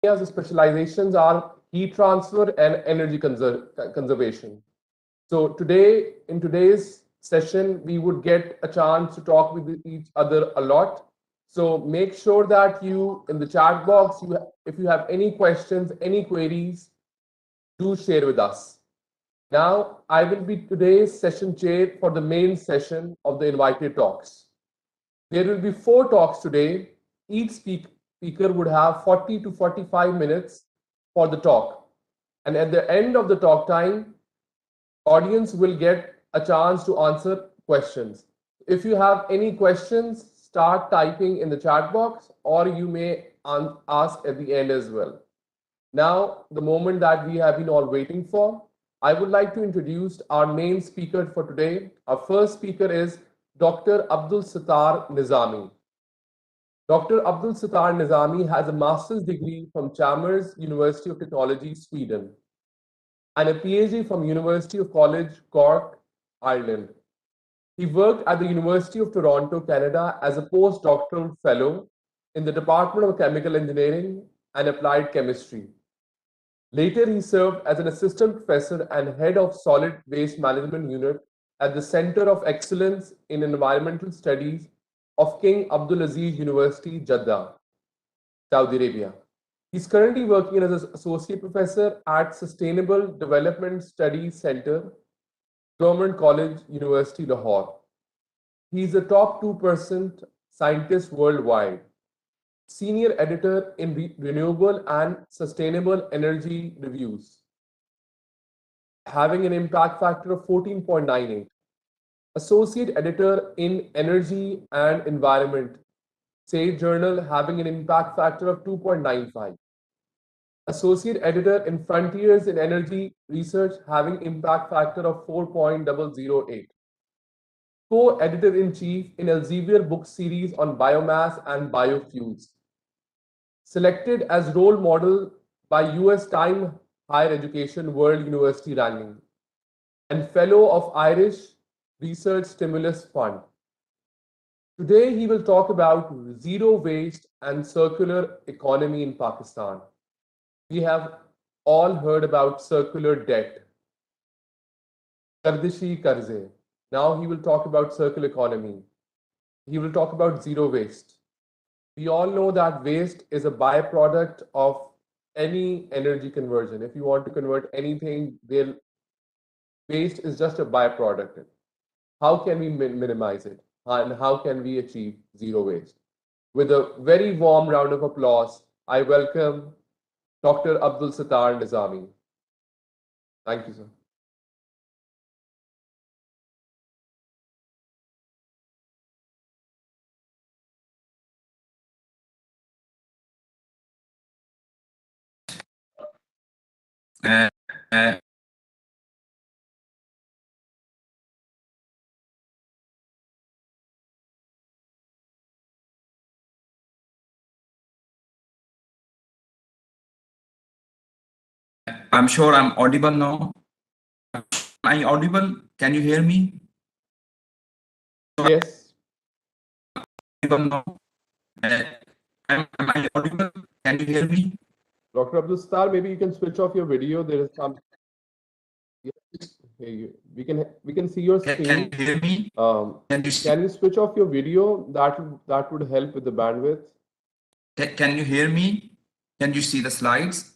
The specializations are heat transfer and energy conservation. So today, in today's session, we would get a chance to talk with each other a lot. So make sure that you, in the chat box, if you have any questions, any queries, do share with us. Now, I will be today's session chair for the main session of the invited talks. There will be 4 talks today. Each speaker would have 40 to 45 minutes for the talk. And at the end of the talk time, audience will get a chance to answer questions. If you have any questions, start typing in the chat box, or you may ask at the end as well. Now, the moment that we have been all waiting for, I would like to introduce our main speaker for today. Our first speaker is Dr. Abdul Sattar Nizami. Dr. Abdul Sattar Nizami has a master's degree from Chalmers University of Technology, Sweden, and a PhD from University of College Cork, Ireland. He worked at the University of Toronto, Canada as a postdoctoral fellow in the Department of Chemical Engineering and Applied Chemistry. Later, he served as an assistant professor and head of solid waste management unit at the Center of Excellence in Environmental Studies of King Abdulaziz University, Jeddah, Saudi Arabia. He's currently working as an associate professor at Sustainable Development Studies Center, Government College, University Lahore. He's a top 2% scientist worldwide, senior editor in renewable and sustainable energy reviews, having an impact factor of 14.98, associate editor in energy and environment, SAGE journal, having an impact factor of 2.95, associate editor in Frontiers in Energy Research, having impact factor of 4.008, co-editor-in-chief in Elsevier book series on biomass and biofuels, selected as role model by US Time Higher Education World University Ranking, and fellow of Irish Research Stimulus Fund. Today, he will talk about zero waste and circular economy in Pakistan. We have all heard about circular debt, Gardishi Karze. Now he will talk about circular economy. He will talk about zero waste. We all know that waste is a byproduct of any energy conversion. If you want to convert anything, waste is just a byproduct. How can we minimize it? And how can we achieve zero waste? With a very warm round of applause, I welcome Dr. Abdul Sattar Nizami. Thank you, sir. I'm sure I'm audible now. Am I audible? Can you hear me? Yes. Audible now? Am I audible? Can you hear me? Dr. Abdul Sattar, maybe you can switch off your video. There is some. We can see your screen. Can you hear me? Can you switch off your video? That would help with the bandwidth. Can you hear me? Can you see the slides?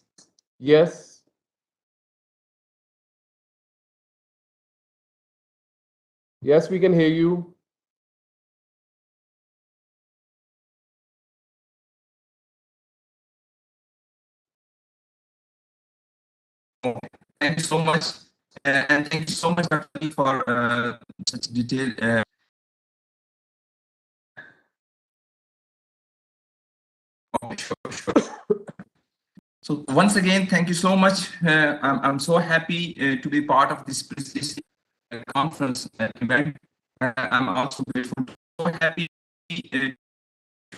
Yes. Yes, we can hear you. Thank you so much. And thank you so much, Dr. Ali, for such detailed. Sure. So once again, thank you so much. I'm so happy to be part of this conference event. I'm also grateful. So happy to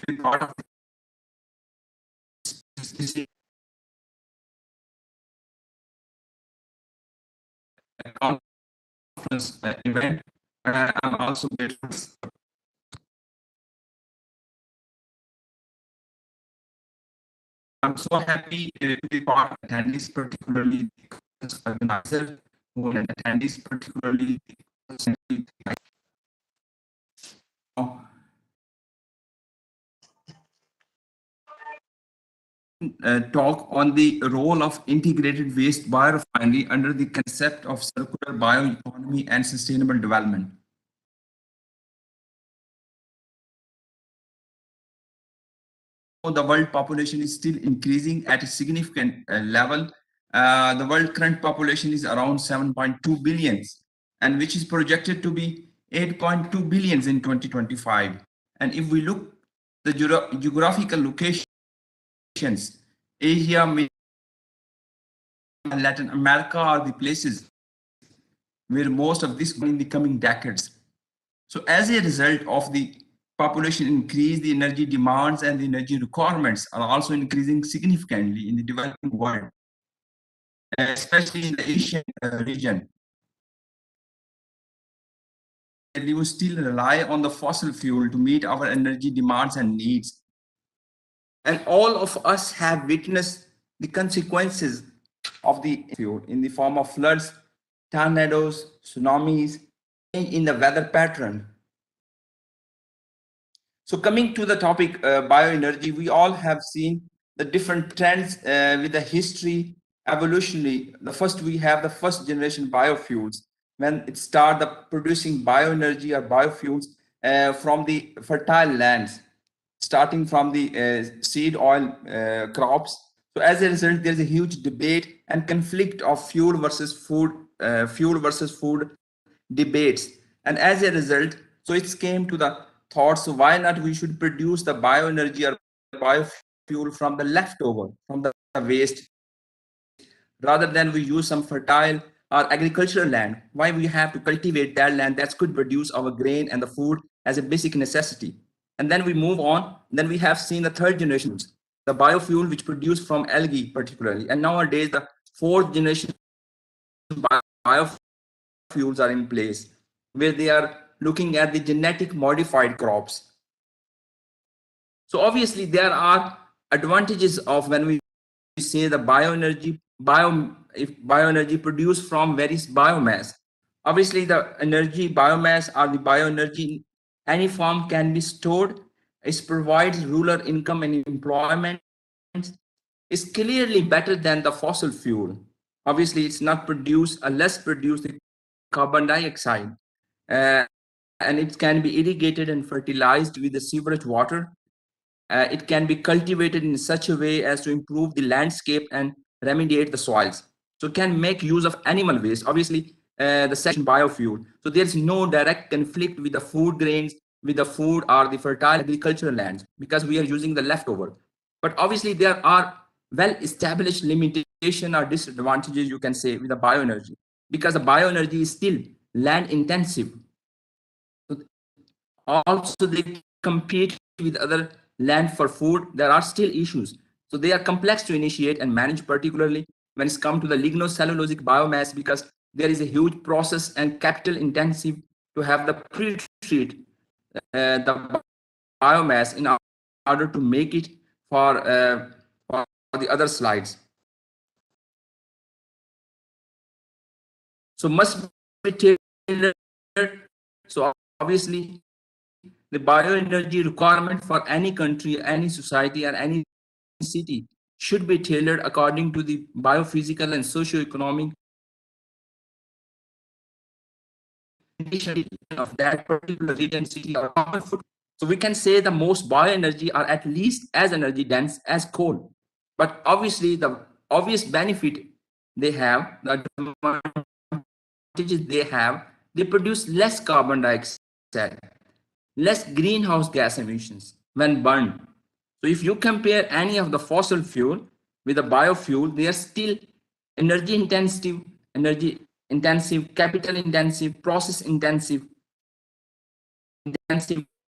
be part of this conference event. I'm also grateful. I'm so happy to be part of attendees, particularly the organizer, who are attendees, particularly talk on the role of integrated waste biorefinery under the concept of circular bioeconomy and sustainable development. The world population is still increasing at a significant level. The world current population is around 7.2 billions, and which is projected to be 8.2 billions in 2025. And if we look the geographical locations, Asia, and Latin America are the places where most of this in the coming decades. So as a result of the population increase, the energy demands and the energy requirements are also increasing significantly in the developing world, especially in the Asian region. We still rely on the fossil fuel to meet our energy demands and needs. And all of us have witnessed the consequences of the fuel in the form of floods, tornadoes, tsunamis, in the weather pattern. So coming to the topic bioenergy, we all have seen the different trends with the history evolutionary. The first, we have the first generation biofuels, when it started producing bioenergy or biofuels from the fertile lands, starting from the seed oil crops. So as a result, there's a huge debate and conflict of fuel versus food debates. And as a result, so it came to the thought, so why not we should produce the bioenergy or biofuel from the leftover, from the waste, rather than we use some fertile or agricultural land. Why we have to cultivate that land that could produce our grain and the food as a basic necessity. And then we move on. Then we have seen the third generation, the biofuel which produced from algae particularly. And nowadays the fourth generation biofuels are in place, where they are looking at the genetic modified crops. So obviously there are advantages of when we say the bioenergy produced from various biomass. Obviously the energy biomass or the bioenergy in any form can be stored. It provides rural income and employment. Is clearly better than the fossil fuel. Obviously it's not produce less produce the carbon dioxide, and it can be irrigated and fertilized with the sewerage water. It can be cultivated in such a way as to improve the landscape and remediate the soils. So it can make use of animal waste. Obviously, the section biofuel. So there's no direct conflict with the food grains, with the food or the fertile agricultural lands, because we are using the leftover. But obviously there are well-established limitation or disadvantages, you can say, with the bioenergy, because the bioenergy is still land intensive. So also they compete with other land for food. There are still issues. So they are complex to initiate and manage, particularly when it's come to the lignocellulosic biomass, because there is a huge process and capital intensive to have the pre-treat the biomass in order to make it for the other slides. So must be tailored. So obviously the bioenergy requirement for any country, any society, or any city should be tailored according to the biophysical and socio-economic of that particular region, city, or common food. So we can say the most bioenergy are at least as energy dense as coal. But obviously the obvious benefit they have, the advantages they have, they produce less carbon dioxide, less greenhouse gas emissions when burned. So if you compare any of the fossil fuel with a biofuel, they are still energy intensive, capital intensive, process intensive,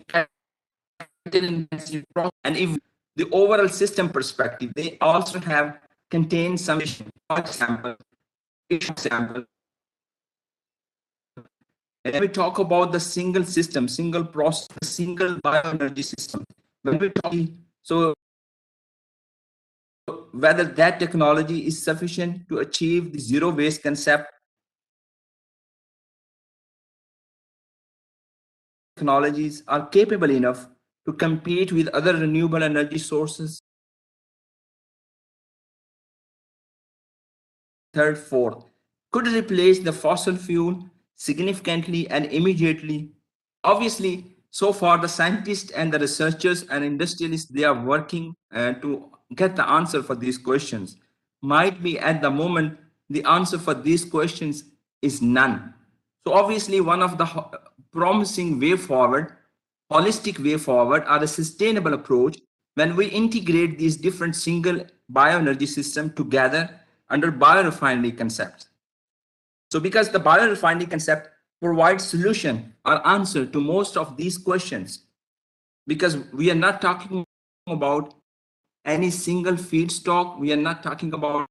capital intensive, and if the overall system perspective, they also have contained some, for example, when we talk about the single system, single process, single bioenergy system, when we talk, so whether that technology is sufficient to achieve the zero waste concept, technologies are capable enough to compete with other renewable energy sources. Third, fourth, could replace the fossil fuel significantly and immediately. Obviously, so far the scientists and the researchers and industrialists, they are working to get the answer for these questions. Might be at the moment the answer for these questions is none. So obviously one of the promising way forward, holistic way forward, are a sustainable approach when we integrate these different single bioenergy systems together under biorefinery concepts. So because the biorefinery concept provides solution or answer to most of these questions, because we are not talking about any single feedstock, we are not talking about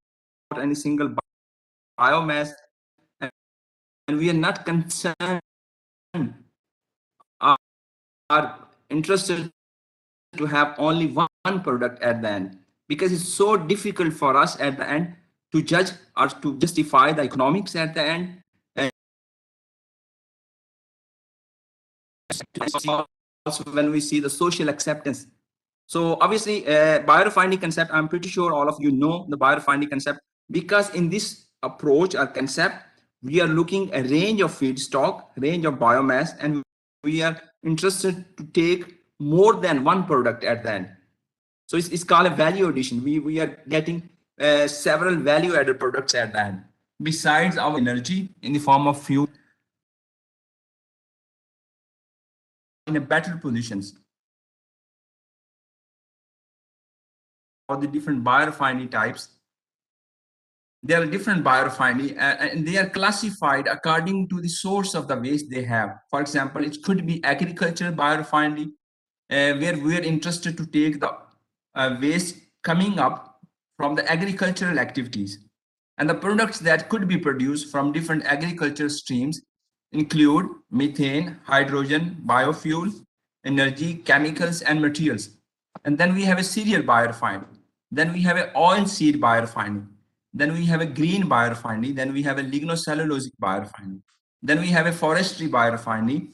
any single biomass, and we are not concerned, are interested to have only one product at the end, because it's so difficult for us at the end to judge or to justify the economics at the end. And also when we see the social acceptance. So obviously biorefinery concept, I'm pretty sure all of you know the biorefinery concept, because in this approach or concept we are looking a range of feedstock, range of biomass, and we are interested to take more than one product at the end. So it's called a value addition. We are getting several value added products at the end besides our energy in the form of fuel in a better positions for the different biorefinery types. There are different biorefinery and they are classified according to the source of the waste they have. For example, it could be agricultural biorefinery where we are interested to take the waste coming up from the agricultural activities. And the products that could be produced from different agricultural streams include methane, hydrogen, biofuels, energy, chemicals, and materials. And then we have a cereal biorefinery. Then we have an oil seed biorefinery. Then we have a green biorefinery. Then we have a lignocellulosic biorefinery. Then we have a forestry biorefinery.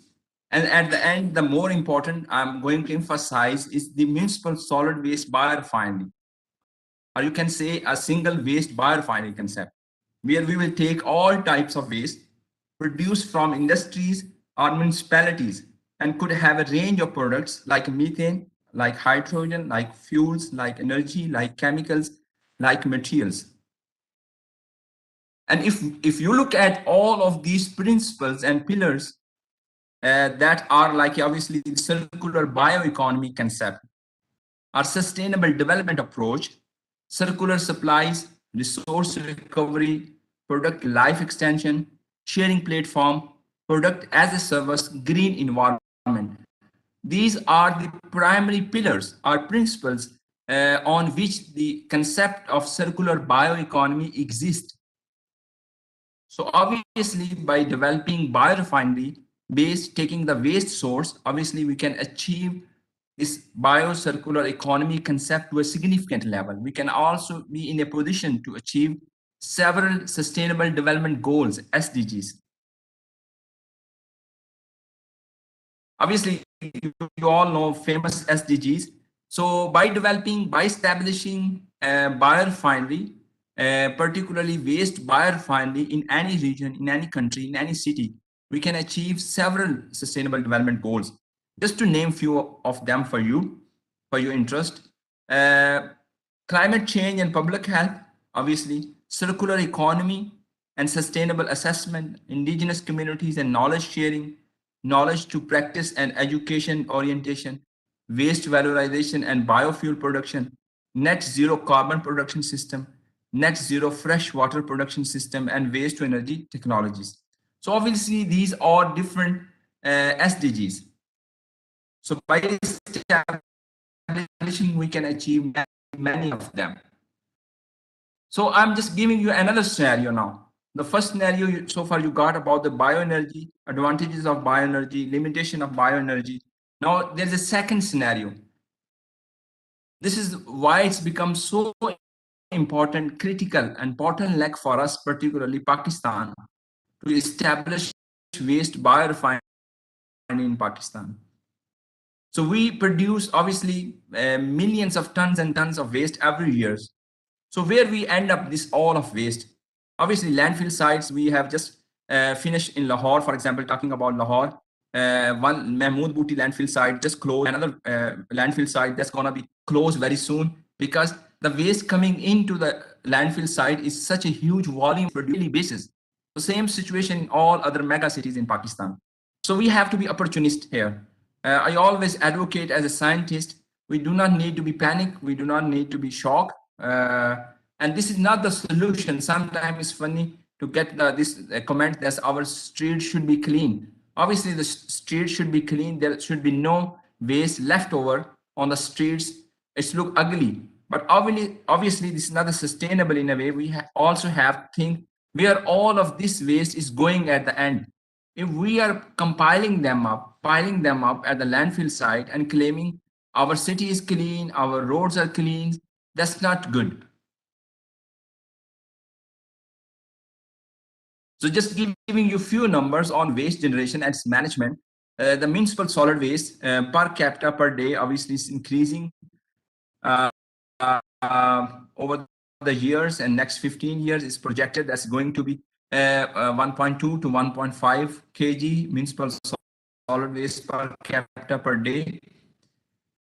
And at the end, the more important I'm going to emphasize is the municipal solid waste biorefinery, or you can say a single waste biorefinery concept, where we will take all types of waste produced from industries or municipalities and could have a range of products like methane, like hydrogen, like fuels, like energy, like chemicals, like materials. And if you look at all of these principles and pillars that are like obviously the circular bioeconomy concept, our sustainable development approach, circular supplies, resource recovery, product life extension, sharing platform, product as a service, green environment. These are the primary pillars or principles on which the concept of circular bioeconomy exists. So obviously by developing biorefinery based, taking the waste source, obviously we can achieve this biocircular economy concept to a significant level. We can also be in a position to achieve several sustainable development goals, SDGs. Obviously, you all know famous SDGs. So by establishing a biorefinery, particularly waste biorefinery in any region, in any country, in any city, we can achieve several sustainable development goals. Just to name few of them for you, for your interest. Climate change and public health, obviously, circular economy and sustainable assessment, indigenous communities and knowledge sharing, knowledge to practice and education orientation, waste valorization and biofuel production, net zero carbon production system, net zero fresh water production system, and waste to energy technologies. So obviously these are different SDGs. So by establishing, we can achieve many of them. So I'm just giving you another scenario now. The first scenario so far you got about the bioenergy, advantages of bioenergy, limitation of bioenergy. Now there's a second scenario. This is why it's become so important, critical, and bottleneck for us, particularly Pakistan, to establish waste biorefinery in Pakistan. So we produce obviously millions of tons and tons of waste every year. So where we end up this all of waste? Obviously landfill sites we have just finished in Lahore, for example, talking about Lahore. One Mahmood Booty landfill site just closed. Another landfill site that's gonna be closed very soon because the waste coming into the landfill site is such a huge volume for daily basis. The same situation in all other mega cities in Pakistan. So we have to be opportunist here. I always advocate as a scientist, we do not need to be panic, we do not need to be shocked. And this is not the solution. Sometimes it's funny to get this comment that our street should be clean. Obviously, the street should be clean. There should be no waste left over on the streets. It's look ugly. But obviously, this is not sustainable in a way. We also have to think where all of this waste is going at the end. If we are compiling them up, piling them up at the landfill site and claiming our city is clean, our roads are clean, that's not good. So just giving you few numbers on waste generation and its management. The municipal solid waste per capita per day obviously is increasing over the years, and next 15 years is projected that's going to be 1.2 to 1.5 kg municipal solid waste per capita per day.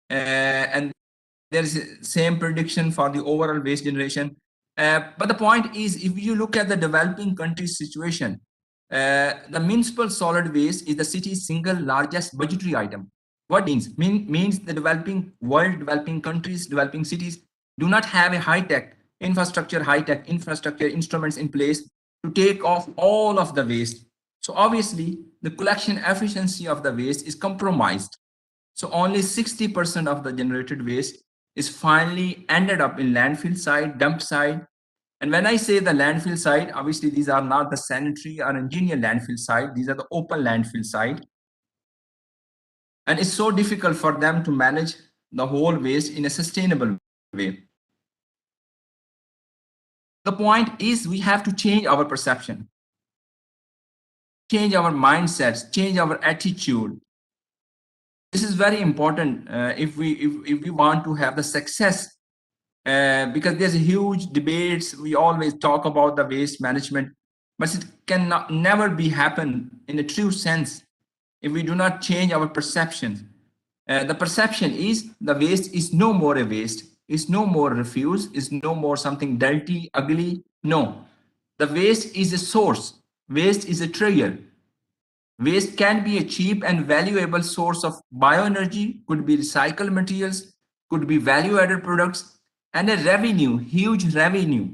And there is same prediction for the overall waste generation. But the point is, if you look at the developing countries situation, the municipal solid waste is the city's single largest budgetary item. What means the developing world, developing countries, developing cities do not have a high-tech infrastructure instruments in place to take off all of the waste. So obviously, the collection efficiency of the waste is compromised. So only 60% of the generated waste is finally ended up in landfill site, dump site. And when I say the landfill site, obviously these are not the sanitary or engineer landfill site. These are the open landfill site. And it's so difficult for them to manage the whole waste in a sustainable way. The point is we have to change our perception, change our mindsets, change our attitude. This is very important if we want to have the success, because there's a huge debates. We always talk about the waste management, but it cannot never be happen in a true sense if we do not change our perceptions. The perception is the waste is no more a waste, is no more refuse, is no more something dirty, ugly. No, the waste is a source. Waste is a trigger. Waste can be a cheap and valuable source of bioenergy, could be recycled materials, could be value-added products, and a revenue, huge revenue.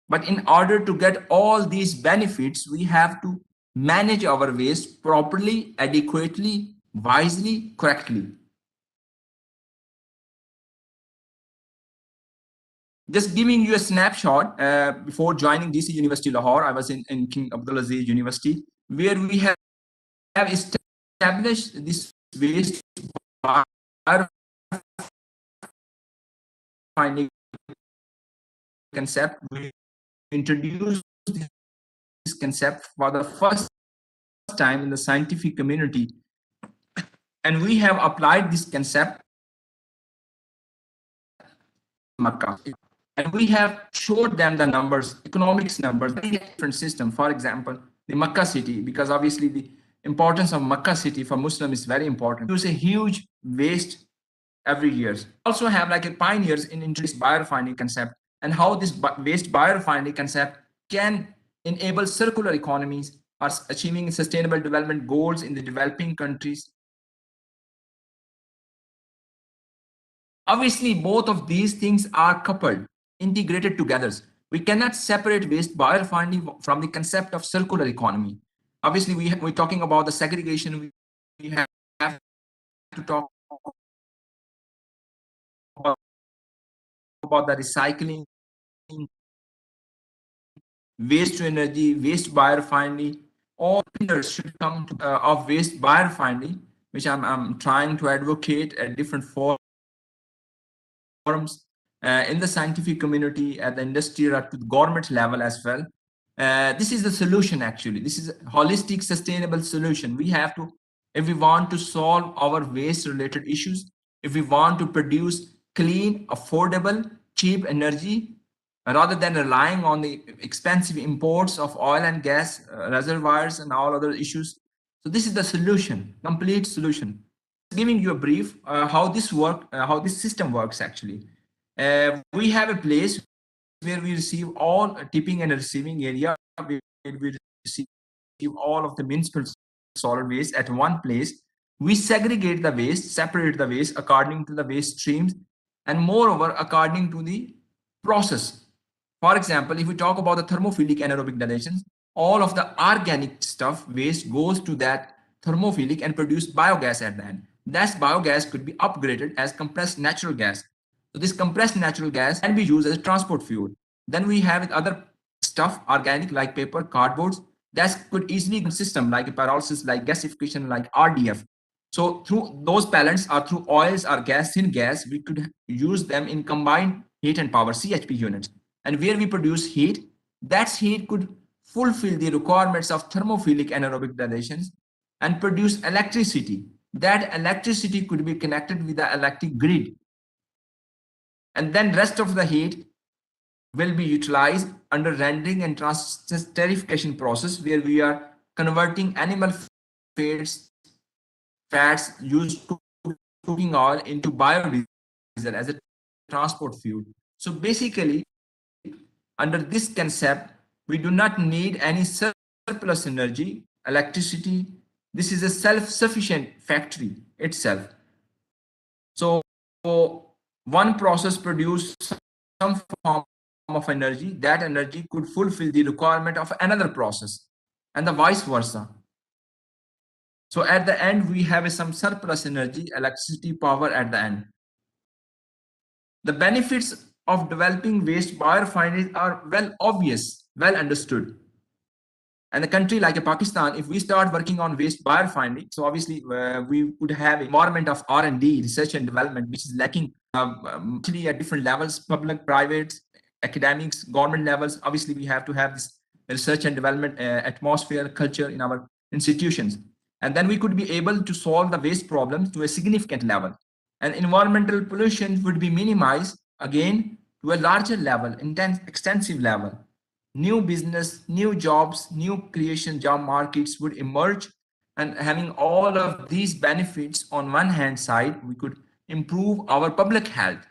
But in order to get all these benefits, we have to manage our waste properly, adequately, wisely, correctly. Just giving you a snapshot, before joining DC University Lahore, I was in King Abdulaziz University, where we have established this waste finding concept. We introduced this concept for the first time in the scientific community, and we have applied this concept in Makkah. And we have showed them the numbers, economics numbers, different system. For example, the Makkah city, because obviously the importance of Makkah city for Muslims is very important. Use a huge waste every year. Also have like a pioneers in introduced biorefinery concept and how this waste biorefinery concept can enable circular economies or achieving sustainable development goals in the developing countries. Obviously, both of these things are coupled, integrated together. We cannot separate waste biorefinery from the concept of circular economy. Obviously, we're talking about the segregation. We have to talk about the recycling, waste to energy, waste biorefinery. All pillars should come of waste biorefinery, which I'm trying to advocate at different forums. in the scientific community, at the industry, or at the government level as well. This is the solution actually. This is a holistic, sustainable solution. We have to, if we want to solve our waste related issues, if we want to produce clean, affordable, cheap energy, rather than relying on the expensive imports of oil and gas reservoirs and all other issues. So this is the solution, complete solution. Giving you a brief how this system works actually. We have a place where we receive all tipping and receiving area, where we receive all of the municipal solid waste at one place. We segregate the waste, separate the waste according to the waste streams, and moreover according to the process. For example, if we talk about the thermophilic anaerobic digestion, all of the organic stuff waste goes to that thermophilic and produce biogas at the end. That biogas could be upgraded as compressed natural gas. So this compressed natural gas can be used as a transport fuel. Then we have other stuff, organic like paper, cardboards, that could easily be system like pyrolysis, like gasification, like RDF. So through those pellets or through oils or gas, thin gas, we could use them in combined heat and power CHP units. And where we produce heat, that heat could fulfill the requirements of thermophilic anaerobic digestions and produce electricity. That electricity could be connected with the electric grid. And then rest of the heat will be utilized under rendering and transesterification process, where we are converting animal fats used to cooking oil into biodiesel as a transport fuel. So basically, under this concept, we do not need any surplus energy, electricity. This is a self-sufficient factory itself. So one process produces some form of energy. That energy could fulfill the requirement of another process, and the vice versa. So at the end, we have some surplus energy, electricity, power at the end. The benefits of developing waste biorefineries are well obvious, well understood. And a country like Pakistan, if we start working on waste biorefinery, so obviously we would have environment of R&D, research and development, which is lacking actually at different levels, public, private, academics, government levels. Obviously, we have to have this research and development atmosphere, culture in our institutions. And then we could be able to solve the waste problems to a significant level. And environmental pollution would be minimized, again, to a larger level, extensive level. New business, new jobs, new creation job markets would emerge, and having all of these benefits on one hand side, we could improve our public health,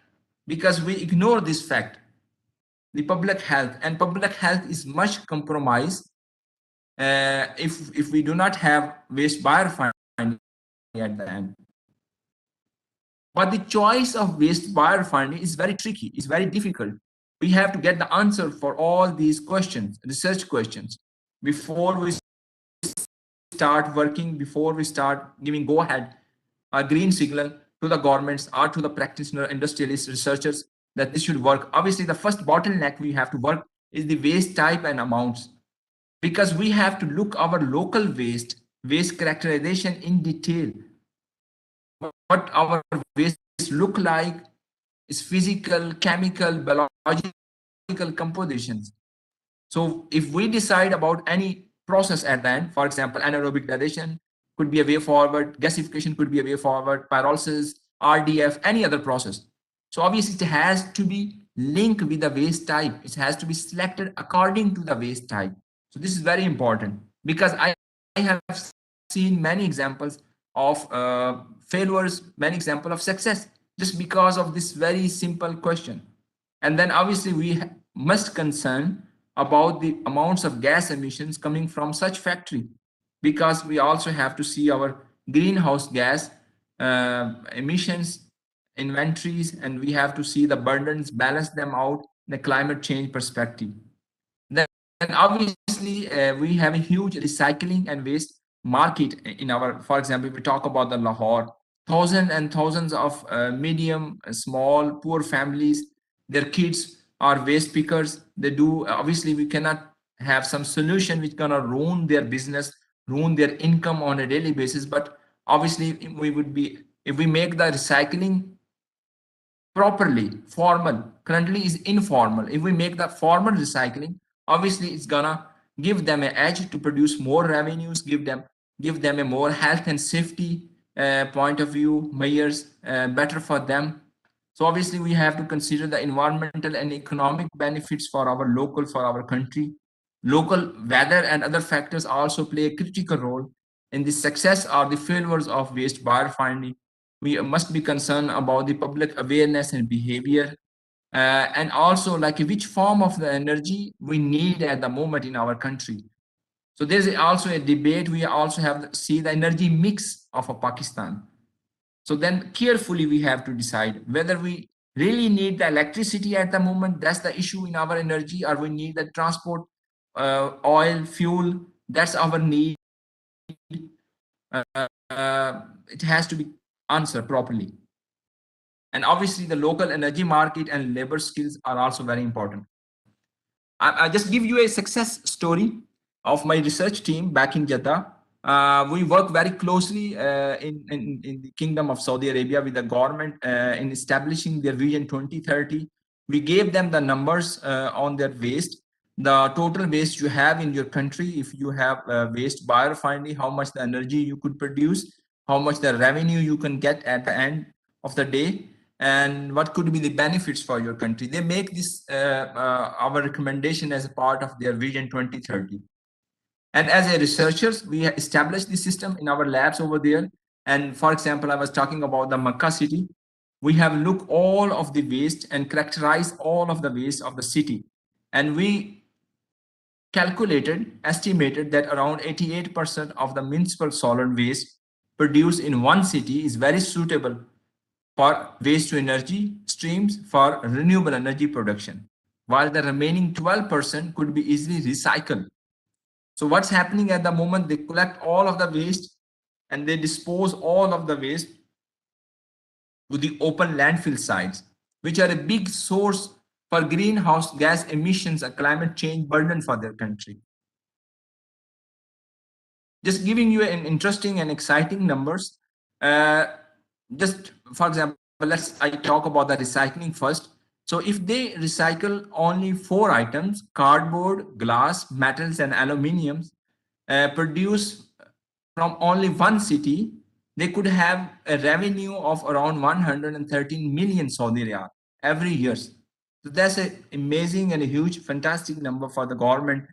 because we ignore this fact. The public health is much compromised if we do not have waste biorefinery at the end. But the choice of waste biorefinery is very tricky, it's very difficult. We have to get the answer for all these questions, research questions, before we start working, before we start giving go ahead, a green signal to the governments or to the practitioner, industrialists, researchers, that this should work. Obviously, the first bottleneck we have to work is the waste type and amounts, because we have to look our local waste characterization in detail. What our waste look like, is physical, chemical, biological compositions. So if we decide about any process at the end, for example, anaerobic digestion could be a way forward, gasification could be a way forward, pyrolysis, RDF, any other process. So obviously it has to be linked with the waste type. It has to be selected according to the waste type. So this is very important, because I have seen many examples of failures, many examples of success, just because of this very simple question. And then obviously we must concern about the amounts of gas emissions coming from such factory, because we also have to see our greenhouse gas emissions inventories, and we have to see the burdens, balance them out in a climate change perspective. Then obviously we have a huge recycling and waste market in our, for example, we talk about the Lahore, thousands and thousands of medium, small, poor families, their kids are waste pickers. They do, obviously we cannot have some solution which gonna ruin their business, ruin their income on a daily basis. But obviously we would be, if we make the recycling properly, formal. Currently is informal. If we make the formal recycling, obviously it's gonna give them an edge to produce more revenues, give them a more health and safety point of view measures, better for them. So obviously we have to consider the environmental and economic benefits for our country. Local weather and other factors also play a critical role in the success or the failures of waste biofinding. We must be concerned about the public awareness and behavior, and also like which form of the energy we need at the moment in our country. So there's also a debate. We also have to see the energy mix of a Pakistan. So then carefully we have to decide whether we really need the electricity at the moment. That's the issue in our energy, or we need the transport, oil, fuel. That's our need. It has to be answered properly. And obviously the local energy market and labor skills are also very important. I just give you a success story of my research team back in Jeddah. We work very closely in the Kingdom of Saudi Arabia with the government in establishing their Vision 2030. We gave them the numbers on their waste, the total waste you have in your country. If you have waste biorefinery, how much the energy you could produce, how much the revenue you can get at the end of the day, and what could be the benefits for your country. They make this our recommendation as a part of their Vision 2030. And as a researchers, we established the system in our labs over there. And for example, I was talking about the Makkah city. We have looked all of the waste and characterized all of the waste of the city. And we estimated that around 88% of the municipal solid waste produced in one city is very suitable for waste to energy streams for renewable energy production, while the remaining 12% could be easily recycled. So what's happening at the moment, they collect all of the waste and they dispose all of the waste to the open landfill sites, which are a big source for greenhouse gas emissions, a climate change burden for their country. Just giving you an interesting and exciting numbers. Just for example, I talk about the recycling first. So if they recycle only 4 items, cardboard, glass, metals, and aluminiums, produce from only one city, they could have a revenue of around 113 million Saudi riyal every year. So that's an amazing and a huge, fantastic number for the government.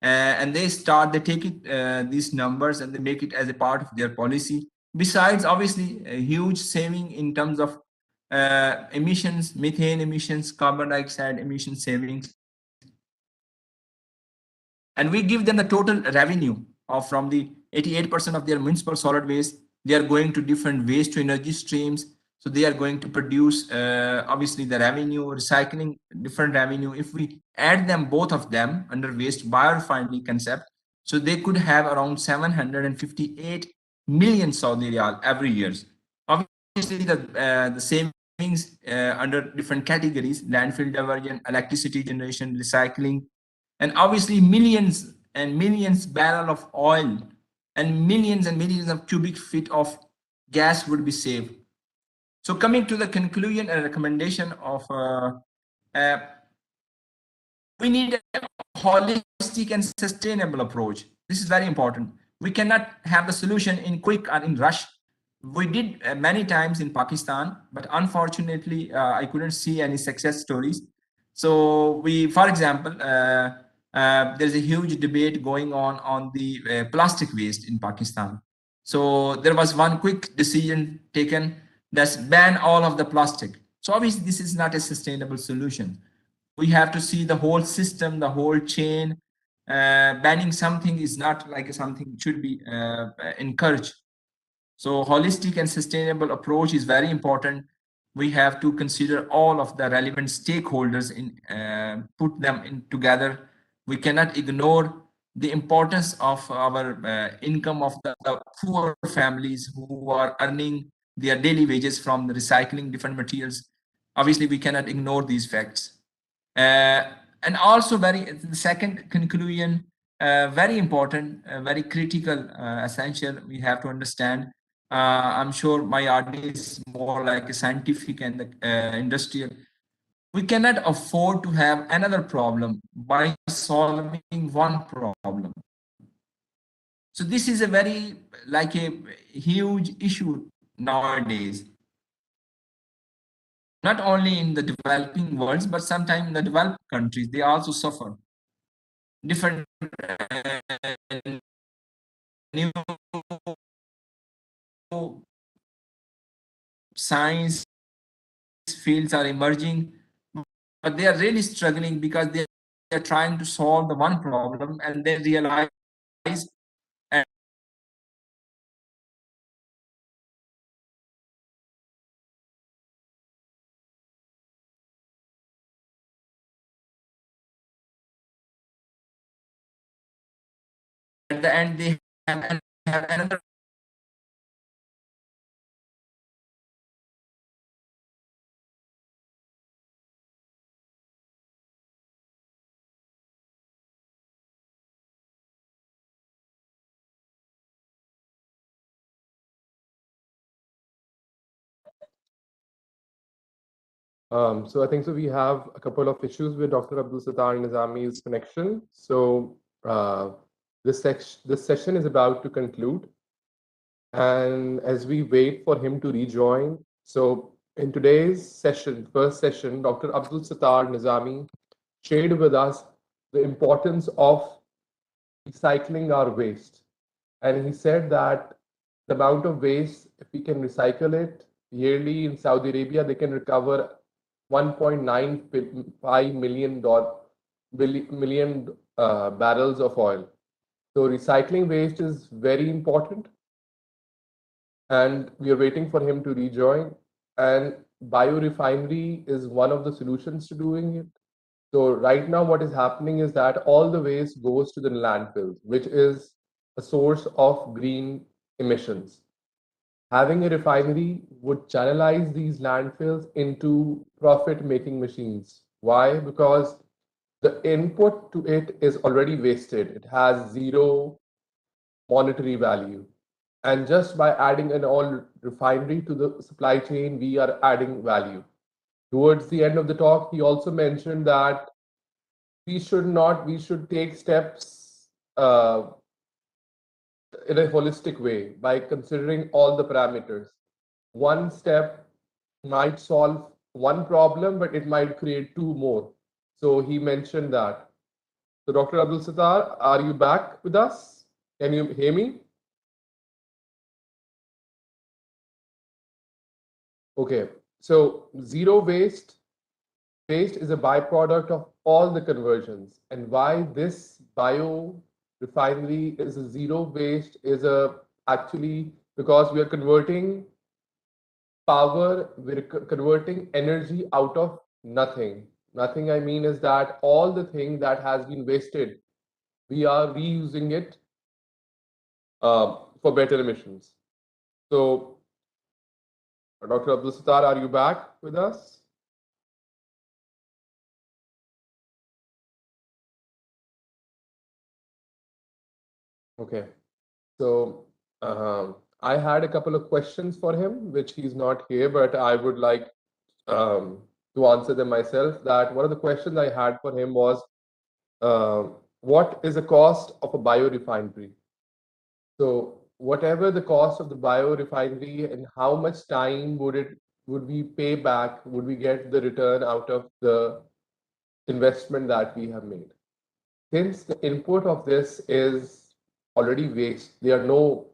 And they take it, these numbers, and they make it as a part of their policy. Besides, obviously, a huge saving in terms of emissions, methane emissions, carbon dioxide emission savings. And we give them the total revenue of from the 88% of their municipal solid waste. They are going to different waste to energy streams. So they are going to produce, obviously, the revenue, recycling, different revenue. If we add them, both of them, under waste biorefinery concept, so they could have around 758 million Saudi riyal every year. Obviously, the savings under different categories: landfill diversion, electricity generation, recycling, and obviously millions and millions barrel of oil and millions of cubic feet of gas would be saved. So coming to the conclusion and recommendation of uh, we need a holistic and sustainable approach. This is very important. We cannot have the solution in quick or in rush. We did many times in Pakistan, but unfortunately, I couldn't see any success stories. So for example, there's a huge debate going on the plastic waste in Pakistan. So there was one quick decision taken, that's ban all of the plastic. So obviously this is not a sustainable solution. We have to see the whole system, the whole chain. Banning something is not like something should be encouraged. So holistic and sustainable approach is very important. We have to consider all of the relevant stakeholders put them in together. We cannot ignore the importance of our income of the poor families who are earning their daily wages from the recycling different materials. Obviously, we cannot ignore these facts. Uh, and also the second conclusion, very important, very critical, essential, we have to understand I'm sure my audience is more like a scientific and industrial. We cannot afford to have another problem by solving one problem. So this is a very like a huge issue nowadays, not only in the developing worlds, but sometimes in the developed countries, they also suffer different new science fields are emerging, but they are really struggling because they are trying to solve the one problem and they realize at the end they have another. So I think so we have a couple of issues with Dr. Abdul Sattar Nizami's connection. So this session is about to conclude. And as we wait for him to rejoin, so in today's session, first session, Dr. Abdul Sattar Nizami shared with us the importance of recycling our waste. And he said that the amount of waste, if we can recycle it yearly in Saudi Arabia, they can recover 1.95 million barrels of oil. So recycling waste is very important, and we are waiting for him to rejoin. And biorefinery is one of the solutions to doing it. So right now, what is happening is that all the waste goes to the landfills, which is a source of green emissions. Having a refinery would channelize these landfills into profit-making machines. Why? Because the input to it is already wasted. It has zero monetary value. And just by adding an oil refinery to the supply chain, we are adding value. Towards the end of the talk, he also mentioned that we should take steps in a holistic way by considering all the parameters. One step might solve one problem, but it might create two more. So he mentioned that. So Dr. Abdul Sattar, are you back with us? Can you hear me? Okay. So zero waste is a byproduct of all the conversions. And why this bio refinery is a zero waste is a actually because we are converting power, we're converting energy out of nothing. Nothing I mean is that all the thing that has been wasted, we are reusing it for better emissions. So, Dr. Abdul Sattar, are you back with us? Okay. So, I had a couple of questions for him, which he's not here, but I would like to answer them myself. That one of the questions I had for him was, what is the cost of a biorefinery? So whatever the cost of the biorefinery and how much time would we pay back, would we get the return out of the investment that we have made? Since the input of this is already waste, there are no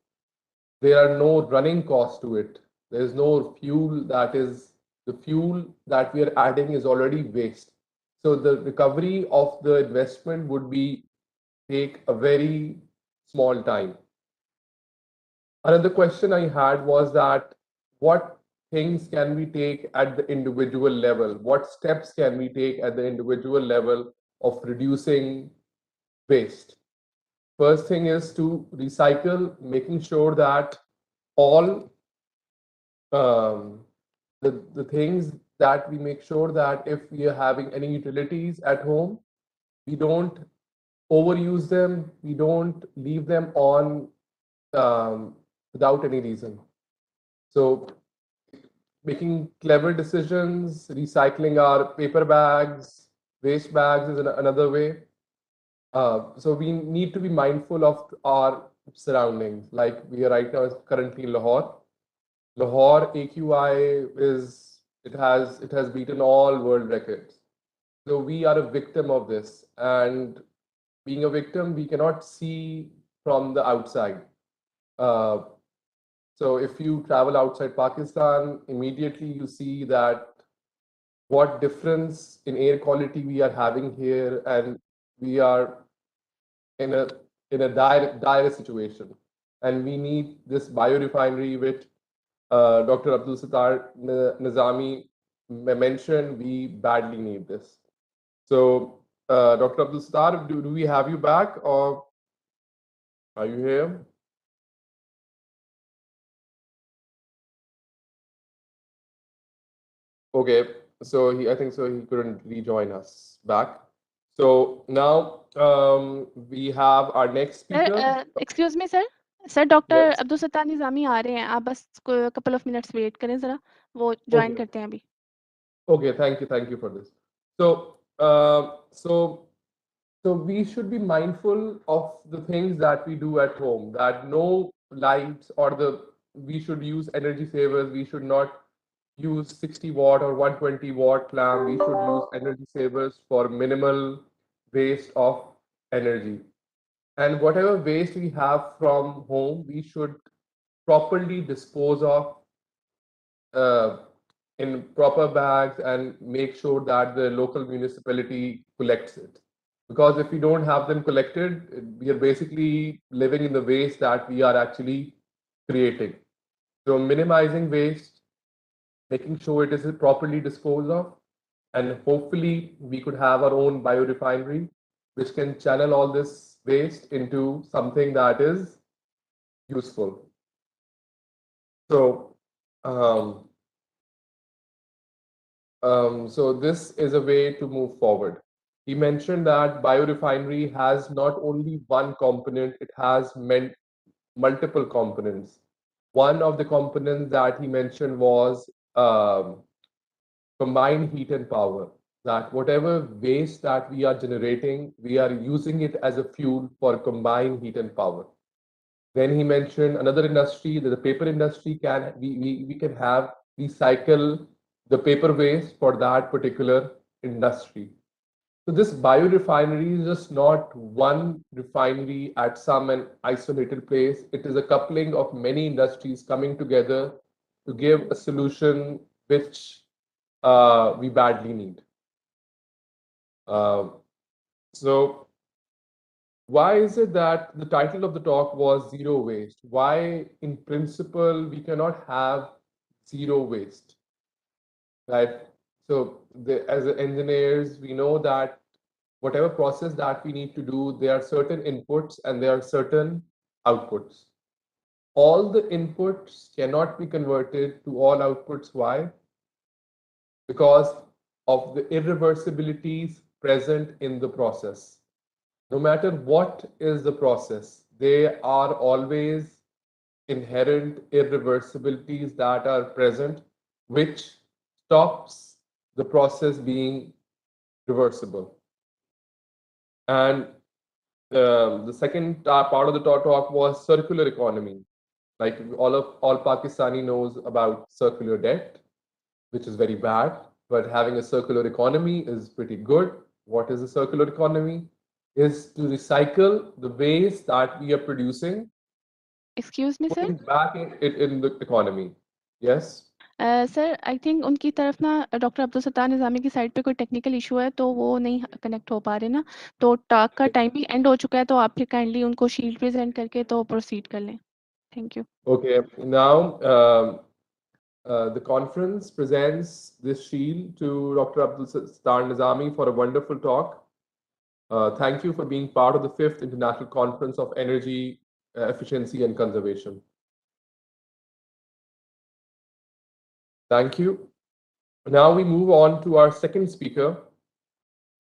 running costs to it. There is no fuel that is the fuel that we are adding is already waste. So the recovery of the investment would be take a very small time. Another question I had was that what things can we take at the individual level? What steps can we take at the individual level of reducing waste? First thing is to recycle, making sure that all the things that we make sure that if we are having any utilities at home, we don't overuse them, we don't leave them on without any reason. So making clever decisions, recycling our paper bags, waste bags is another way. So we need to be mindful of our surroundings. Like we are right now currently in Lahore. Lahore AQI is it has beaten all world records. So we are a victim of this, and being a victim, we cannot see from the outside. Uh, so if you travel outside Pakistan, immediately you see that what difference in air quality we are having here, and we are in a dire situation, and we need this biorefinery which Dr. Abdul Sattar Nizami mentioned. We badly need this. So, Dr. Abdul Sattar, do we have you back, or are you here? Okay, so I think so he couldn't rejoin us back. So now we have our next speaker. Excuse me, sir. Sir, Dr. Yes. Abdul Sattar Nizami आ रहे हैं. आप बस couple of minutes wait करें ज़रा. वो join Okay. करते हैं अभी. Okay. Thank you for this. So, so we should be mindful of the things that we do at home. That no lights or we should use energy savers. We should not use 60-watt or 120-watt lamp. We should use energy savers for minimal waste of energy. And whatever waste we have from home, we should properly dispose of uh, in proper bags and make sure that the local municipality collects it. Because if we don't have them collected, we are basically living in the waste that we are actually creating. So minimizing waste, making sure it is properly disposed of, and hopefully we could have our own biorefinery, which can channel all this waste into something that is useful. So, so this is a way to move forward. He mentioned that biorefinery has not only one component, it has multiple components. One of the components that he mentioned was combined heat and power. That whatever waste that we are generating, we are using it as a fuel for combined heat and power. Then he mentioned another industry, that the paper industry we can have recycle the paper waste for that particular industry. So this biorefinery is just not one refinery at some an isolated place. It is a coupling of many industries coming together to give a solution which we badly need. Uh, so why is it that the title of the talk was zero waste? Why, in principle, we cannot have zero waste, right? So, as engineers, we know that whatever process that we need to do, there are certain inputs and there are certain outputs. All the inputs cannot be converted to all outputs. Why? Because of the irreversibilities present in the process. No matter what is the process, there are always inherent irreversibilities that are present, which stops the process being reversible. And the second part of the talk was circular economy. Like all Pakistani knows about circular debt, which is very bad, but having a circular economy is pretty good. What is a circular economy? Is to recycle the waste that we are producing, Excuse me, sir. putting back in the economy. Yes? Sir I think उनकी तरफ ना doctor Abdul Sattar निज़ामी की side पे कोई technical issue है तो वो नहीं कनेक्ट हो पा रहे ना, तो टॉक का टाइम भी एंड हो चुका है, तो आप फिर काइंडली उनको शील्ड प्रेजेंट करके तो प्रोसीड कर लें. Thank you. Okay. Now, the conference presents this shield to Dr. Abdul Sattar Nizami for a wonderful talk. Thank you for being part of the 5th International Conference of Energy Efficiency and Conservation. Thank you. Now we move on to our second speaker.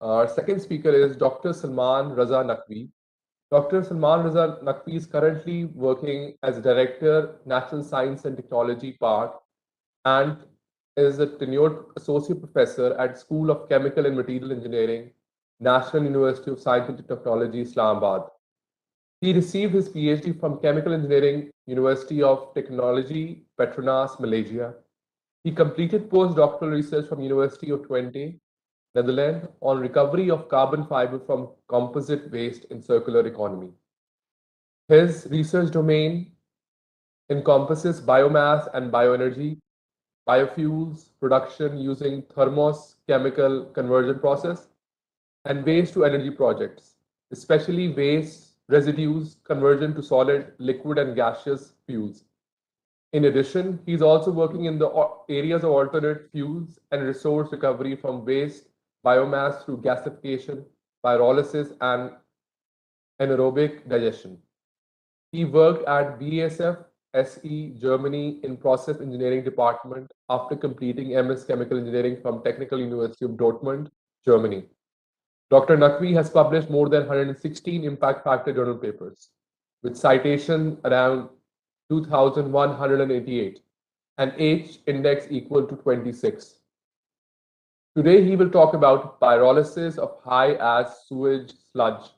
Our second speaker is Dr. Salman Raza Naqvi. Dr. Salman Raza Naqvi is currently working as Director, National Science and Technology Park, and is a tenured Associate Professor at School of Chemical and Material Engineering, National University of Science and Technology, Islamabad. He received his PhD from Chemical Engineering, University of Technology, Petronas, Malaysia. He completed postdoctoral research from University of Twente, Netherlands, on recovery of carbon fiber from composite waste in circular economy. His research domain encompasses biomass and bioenergy, biofuels production using thermos chemical conversion process, and waste to energy projects, especially waste residues conversion to solid, liquid, and gaseous fuels. In addition, he's also working in the areas of alternate fuels and resource recovery from waste biomass through gasification, pyrolysis, and anaerobic digestion. He worked at BASF SE Germany in process engineering department after completing MS Chemical Engineering from Technical University of Dortmund, Germany. Dr. Naqvi has published more than 116 impact factor journal papers with citation around 2,188 and H index equal to 26. Today, he will talk about pyrolysis of high ash sewage sludge,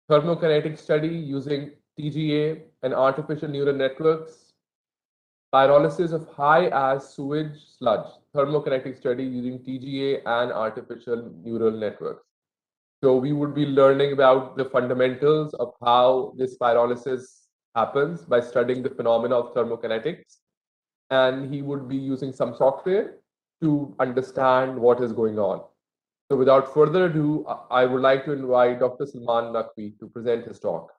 thermokinetic study using TGA and artificial neural networks, pyrolysis of high ash sewage sludge, thermokinetic study using TGA and artificial neural networks. So we would be learning about the fundamentals of how this pyrolysis happens by studying the phenomena of thermokinetics. And he would be using some software to understand what is going on. So without further ado, I would like to invite Dr. Salman Naqvi to present his talk.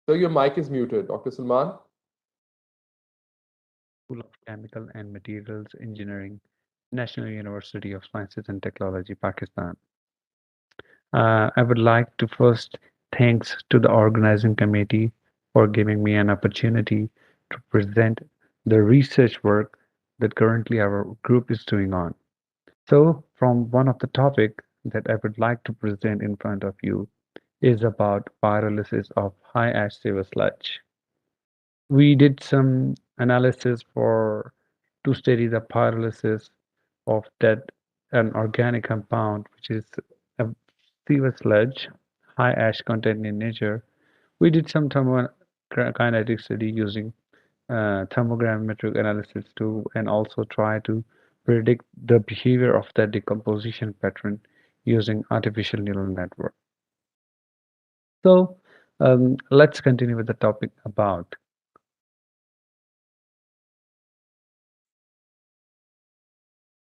So your mic is muted, Dr. Salman. School of Chemical and Materials Engineering, National University of Sciences and Technology, Pakistan. I would like to first thanks to the organizing committee for giving me an opportunity to present the research work that currently our group is doing on. So, from one of the topic that I would like to present in front of you is about pyrolysis of high ash sewer sludge. We did some analysis for to study the pyrolysis of that an organic compound which is a sewer sludge, high ash content in nature. We did some thermokinetic study using thermogrammatic analysis too, and also try to predict the behavior of that decomposition pattern using artificial neural network. So let's continue with the topic about.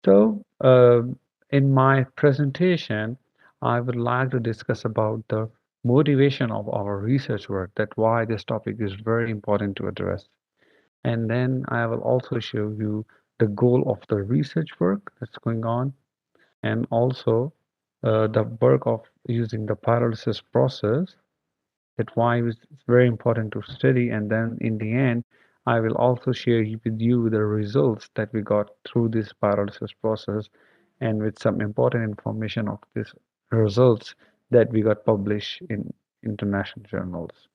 So, in my presentation, I would like to discuss about the motivation of our research work, that why this topic is very important to address. And then I will also show you the goal of the research work that's going on, and also the work of using the pyrolysis process, that why it's very important to study. And then in the end, I will also share with you the results that we got through this pyrolysis process, and with some important information of these results that we got published in international journals.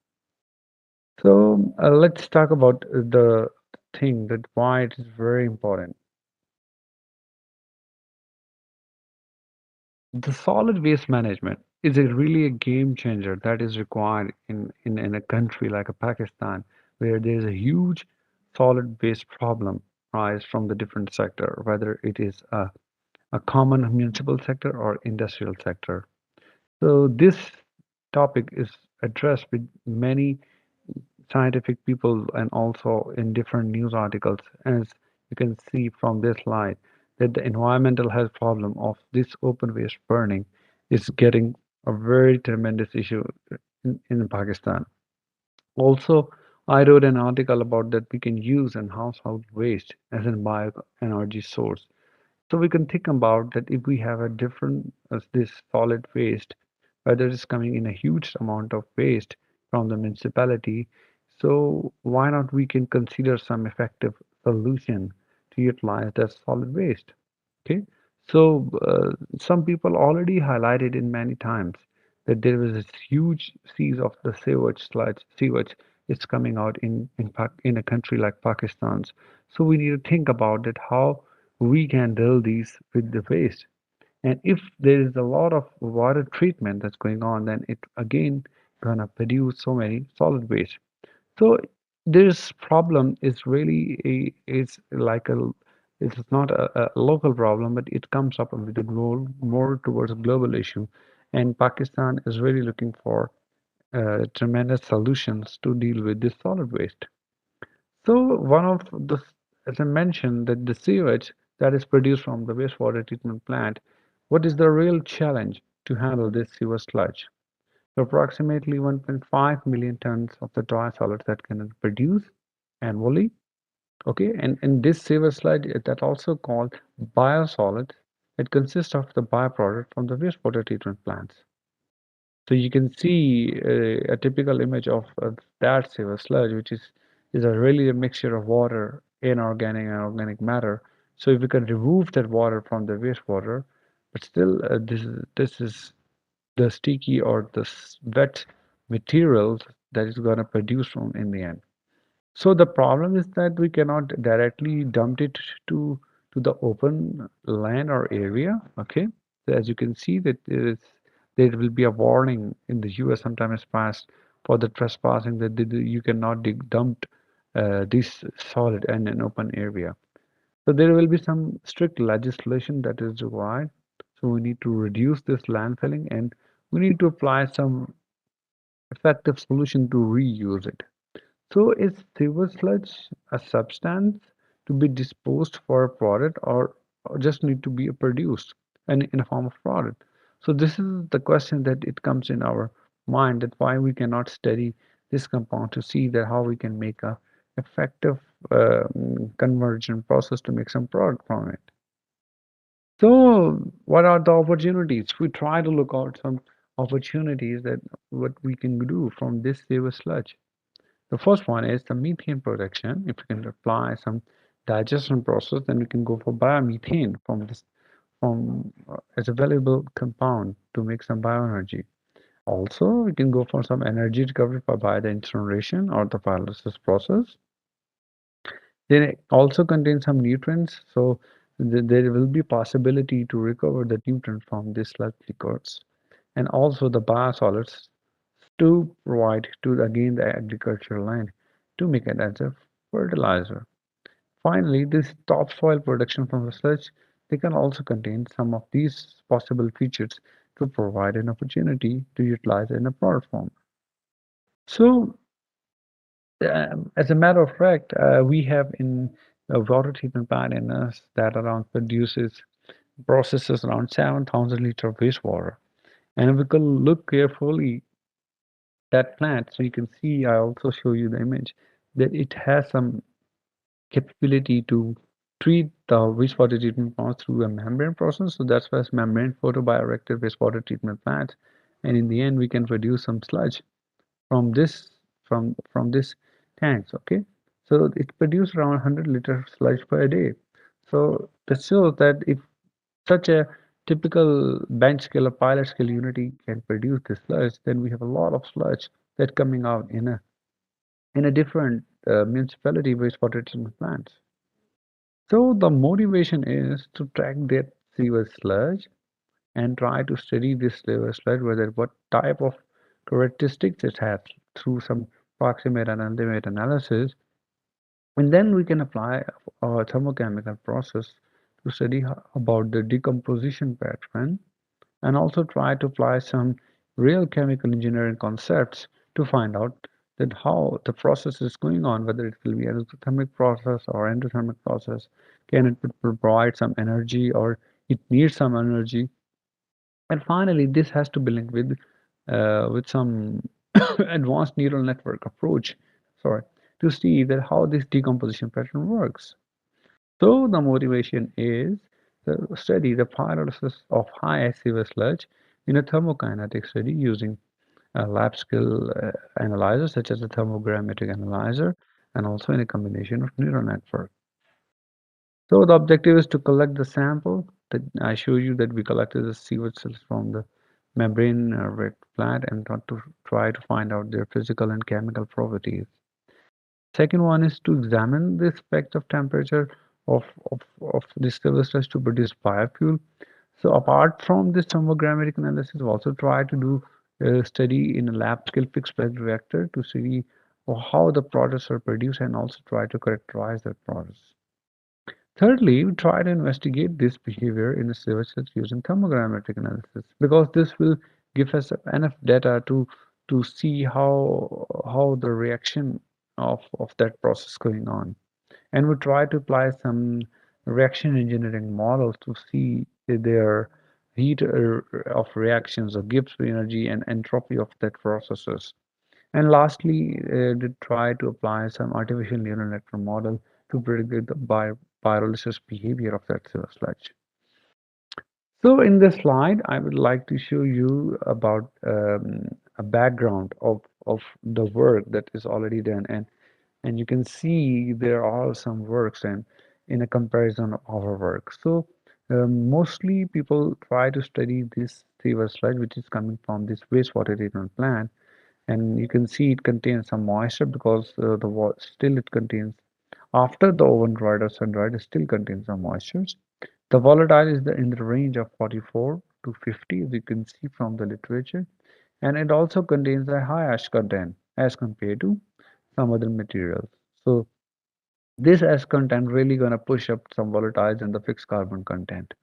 So let's talk about the thing that why it is very important. The solid waste management is really a game changer that is required in a country like a Pakistan, where there is a huge solid waste problem rise from the different sector, whether it is a common municipal sector or industrial sector. So this topic is addressed with many scientific people and also in different news articles, as you can see from this slide, that the environmental health problem of this open waste burning is getting a very tremendous issue in Pakistan. Also, I wrote an article about that we can use in household waste as a bioenergy source. So we can think about that if we have a different this solid waste, whether it's coming in a huge amount of waste from the municipality. So why not we can consider some effective solution to utilize that solid waste? Okay, so some people already highlighted in many times that there was this huge seas of the sewage is coming out in a country like Pakistan's. So we need to think about it how we can deal these with the waste. And if there is a lot of water treatment that's going on, then it again gonna produce so many solid waste. So this problem is really is like it's not a local problem, but it comes up with a role more towards a global issue. And Pakistan is really looking for tremendous solutions to deal with this solid waste. So one of the, as I mentioned, that the sewage that is produced from the wastewater treatment plant, what is the real challenge to handle this sewage sludge? So approximately 1.5 million tons of the dry solids that can produce annually. Okay, and this sewage sludge that also called biosolids, it consists of the byproduct from the wastewater treatment plants. So you can see a typical image of that sewage sludge, which is a really a mixture of water, inorganic and organic matter. So if we can remove that water from the wastewater, but still this is the sticky or the wet materials that is going to produce from in the end. So the problem is that we cannot directly dump it to the open land or area. Okay, so as you can see that there will be a warning in the US sometimes passed for the trespassing that you cannot dump this solid in an open area. So there will be some strict legislation that is required. So we need to reduce this landfilling and we need to apply some effective solution to reuse it. So is sewage sludge a substance to be disposed for a product or just need to be produced in a form of product? So this is the question that it comes in our mind that why we cannot study this compound to see that how we can make a effective conversion process to make some product from it. So what are the opportunities? We try to look out some opportunities that what we can do from this sewage sludge. The first one is the methane production. If we can apply some digestion process, then we can go for biomethane from this from as a valuable compound to make some bioenergy. Also, we can go for some energy recovery by the incineration or the pyrolysis process. They also contain some nutrients, so there will be possibility to recover the nutrient from this sludge liquids, and also the biosolids to provide to again the agricultural land to make it as a fertilizer. Finally, this topsoil production from the sludge, they can also contain some of these possible features to provide an opportunity to utilize in a product form. So, as a matter of fact, we have in a water treatment plant in us that around processes around 7,000 liters of wastewater. And if we could look carefully that plant, so you can see, I also show you the image, that it has some capability to treat the wastewater treatment plant through a membrane process. So that's why it's membrane photobioreactive wastewater treatment plant. And in the end, we can produce some sludge from this tanks. Okay, so it produces around 100 liters sludge per day. So that shows that if such a typical bench scale or pilot scale unity can produce this sludge, then we have a lot of sludge that coming out in a different municipality wastewater treatment plants. So the motivation is to track that sewage sludge and try to study this sewage sludge, whether what type of characteristics it has through some proximate and ultimate analysis. And then we can apply a thermochemical process to study about the decomposition pattern and also try to apply some real chemical engineering concepts to find out that how the process is going on, whether it will be an exothermic process or endothermic process, can it provide some energy or it needs some energy. And finally, this has to be linked with some advanced neural network approach, sorry, to see that how this decomposition pattern works. So the motivation is to study the pyrolysis of high sewage sludge in a thermokinetic study using a lab scale analyzer such as a thermogrammatic analyzer and also in a combination of neural network. So the objective is to collect the sample that I show you that we collected the sewage cells from the membrane red plant and try to find out their physical and chemical properties. Second one is to examine the effect of temperature of, of this sewage cells to produce biofuel. So apart from this thermogrammatic analysis, we also try to do a study in a lab scale fixed bed reactor to see how the products are produced and also try to characterize their products. Thirdly, we try to investigate this behavior in the sewage cells using thermogrammatic analysis because this will give us enough data to see how the reaction of that process going on. And we try to apply some reaction engineering models to see their heat of reactions of Gibbs energy and entropy of that processes. And lastly, they try to apply some artificial neural network model to predict the pyrolysis behavior of that sludge. So in this slide, I would like to show you about a background of the work that is already done. And you can see there are some works and in a comparison of our work. So mostly people try to study this sewage sludge, which is coming from this wastewater treatment plant. And you can see it contains some moisture because still it contains after the oven dried or sun dried it still contains some moistures. The volatile is in the range of 44 to 50 as you can see from the literature, and it also contains a high ash content as compared to some other materials. So this ash content really gonna push up some volatiles and the fixed carbon content.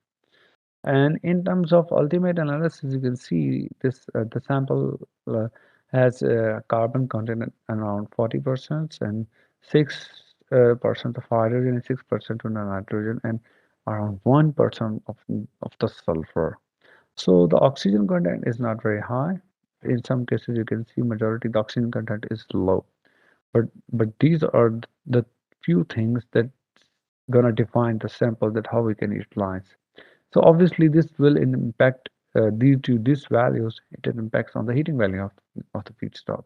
And in terms of ultimate analysis, you can see this the sample has carbon content around 40% and 6% of hydrogen and 6% of nitrogen and around 1% of the sulfur. So the oxygen content is not very high. In some cases, you can see majority the oxygen content is low. But these are the few things that gonna define the sample that how we can utilize. So obviously this will impact due to these values, it impacts on the heating value of the feedstock.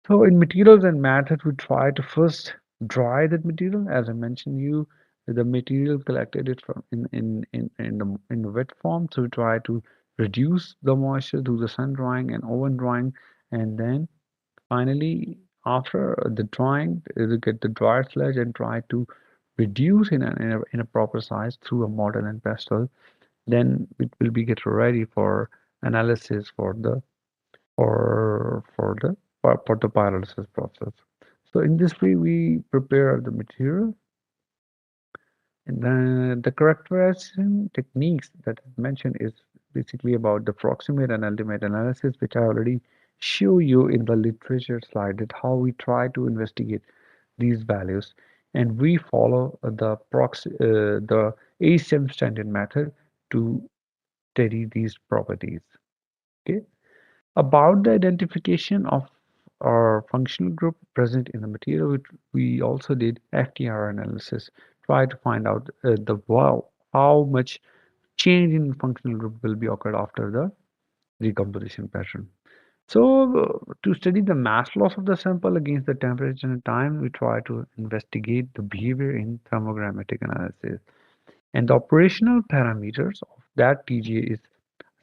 So in materials and methods, we try to first dry that material. As I mentioned you, the material collected it from in the wet form. So we try to reduce the moisture through the sun drying and oven drying, and then finally after the drying, we get the dry sludge and try to reduce in a proper size through a mortar and pestle. Then it will be get ready for analysis for the pyrolysis process. So in this way we prepare the material, and then the characterization techniques that I mentioned is basically about the proximate and ultimate analysis, which I already show you in the literature slide, that how we try to investigate these values, and we follow the ASTM standard method to study these properties. Okay, about the identification of our functional group present in the material, we also did FTR analysis, try to find out how much change in functional group will be occurred after the decomposition pattern. So to study the mass loss of the sample against the temperature and time, we try to investigate the behavior in thermogrammatic analysis. And the operational parameters of that TGA is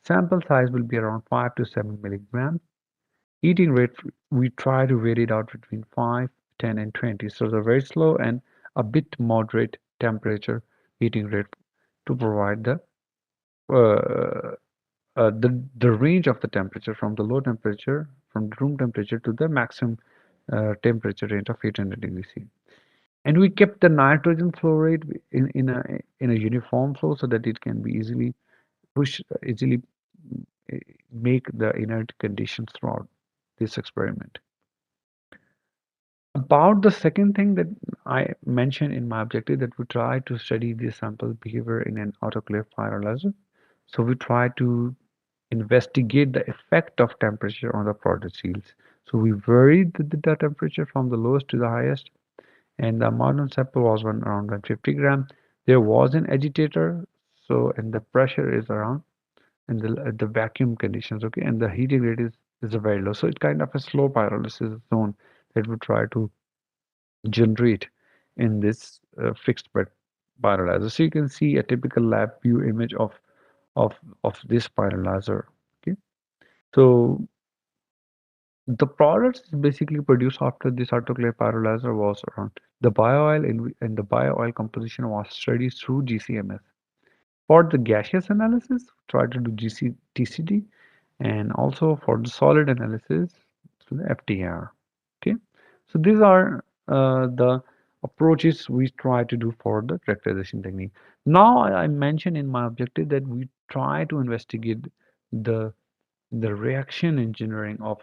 sample size will be around 5 to 7 milligrams. Heating rate, we try to vary it out between 5, 10, and 20. So the very slow and a bit moderate temperature heating rate to provide uh, the range of the temperature from the low temperature, from the room temperature to the maximum temperature range of 800 degrees C. And we kept the nitrogen flow rate in a uniform flow so that it can be easily make the inert conditions throughout this experiment. About the second thing that I mentioned in my objective, that we try to study the sample behavior in an autoclave pyrolyzer. So we try to investigate the effect of temperature on the product yields. So we varied the temperature from the lowest to the highest, and the amount of sample was around 150 grams. There was an agitator, and the pressure is around and the vacuum conditions, okay, and the heating rate is very low. So it's kind of a slow pyrolysis zone that we try to generate in this fixed bed pyrolyzer. So you can see a typical lab view image of of this pyrolyzer. Okay, so the products basically produced after this autoclave pyrolyzer was around the bio oil and the bio oil composition was studied through GCMS. For the gaseous analysis, try to do GCTCD, and also for the solid analysis, to the FTR. Okay, so these are the approaches we try to do for the characterization technique. Now I mentioned in my objective that we try to investigate the the reaction engineering of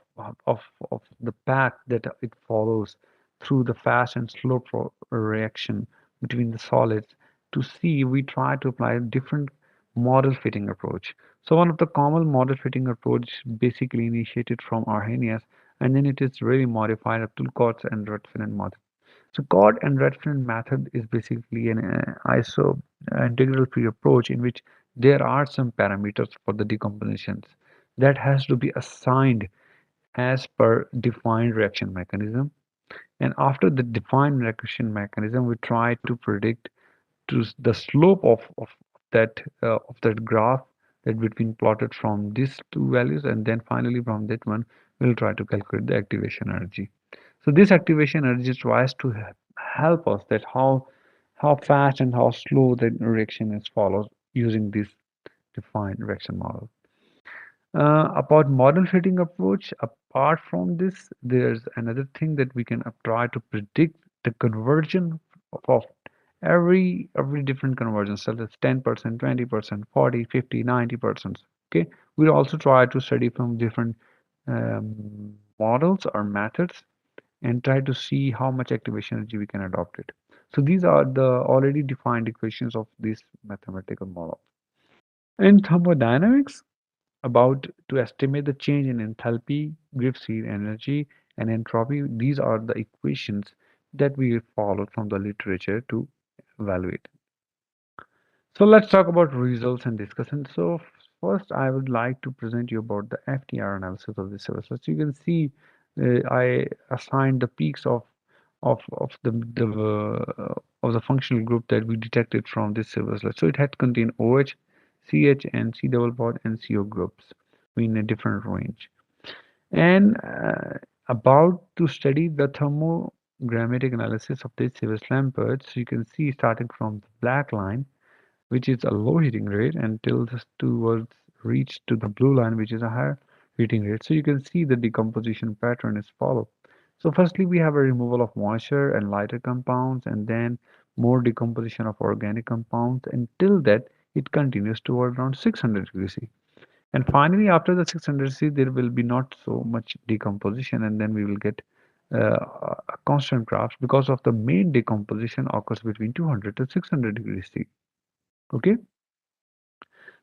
the path that it follows through the fast and slow reaction between the solids to see we try to apply a different model fitting approach. So one of the common model fitting approach basically initiated from Arrhenius, and then it is really modified up to Cots and Redfern method. So Cott and Redfern method is basically an ISO integral free approach in which there are some parameters for the decompositions that has to be assigned as per defined reaction mechanism. And after the defined reaction mechanism, we try to predict to the slope of that graph that between plotted from these two values, and then finally from that one we'll try to calculate the activation energy. So this activation energy tries to help us that how fast and how slow the reaction is followed using this defined reaction model. About model fitting approach, apart from this, there's another thing that we can try to predict the conversion of every different conversion, such as 10%, 20%, 40, 50, 90%. Okay, we also try to study from different models or methods and try to see how much activation energy we can adopt it. So these are the already defined equations of this mathematical model. In thermodynamics, about to estimate the change in enthalpy, Gibbs-Heat energy, and entropy, these are the equations that we followed from the literature to evaluate. So let's talk about results and discussion. So first, I would like to present you about the FTR analysis of this civil. So you can see I assigned the peaks of the functional group that we detected from this civil sludge. So it had contained OH, CH, and C double bond and CO groups in a different range. And about to study the thermogrammatic analysis of this civil lampert, so you can see starting from the black line, which is a low heating rate, until this towards reach to the blue line, which is a higher heating rate. So you can see the decomposition pattern is followed. So firstly, we have a removal of moisture and lighter compounds, and then more decomposition of organic compounds until that it continues toward around 600 degrees C. And finally, after the 600 C, there will be not so much decomposition, and then we will get a constant graph because of the main decomposition occurs between 200 to 600 degrees C. Okay.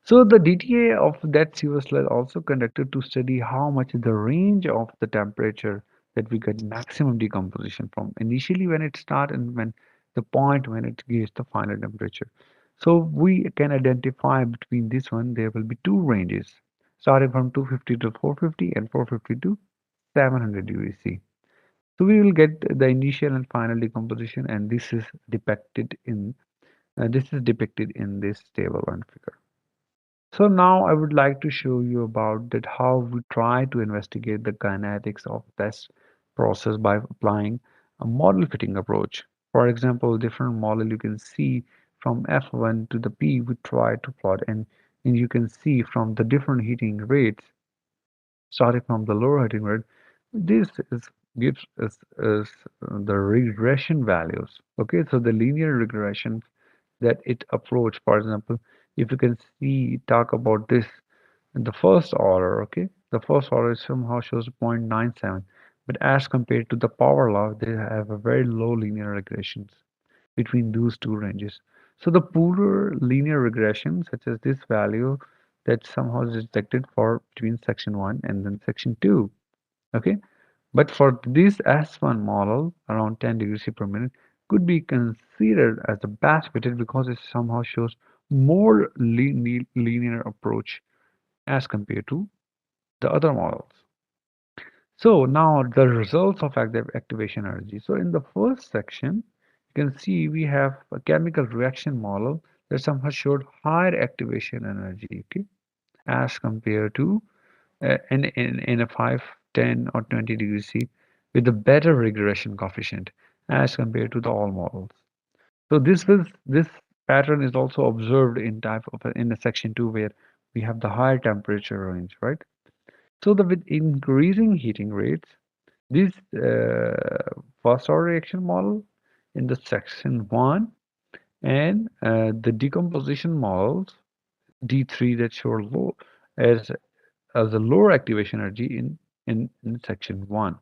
So the DTA of that sewer sludge also conducted to study how much is the range of the temperature that we get maximum decomposition from initially when it starts and when the point when it gives the final temperature. So we can identify between this one there will be two ranges starting from 250 to 450 and 450 to 700 degrees C. So we will get the initial and final decomposition, and this is depicted in this table and figure. So now I would like to show you about that how we try to investigate the kinetics of this process by applying a model fitting approach. For example, different model you can see from F1 to the P we try to plot, and you can see from the different heating rates starting from the lower heating rate, this gives us the regression values. Okay, so the linear regression that it approach. For example, if you can see talk about this in the first order, okay, the first order somehow shows 0.97, but as compared to the power law, they have a very low linear regressions between those two ranges. So the poorer linear regression, such as this value, that somehow is detected for between section 1 and then section 2. Okay, but for this S1 model, around 10 degrees C per minute could be considered as the best fitted because it somehow shows more linear approach as compared to the other models. So now the results of activation energy. So in the first section, you can see we have a chemical reaction model that somehow showed higher activation energy, okay, as compared to in a 5, 10, or 20 degrees C with a better regression coefficient as compared to the all models. So this pattern is also observed in in the section 2 where we have the higher temperature range, right? So with increasing heating rates, this first order reaction model in the section 1 and the decomposition models D3 that show low as as a lower activation energy in section 1.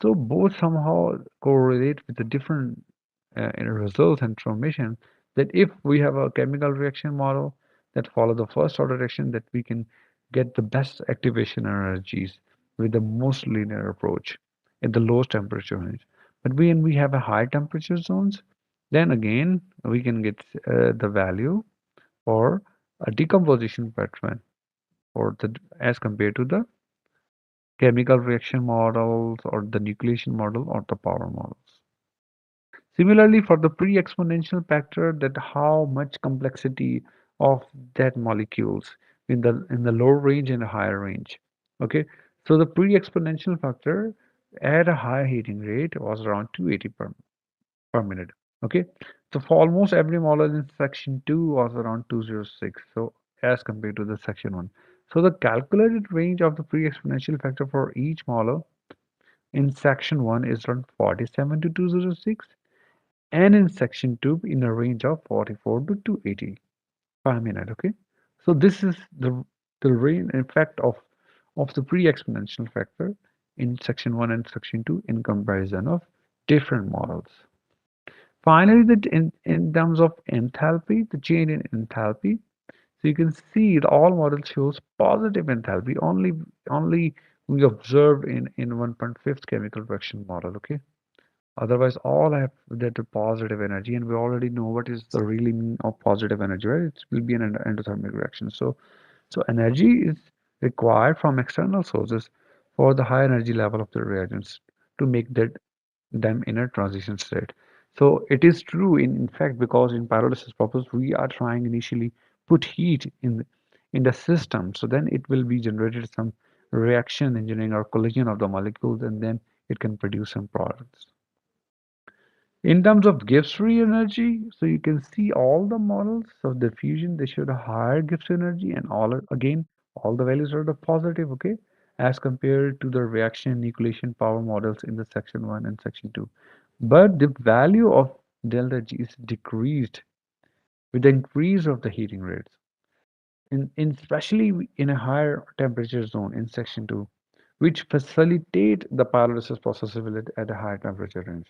So both somehow correlate with the different results and information that if we have a chemical reaction model that follow the first order reaction, that we can get the best activation energies with the most linear approach at the lowest temperature range. But when we have a high temperature zones, then again we can get the value or a decomposition pattern or the as compared to the chemical reaction models or the nucleation model or the power models. Similarly, for the pre-exponential factor, that how much complexity of that molecules in the lower range and the higher range. Okay, so the pre-exponential factor at a high heating rate was around 280 per minute. Okay, so for almost every model in section 2 was around 206. So as compared to the section 1. So the calculated range of the pre-exponential factor for each model in section 1 is around 47 to 206 and in section 2 in a range of 44 to 280 per minute. Okay, so this is the range effect of the pre-exponential factor in section 1 and section 2 in comparison of different models. Finally, in terms of enthalpy, the change in enthalpy, so you can see the all model shows positive enthalpy only we observed in 1.5 chemical reaction model. Okay, otherwise all have that positive energy, and we already know what is the really meaning of positive energy, right? It will be an endothermic reaction. So energy is required from external sources for the high energy level of the reagents to make them in a transition state. So it is true in fact, because in pyrolysis process we are trying initially put heat in the system, so then it will be generated some reaction engineering or collision of the molecules, and then it can produce some products. In terms of Gibbs free energy, so you can see all the models of the fusion, they show the higher Gibbs energy, and all the values are the positive, okay, as compared to the reaction nucleation power models in the section 1 and section 2. But the value of delta G is decreased with the increase of the heating rates, in especially in a higher temperature zone in section 2, which facilitate the pyrolysis process at a higher temperature range.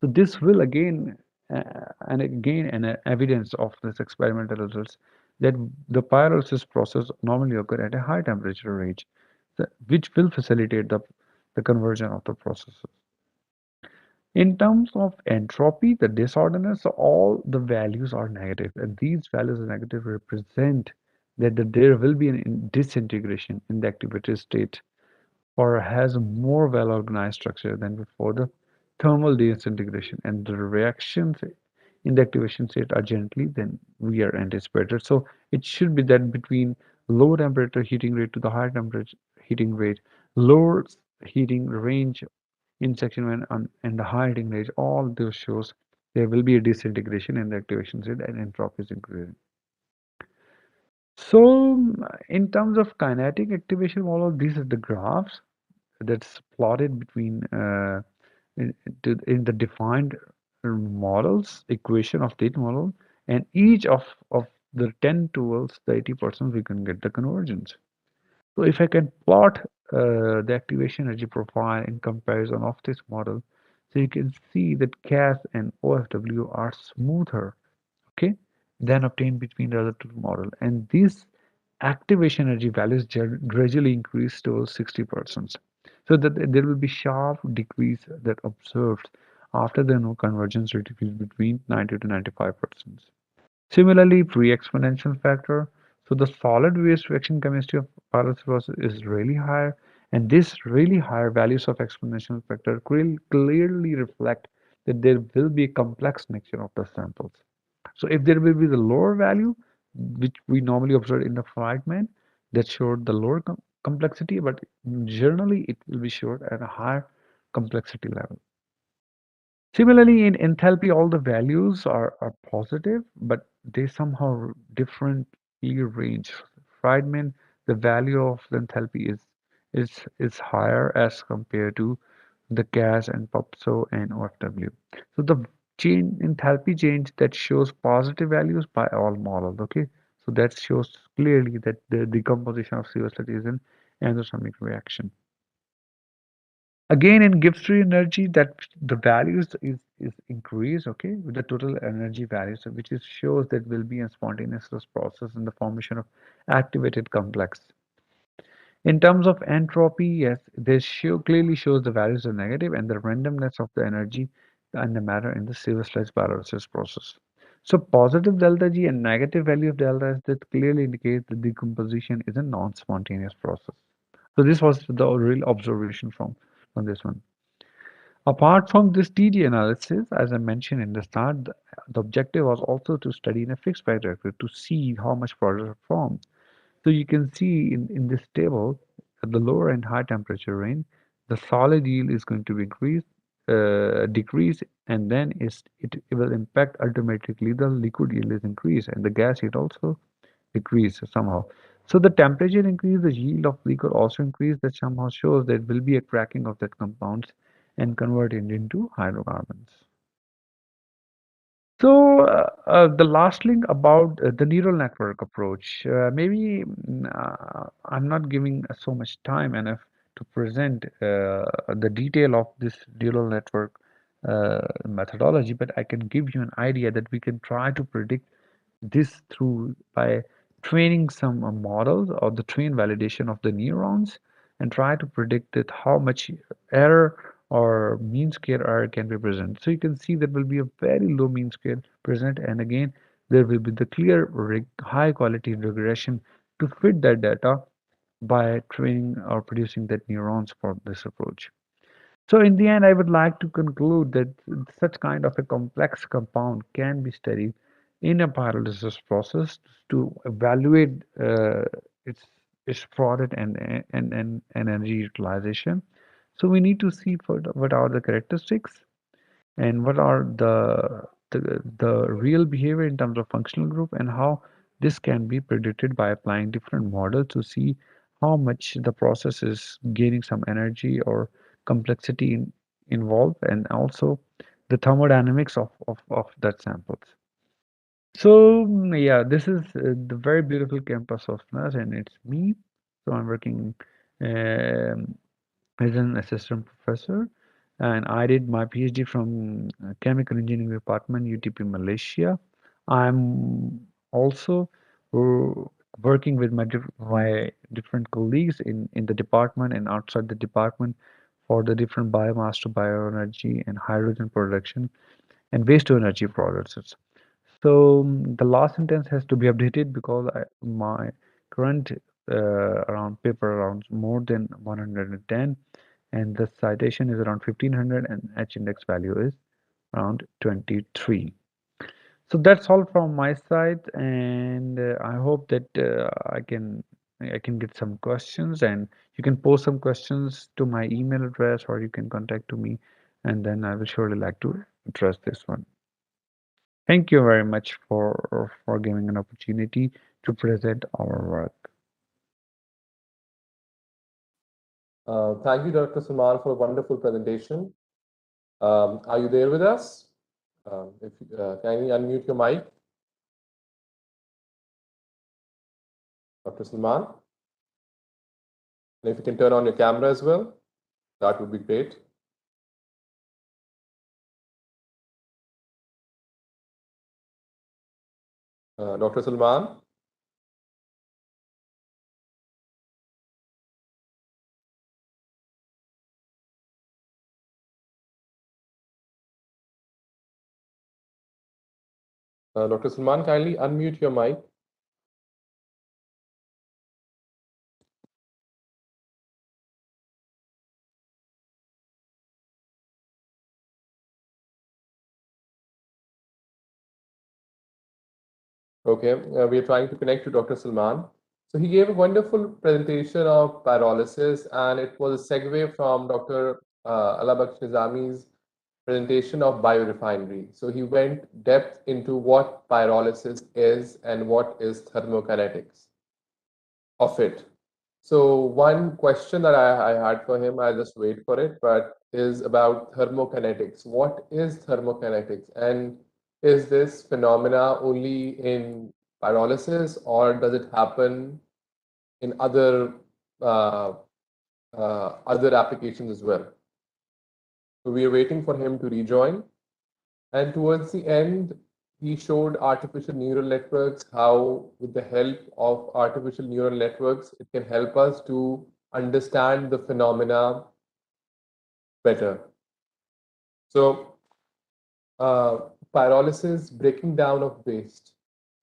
So this will again an evidence of this experimental results that the pyrolysis process normally occur at a high temperature range, which will facilitate the conversion of the processes. In terms of entropy, the disorderliness, all the values are negative, and these values are negative represent that there will be an disintegration in the activity state or has a more well-organized structure than before the thermal disintegration, and the reactions in the activation state are gently than we are anticipated. So it should be that between low temperature heating rate to the higher temperature heating rate, lower heating range in section 1 and the high heating range, all those shows there will be a disintegration in the activation state and entropy is increasing. So in terms of kinetic activation model, these are the graphs that's plotted between in the defined models equation of state model, and each of the 10 tools, the 80% we can get the convergence. So if I can plot the activation energy profile in comparison of this model, so you can see that CAS and OFW are smoother, okay, than obtained between the other two models, and these activation energy values gradually increase to 60%. So that there will be sharp decrease that observed after the no convergence rate is between 90 to 95%. Similarly, pre-exponential factor. So the solid waste reaction chemistry of pyrolysis process is really higher, and this really higher values of exponential factor clearly reflect that there will be a complex nature of the samples. So if there will be the lower value, which we normally observe in the fragment, that showed the lower complexity, but generally it will be showed at a higher complexity level. Similarly, in enthalpy, all the values are positive, but they somehow differently range. Friedman, the value of the enthalpy is higher as compared to the gas and PUPSO and OFW. So the change enthalpy change that shows positive values by all models. Okay, so that shows clearly that the decomposition of CO is an endothermic reaction. Again, in Gibbs free energy, that the values is increased, okay, with the total energy values, which is shows that will be a spontaneous process in the formation of activated complex. In terms of entropy, yes, this clearly shows the values are negative and the randomness of the energy and the matter in the Severslide pyrolysis process. So positive delta G and negative value of delta S that clearly indicate the decomposition is a non-spontaneous process. So this was the real observation from this one. Apart from this TD analysis, as I mentioned in the start, the objective was also to study in a fixed bed reactor to see how much products are formed. So you can see in this table, at the lower and high temperature range, the solid yield is going to be decrease, and then it will impact ultimately the liquid yield is increased, and the gas yield also decrease somehow. So the temperature increase, the yield of liquid also increase. That somehow shows there will be a cracking of that compounds and convert it into hydrocarbons. So the last link about the neural network approach, I'm not giving so much time enough to present the detail of this neural network methodology, but I can give you an idea that we can try to predict this through by training some models or the train validation of the neurons and try to predict that how much error or mean square error can be present. So you can see there will be a very low mean square present, and again there will be the clear high quality regression to fit that data by training or producing that neurons for this approach. So in the end, I would like to conclude that such kind of a complex compound can be studied in a pyrolysis process to evaluate its its product and energy utilization. So we need to see what are the characteristics and what are the real behavior in terms of functional group and how this can be predicted by applying different models to see how much the process is gaining some energy or complexity involved, and also the thermodynamics of that samples. So yeah, this is the very beautiful campus of NAS, and it's me. So I'm working um, as an assistant professor, and I did my PhD from Chemical Engineering Department, UTP Malaysia. I'm also uh, working with my different colleagues in the department and outside the department for the different biomass to bioenergy and hydrogen production and waste to energy products. So the last sentence has to be updated because my current around paper around more than 110, and the citation is around 1500, and H index value is around 23. So that's all from my side, and I hope that I can get some questions, and you can post some questions to my email address, or you can contact to me, and then I will surely like to address this one. Thank you very much for giving an opportunity to present our work. Thank you, Dr. Salman, for a wonderful presentation. Are you there with us? If Kindly unmute your mic, Dr. Salman. And if you can turn on your camera as well, that would be great. Dr. Salman. Dr. Salman, kindly unmute your mic. Okay, we are trying to connect to Dr. Salman. So he gave a wonderful presentation of pyrolysis, and it was a segue from Dr. Alabaksh Nizami's presentation of biorefinery. So he went depth into what pyrolysis is and what is thermokinetics of it. So one question that I had for him, I'll just wait for it, but is about thermokinetics. What is thermokinetics? And is this phenomena only in pyrolysis, or does it happen in uh, other applications as well? So we are waiting for him to rejoin. And towards the end, he showed artificial neural networks, how with the help of artificial neural networks, it can help us to understand the phenomena better. So pyrolysis, breaking down of waste.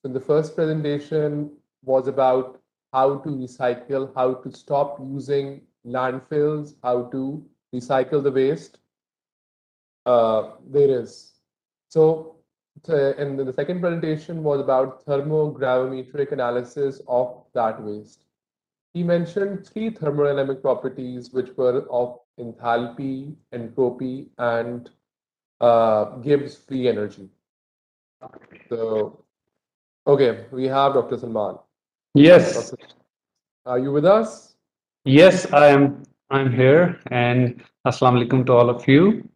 So the first presentation was about how to recycle, how to stop using landfills, how to recycle the waste. There is. So, and the second presentation was about thermogrammatic analysis of that waste. He mentioned three thermodynamic properties, which were of enthalpy, entropy, and Gibbs free energy. So, okay, we have Dr. Salman. Yes, Dr. Are you with us? yes, I am. I'm here, and assalamu alaikum to all of you.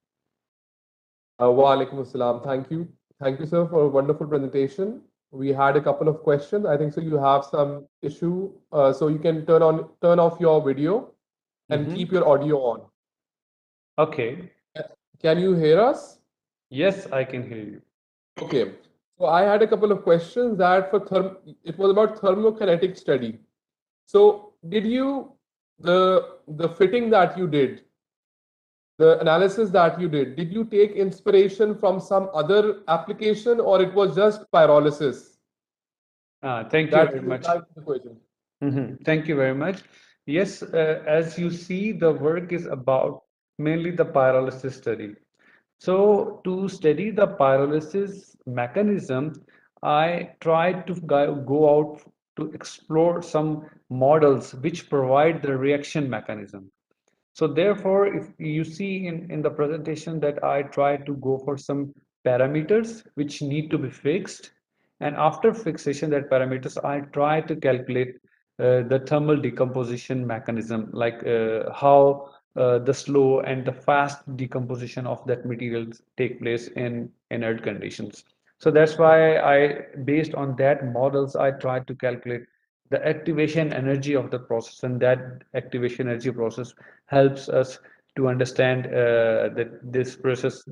Wa alaikum assalam. Thank you. Thank you, sir, for a wonderful presentation. We had a couple of questions. I think so you have some issue. So you can turn off your video and keep your audio on. Okay. Can you hear us? Yes, I can hear you. Okay. So I had a couple of questions that it was about thermokinetic study. So did you the fitting that you did, the analysis that you did you take inspiration from some other application, or it was just pyrolysis? Thank you That's very much. the question. Thank you very much. Yes, as you see, the work is about mainly the pyrolysis study. So to study the pyrolysis mechanism, I tried to go out to explore some models which provide the reaction mechanism. So therefore, if you see in the presentation that I try to go for some parameters which need to be fixed. And after fixation that parameters, I try to calculate the thermal decomposition mechanism, like how the slow and the fast decomposition of that material take place in inert conditions. So that's why based on that models, I try to calculate the activation energy of the process, and that activation energy process helps us to understand that this process,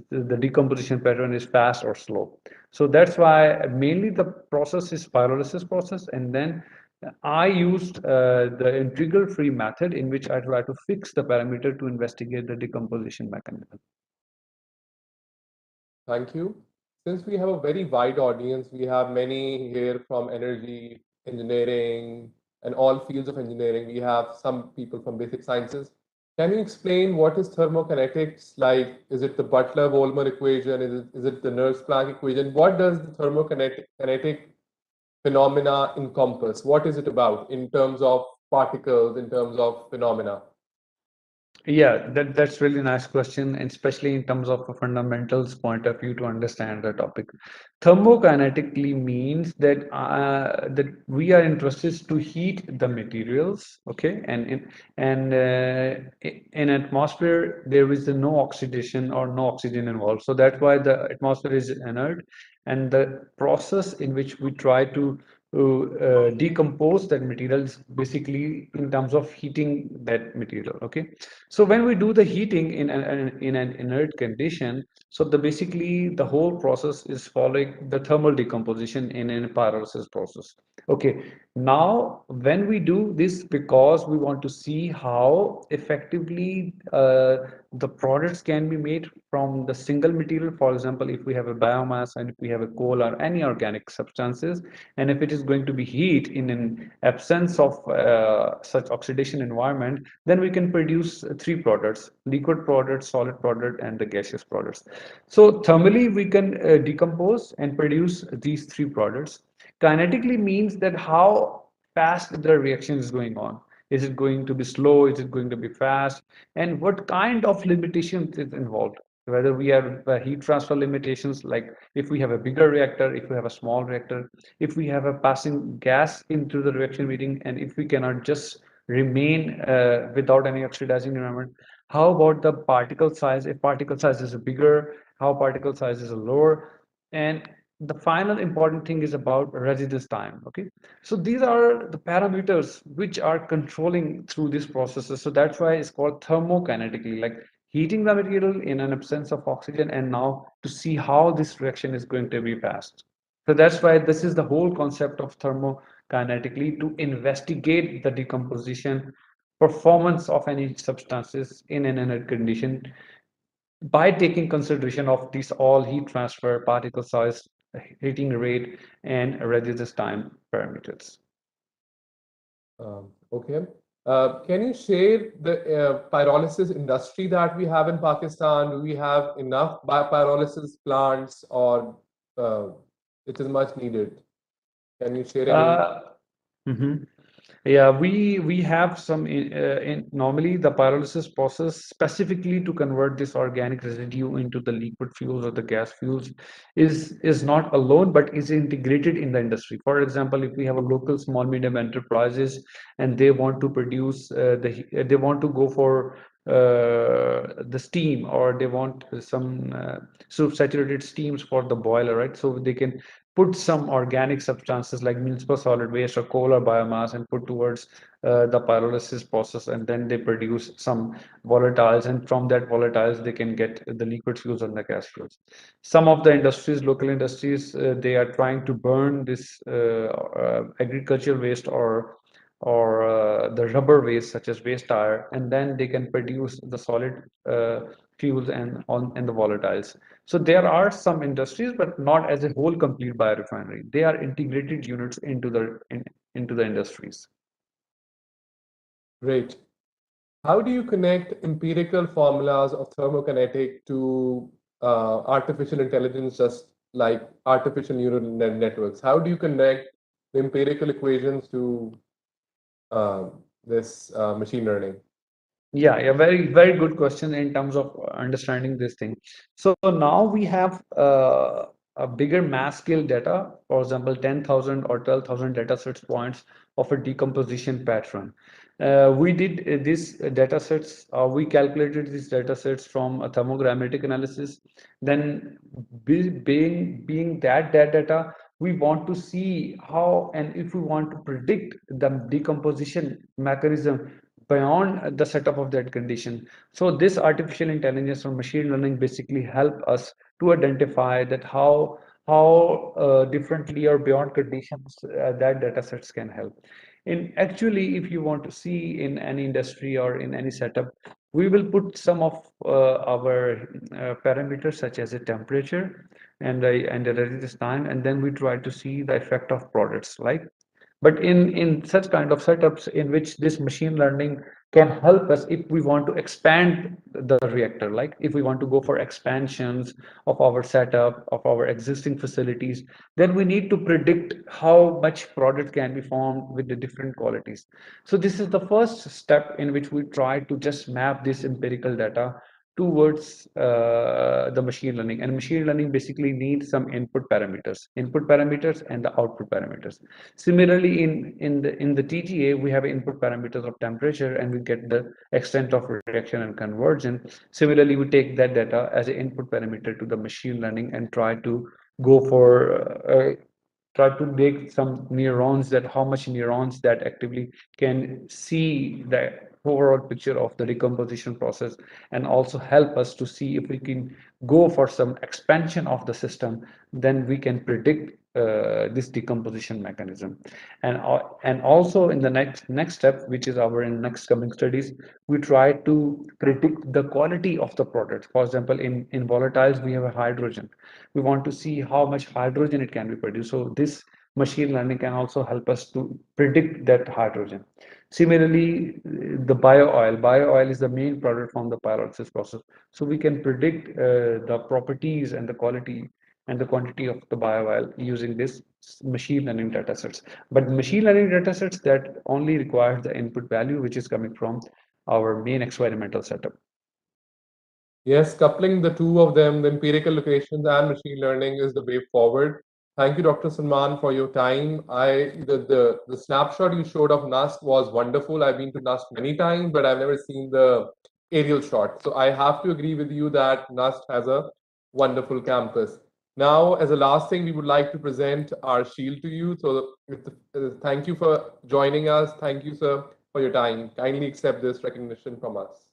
the decomposition pattern is fast or slow. So that's why mainly the process is pyrolysis process, and then I used the integral free method in which I try to fix the parameter to investigate the decomposition mechanism. Thank you. Since we have a very wide audience, we have many here from energy, engineering, and all fields of engineering. We have some people from basic sciences. Can you explain what is thermokinetics like? Is it the Butler-Volmer equation? Is it the Nernst-Planck equation? What does the thermokinetic phenomena encompass? What is it about in terms of particles, in terms of phenomena? Yeah, that's really nice question, and especially in terms of a fundamentals point of view to understand the topic. Thermokinetically means that we are interested to heat the materials, okay, in atmosphere there is no oxidation or no oxygen involved, so that's why the atmosphere is inert, and the process in which we try to decompose that material is basically in terms of heating that material, okay. So when we do the heating in an inert condition, so basically the whole process is following the thermal decomposition in a pyrolysis process. Okay, now when we do this, because we want to see how effectively the products can be made from the single material. For example, if we have a biomass and if we have a coal or any organic substances, and if it is going to be heat in an absence of such oxidation environment, then we can produce three products: liquid product, solid product, and the gaseous products. So thermally we can decompose and produce these three products. Kinetically means that how fast the reaction is going on. Is it going to be slow? Is it going to be fast? And what kind of limitations is involved? Whether we have heat transfer limitations, like if we have a bigger reactor, if we have a small reactor, if we have a passing gas into the reaction meeting, and if we cannot just remain without any oxidizing environment. How about the particle size? If particle size is bigger, how particle size is lower? And the final important thing is about residence time. Okay, so these are the parameters which are controlling through these processes. So that's why it's called thermokinetically, like heating the material in an absence of oxygen, and now to see how this reaction is going to be passed. So that's why this is the whole concept of thermokinetically, to investigate the decomposition performance of any substances in an inert condition by taking consideration of these all heat transfer, particle size, heating rate, and residence time parameters. Okay. Can you share the pyrolysis industry that we have in Pakistan? Do we have enough pyrolysis plants, or it is much needed? Can you share any? Mhm. Yeah, we have some normally the pyrolysis process specifically to convert this organic residue into the liquid fuels or the gas fuels is not alone, but is integrated in the industry. For example, if we have a local small medium enterprises and they want to produce they want to go for the steam, or they want some saturated steams for the boiler, right? So they can put some organic substances like municipal solid waste or coal or biomass and put towards the pyrolysis process, and then they produce some volatiles, and from that volatiles they can get the liquid fuels and the gas fuels. Some of the industries, local industries, they are trying to burn this agricultural waste or the rubber waste such as waste tire, and then they can produce the solid fuels and the volatiles. So there are some industries, but not as a whole complete biorefinery. They are integrated units into the industries. Great. How do you connect empirical formulas of thermokinetic to artificial intelligence, just like artificial neural networks? How do you connect the empirical equations to this machine learning? Yeah, very, very good question in terms of understanding this thing. So now we have a bigger mass scale data, for example, 10,000 or 12,000 data sets points of a decomposition pattern. We did these data sets, we calculated these data sets from a thermogrammatic analysis. Then being that data, we want to see how, and if we want to predict the decomposition mechanism beyond the setup of that condition. So this artificial intelligence or machine learning basically help us to identify that how differently or beyond conditions that data sets can help. In actually, if you want to see in any industry or in any setup, we will put some of our parameters such as a temperature and the residence time, and then we try to see the effect of products like. But in such kind of setups in which this machine learning can help us if we want to expand the reactor, like if we want to go for expansions of our setup, of our existing facilities, then we need to predict how much product can be formed with the different qualities. So this is the first step in which we try to just map this empirical data towards the machine learning. And machine learning basically needs some input parameters and the output parameters. Similarly, in the TGA, we have input parameters of temperature, and we get the extent of reaction and conversion. Similarly, we take that data as an input parameter to the machine learning and try to go for try to make some neurons, that how much neurons that actively can see the overall picture of the decomposition process, and also help us to see if we can go for some expansion of the system, then we can predict this decomposition mechanism. And also in the next step, which is our in next coming studies, we try to predict the quality of the product. For example, in volatiles we have a hydrogen. We want to see how much hydrogen it can be produced. So this machine learning can also help us to predict that hydrogen. Similarly, the bio oil is the main product from the pyrolysis process. So we can predict the properties and the quality and the quantity of the bio-oil using this machine learning data sets. But machine learning data sets that only requires the input value, which is coming from our main experimental setup. Yes, coupling the two of them, the empirical locations and machine learning, is the way forward. Thank you, Dr. Salman, for your time. The snapshot you showed of NUST was wonderful. I've been to NUST many times, but I've never seen the aerial shot. So I have to agree with you that NUST has a wonderful campus. Now, as a last thing, we would like to present our shield to you. So thank you for joining us. Thank you, sir, for your time. Kindly accept this recognition from us.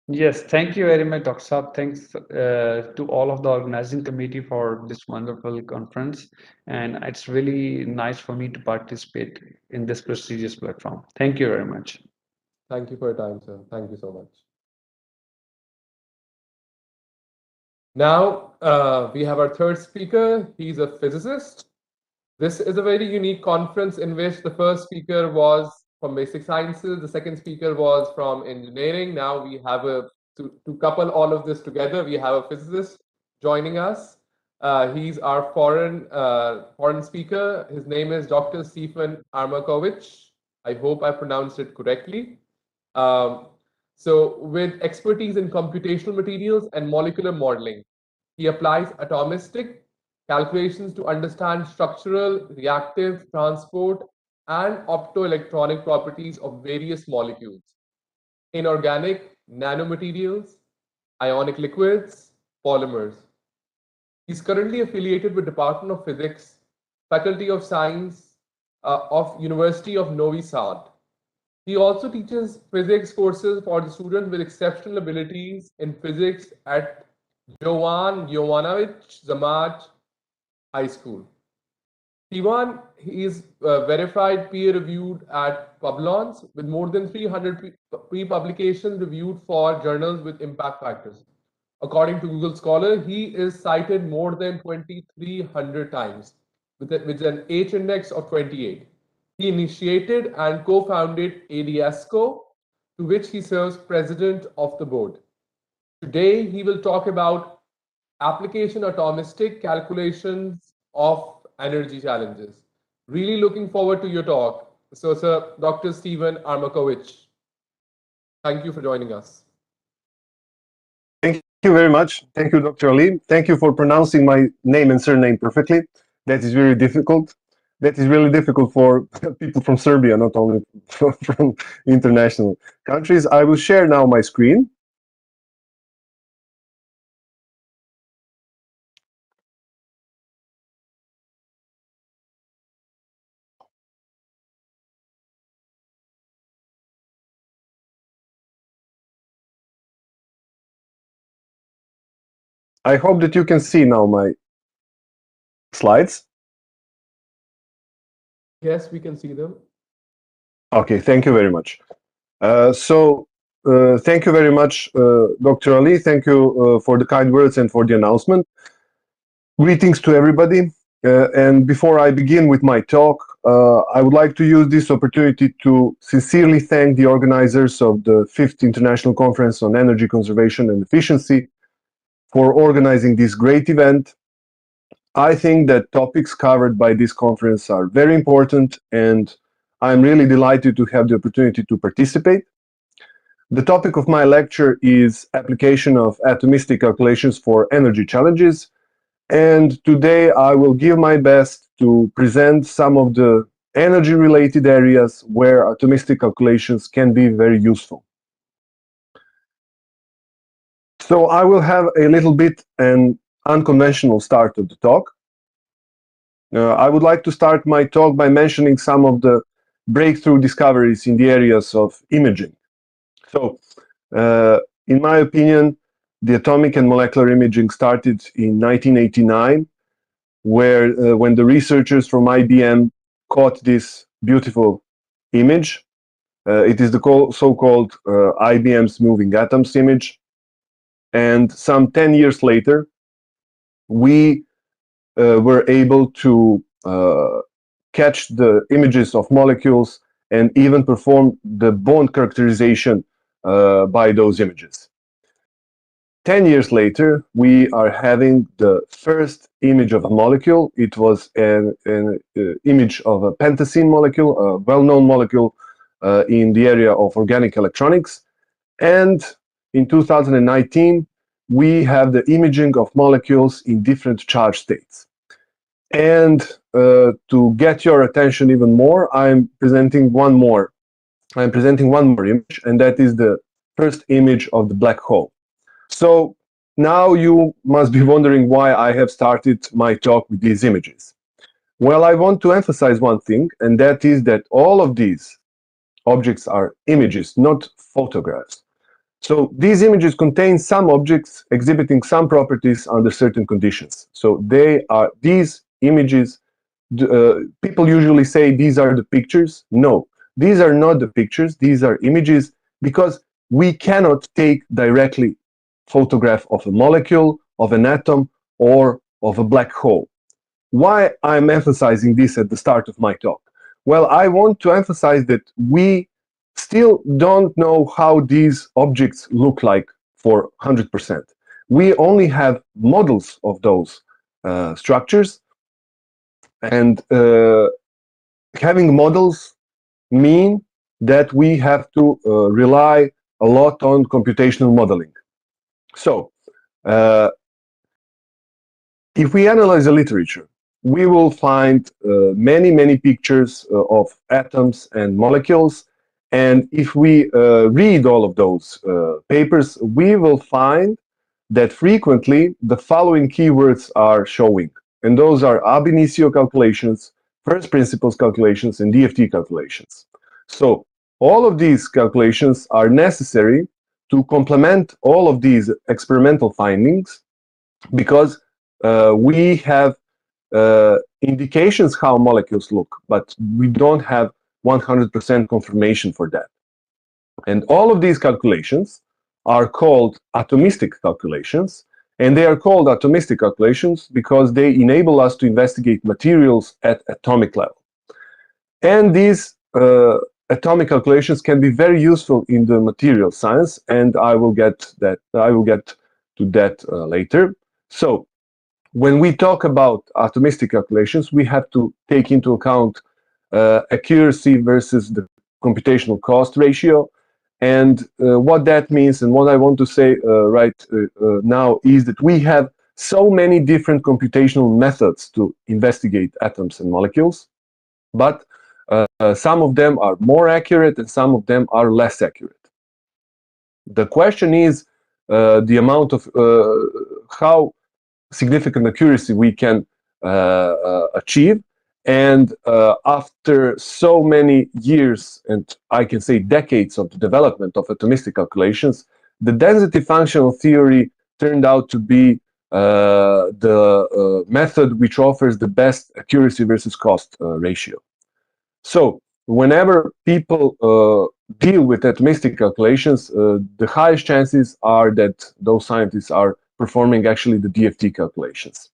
Yes, thank you very much, Dr. Saab. Thanks to all of the organizing committee for this wonderful conference. And it's really nice for me to participate in this prestigious platform. Thank you very much. Thank you for your time, sir. Thank you so much. Now, we have our third speaker. He's a physicist. This is a very unique conference in which the first speaker was from basic sciences, the second speaker was from engineering. Now we have to couple all of this together, we have a physicist joining us. He's our foreign speaker. His name is Dr. Stephen Armakovich. I hope I pronounced it correctly. So with expertise in computational materials and molecular modeling, he applies atomistic calculations to understand structural, reactive, transport, and optoelectronic properties of various molecules, inorganic, nanomaterials, ionic liquids, polymers. He's currently affiliated with Department of Physics, Faculty of Science of University of Novi Sad. He also teaches physics courses for the students with exceptional abilities in physics at Jovan Jovanovic Zamaj High School. Ivan is verified peer-reviewed at Publons with more than 300 pre-publications reviewed for journals with impact factors. According to Google Scholar, he is cited more than 2,300 times with an H index of 28. He initiated and co-founded ADSCO, to which he serves president of the board. Today, he will talk about application atomistic calculations of energy challenges. Really looking forward to your talk. So, sir, Dr. Stephen Armakovich, thank you for joining us. Thank you very much. Thank you, Dr. Ali. Thank you for pronouncing my name and surname perfectly. That is very difficult. That is really difficult for people from Serbia, not only from international countries. I will share now my screen. I hope that you can see now my slides. Yes, we can see them. Okay, thank you very much. Thank you very much, Dr. Ali. Thank you for the kind words and for the announcement. Greetings to everybody. And before I begin with my talk, I would like to use this opportunity to sincerely thank the organizers of the 5th International Conference on Energy Conservation and Efficiency for organizing this great event. I think that topics covered by this conference are very important, and I'm really delighted to have the opportunity to participate. The topic of my lecture is application of atomistic calculations for energy challenges, and today I will give my best to present some of the energy-related areas where atomistic calculations can be very useful. So I will have a little bit an unconventional start of the talk. I would like to start my talk by mentioning some of the breakthrough discoveries in the areas of imaging. So, in my opinion, the atomic and molecular imaging started in 1989, when the researchers from IBM caught this beautiful image. It is the so-called IBM's moving atoms image. And some 10 years later, we were able to catch the images of molecules and even perform the bond characterization by those images. 10 years later, we are having the first image of a molecule. It was an image of a pentacene molecule, a well-known molecule in the area of organic electronics. And in 2019, we have the imaging of molecules in different charge states. And to get your attention even more, I'm presenting one more image, and that is the first image of the black hole. So now you must be wondering why I have started my talk with these images. Well, I want to emphasize one thing, and that is that all of these objects are images, not photographs. So these images contain some objects exhibiting some properties under certain conditions. So these images, people usually say these are the pictures. No, these are not the pictures, these are images, because we cannot take directly photograph of a molecule, of an atom, or of a black hole. Why I'm emphasizing this at the start of my talk? Well, I want to emphasize that we still don't know how these objects look like for 100%. We only have models of those structures, and having models mean that we have to rely a lot on computational modeling. So, if we analyze the literature, we will find many pictures of atoms and molecules. And if we read all of those papers, we will find that frequently the following keywords are showing. And those are ab initio calculations, first principles calculations, and DFT calculations. So all of these calculations are necessary to complement all of these experimental findings, because we have indications how molecules look, but we don't have 100% confirmation for that. And all of these calculations are called atomistic calculations, and they are called atomistic calculations because they enable us to investigate materials at atomic level. And these atomic calculations can be very useful in the material science, and I will get to that later. So when we talk about atomistic calculations, we have to take into account accuracy versus the computational cost ratio. And what that means, and what I want to say now, is that we have so many different computational methods to investigate atoms and molecules, but some of them are more accurate and some of them are less accurate. The question is the amount of how significant accuracy we can achieve. And after so many years, and I can say decades of the development of atomistic calculations, the density functional theory turned out to be the method which offers the best accuracy versus cost ratio. So whenever people deal with atomistic calculations, the highest chances are that those scientists are performing actually the DFT calculations.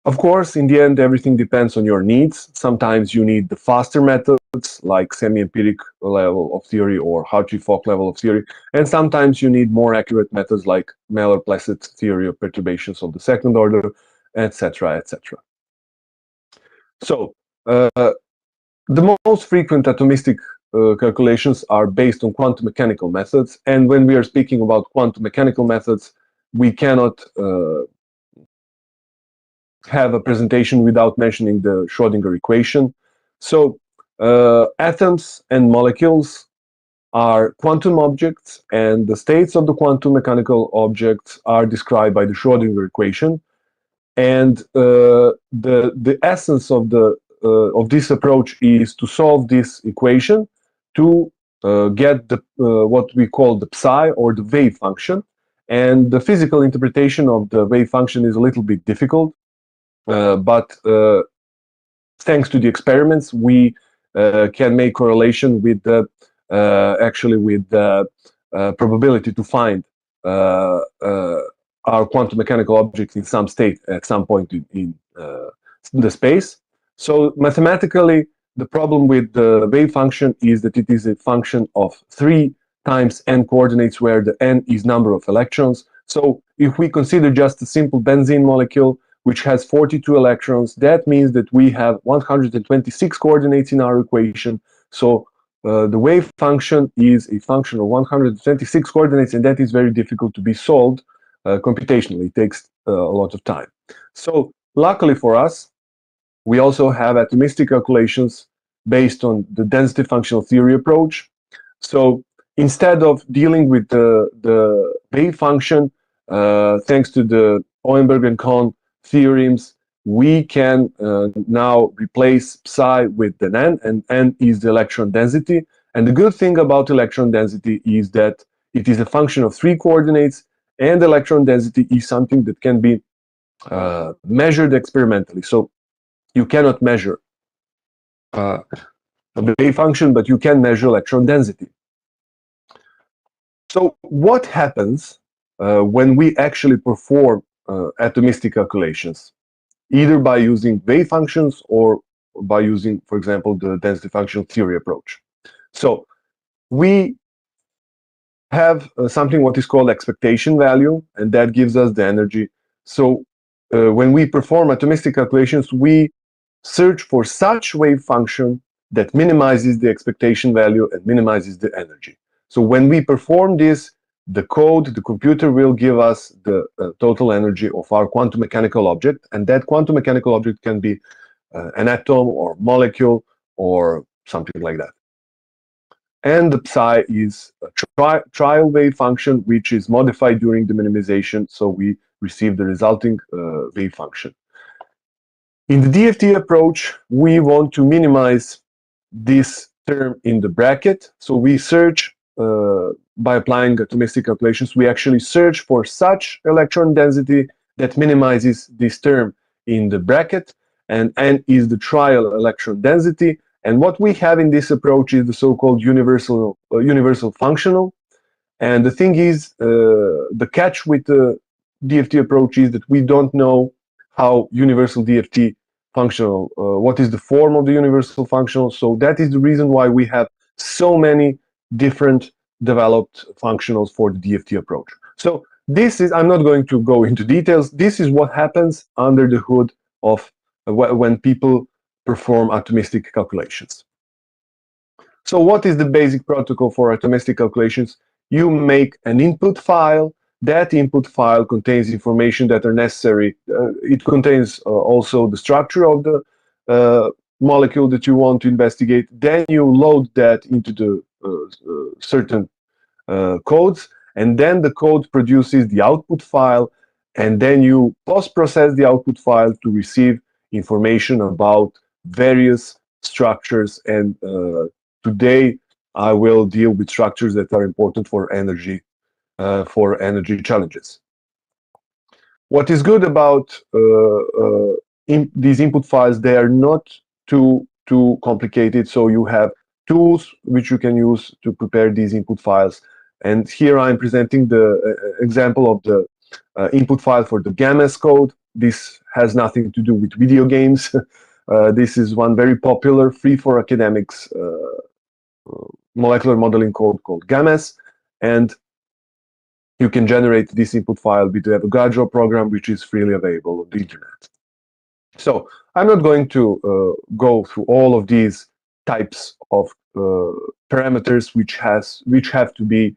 Of course, in the end, everything depends on your needs. Sometimes you need the faster methods, like semi-empiric level of theory or Hartree-Fock level of theory, and sometimes you need more accurate methods like Miller-Placet theory of perturbations of the second order, etc., etc. So, the most frequent atomistic calculations are based on quantum mechanical methods, and when we are speaking about quantum mechanical methods, we cannot have a presentation without mentioning the Schrödinger equation. So atoms and molecules are quantum objects, and the states of the quantum mechanical objects are described by the Schrödinger equation. And the essence of this approach is to solve this equation to get the what we call the psi, or the wave function. And the physical interpretation of the wave function is a little bit difficult. But thanks to the experiments, we can make correlation with the probability to find our quantum mechanical object in some state at some point in the space. So mathematically, the problem with the wave function is that it is a function of three times n coordinates, where the n is number of electrons. So if we consider just a simple benzene molecule, which has 42 electrons, that means that we have 126 coordinates in our equation. So the wave function is a function of 126 coordinates, and that is very difficult to be solved computationally. It takes a lot of time. So luckily for us, we also have atomistic calculations based on the density functional theory approach. So instead of dealing with the wave function, thanks to the Oelenberg and Kohn theorems, we can now replace psi with an n, and n is the electron density. And the good thing about electron density is that it is a function of 3 coordinates, and electron density is something that can be measured experimentally. So you cannot measure the wave function, but you can measure electron density. So what happens when we actually perform atomistic calculations, either by using wave functions or by using, for example, the density functional theory approach? So we have something what is called expectation value, and that gives us the energy. So when we perform atomistic calculations, we search for such wave function that minimizes the expectation value and minimizes the energy. So when we perform this, the code, the computer will give us the total energy of our quantum mechanical object, and that quantum mechanical object can be an atom or molecule or something like that. And the psi is a trial wave function, which is modified during the minimization, so we receive the resulting wave function. In the DFT approach, we want to minimize this term in the bracket, so we search by applying atomistic calculations, we actually search for such electron density that minimizes this term in the bracket, and n is the trial electron density. And what we have in this approach is the so-called universal functional. And the thing is, the catch with the DFT approach is that we don't know how universal DFT functional, what is the form of the universal functional. So that is the reason why we have so many different developed functionals for the DFT approach. So this is, I'm not going to go into details, this is what happens under the hood of when people perform atomistic calculations. So what is the basic protocol for atomistic calculations? You make an input file. That input file contains information that are necessary. It contains also the structure of the molecule that you want to investigate. Then you load that into the certain codes, and then the code produces the output file, and then you post-process the output file to receive information about various structures. And today I will deal with structures that are important for energy challenges. What is good about these input files, they are not too complicated, so you have tools which you can use to prepare these input files. And here I'm presenting the example of the input file for the GAMES code. This has nothing to do with video games. This is one very popular, free for academics molecular modeling code called GAMES, and you can generate this input file with the Avogadro program, which is freely available on the internet. So I'm not going to go through all of these types of parameters which have to be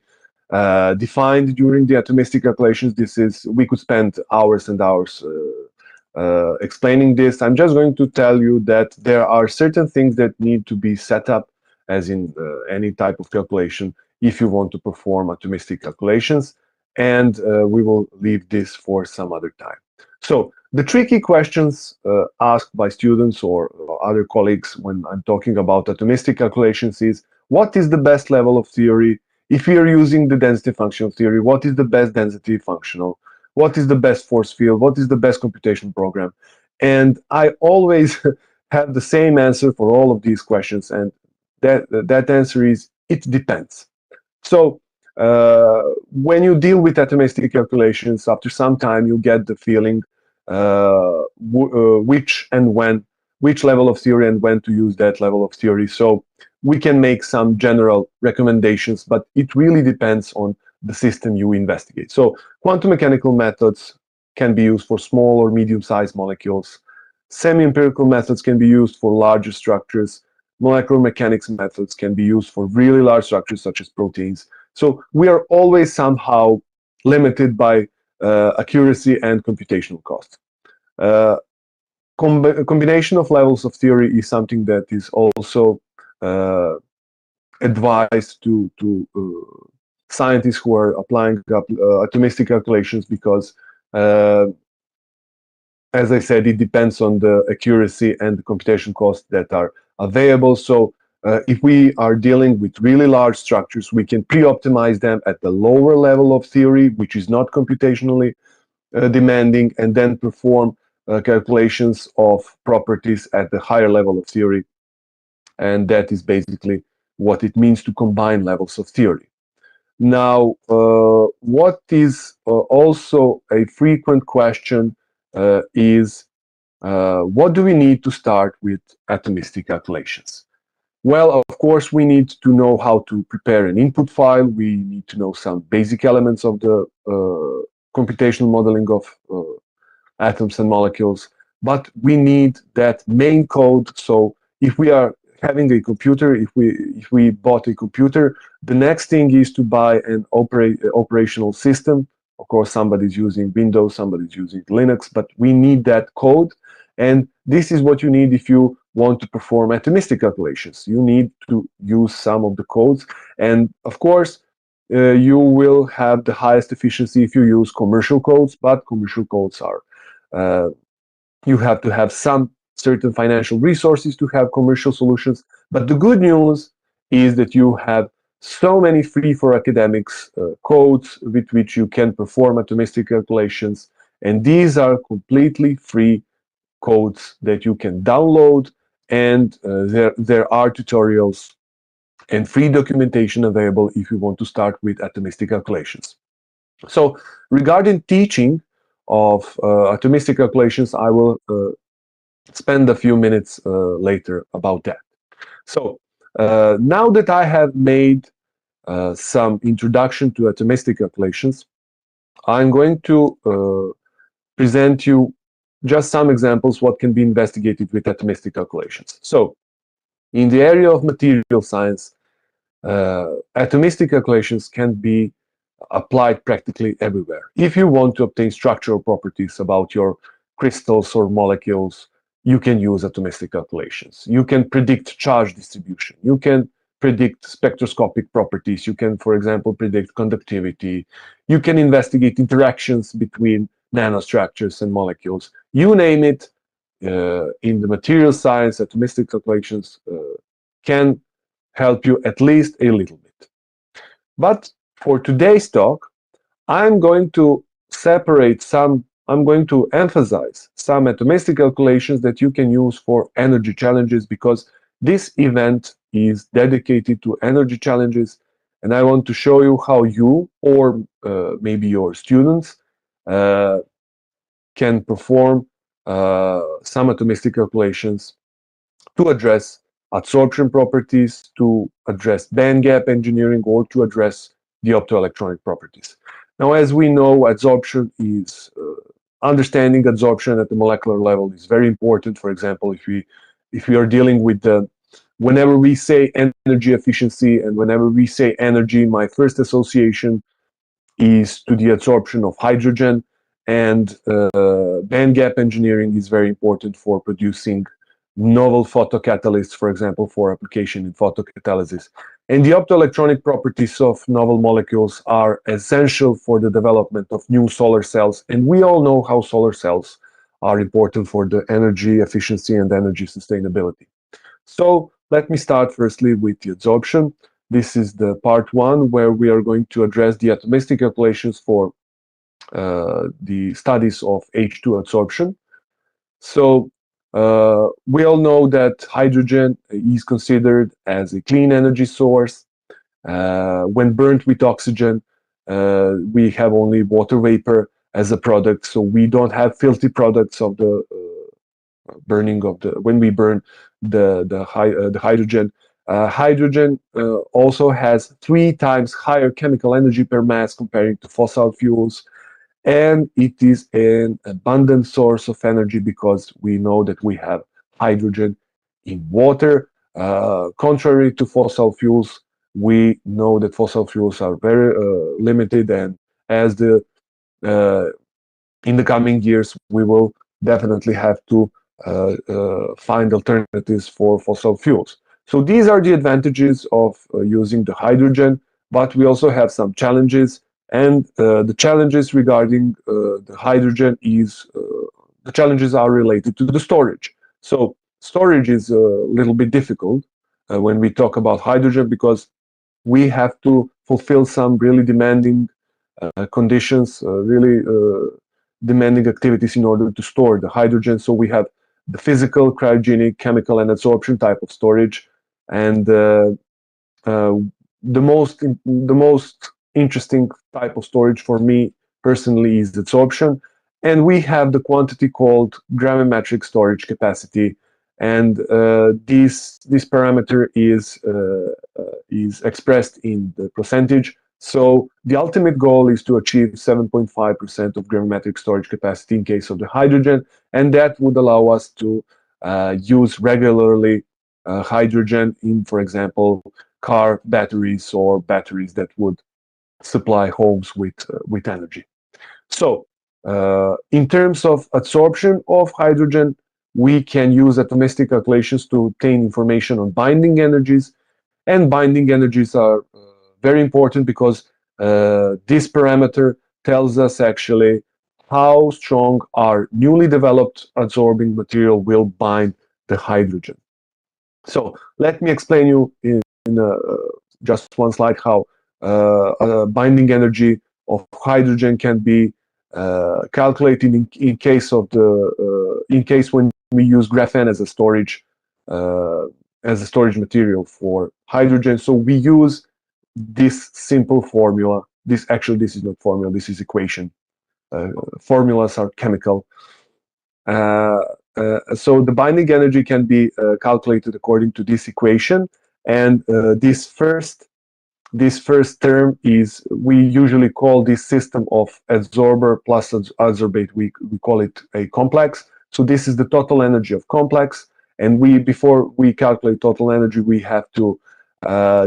defined during the atomistic calculations. We could spend hours and hours explaining this. I'm just going to tell you that there are certain things that need to be set up, as in any type of calculation, if you want to perform atomistic calculations, and we will leave this for some other time. So the tricky questions asked by students or other colleagues when I'm talking about atomistic calculations is, what is the best level of theory? If we are using the density functional theory, what is the best density functional? What is the best force field? What is the best computation program? And I always have the same answer for all of these questions, and that answer is, it depends. So when you deal with atomistic calculations, after some time you get the feeling which level of theory and when to use that level of theory. So we can make some general recommendations, but it really depends on the system you investigate. So quantum mechanical methods can be used for small or medium-sized molecules. Semi-empirical methods can be used for larger structures. Molecular mechanics methods can be used for really large structures such as proteins. So we are always somehow limited by accuracy and computational cost. Combination of levels of theory is something that is also advised to scientists who are applying atomistic calculations, because as I said, it depends on the accuracy and the computation costs that are available. So if we are dealing with really large structures, we can pre-optimize them at the lower level of theory, which is not computationally demanding, and then perform calculations of properties at the higher level of theory. And that is basically what it means to combine levels of theory. Now, what is also a frequent question is, what do we need to start with atomistic calculations? Well, of course, we need to know how to prepare an input file. We need to know some basic elements of the computational modeling of atoms and molecules, but we need that main code. So if we are having a computer, if we bought a computer, the next thing is to buy an operational system. Of course, somebody's using Windows, somebody's using Linux, but we need that code. And this is what you need if you want to perform atomistic calculations. You need to use some of the codes. And of course, you will have the highest efficiency if you use commercial codes, but commercial codes are, you have to have some certain financial resources to have commercial solutions. But the good news is that you have so many free for academics codes with which you can perform atomistic calculations. And these are completely free codes that you can download. And there are tutorials and free documentation available if you want to start with atomistic calculations. So regarding teaching of atomistic calculations, I will spend a few minutes later about that. So now that I have made some introduction to atomistic calculations, I'm going to present you just some examples what can be investigated with atomistic calculations. So in the area of material science, atomistic calculations can be applied practically everywhere. If you want to obtain structural properties about your crystals or molecules, you can use atomistic calculations. You can predict charge distribution. You can predict spectroscopic properties. You can, for example, predict conductivity. You can investigate interactions between nanostructures and molecules. You name it, in the material science, atomistic calculations can help you at least a little bit. But for today's talk, I'm going to emphasize some atomistic calculations that you can use for energy challenges, because this event is dedicated to energy challenges, and I want to show you how you, or maybe your students, can perform some atomistic calculations to address adsorption properties, to address band gap engineering, or to address the optoelectronic properties. Now, as we know, adsorption is understanding adsorption at the molecular level is very important. For example, if we are dealing with whenever we say energy efficiency and whenever we say energy, my first association is to the adsorption of hydrogen, and band gap engineering is very important for producing novel photocatalysts, for example, for application in photocatalysis. And the optoelectronic properties of novel molecules are essential for the development of new solar cells. And we all know how solar cells are important for the energy efficiency and energy sustainability. So let me start firstly with the adsorption. This is the part one, where we are going to address the atomistic calculations for the studies of H2 adsorption. So we all know that hydrogen is considered as a clean energy source. When burnt with oxygen, we have only water vapor as a product, so we don't have filthy products of the burning of when we burn the hydrogen. Hydrogen also has 3 times higher chemical energy per mass comparing to fossil fuels, and it is an abundant source of energy because we know that we have hydrogen in water. Contrary to fossil fuels, we know that fossil fuels are very limited, and as in the coming years, we will definitely have to find alternatives for fossil fuels. So these are the advantages of using the hydrogen, but we also have some challenges, and the challenges regarding the hydrogen is the challenges are related to the storage. So storage is a little bit difficult when we talk about hydrogen because we have to fulfill some really demanding conditions, really demanding activities in order to store the hydrogen. So we have the physical, cryogenic, chemical, and adsorption type of storage, and the most interesting type of storage for me personally is adsorption. And we have the quantity called grammametric storage capacity, and this parameter is expressed in the percentage. So the ultimate goal is to achieve 7.5% of grammametric storage capacity in case of the hydrogen, and that would allow us to use regularly hydrogen in, for example, car batteries or batteries that would supply homes with energy. So in terms of adsorption of hydrogen, we can use atomistic calculations to obtain information on binding energies, and binding energies are very important because this parameter tells us actually how strong our newly developed adsorbing material will bind the hydrogen. So let me explain you in just one slide how binding energy of hydrogen can be calculated in case of the in case when we use graphene as a storage material for hydrogen. So we use this simple formula. This is not formula. This is equation. Formulas are chemical. So the binding energy can be calculated according to this equation, and this first term is, we usually call this system of adsorber plus adsorbate, we call it a complex. So this is the total energy of complex, and before we calculate total energy, we have to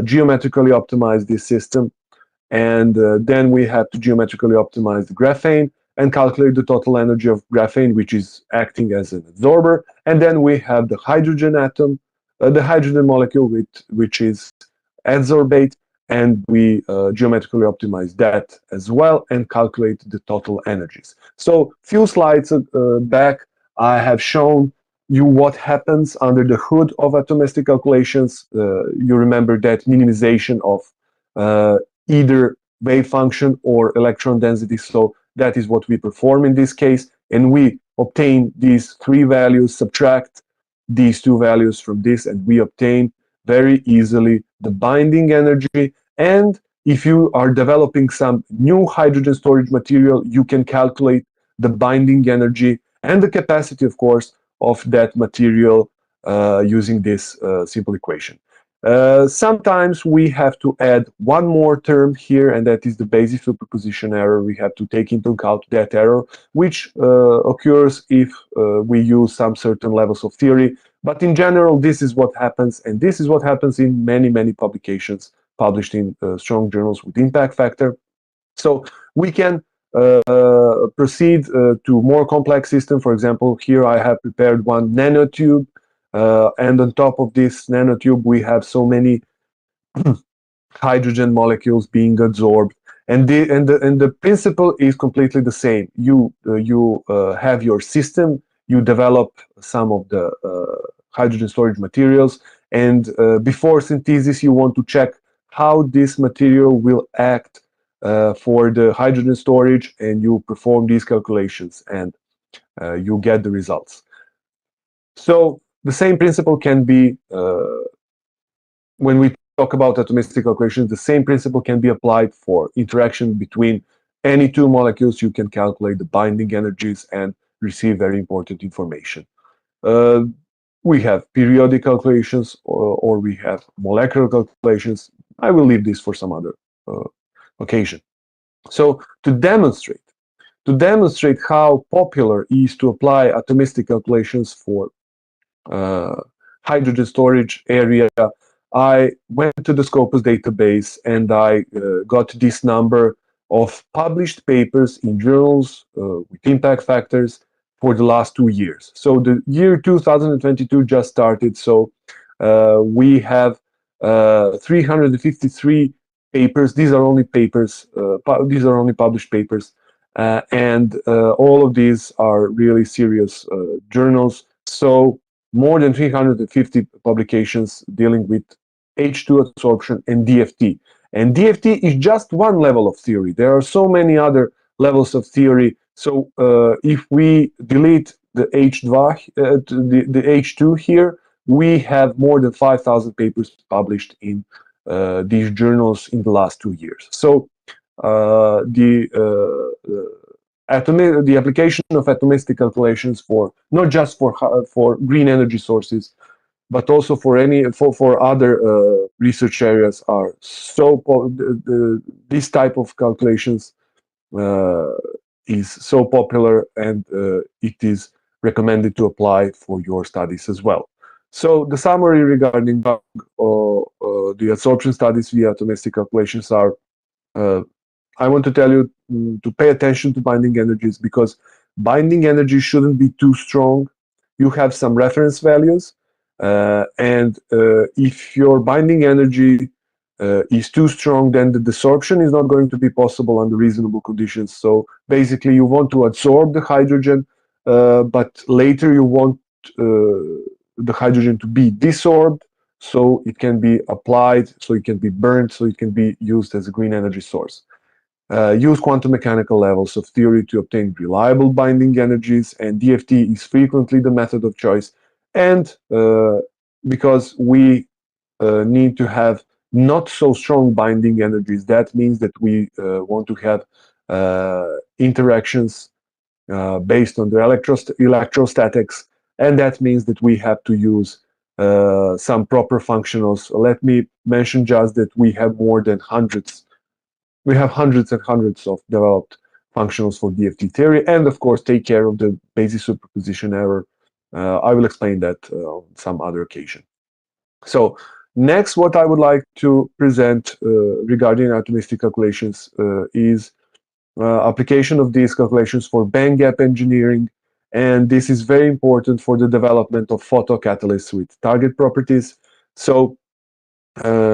geometrically optimize this system, and then we have to geometrically optimize the graphene and calculate the total energy of graphene, which is acting as an adsorber. And then we have the hydrogen atom, the hydrogen molecule, which is adsorbate, and we geometrically optimize that as well and calculate the total energies. So few slides back, I have shown you what happens under the hood of atomistic calculations. You remember that minimization of either wave function or electron density. So that is what we perform in this case, and we obtain these 3 values, subtract these 2 values from this, and we obtain very easily the binding energy. And if you are developing some new hydrogen storage material, you can calculate the binding energy and the capacity, of course, of that material using this simple equation. Sometimes we have to add one more term here, and that is the basic superposition error. We have to take into account that error, which occurs if we use some certain levels of theory. But in general, this is what happens, and this is what happens in many, many publications published in strong journals with impact factor. So we can proceed to more complex system. For example, here I have prepared one nanotube, and on top of this nanotube, we have so many hydrogen molecules being adsorbed, and the principle is completely the same. You have your system, you develop some of the hydrogen storage materials, and before synthesis, you want to check how this material will act for the hydrogen storage, and you perform these calculations, and you get the results. So the same principle can be, when we talk about atomistic calculations, the same principle can be applied for interaction between any 2 molecules. You can calculate the binding energies and receive very important information. we have periodic calculations, or we have molecular calculations. I will leave this for some other occasion. So to demonstrate how popular is to apply atomistic calculations for hydrogen storage area, I went to the Scopus database and I got this number of published papers in journals with impact factors for the last 2 years. So the year 2022 just started, so we have 353 papers. These are only papers, these are only published papers, and all of these are really serious journals. So more than 350 publications dealing with H2 absorption and DFT. And DFT is just one level of theory. There are so many other levels of theory. So if we delete the the H2 here, we have more than 5,000 papers published in these journals in the last 2 years. So the application of atomistic calculations for not just for green energy sources, but also for other research areas are so this type of calculations is so popular, and it is recommended to apply for your studies as well. So the summary regarding the absorption studies via atomistic calculations are, I want to tell you to pay attention to binding energies, because binding energy shouldn't be too strong. You have some reference values, and if your binding energy is too strong, then the desorption is not going to be possible under reasonable conditions. So basically, you want to absorb the hydrogen, but later you want the hydrogen to be desorbed, so it can be applied, so it can be burned, so it can be used as a green energy source. Use quantum mechanical levels of theory to obtain reliable binding energies, and DFT is frequently the method of choice. And because we need to have not so strong binding energies, that means that we want to have interactions based on the electrostatics, and that means that we have to use some proper functionals. Let me mention just that we have hundreds and hundreds of developed functionals for DFT theory, and of course take care of the basis superposition error. I will explain that on some other occasion. So next, what I would like to present regarding atomistic calculations is application of these calculations for band gap engineering, and this is very important for the development of photocatalysts with target properties. So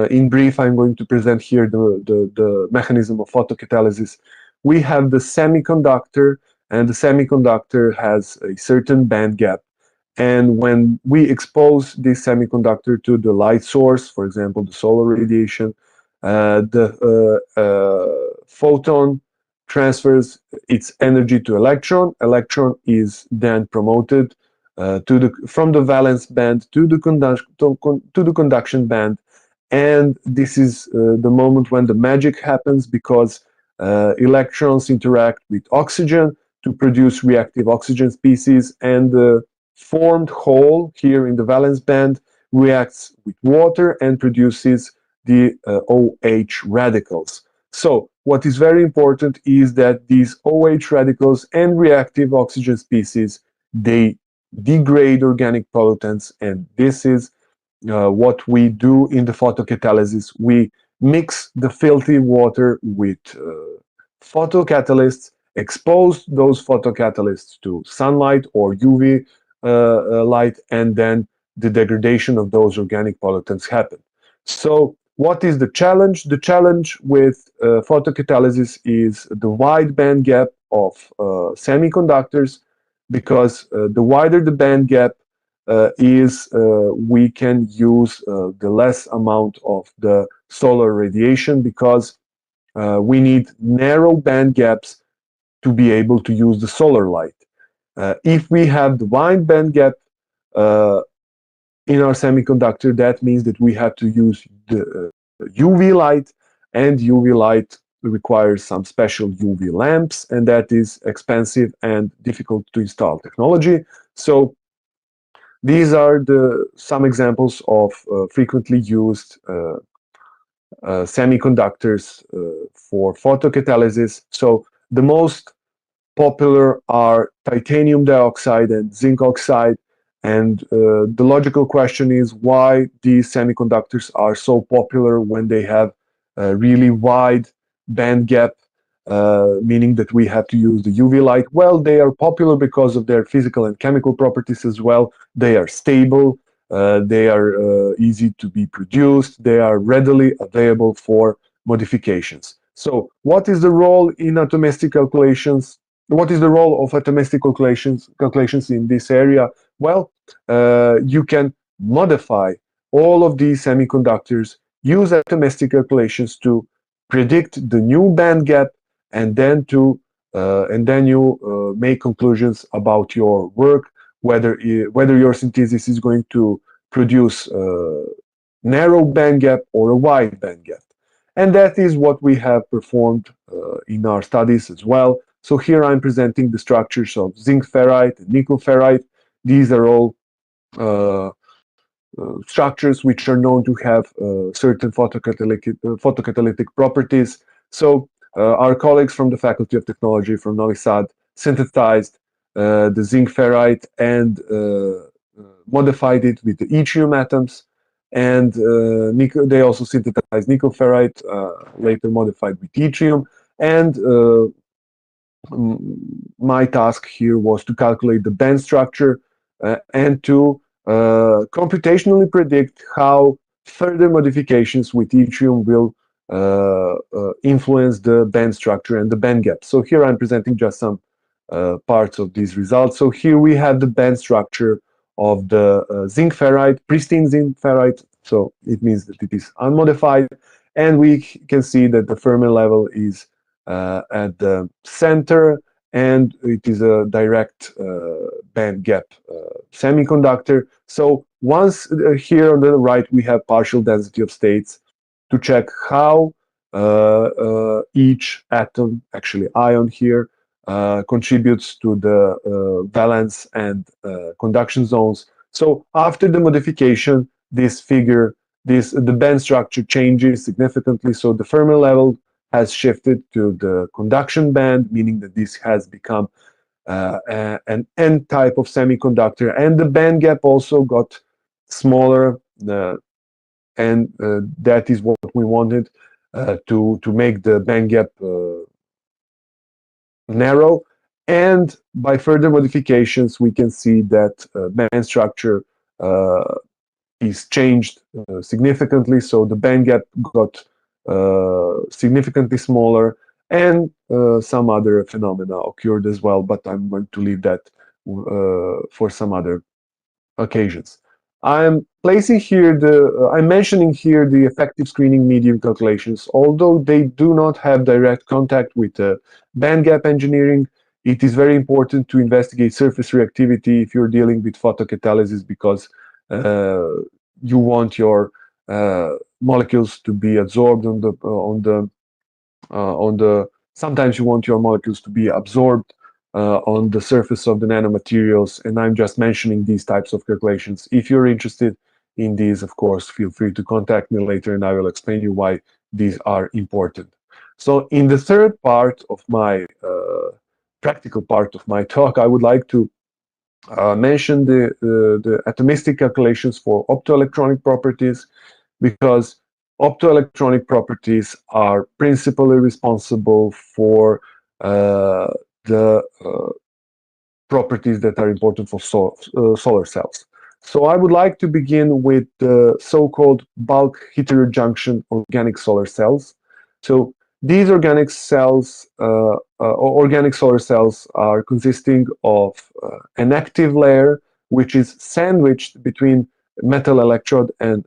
in brief, I'm going to present here the mechanism of photocatalysis. We have the semiconductor, and the semiconductor has a certain band gap. And when we expose this semiconductor to the light source, for example, the solar radiation, the photon transfers its energy to electron. Electron is then promoted from the valence band to the conduction band. And this is the moment when the magic happens, because electrons interact with oxygen to produce reactive oxygen species, and the formed hole here in the valence band reacts with water and produces the OH radicals. So what is very important is that these OH radicals and reactive oxygen species, they degrade organic pollutants, and this is what we do in the photocatalysis. We mix the filthy water with photocatalysts, expose those photocatalysts to sunlight or UV light, and then the degradation of those organic pollutants happen. So what is the challenge? The challenge with photocatalysis is the wide band gap of semiconductors, because the wider the band gap we can use the less amount of the solar radiation, because we need narrow band gaps to be able to use the solar light. If we have the wide band gap in our semiconductor, that means that we have to use the UV light, and UV light requires some special UV lamps, and that is expensive and difficult to install technology. So These are some examples of frequently used semiconductors for photocatalysis. So the most popular are titanium dioxide and zinc oxide. And the logical question is why these semiconductors are so popular when they have a really wide band gap, meaning that we have to use the UV light. Well, they are popular because of their physical and chemical properties as well. They are stable, they are easy to be produced, they are readily available for modifications. So what is the role in atomistic calculations? What is the role of atomistic calculations in this area? Well, you can modify all of these semiconductors, use atomistic calculations to predict the new band gap, and then you make conclusions about your work, whether your synthesis is going to produce a narrow band gap or a wide band gap. And that is what we have performed in our studies as well. So here I'm presenting the structures of zinc ferrite and nickel ferrite. These are all structures which are known to have certain photocatalytic properties. So our colleagues from the Faculty of Technology from Novi Sad synthesized the zinc ferrite and modified it with the yttrium atoms. And they also synthesized nickel ferrite, later modified with yttrium. And my task here was to calculate the band structure and to computationally predict how further modifications with yttrium will influence the band structure and the band gap. So here I'm presenting just some parts of these results. So here we have the band structure of the zinc ferrite, pristine zinc ferrite. So it means that it is unmodified. And we can see that the Fermi level is at the center, and it is a direct band gap semiconductor. So once here on the right we have partial density of states to check how each atom, actually ion here, contributes to the valence and conduction zones. So after the modification, the band structure changes significantly. So the Fermi level has shifted to the conduction band, meaning that this has become an N type of semiconductor, and the band gap also got smaller, and that is what we wanted to make the band gap narrow. And by further modifications, we can see that band structure is changed significantly. So the band gap got significantly smaller, and some other phenomena occurred as well, but I'm going to leave that for some other occasions. I'm mentioning here the effective screening medium calculations. Although they do not have direct contact with band gap engineering, it is very important to investigate surface reactivity if you're dealing with photocatalysis, because you want your molecules to be absorbed sometimes you want your molecules to be absorbed on the surface of the nanomaterials, and I'm just mentioning these types of calculations. If you're interested in these, of course, feel free to contact me later and I will explain you why these are important. So in the third part of my practical part of my talk, I would like to mention the atomistic calculations for optoelectronic properties, because optoelectronic properties are principally responsible for the properties that are important for solar cells. So I would like to begin with the so-called bulk heterojunction organic solar cells. So these organic solar cells are consisting of an active layer which is sandwiched between metal electrode and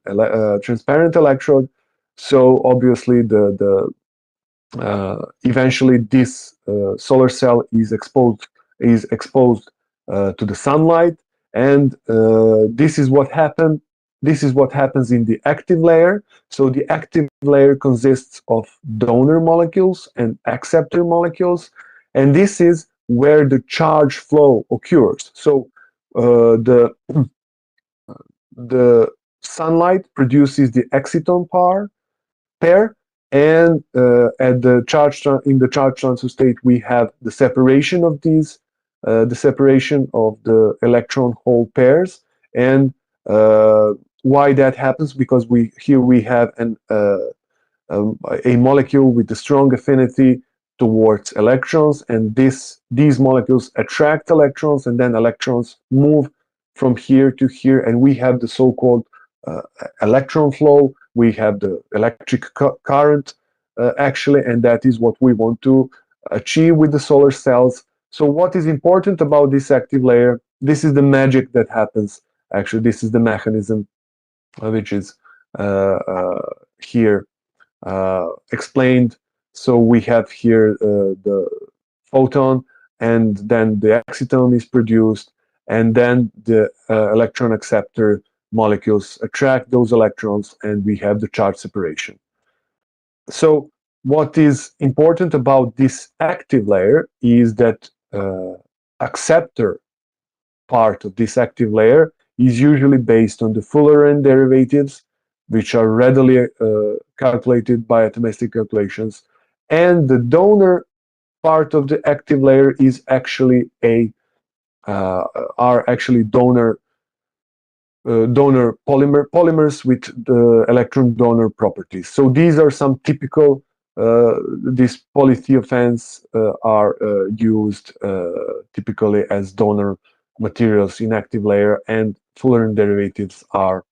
transparent electrode. So obviously eventually this solar cell is exposed to the sunlight, and this is what happens in the active layer. So the active layer consists of donor molecules and acceptor molecules, and this is where the charge flow occurs. So the the sunlight produces the exciton pair, and at the in the charge transfer state we have the separation of these, the separation of the electron hole pairs. And why that happens? Because here we have a molecule with a strong affinity towards electrons, and these molecules attract electrons, and then electrons move from here to here, and we have the so-called electron flow. We have the electric current actually, and that is what we want to achieve with the solar cells. So what is important about this active layer? This is the magic that happens. Actually, this is the mechanism which is here explained. So we have here the photon, and then the exciton is produced, and then the electron acceptor molecules attract those electrons, and we have the charge separation. So what is important about this active layer is that acceptor part of this active layer is usually based on the Fuller-N derivatives, which are readily calculated by atomistic calculations, and the donor part of the active layer is actually are actually donor polymers with the electron donor properties. So these are some typical, these polythiophans are used typically as donor materials in active layer, and Fuller-N derivatives are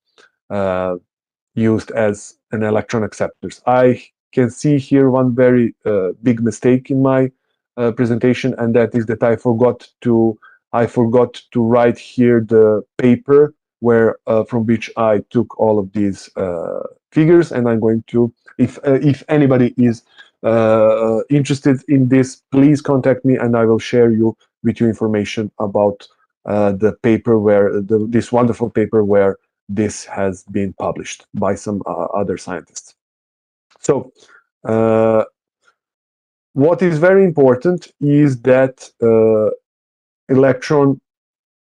used as an electron acceptors. I can see here one very big mistake in my presentation, and that is that I forgot to write here the paper where from which I took all of these figures, and I'm going to, if anybody is interested in this, please contact me, and I will share with you information about the paper where this wonderful paper where this has been published by some other scientists. So what is very important is that electron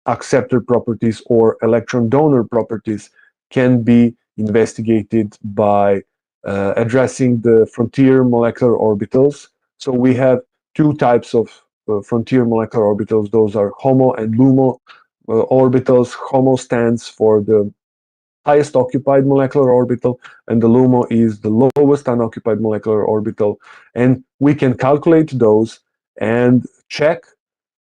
acceptor properties or electron donor properties can be investigated by addressing the frontier molecular orbitals. So we have two types of frontier molecular orbitals. Those are HOMO and LUMO orbitals. HOMO stands for the highest occupied molecular orbital, and the LUMO is the lowest unoccupied molecular orbital. And we can calculate those and check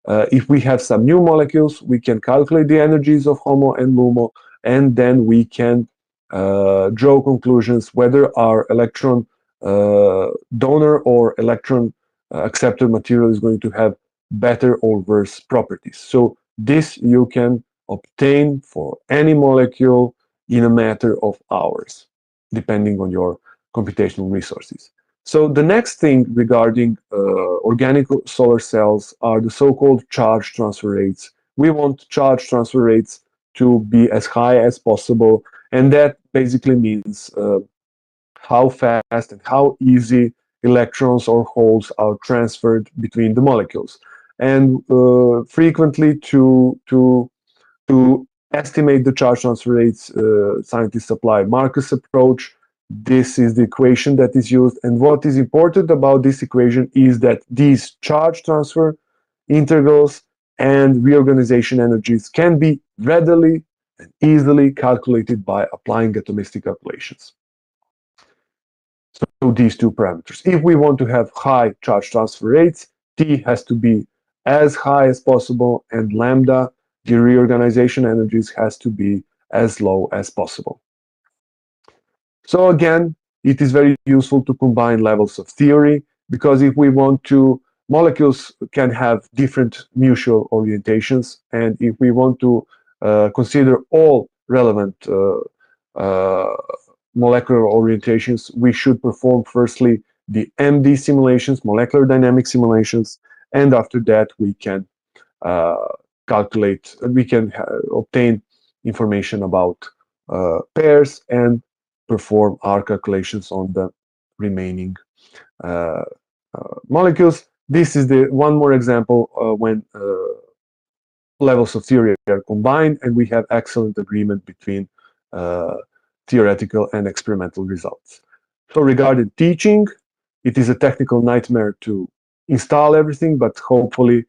if we have some new molecules. We can calculate the energies of HOMO and LUMO, and then we can draw conclusions whether our electron donor or electron acceptor material is going to have better or worse properties. So this you can obtain for any molecule in a matter of hours, depending on your computational resources. So the next thing regarding organic solar cells are the so-called charge transfer rates. We want charge transfer rates to be as high as possible, and that basically means how fast and how easy electrons or holes are transferred between the molecules. And frequently to estimate the charge transfer rates, scientists apply Marcus approach. This is the equation that is used, and what is important about this equation is that these charge transfer integrals and reorganization energies can be readily and easily calculated by applying atomistic calculations. So these two parameters. If we want to have high charge transfer rates, T has to be as high as possible, and lambda, the reorganization energies, has to be as low as possible. So again, it is very useful to combine levels of theory, because if we want to, molecules can have different mutual orientations, and if we want to consider all relevant molecular orientations, we should perform firstly the MD simulations, molecular dynamic simulations, and after that we can obtain information about pairs and perform our calculations on the remaining molecules. This is the one more example when levels of theory are combined, and we have excellent agreement between theoretical and experimental results. So regarding teaching, it is a technical nightmare to install everything, but hopefully,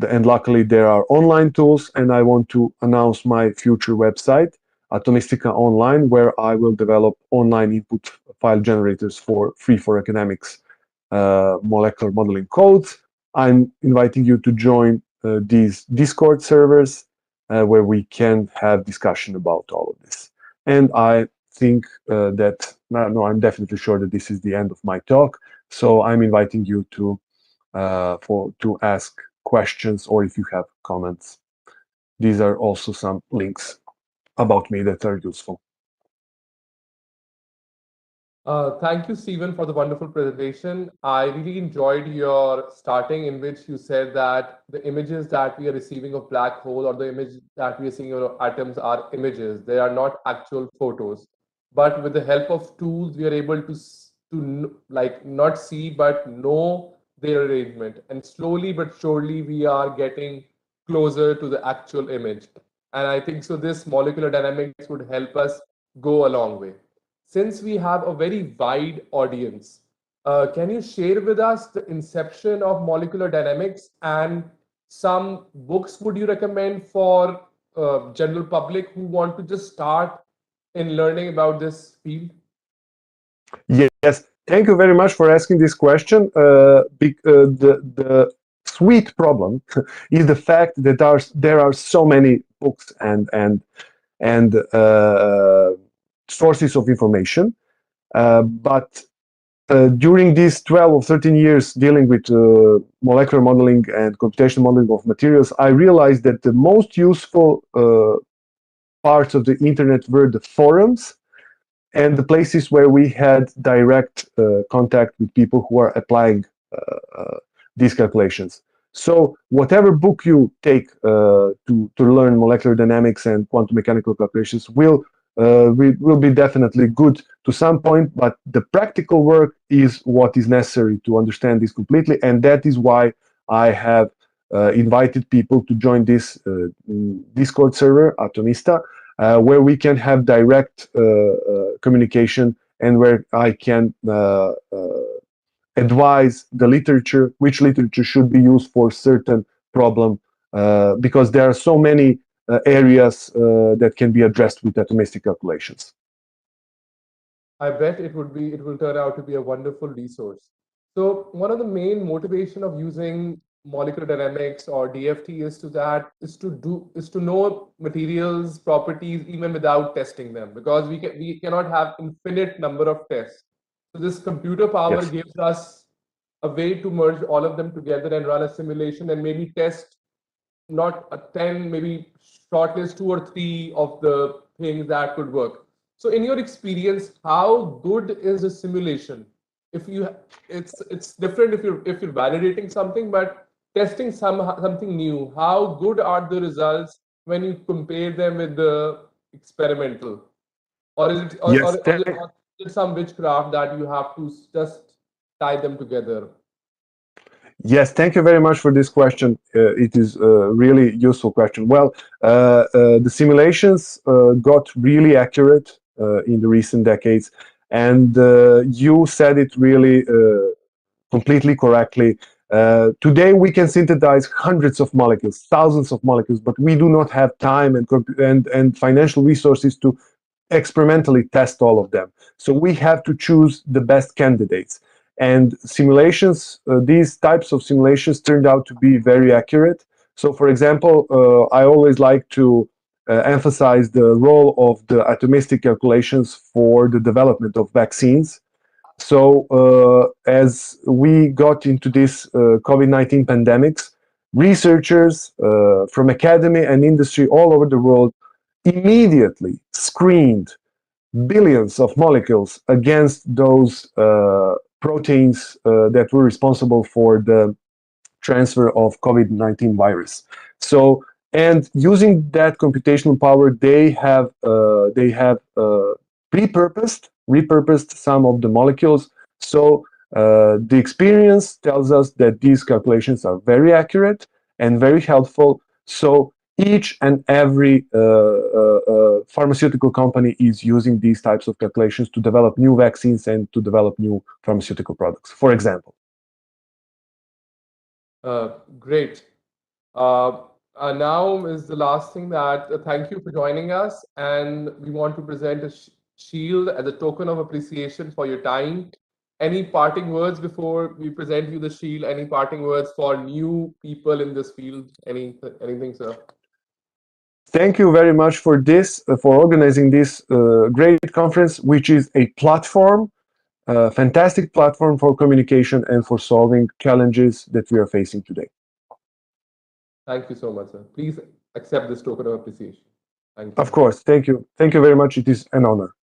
and luckily, there are online tools, and I want to announce my future website, Atomistica Online, where I will develop online input file generators for free for academics molecular modeling codes. I'm inviting you to join these Discord servers where we can have discussion about all of this. And I think I'm definitely sure that this is the end of my talk. So I'm inviting you to ask questions, or if you have comments. These are also some links about me that are useful. Thank you, Stephen, for the wonderful presentation. I really enjoyed your starting, in which you said that the images that we are receiving of black hole, or the image that we are seeing of atoms, are images. They are not actual photos. But with the help of tools, we are able to like not see but know their arrangement. And slowly but surely, we are getting closer to the actual image. And I think so. This molecular dynamics would help us go a long way. Since we have a very wide audience, can you share with us the inception of molecular dynamics, and some books would you recommend for general public who want to just start in learning about this field? Yes, thank you very much for asking this question. The sweet problem is the fact that there are so many books and sources of information, but during these 12 or 13 years dealing with molecular modeling and computational modeling of materials, I realized that the most useful parts of the internet were the forums and the places where we had direct contact with people who are applying these calculations. So whatever book you take to learn molecular dynamics and quantum mechanical calculations will be definitely good to some point, but the practical work is what is necessary to understand this completely, and that is why I have invited people to join this Discord server, Atomista, where we can have direct communication, and where I can advise the literature, which literature should be used for certain problem, because there are so many areas that can be addressed with atomistic calculations. I bet it will turn out to be a wonderful resource. So one of the main motivation of using molecular dynamics or DFT is to know materials properties even without testing them, because we cannot have infinite number of tests. So this computer power Yes. gives us a way to merge all of them together and run a simulation and maybe test not a 10, maybe shortlist 2 or 3 of the things that could work. So in your experience, how good is a simulation? If you, it's different if you're validating something, but testing something new, how good are the results when you compare them with the experimental? Or is it Yes, or is it some witchcraft that you have to just tie them together? Yes, thank you very much for this question. It is a really useful question. Well, the simulations got really accurate in the recent decades, and you said it really completely correctly. Today, we can synthesize hundreds of molecules, thousands of molecules, but we do not have time and financial resources to experimentally test all of them. So we have to choose the best candidates. And simulations, these types of simulations turned out to be very accurate. So for example, I always like to emphasize the role of the atomistic calculations for the development of vaccines. So as we got into this COVID-19 pandemics, researchers from academy and industry all over the world immediately screened billions of molecules against those proteins that were responsible for the transfer of COVID-19 virus. So, and using that computational power, they have repurposed some of the molecules. So the experience tells us that these calculations are very accurate and very helpful. So Each and every pharmaceutical company is using these types of calculations to develop new vaccines and to develop new pharmaceutical products, for example. Great. Now is the last thing that thank you for joining us, and we want to present a shield as a token of appreciation for your time. Any parting words before we present you the shield? Any parting words for new people in this field? Anything, sir? Thank you very much for this, for organizing this great conference, which is a platform, a fantastic platform for communication and for solving challenges that we are facing today. Thank you so much, sir. Please accept this token of appreciation. Thank you. Of course. Thank you. Thank you very much. It is an honor.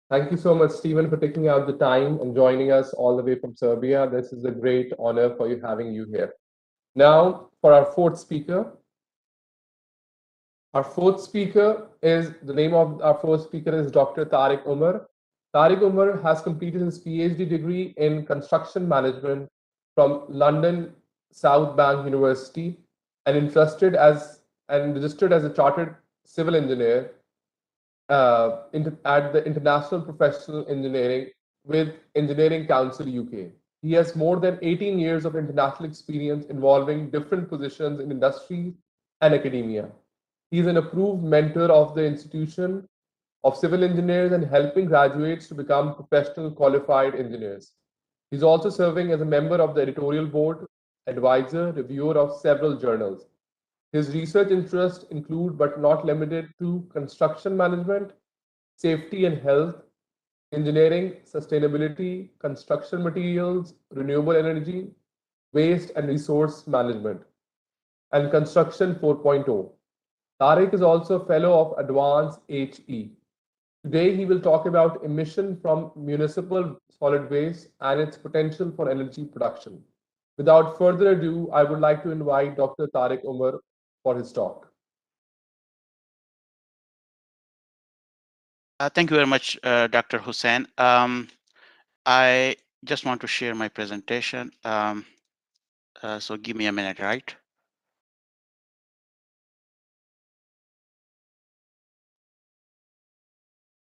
Thank you so much, Stephen, for taking out the time and joining us all the way from Serbia. This is a great honor for having you here. Now, for our fourth speaker. Our fourth speaker is, the name of our fourth speaker is Dr. Tariq Umar. Tariq Umar has completed his PhD degree in construction management from London South Bank University and registered as a chartered civil engineer at the International Professional Engineering with Engineering Council UK. He has more than 18 years of international experience involving different positions in industry and academia. He is an approved mentor of the Institution of Civil Engineers and helping graduates to become professional qualified engineers. He's also serving as a member of the editorial board, advisor, reviewer of several journals. His research interests include, but not limited to, construction management, safety and health, engineering, sustainability, construction materials, renewable energy, waste and resource management, and construction 4.0. Tariq is also a fellow of Advanced HE. Today, he will talk about emission from municipal solid waste and its potential for energy production. Without further ado, I would like to invite Dr. Tariq Umar for his talk. Thank you very much, Dr. Hussain. I just want to share my presentation. So give me a minute, right?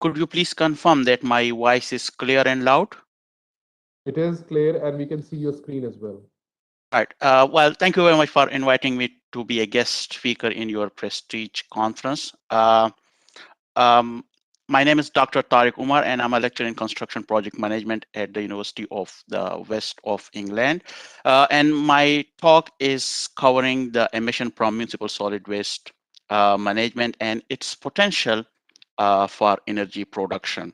Could you please confirm that my voice is clear and loud? It is clear, and we can see your screen as well. Right. Well, thank you very much for inviting me to be a guest speaker in your prestige conference. My name is Dr. Tariq Umar, and I'm a lecturer in construction project management at the University of the West of England. And my talk is covering the emission from municipal solid waste management and its potential for energy production.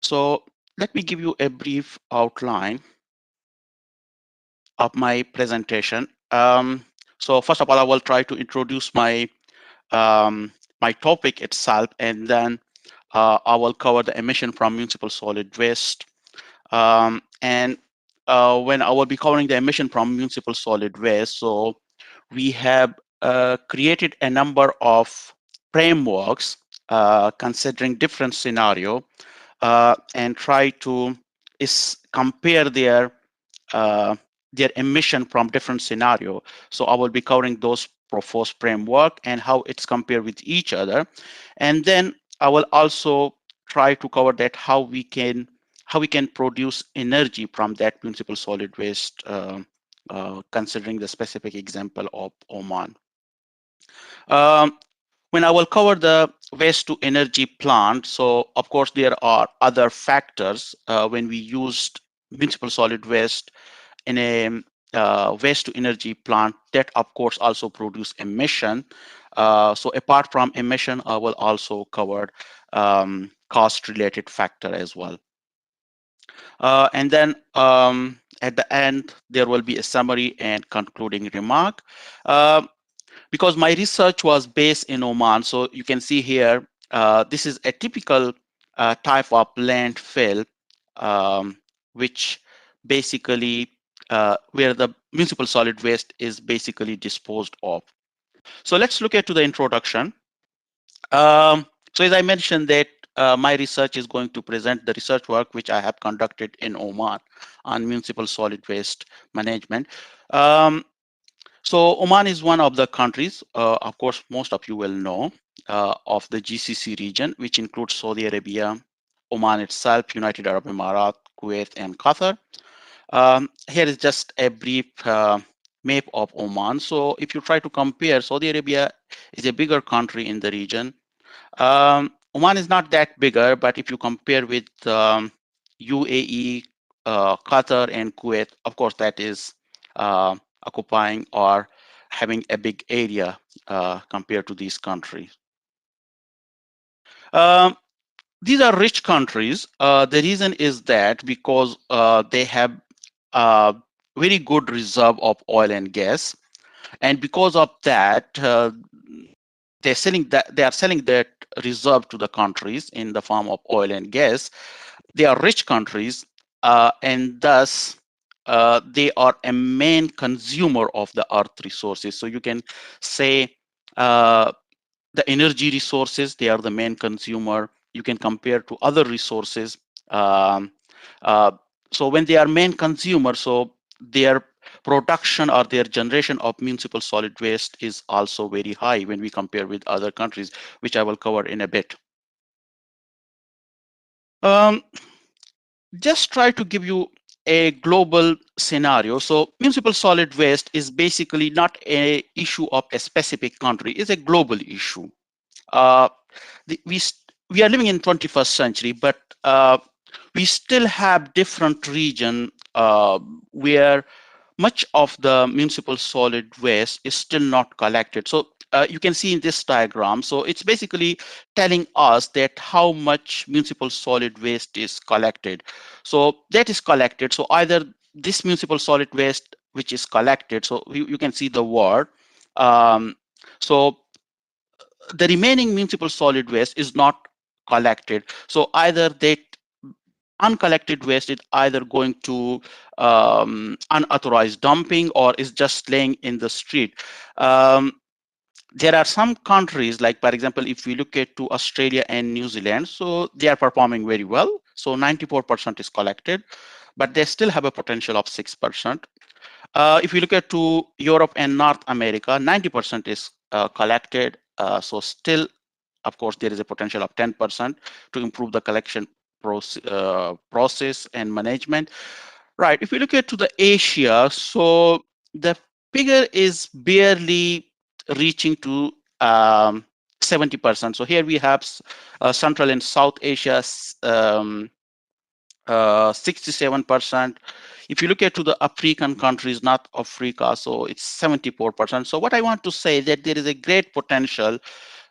So let me give you a brief outline of my presentation. So first of all, I will try to introduce my my topic itself, and then I will cover the emission from municipal solid waste. And when I will be covering the emission from municipal solid waste, so we have created a number of frameworks considering different scenario and try to compare their emission from different scenario. So I will be covering those proposed framework and how it's compared with each other. And then I will also try to cover that how we can produce energy from that municipal solid waste, considering the specific example of Oman. When I will cover the waste to energy plant, so of course there are other factors when we used municipal solid waste in a waste to energy plant that of course also produce emission. So apart from emission, I will also cover cost related factor as well. And then at the end, there will be a summary and concluding remark. Because my research was based in Oman, so you can see here, this is a typical type of landfill, which basically where the municipal solid waste is basically disposed of. So let's look at to the introduction. So as I mentioned that my research is going to present the research work which I have conducted in Oman on municipal solid waste management. So Oman is one of the countries, of course, most of you will know, of the GCC region, which includes Saudi Arabia, Oman itself, United Arab Emirates, Kuwait, and Qatar. Here is just a brief map of Oman. So if you try to compare, Saudi Arabia is a bigger country in the region. Oman is not that bigger, but if you compare with UAE, Qatar, and Kuwait, of course, that is occupying or having a big area compared to these countries. These are rich countries. The reason is that because they have very good reserve of oil and gas, and because of that, they are selling that reserve to the countries in the form of oil and gas. They are rich countries, and thus they are a main consumer of the earth resources. So you can say the energy resources, they are the main consumer. You can compare to other resources. So when they are main consumer, so their production or their generation of municipal solid waste is also very high when we compare with other countries, which I will cover in a bit. Just try to give you a global scenario. So municipal solid waste is basically not an issue of a specific country, it's a global issue. We are living in 21st century, but we still have different regions where much of the municipal solid waste is still not collected. So you can see in this diagram, so it's basically telling us that how much municipal solid waste is collected. So that is collected. So either this municipal solid waste which is collected, so you can see the word. So the remaining municipal solid waste is not collected. So either that uncollected waste is either going to unauthorized dumping or is just laying in the street. There are some countries, like for example, if we look at to Australia and New Zealand, so they are performing very well. So 94% is collected, but they still have a potential of 6%. If you look at to Europe and North America, 90% is collected. So still, of course, there is a potential of 10% to improve the collection process and management. Right. If we look at to the Asia, so the figure is barely reaching to 70%. So here we have Central and South Asia, 67%. If you look at to the African countries, not Africa, so it's 74%. So what I want to say that there is a great potential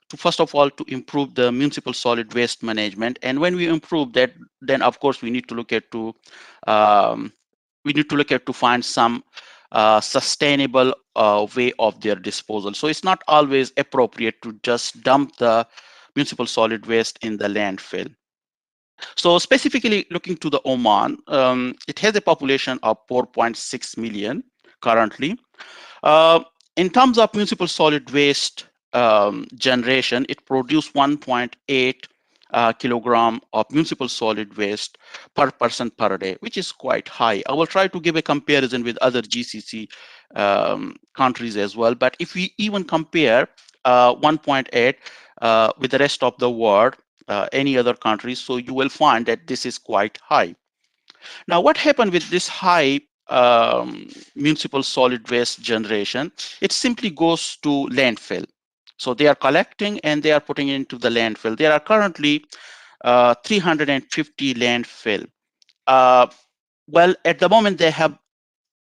to, first of all, to improve the municipal solid waste management. And when we improve that, then of course we need to look at to find some sustainable way of their disposal. So it's not always appropriate to just dump the municipal solid waste in the landfill. So specifically looking to the Oman, it has a population of 4.6 million currently. In terms of municipal solid waste generation, it produced 1.8 kilogram of municipal solid waste per person per day, which is quite high. I will try to give a comparison with other GCC countries as well. But if we even compare 1.8 with the rest of the world, any other countries, so you will find that this is quite high. Now, what happened with this high municipal solid waste generation? It simply goes to landfill. So they are collecting and they are putting it into the landfill. There are currently 350 landfill. Well, at the moment, they have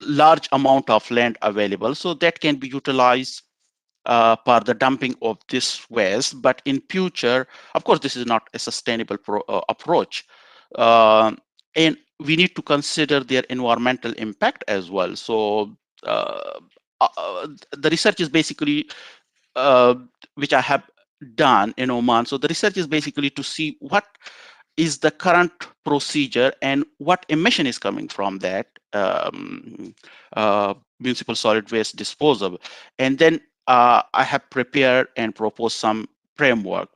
large amount of land available, so that can be utilized for the dumping of this waste. But in future, of course, this is not a sustainable approach. And we need to consider their environmental impact as well. So the research is basically, which I have done in Oman. So the research is basically to see what is the current procedure and what emission is coming from that municipal solid waste disposal. And then I have prepared and proposed some framework.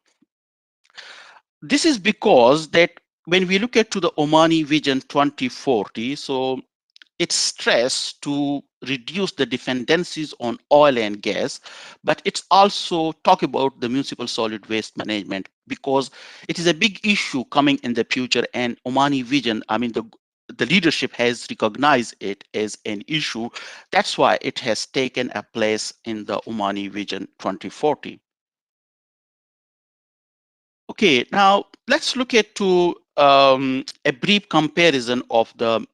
this is because that when we look at to the Omani Vision 2040, so it's stressed to reduce the dependencies on oil and gas, but it's also talk about the municipal solid waste management, because it is a big issue coming in the future, and Omani Vision, I mean, the leadership has recognized it as an issue. That's why it has taken a place in the Omani Vision 2040. Okay, now let's look at to a brief comparison of the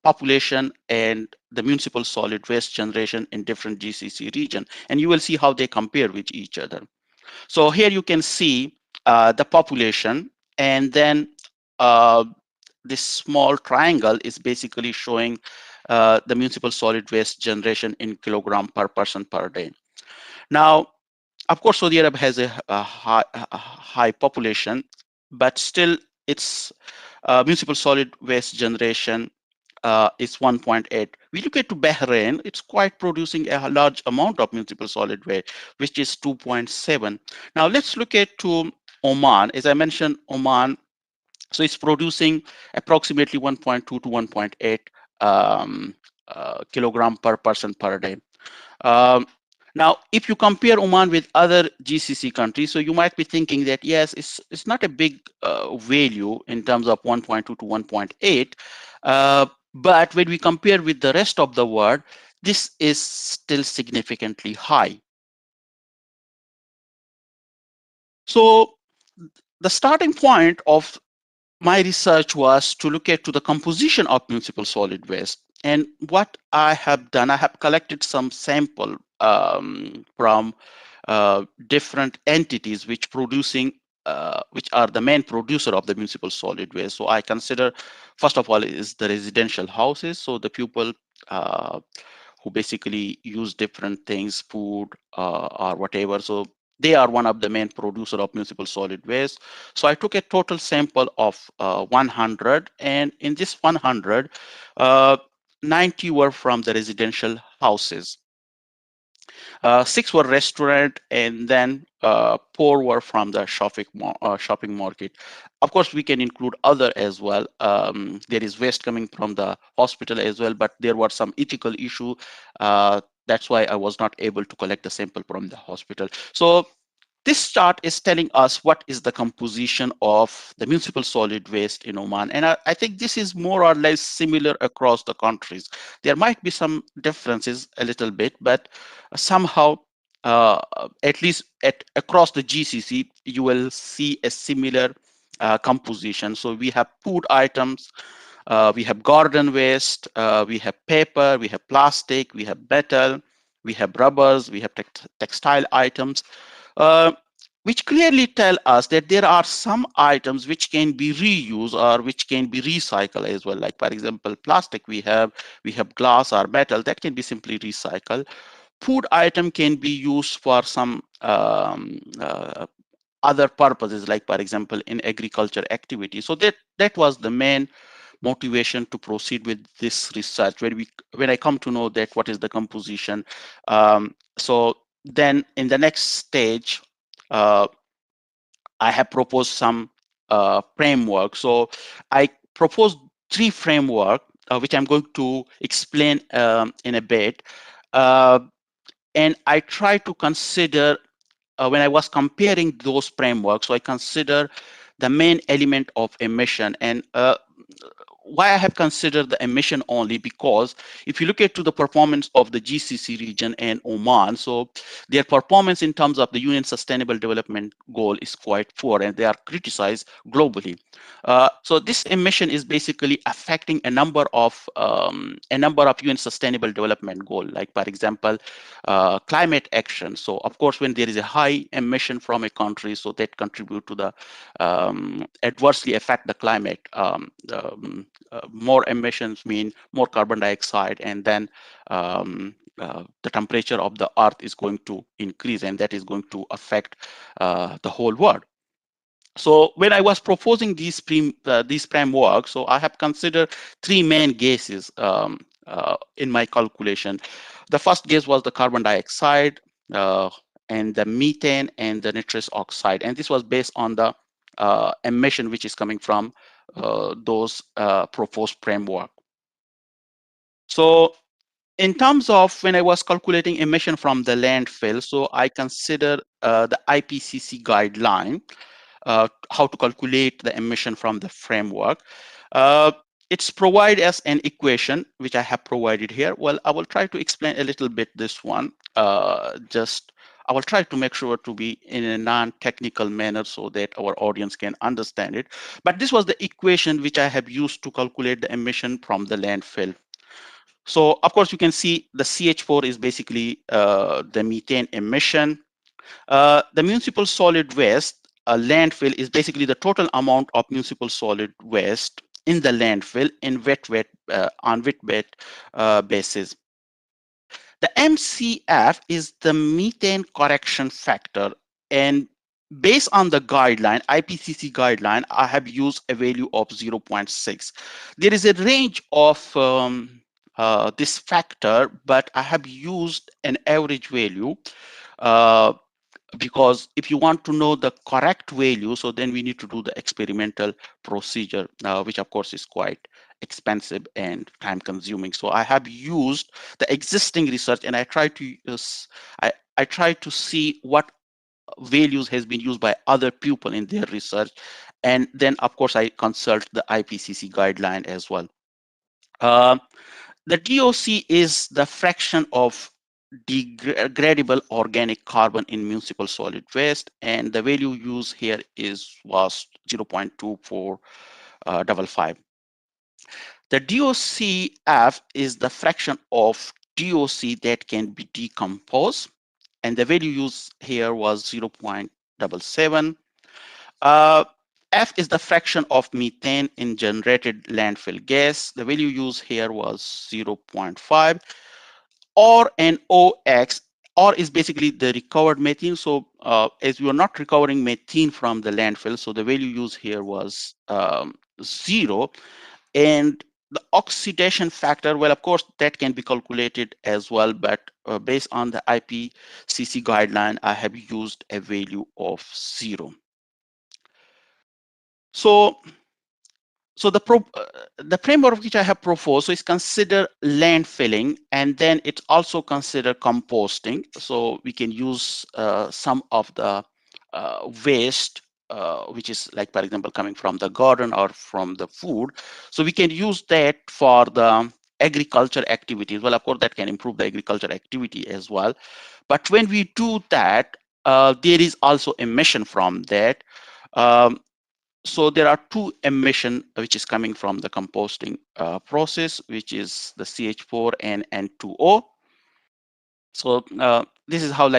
population and the municipal solid waste generation in different GCC region, and you will see how they compare with each other. So here you can see the population, and then this small triangle is basically showing the municipal solid waste generation in kilogram per person per day. Now, of course, Saudi Arabia has a high population, but still its municipal solid waste generation is 1.8. We look at to Bahrain, it's quite producing a large amount of municipal solid waste, which is 2.7. Now let's look at to Oman. As I mentioned, Oman, so it's producing approximately 1.2 to 1.8 kilogram per person per day. Um, Now, if you compare Oman with other GCC countries, so you might be thinking that, yes, it's not a big value in terms of 1.2 to 1.8. But when we compare with the rest of the world, this is still significantly high. So the starting point of my research was to look at to the composition of municipal solid waste. And what I have done, I have collected some sample from different entities which are the main producer of the municipal solid waste. So I consider, first of all, is the residential houses. So the people who basically use different things, food or whatever. So they are one of the main producer of municipal solid waste. So I took a total sample of 100, and in this 100, 90 were from the residential houses. 6 were restaurant, and then 4 were from the shopping market. Of course, we can include other as well. There is waste coming from the hospital as well, but there were some ethical issue. That's why I was not able to collect the sample from the hospital. So this chart is telling us what is the composition of the municipal solid waste in Oman. And I think this is more or less similar across the countries. There might be some differences a little bit, but somehow, at least across the GCC, you will see a similar composition. So we have food items, we have garden waste, we have paper, we have plastic, we have metal, we have rubbers, we have textile items, uh, which clearly tell us that there are some items which can be reused or which can be recycled as well. Like, for example, plastic, we have glass or metal that can be simply recycled. Food item can be used for some other purposes, like, for example, in agriculture activity. So that was the main motivation to proceed with this research. When I come to know that what is the composition, so then in the next stage, I have proposed some framework. So I proposed 3 framework, which I'm going to explain in a bit. And I try to consider, when I was comparing those frameworks, so I consider the main element of emission. And why I have considered the emission only, because if you look at to the performance of the GCC region and Oman, so their performance in terms of the UN Sustainable Development Goal is quite poor, and they are criticized globally. So this emission is basically affecting a number of UN Sustainable Development Goal, like, for example, climate action. So of course, when there is a high emission from a country, so that contribute to the adversely affect the climate. More emissions mean more carbon dioxide, and then the temperature of the earth is going to increase, and that is going to affect the whole world. So when I was proposing these frameworks, so I have considered 3 main gases in my calculation. The first gas was the carbon dioxide, and the methane, and the nitrous oxide, and this was based on the emission which is coming from those proposed framework. So in terms of when I was calculating emission from the landfill, so I consider the IPCC guideline, how to calculate the emission from the framework. It's provide as an equation, which I have provided here. Well, I will try to explain a little bit this one. I will try to make sure to be in a non-technical manner so that our audience can understand it. But this was the equation which I have used to calculate the emission from the landfill. So of course, you can see the CH4 is basically the methane emission. The municipal solid waste landfill is basically the total amount of municipal solid waste in the landfill in on wet basis. The MCF is the methane correction factor, and based on the guideline, IPCC guideline, I have used a value of 0.6. There is a range of this factor, but I have used an average value because if you want to know the correct value, so then we need to do the experimental procedure, which of course is quite expensive and time consuming. So I have used the existing research, and I try to use, I try to see what values has been used by other people in their research, and then of course I consult the IPCC guideline as well. The DOC is the fraction of degradable organic carbon in municipal solid waste, and the value used here was 0.2455. The DOCF is the fraction of DOC that can be decomposed, and the value used here was 0.77. F is the fraction of methane in generated landfill gas. The value used here was 0.5. Or an OX, or is basically the recovered methane. So as we are not recovering methane from the landfill, so the value used here was 0. And the oxidation factor, well, of course, that can be calculated as well, but based on the IPCC guideline, I have used a value of 0. So the framework which I have proposed, so it's consider landfilling, and then it's also consider composting. So we can use some of the waste, which is like, for example, coming from the garden or from the food. So we can use that for the agriculture activities. Well, of course, that can improve the agriculture activity as well. But when we do that, there is also emission from that. So there are two emission which is coming from the composting process, which is the CH4 and N2O. So this is how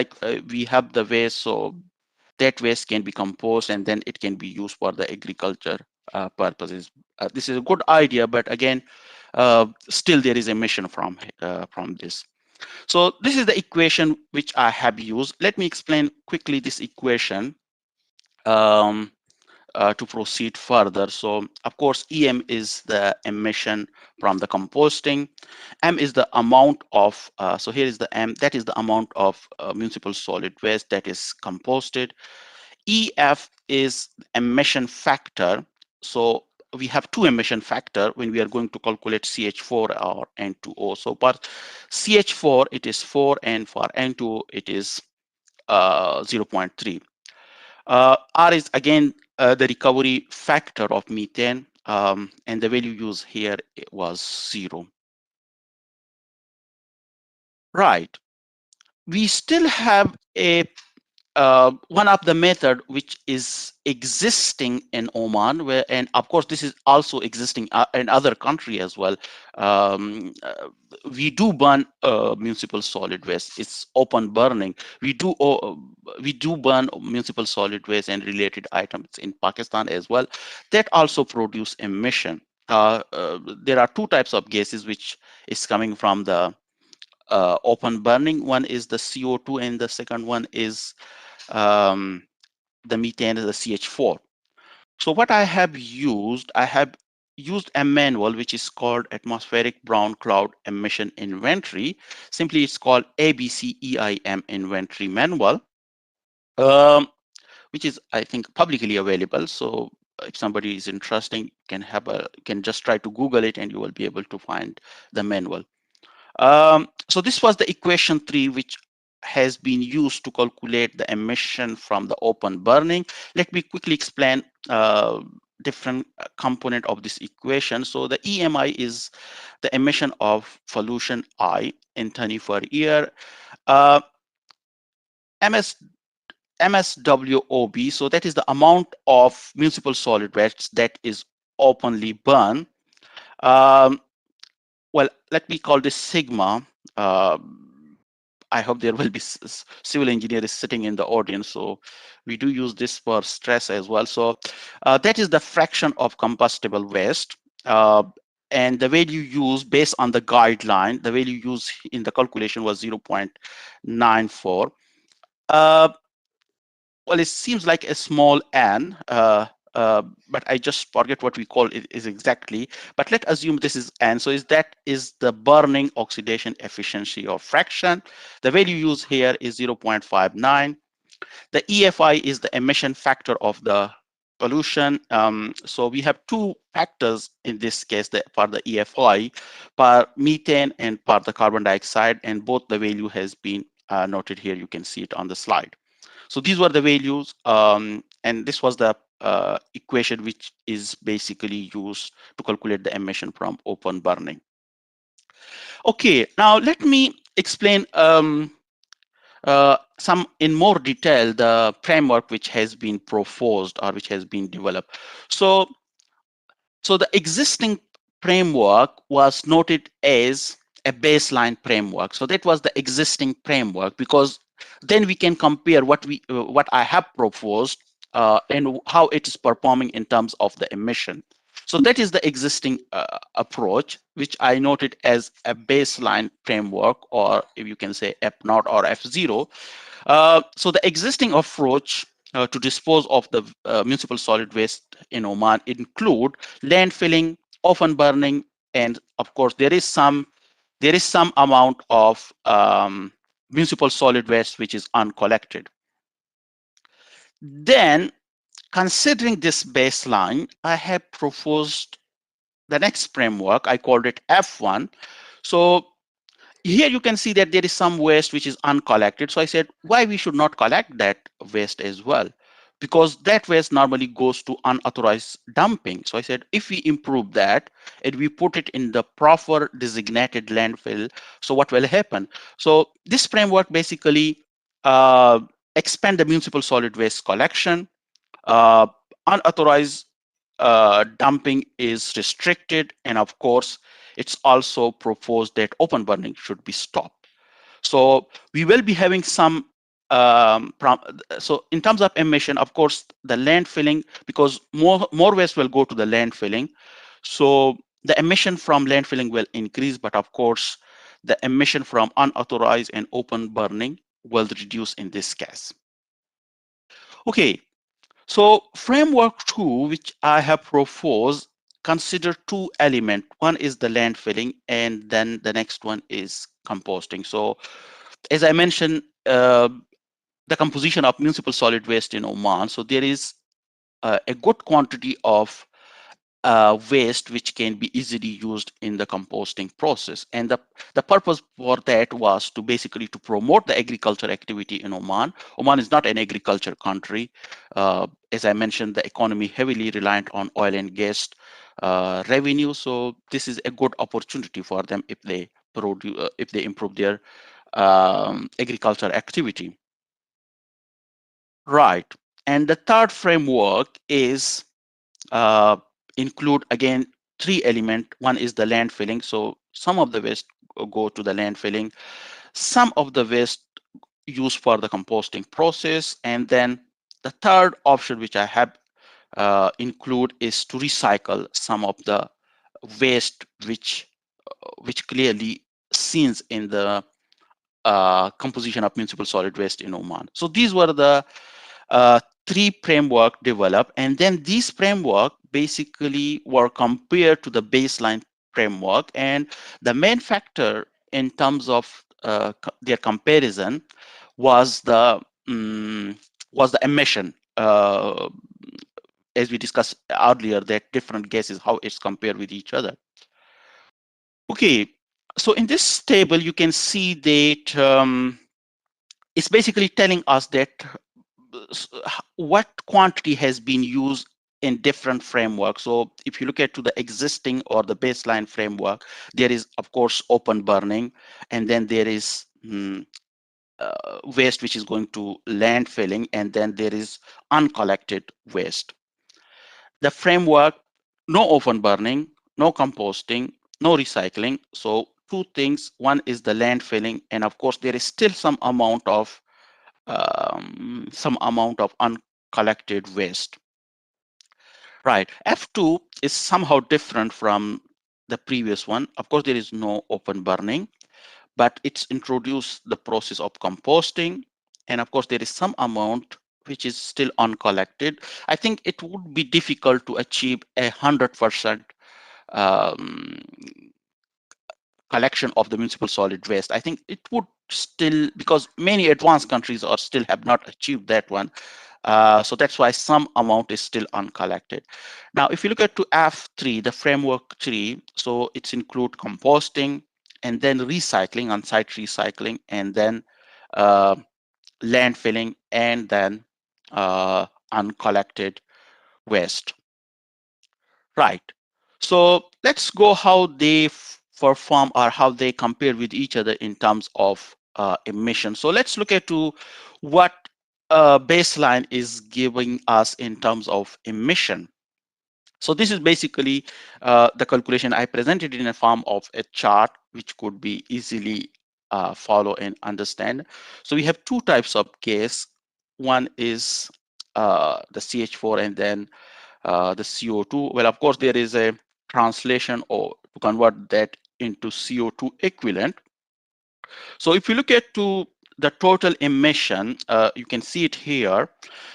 we have the waste. So that waste can be composed and then it can be used for the agriculture purposes. This is a good idea, but again, still there is emission from this. So this is the equation which I have used. Let me explain quickly this equation. To proceed further. So of course, EM is the emission from the composting. M is the amount of, so here is the M, that is the amount of municipal solid waste that is composted. EF is emission factor. So we have two emission factor when we are going to calculate CH4 or N2O. So for CH4, it is 4, and for N2O, it is 0.3. R is again the recovery factor of methane, and the value used here was 0. Right. We still have a one of the method which is existing in Oman, and of course this is also existing in other country as well. We do burn municipal solid waste. It's open burning. We do burn municipal solid waste and related items in Pakistan as well. That also produce emission. There are two types of gases which is coming from the open burning. One is the CO2, and the second one is the methane, is the CH4. So what I have used a manual which is called Atmospheric Brown Cloud Emission Inventory. Simply, it's called ABCEIM Inventory Manual, which is, I think, publicly available. So if somebody is interested, can just try to Google it, and you will be able to find the manual. So this was the equation 3, which has been used to calculate the emission from the open burning. Let me quickly explain different component of this equation. So the EMI is the emission of pollution I in ton per year. MSWOB, so that is the amount of municipal solid waste that is openly burned. Well, let me call this sigma. I hope there will be civil engineers sitting in the audience, so we do use this for stress as well. So that is the fraction of combustible waste. And the value used based on the guideline, the value used in the calculation was 0.94. Well, it seems like a small n, but I just forget what we call it is exactly. But let's assume this is n. So that is the burning oxidation efficiency or fraction. The value used here is 0.59. The EFI is the emission factor of the pollution. So we have two factors in this case for the EFI, per methane and per the carbon dioxide, and both the value has been noted here. You can see it on the slide. So these were the values, and this was the equation which is basically used to calculate the emission from open burning. Okay, now let me explain some in more detail the framework which has been proposed or which has been developed. So the existing framework was noted as a baseline framework. So that was the existing framework, because then we can compare what I have proposed and how it is performing in terms of the emission. So that is the existing approach, which I noted as a baseline framework, or if you can say F0 or F0. So the existing approach to dispose of the municipal solid waste in Oman include landfilling, open burning, and of course there is some amount of municipal solid waste which is uncollected. Then, considering this baseline, I have proposed the next framework. I called it F1. So here you can see that there is some waste which is uncollected. So I said, why we should not collect that waste as well? Because that waste normally goes to unauthorized dumping. So I said, if we improve that and we put it in the proper designated landfill, so what will happen? So this framework basically expand the municipal solid waste collection. Unauthorized dumping is restricted, and of course, it's also proposed that open burning should be stopped. So we will be having some. So in terms of emission, of course, the landfilling, because more waste will go to the landfilling, so the emission from landfilling will increase, but of course, the emission from unauthorized and open burning will reduce in this case. Okay, so framework 2, which I have proposed, consider two elements. One is the landfilling, and then the next one is composting. So as I mentioned, the composition of municipal solid waste in Oman. So there is a good quantity of waste which can be easily used in the composting process. And the purpose for that was to basically to promote the agriculture activity in Oman. Oman is not an agriculture country. As I mentioned, the economy heavily reliant on oil and gas revenue. So this is a good opportunity for them if they produce, if they improve their agriculture activity. Right. And the third framework is include again three elements. One is the landfilling. So some of the waste go to the landfilling, some of the waste used for the composting process, and then the third option which I have include is to recycle some of the waste which clearly seen in the composition of municipal solid waste in Oman. So these were the three framework developed, and then these framework basically were compared to the baseline framework, and the main factor in terms of their comparison was the emission. as we discussed earlier, that different gases, how it's compared with each other. Okay, so in this table, you can see that it's basically telling us that what quantity has been used in different frameworks. So if you look at to the existing or the baseline framework, there is of course open burning, and then there is waste which is going to landfilling, and then there is uncollected waste. The framework, no open burning, no composting, no recycling. So two things: one is the landfilling, and of course there is still some amount of uncollected waste. Right. F2 is somehow different from the previous one. Of course, there is no open burning, but it's introduced the process of composting. And of course, there is some amount which is still uncollected. I think it would be difficult to achieve 100% collection of the municipal solid waste. I think it would still, because many advanced countries are still have not achieved that one. So that's why some amount is still uncollected. Now, if you look at to F3, the framework 3, so it's include composting and then recycling, on-site recycling, and then landfilling, and then uncollected waste. Right. So let's go how they perform or how they compare with each other in terms of emissions. So let's look at to what baseline is giving us in terms of emission. So this is basically the calculation. I presented in a form of a chart, which could be easily follow and understand. So we have two types of gas. One is the CH4, and then the CO2. Well, of course, there is a translation or to convert that into CO2 equivalent. So if you look at to the total emission, you can see it here.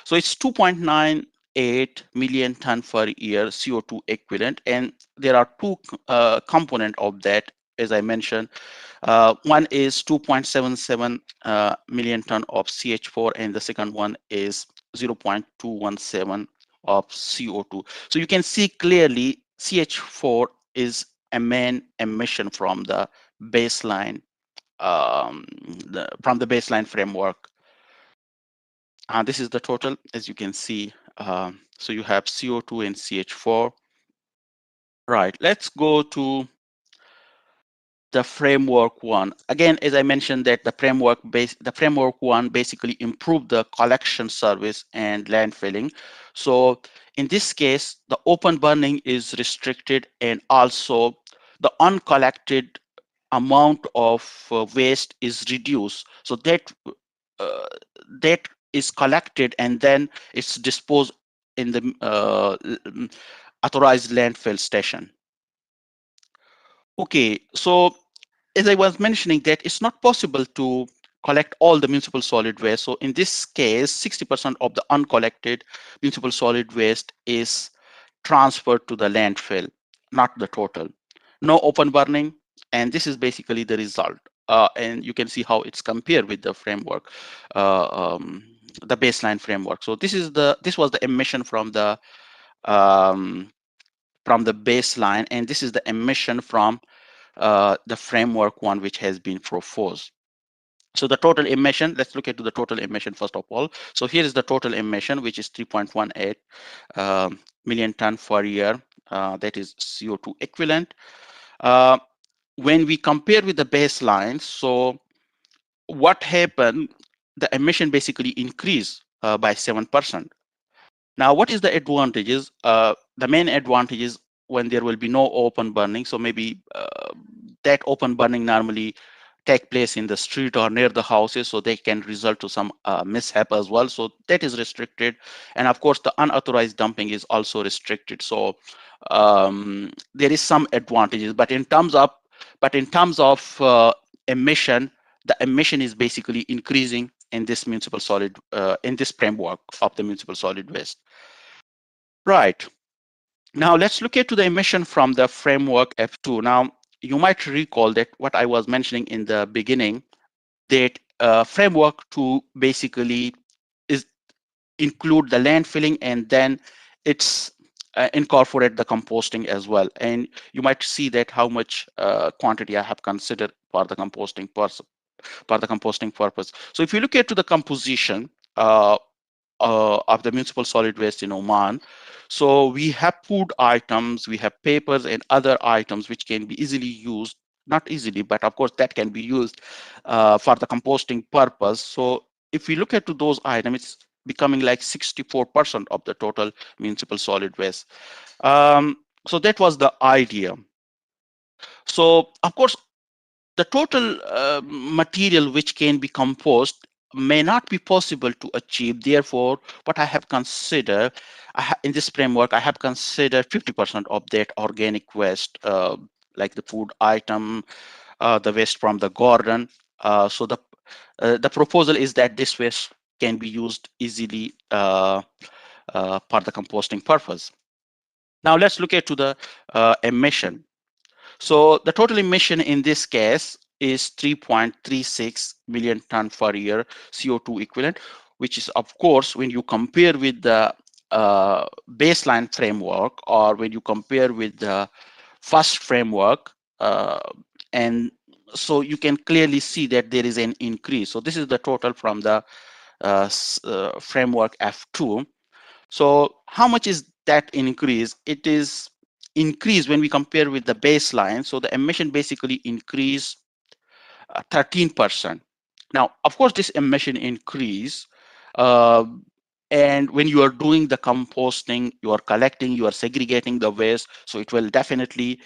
So it's 2.98 million ton per year CO2 equivalent, and there are two component of that, as I mentioned. One is 2.77 million ton of CH4, and the second one is 0.217 of CO2. So you can see clearly CH4 is a main emission from the baseline from the baseline framework. This is the total, as you can see. So you have CO2 and CH4. Right, let's go to the framework one. Again, as I mentioned, that the framework one basically improved the collection service and landfilling. So in this case, the open burning is restricted, and also the uncollected amount of waste is reduced. So that is collected and then it's disposed in the authorized landfill station. Okay, so as I was mentioning, that it's not possible to collect all the municipal solid waste. So in this case, 60% of the uncollected municipal solid waste is transferred to the landfill, not the total. No open burning, and this is basically the result. And you can see how it's compared with the framework, the baseline framework. So this was the emission from the baseline, and this is the emission from the framework one, which has been proposed. So the total emission, let's look at the total emission first of all. So here is the total emission, which is 3.18 million ton per year. That is CO2 equivalent. When we compare with the baseline, so what happened? The emission basically increased by 7%. Now, what is the advantages? The main advantage is when there will be no open burning. So maybe that open burning normally take place in the street or near the houses, so they can result to some mishap as well. So that is restricted, and of course the unauthorized dumping is also restricted. So there is some advantages, but in terms of emission, the emission is basically increasing in this municipal solid in this framework of the municipal solid waste. Right. Now let's look at the emission from the framework F2. Now you might recall that what I was mentioning in the beginning, that framework 2 basically include the landfilling, and then it's incorporate the composting as well. And you might see that how much quantity I have considered for the composting purpose. So if you look at to the composition of the municipal solid waste in Oman, so we have food items, we have papers and other items which can be easily used, not easily, but of course that can be used for the composting purpose. So if we look at to those items, it's becoming like 64% of the total municipal solid waste. So that was the idea. So of course, the total material which can be composed may not be possible to achieve. Therefore, what I have considered in this framework, I have considered 50% of that organic waste, like the food item, the waste from the garden. So the proposal is that this waste can be used easily for the composting purpose. Now let's look at to the emission. So the total emission in this case is 3.36 million ton per year CO2 equivalent, which is of course when you compare with the baseline framework, or when you compare with the first framework, and so you can clearly see that there is an increase. So this is the total from the framework F2. So how much is that increase? It is increase when we compare with the baseline. So the emission basically increase 13%. Now, of course, this emission increase, and when you are doing the composting, you are collecting, you are segregating the waste, so it will definitely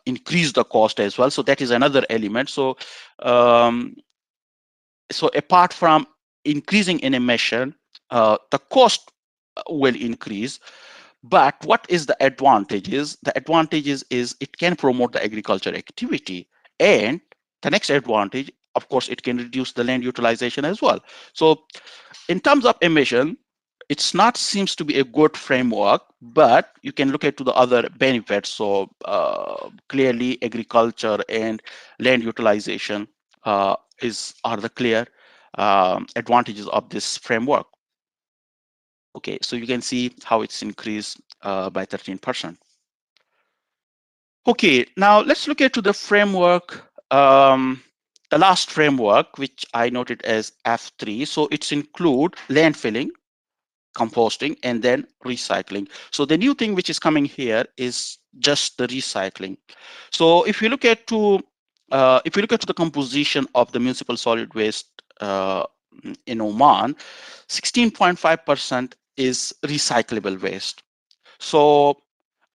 increase the cost as well. So that is another element. So so apart from increasing in emission, the cost will increase. But what is the advantages? The advantages is it can promote the agriculture activity, and the next advantage, of course, it can reduce the land utilization as well. So in terms of emission, it's not seems to be a good framework, but you can look at to the other benefits. So clearly agriculture and land utilization are the clear advantages of this framework. Okay, so you can see how it's increased by 13%. Okay, now let's look at to the framework, the last framework, which I noted as F3. So it's include landfilling, composting, and then recycling. So the new thing which is coming here is just the recycling. So if you look at to the composition of the municipal solid waste in Oman, 16.5% is recyclable waste. So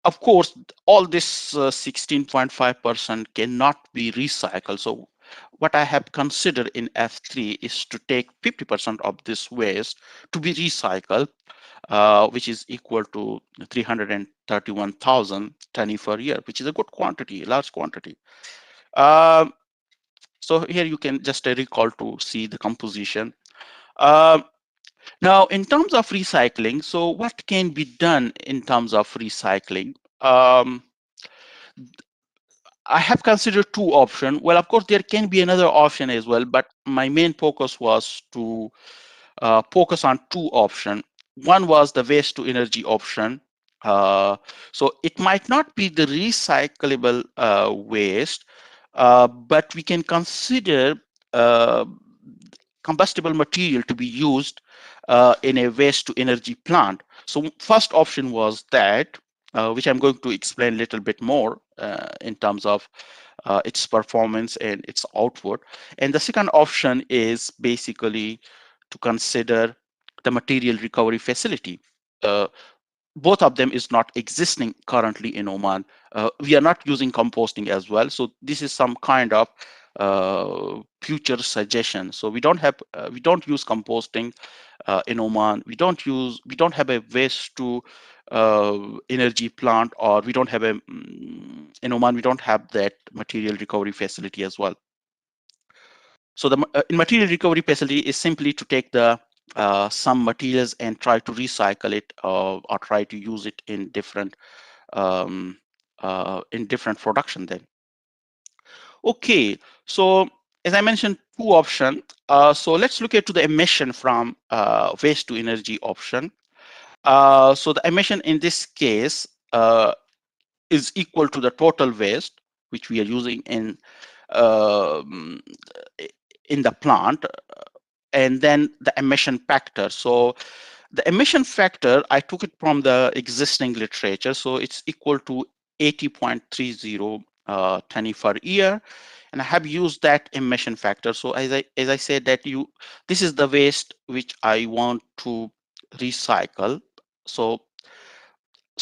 of course, all this 16.5% cannot be recycled. So what I have considered in F3 is to take 50% of this waste to be recycled, which is equal to 331,000 tons per year, which is a good quantity, large quantity. So here you can just recall to see the composition. Now, in terms of recycling, so what can be done in terms of recycling? I have considered two options. Well, of course, there can be another option as well, but my main focus was to focus on two options. One was the waste to energy option. So it might not be the recyclable waste, but we can consider uh, combustible material to be used in a waste to energy plant. So first option was that, which I'm going to explain a little bit more in terms of its performance and its output. And the second option is basically to consider the material recovery facility. Both of them is not existing currently in Oman. We are not using composting as well. So this is some kind of future suggestion. So we don't use composting in Oman. We don't have a waste to energy plant, or we don't have in Oman, we don't have that material recovery facility as well. So the material recovery facility is simply to take the some materials and try to recycle it, or try to use it in different production then. Okay, so as I mentioned, two options. So let's look at to the emission from waste to energy option. So the emission in this case is equal to the total waste which we are using um, in the plant, and then the emission factor. So the emission factor, I took it from the existing literature, so it's equal to 80.30 tonne per year, and I have used that emission factor. So as I said that this is the waste which I want to recycle. So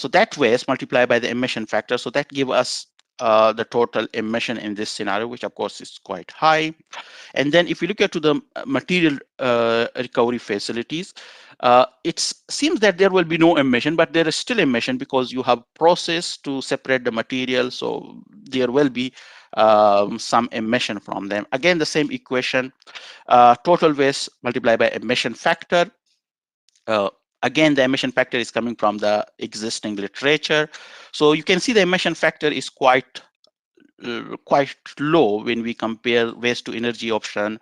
that waste multiplied by the emission factor, so that give us the total emission in this scenario, which of course is quite high. And then if you look at to the material recovery facilities, it seems that there will be no emission, but there is still emission because you have process to separate the material. So there will be some emission from them. Again, the same equation, total waste multiplied by emission factor. Again, the emission factor is coming from the existing literature. So you can see the emission factor is quite low when we compare waste to energy option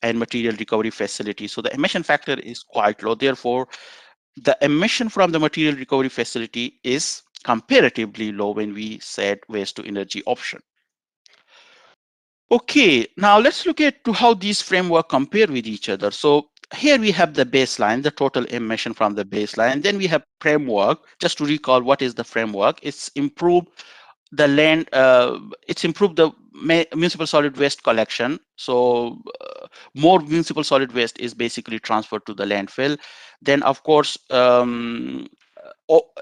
and material recovery facility. So the emission factor is quite low. Therefore, the emission from the material recovery facility is comparatively low when we said waste to energy option. Okay, now let's look at to how these framework compare with each other. So here we have the baseline, the total emission from the baseline. Then we have framework. Just to recall, what is the framework? It's improved the land. It's improved the municipal solid waste collection. So more municipal solid waste is basically transferred to the landfill. Then of course,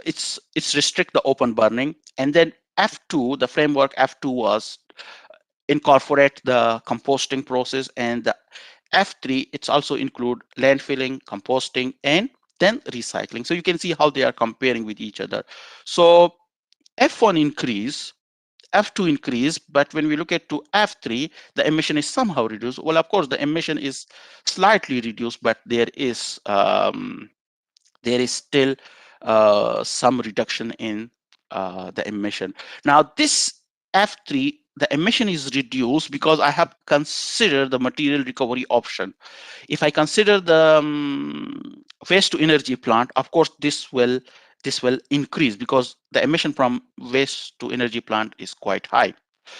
it's restrict the open burning. And then F2, the framework F2 was incorporate the composting process, and the F3, it's also include landfilling, composting, and then recycling. So you can see how they are comparing with each other. So F1 increase, F2 increase, but when we look at to F3, the emission is somehow reduced. Well, of course, the emission is slightly reduced, but there is still some reduction in the emission. Now, this F3, the emission is reduced because I have considered the material recovery option. If I consider the waste to energy plant, of course, this will increase because the emission from waste to energy plant is quite high.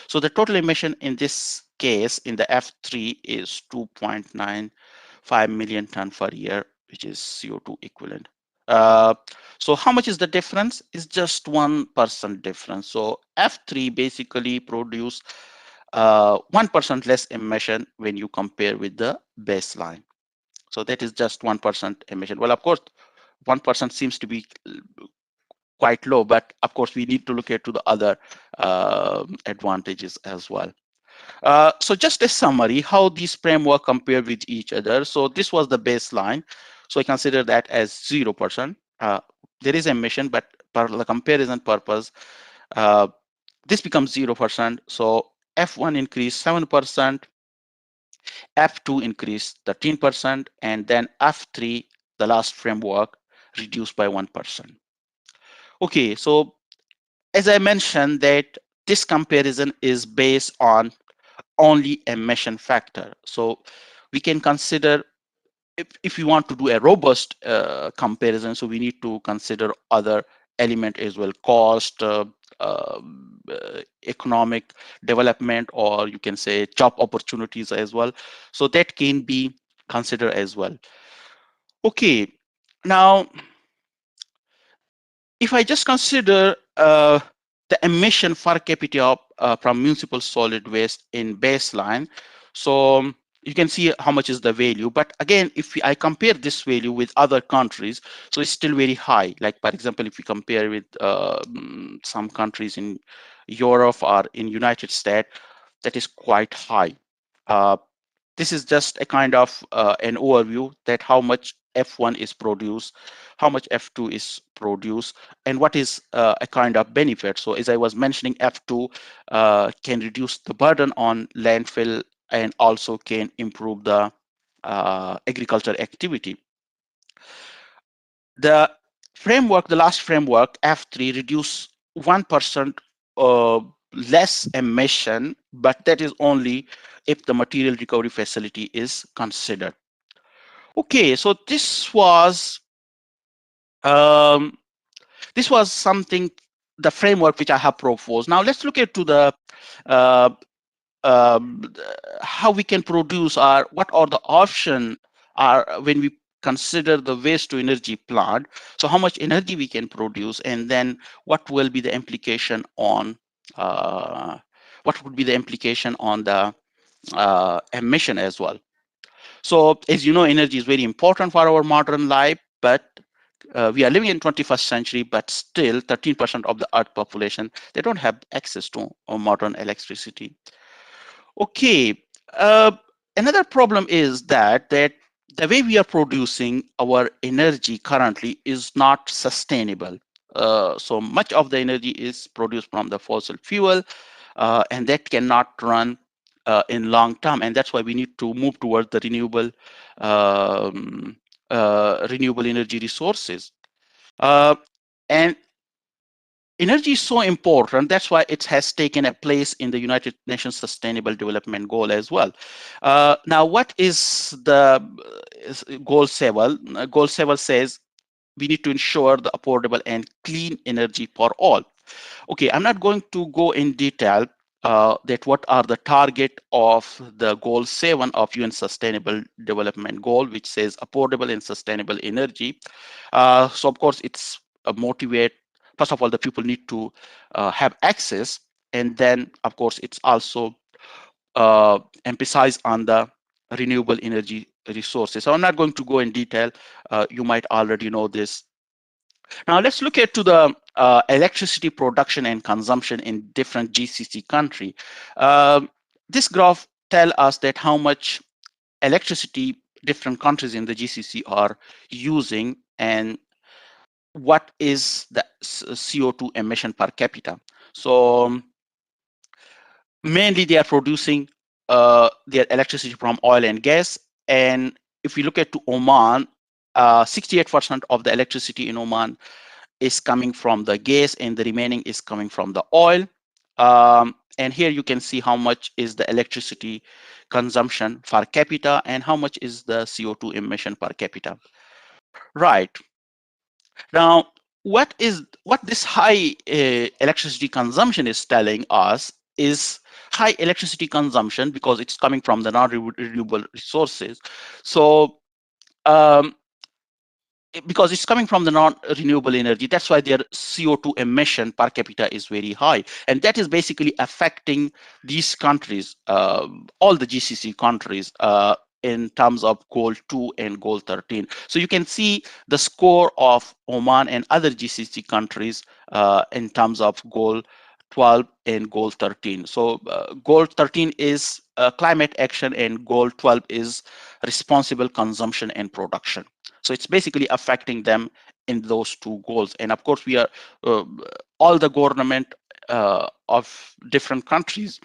So the total emission in this case in the F3 is 2.95 million ton per year, which is CO2 equivalent. So how much is the difference? It's just 1% difference. So F3 basically produce 1% less emission when you compare with the baseline. So that is just 1% emission. Well, of course, 1% seems to be quite low, but of course we need to look at to the other advantages as well. So just a summary, how these framework compare with each other. So this was the baseline. So I consider that as 0%. There is emission, but for the comparison purpose, this becomes 0%. So F1 increased 7%, F2 increased 13%, and then F3, the last framework, reduced by 1%. Okay, so as I mentioned that this comparison is based on only emission factor. So we can consider if you want to do a robust comparison, so we need to consider other element as well, cost, economic development, or you can say job opportunities as well. So that can be considered as well. Okay, now if I just consider the emission per capita from municipal solid waste in baseline, so you can see how much is the value. But again, if I compare this value with other countries, so it's still very high. Like, for example, if we compare with some countries in Europe or in United States, that is quite high. This is just a kind of an overview that how much F1 is produced, how much F2 is produced, and what is a kind of benefit. So as I was mentioning, F2 can reduce the burden on landfill and also can improve the agriculture activity. The last framework, F3, reduce 1% less emission, but that is only if the material recovery facility is considered. Okay, so this was something, the framework which I have proposed. Now let's look into the uh, how we can produce, or what are the options are when we consider the waste to energy plant. So how much energy we can produce, and then what will be the implication on what would be the implication on the emission as well. So as you know, energy is very important for our modern life, but we are living in 21st century, but still 13% of the earth population, they don't have access to modern electricity. Okay, uh, another problem is that the way we are producing our energy currently is not sustainable. So much of the energy is produced from the fossil fuel, and that cannot run in long term, and that's why we need to move towards the renewable energy resources. And energy is so important. That's why it has taken a place in the United Nations Sustainable Development Goal as well. Now, what is the goal 7? Goal 7 says we need to ensure the affordable and clean energy for all. Okay, I'm not going to go in detail that what are the target of the goal 7 of UN Sustainable Development Goal, which says affordable and sustainable energy. So of course it's motivate, first of all, the people need to have access, and then of course it's also emphasize on the renewable energy resources. So I'm not going to go in detail. You might already know this. Now let's look at to the electricity production and consumption in different GCC country. This graph tell us that how much electricity different countries in the GCC are using, and what is the CO2 emission per capita. So mainly they are producing their electricity from oil and gas. And if we look at to Oman, 68% of the electricity in Oman is coming from the gas, and the remaining is coming from the oil. And here you can see how much is the electricity consumption per capita and how much is the CO2 emission per capita. Right. Now, what this high electricity consumption is telling us is high electricity consumption because it's coming from the non-renewable resources. So because it's coming from the non-renewable energy, that's why their CO2 emission per capita is very high. And that is basically affecting these countries, all the GCC countries, in terms of goal 2 and goal 13. So you can see the score of Oman and other GCC countries in terms of goal 12 and goal 13. So goal 13 is climate action, and goal 12 is responsible consumption and production. So it's basically affecting them in those two goals. And of course, we are all the government of different countries,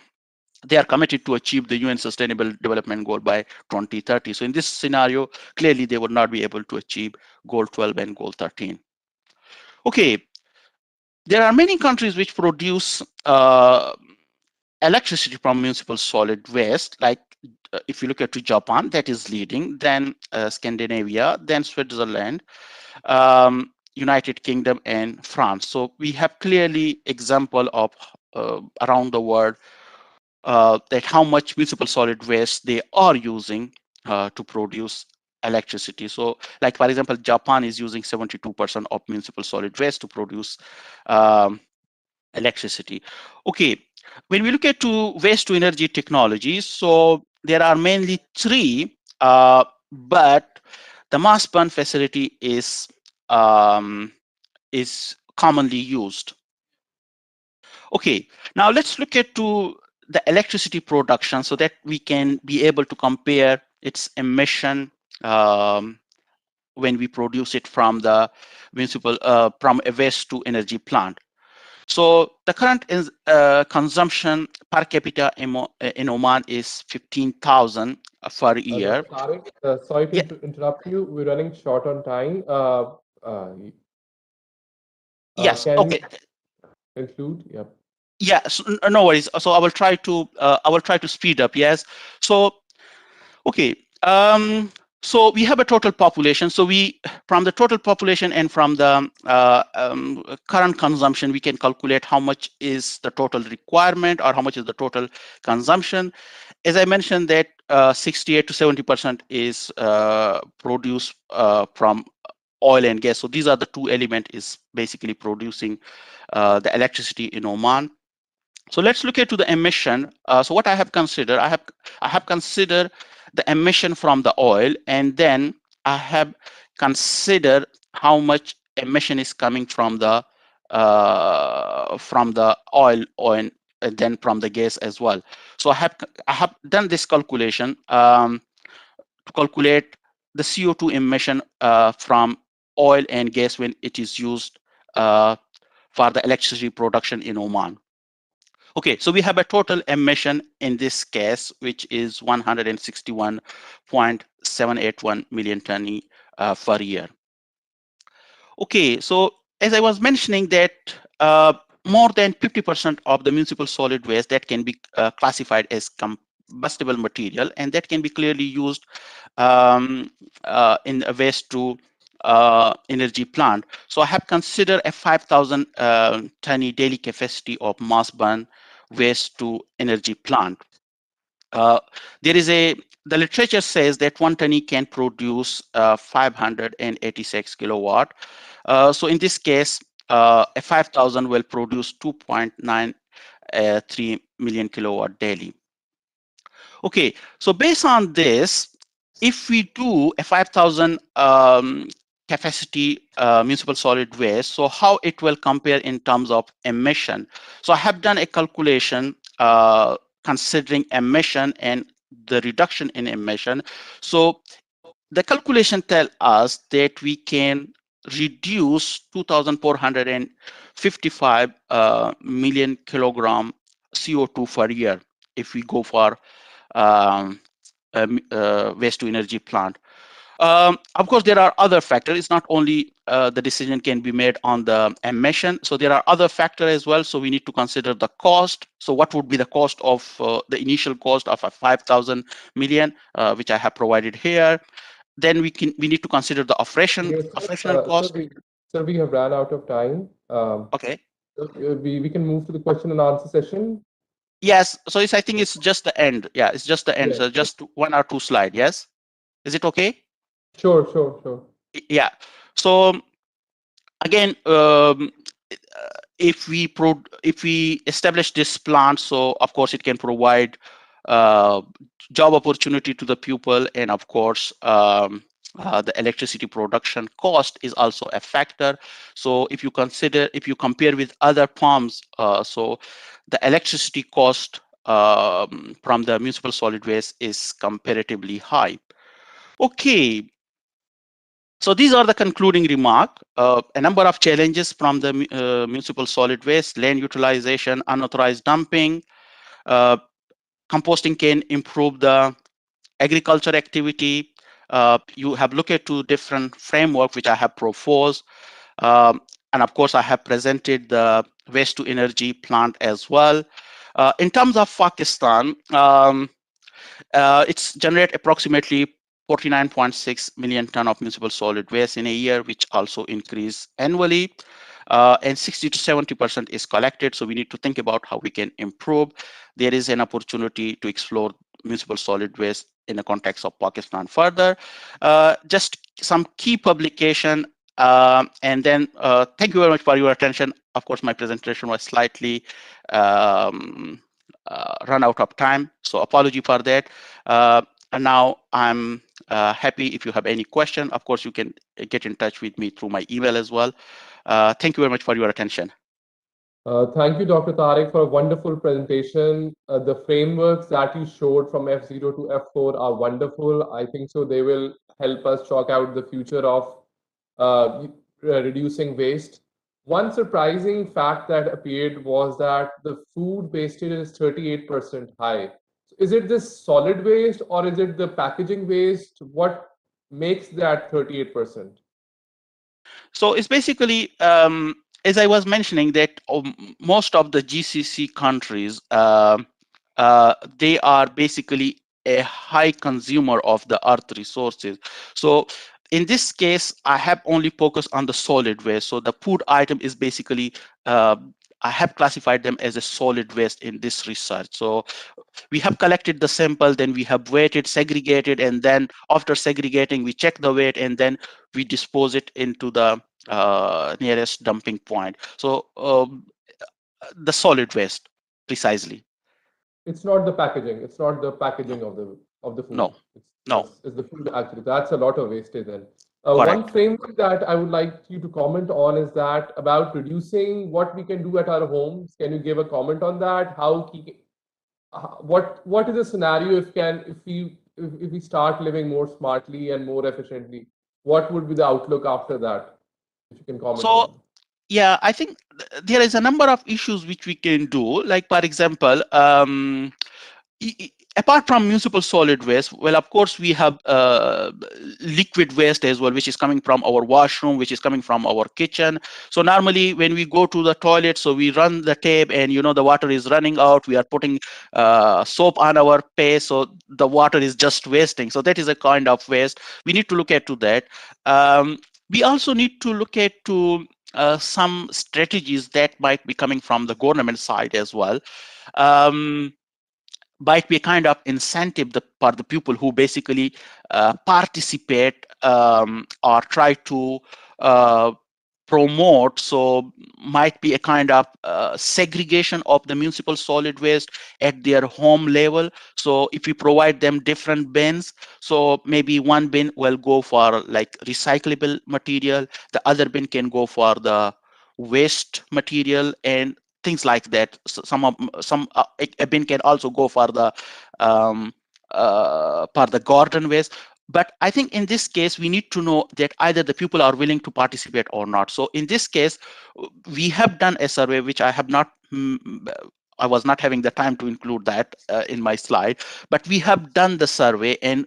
they are committed to achieve the UN Sustainable Development Goal by 2030. So in this scenario, clearly they would not be able to achieve goal 12 and goal 13. Okay, there are many countries which produce electricity from municipal solid waste, like if you look at to Japan, that is leading, then Scandinavia, then Switzerland, United Kingdom, and France. So we have clearly example of around the world that how much municipal solid waste they are using to produce electricity. So like, for example, Japan is using 72% of municipal solid waste to produce electricity. Okay, when we look at to waste to energy technologies, so there are mainly 3, but the mass burn facility is commonly used. Okay, now let's look at to the electricity production so that we can be able to compare its emission when we produce it from the municipal from a waste to energy plant. So the current is, consumption per capita in Oman is 15,000 per year. Tariq, sorry to Yeah, interrupt you. We're running short on time. yes, Can you okay. conclude? Yep. Yeah, so, no worries. So I will try to speed up. Yes. So okay. So we have a total population. So from the total population and from the current consumption, we can calculate how much is the total requirement or how much is the total consumption. As I mentioned, that 68 to 70% is produced from oil and gas. So these are the two elements is basically producing the electricity in Oman. So let's look into the emission. So what I have considered, I have considered the emission from the oil, and then I have considered how much emission is coming from the oil, and then from the gas as well. So I have done this calculation to calculate the CO2 emission from oil and gas when it is used for the electricity production in Oman. Okay, so we have a total emission in this case, which is 161.781 million ton per year. Okay, so as I was mentioning that more than 50% of the municipal solid waste that can be classified as combustible material, and that can be clearly used in a waste to energy plant. So I have considered a 5,000 ton daily capacity of mass burn waste to energy plant. The literature says that 1 ton can produce 586 kilowatt. So in this case, a 5,000 will produce 2.93 million kilowatt daily. Okay, so based on this, if we do a 5,000 capacity municipal solid waste, so how it will compare in terms of emission? So I have done a calculation considering emission and the reduction in emission. So the calculation tells us that we can reduce 2,455 million kilogram CO2 per year if we go for waste to energy plant. Of course, there are other factors. It's not only the decision can be made on the emission. So there are other factors as well. So we need to consider the cost. So what would be the cost of the initial cost of a 5,000 million, which I have provided here. Then we need to consider the operational cost. Sir, we have ran out of time. Okay. We can move to the question and answer session. Yes. So I think it's just the end. Yeah, it's just the end. Yes. So just 1 or 2 slides. Yes. Is it okay? Sure. Yeah. So again, if we establish this plant, so of course it can provide job opportunity to the people, and of course the electricity production cost is also a factor. So if you compare with other farms, so the electricity cost from the municipal solid waste is comparatively high. Okay. So these are the concluding remarks. A number of challenges from the municipal solid waste: land utilization, unauthorized dumping. Composting can improve the agriculture activity. You have looked at 2 different frameworks which I have proposed. And of course, I have presented the waste to energy plant as well. In terms of Pakistan, it's generate approximately 49.6 million ton of municipal solid waste in a year, which also increase annually. And 60 to 70% is collected. So we need to think about how we can improve. There is an opportunity to explore municipal solid waste in the context of Pakistan further. Just some key publication. And then thank you very much for your attention. Of course, my presentation was slightly run out of time, so apology for that. And now I'm happy if you have any question. Of course, you can get in touch with me through my email as well. Thank you very much for your attention. Thank you, Dr. Tariq, for a wonderful presentation. The frameworks that you showed from F0 to F4 are wonderful. I think so they will help us chalk out the future of reducing waste. One surprising fact that appeared was that the food wastage is 38% high. Is it this solid waste or is it the packaging waste? What makes that 38%? So it's basically as I was mentioning, that most of the GCC countries, they are basically a high consumer of the earth resources. So in this case, I have only focused on the solid waste. So the food item is basically, I have classified them as a solid waste in this research. So we have collected the sample, then we have weighted, segregated, and then after segregating, we check the weight, and then we dispose it into the nearest dumping point. So the solid waste, precisely. It's not the packaging. It's not the packaging No, of the food. no, no, It's the food actually. That's a lot of wastage then. One correct. framework that I would like you to comment on is that about reducing what we can do at our homes. Can you give a comment on that? What is the scenario if we start living more smartly and more efficiently? What would be the outlook after that? If you can comment on So that. yeah, I think there is a number of issues which we can do. Like for example, apart from municipal solid waste, well, of course, we have liquid waste as well, which is coming from our washroom, which is coming from our kitchen. So normally when we go to the toilet, so we run the tap and, the water is running out. We are putting soap on our face, so the water is just wasting. So that is a kind of waste. We need to look at to that. We also need to look at to some strategies that might be coming from the government side as well. Might be a kind of incentive for the people who basically participate or try to uh, promote. So might be a kind of segregation of the municipal solid waste at their home level. So if we provide them different bins, so maybe one bin will go for like recyclable material, the other bin can go for the waste material, and things like that. Some a bin can also go um, for the garden waste. But I think in this case, we need to know that either the people are willing to participate or not. So in this case, we have done a survey, which I was not having the time to include that in my slide, but we have done the survey, and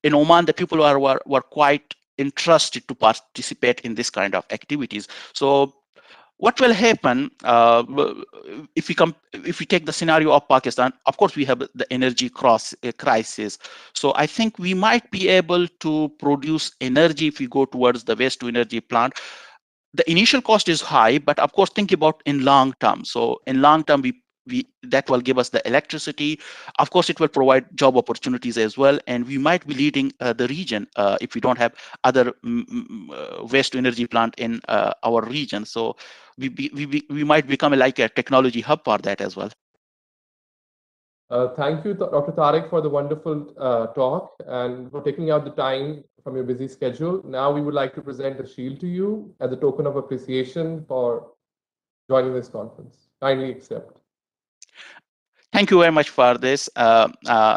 in Oman, the people were quite interested to participate in this kind of activities. So what will happen if we take the scenario of Pakistan? Of course, we have the energy crisis. So I think we might be able to produce energy if we go towards the waste to energy plant. The initial cost is high, but of course, think about in long term. So in long term, we that will give us the electricity. Of course, it will provide job opportunities as well, and we might be leading the region if we don't have other waste to energy plant in our region. So we might become like a technology hub for that as well. Thank you, Dr. Tariq, for the wonderful talk and for taking out the time from your busy schedule. Now we would like to present a shield to you as a token of appreciation for joining this conference. Kindly accept. Thank you very much for this. Yesterday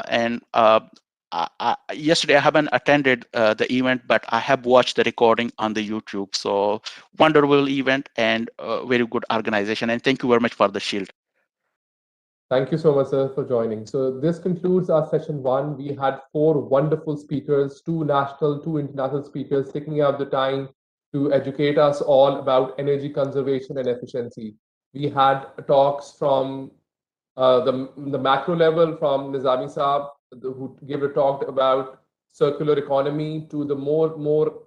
I haven't attended the event, but I have watched the recording on the YouTube. So wonderful event and very good organization. And thank you very much for the shield. Thank you so much, sir, for joining. So this concludes our session one. We had 4 wonderful speakers, 2 national, 2 international speakers, taking out the time to educate us all about energy conservation and efficiency. We had talks from the macro level from Nizami Saab, who gave a talk about circular economy, to the more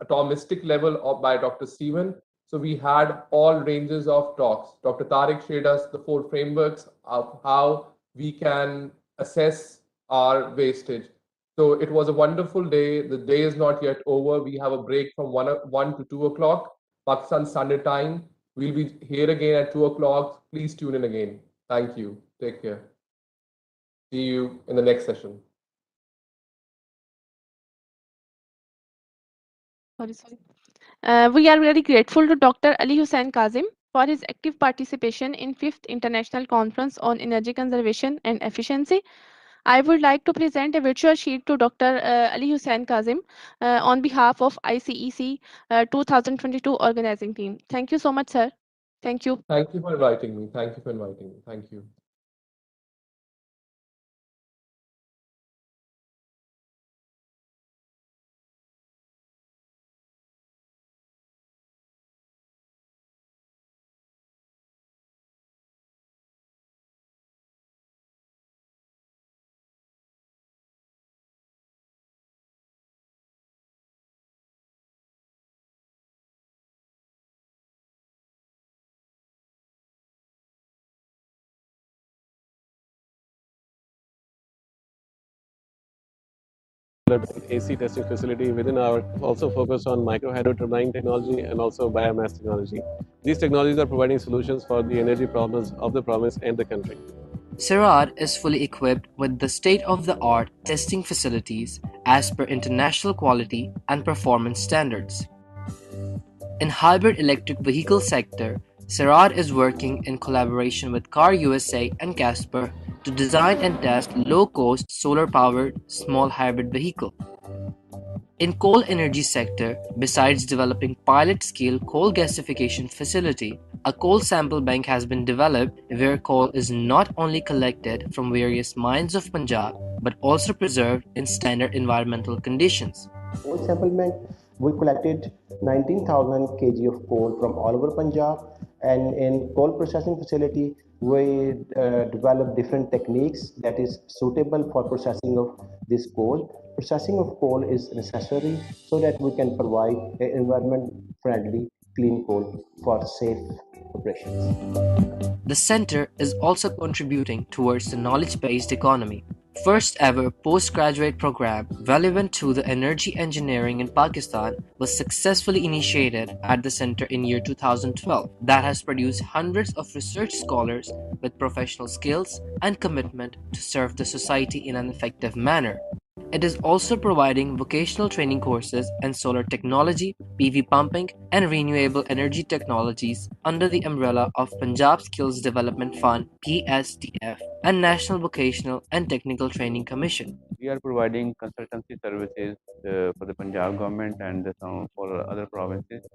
atomistic level by Dr. Stephen. So we had all ranges of talks. Dr. Tariq shared us the 4 frameworks of how we can assess our wastage. So it was a wonderful day. The day is not yet over. We have a break from 1 to 2 o'clock, Pakistan Standard Time. We'll be here again at 2 o'clock. Please tune in again. Thank you. Take care. See you in the next session. Sorry. We are very grateful to Dr. Ali Hussain Kazim for his active participation in 5th International Conference on Energy Conservation and Efficiency. I would like to present a virtual sheet to Dr. Ali Hussain Kazim on behalf of ICEC 2022 organizing team. Thank you so much, sir. Thank you. Thank you for inviting me. Thank you for inviting me. Thank you. AC testing facility within our also focus on micro hydro turbine technology and also biomass technology. These technologies are providing solutions for the energy problems of the province and the country. CERAD is fully equipped with the state-of-the-art testing facilities as per international quality and performance standards. In hybrid electric vehicle sector, CERAD is working in collaboration with Car USA and Casper to design and test low-cost solar-powered small hybrid vehicle. In coal energy sector, besides developing pilot-scale coal gasification facility, a coal sample bank has been developed where coal is not only collected from various mines of Punjab but also preserved in standard environmental conditions. Coal sample bank, we collected 19,000 kg of coal from all over Punjab, and in coal processing facility, we develop different techniques that is suitable for processing of this coal. Processing of coal is necessary so that we can provide an environment-friendly clean coal for safe operations. The center is also contributing towards the knowledge-based economy. First ever postgraduate program relevant to the energy engineering in Pakistan was successfully initiated at the center in year 2012 that has produced hundreds of research scholars with professional skills and commitment to serve the society in an effective manner. It is also providing vocational training courses in solar technology, PV pumping, and renewable energy technologies under the umbrella of Punjab Skills Development Fund (PSDF) and National Vocational and Technical Training Commission. We are providing consultancy services for the Punjab government and some for other provinces.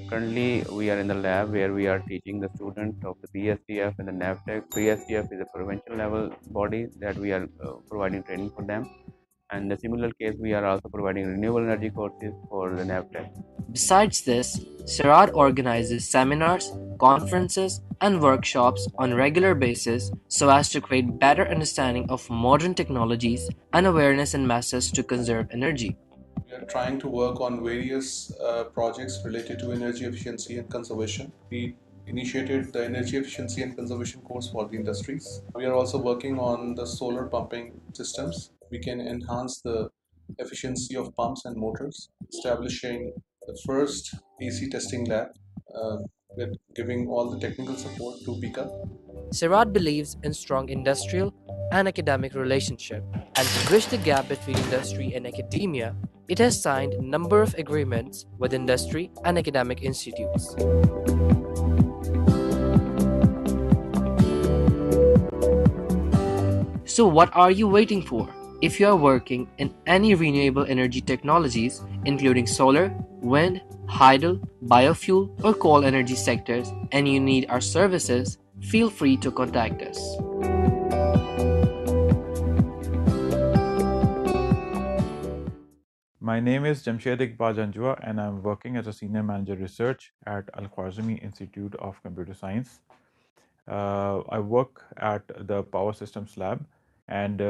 Currently, we are in the lab where we are teaching the students of the PSDF and the NAVTEC. PSDF is a provincial level body that we are providing training for them. And in a similar case, we are also providing renewable energy courses for the NAVTEC. Besides this, CERAD organizes seminars, conferences, and workshops on a regular basis so as to create better understanding of modern technologies and awareness in masses to conserve energy. We are trying to work on various projects related to energy efficiency and conservation. We initiated the energy efficiency and conservation course for the industries. We are also working on the solar pumping systems. We can enhance the efficiency of pumps and motors, establishing the first AC testing lab with giving all the technical support to PICA. CERAD believes in strong industrial and academic relationship, and to bridge the gap between industry and academia, it has signed a number of agreements with industry and academic institutes. So what are you waiting for? If you are working in any renewable energy technologies, including solar, wind, hydro, biofuel, or coal energy sectors, and you need our services, feel free to contact us. My name is Jamshed Iqbal Janjua, and I'm working as a Senior Manager Research at Al-Khwarizmi Institute of Computer Science. I work at the Power Systems Lab, and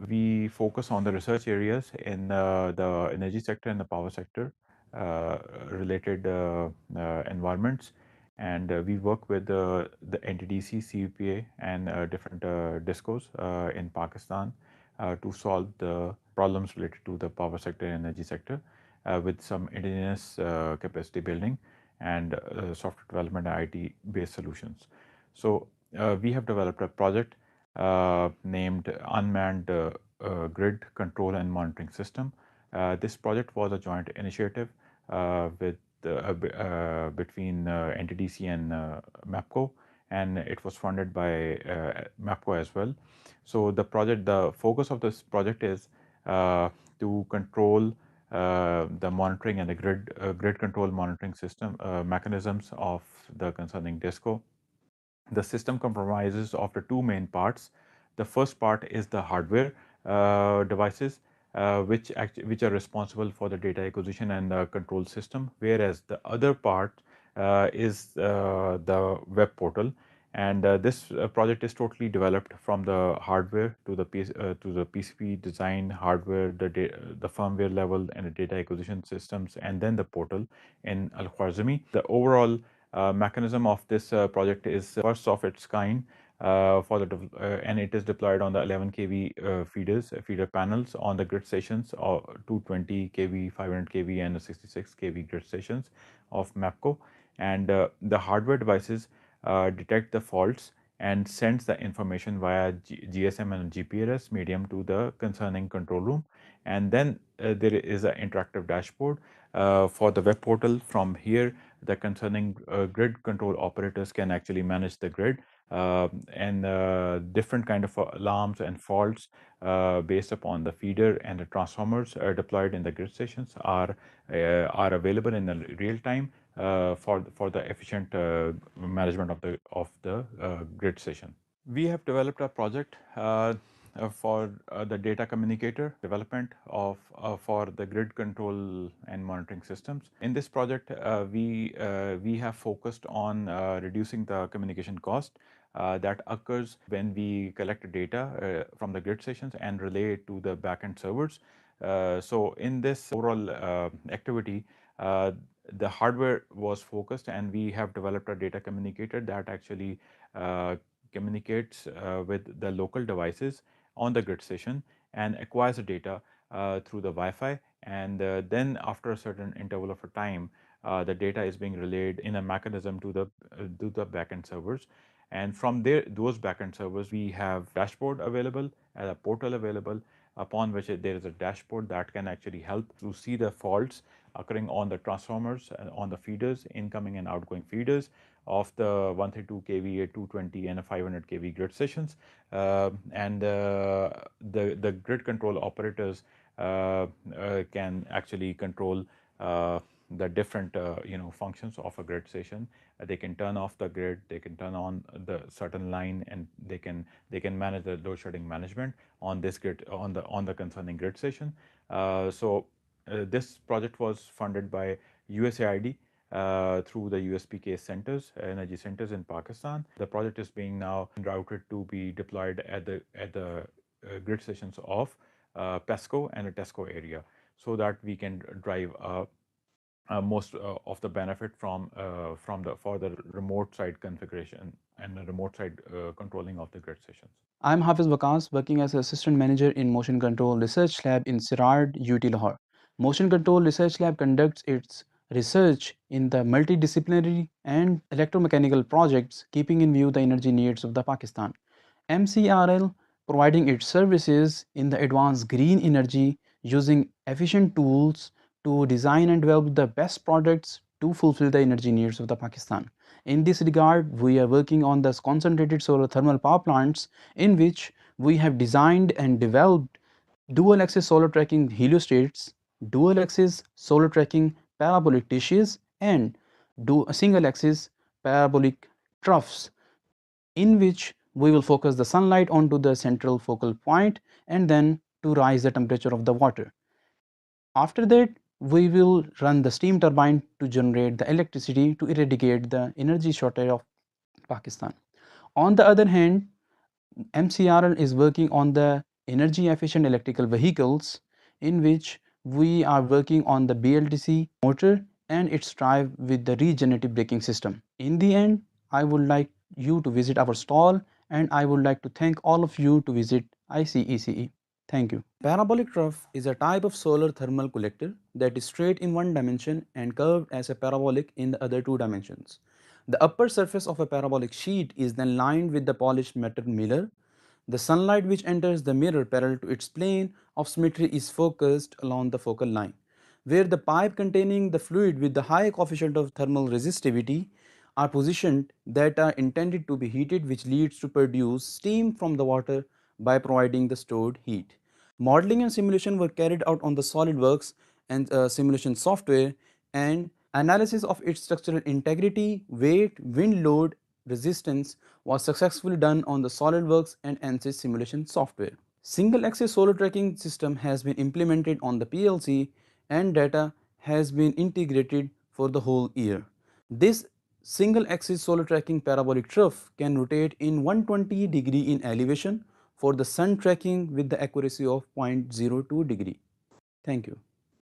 we focus on the research areas in the energy sector and the power sector related environments. And we work with the NTDC, CUPA, and different DISCOs in Pakistan to solve the problems related to the power sector and energy sector with some indigenous capacity building and software development and IT based solutions. So we have developed a project named Unmanned Grid Control and Monitoring System. This project was a joint initiative with between NTDC and MAPCO, and it was funded by MAPCO as well. So the focus of this project is to control the monitoring and the grid control monitoring system mechanisms of the concerning DISCO. The system comprises of the two main parts. The first part is the hardware devices, which are responsible for the data acquisition and the control system, whereas the other part is the web portal. And this project is totally developed from the hardware to the PCB design, hardware, the firmware level, and the data acquisition systems, and then the portal in Al-Khwarizmi. The overall mechanism of this project is first of its kind and it is deployed on the 11 kV feeder panels on the grid stations, or 220 kV, 500 kV, and 66 kV grid stations of MAPCO. And the hardware devices detect the faults and sends the information via GSM and GPRS medium to the concerning control room. And then there is an interactive dashboard for the web portal. From here, the concerning grid control operators can actually manage the grid, and different kind of alarms and faults based upon the feeder and the transformers deployed in the grid stations are available in real time for the efficient management of the grid station. We have developed a project for the data communicator development of for the grid control and monitoring systems. In this project, we have focused on reducing the communication cost that occurs when we collect data from the grid stations and relay it to the backend servers. So in this overall activity, the hardware was focused, and we have developed a data communicator that actually communicates with the local devices on the grid station and acquires the data through the Wi-Fi, and then after a certain interval of a time, the data is being relayed in a mechanism to the backend servers. And from there, those backend servers, we have dashboard available, a portal available, upon which there is a dashboard that can actually help to see the faults occurring on the transformers, on the feeders, incoming and outgoing feeders of the 132 kV, 220 and 500 kV grid stations. And the grid control operators can actually control the different functions of a grid station. They can turn off the grid, they can turn on the certain line, and they can manage the load shedding management on this grid, on the concerning grid station. This project was funded by USAID through the USPK centers, energy centers in Pakistan. The project is being now routed to be deployed at the grid stations of PESCO and the TESCO area, so that we can drive most of the benefit for the remote side configuration and the remote side controlling of the grid stations. I'm Hafiz Waqas, working as Assistant Manager in Motion Control Research Lab in CERAD, UET Lahore. Motion Control Research Lab conducts its research in the multidisciplinary and electromechanical projects, keeping in view the energy needs of the Pakistan. MCRL providing its services in the advanced green energy using efficient tools to design and develop the best products to fulfill the energy needs of the Pakistan. In this regard, we are working on the concentrated solar thermal power plants, in which we have designed and developed dual axis solar tracking heliostats, dual axis solar tracking parabolic dishes, and single axis parabolic troughs, in which we will focus the sunlight onto the central focal point and then to rise the temperature of the water. After that, we will run the steam turbine to generate the electricity to eradicate the energy shortage of Pakistan. On the other hand, MCRL is working on the energy efficient electrical vehicles, in which we are working on the BLDC motor and its drive with the regenerative braking system. In the end, I would like you to visit our stall, and I would like to thank all of you to visit ICECE. Thank you. Parabolic trough is a type of solar thermal collector that is straight in one dimension and curved as a parabolic in the other two dimensions. The upper surface of a parabolic sheet is then lined with the polished metal mirror. The sunlight which enters the mirror parallel to its plane of symmetry is focused along the focal line, where the pipe containing the fluid with the high coefficient of thermal resistivity are positioned that are intended to be heated, which leads to produce steam from the water by providing the stored heat. Modeling and simulation were carried out on the SolidWorks and simulation software, and analysis of its structural integrity, weight, wind load, resistance was successfully done on the SolidWorks and ANSYS simulation software. Single axis solar tracking system has been implemented on the PLC, and data has been integrated for the whole year. This single axis solar tracking parabolic trough can rotate in 120 degree in elevation for the sun tracking with the accuracy of 0.02 degree. Thank you.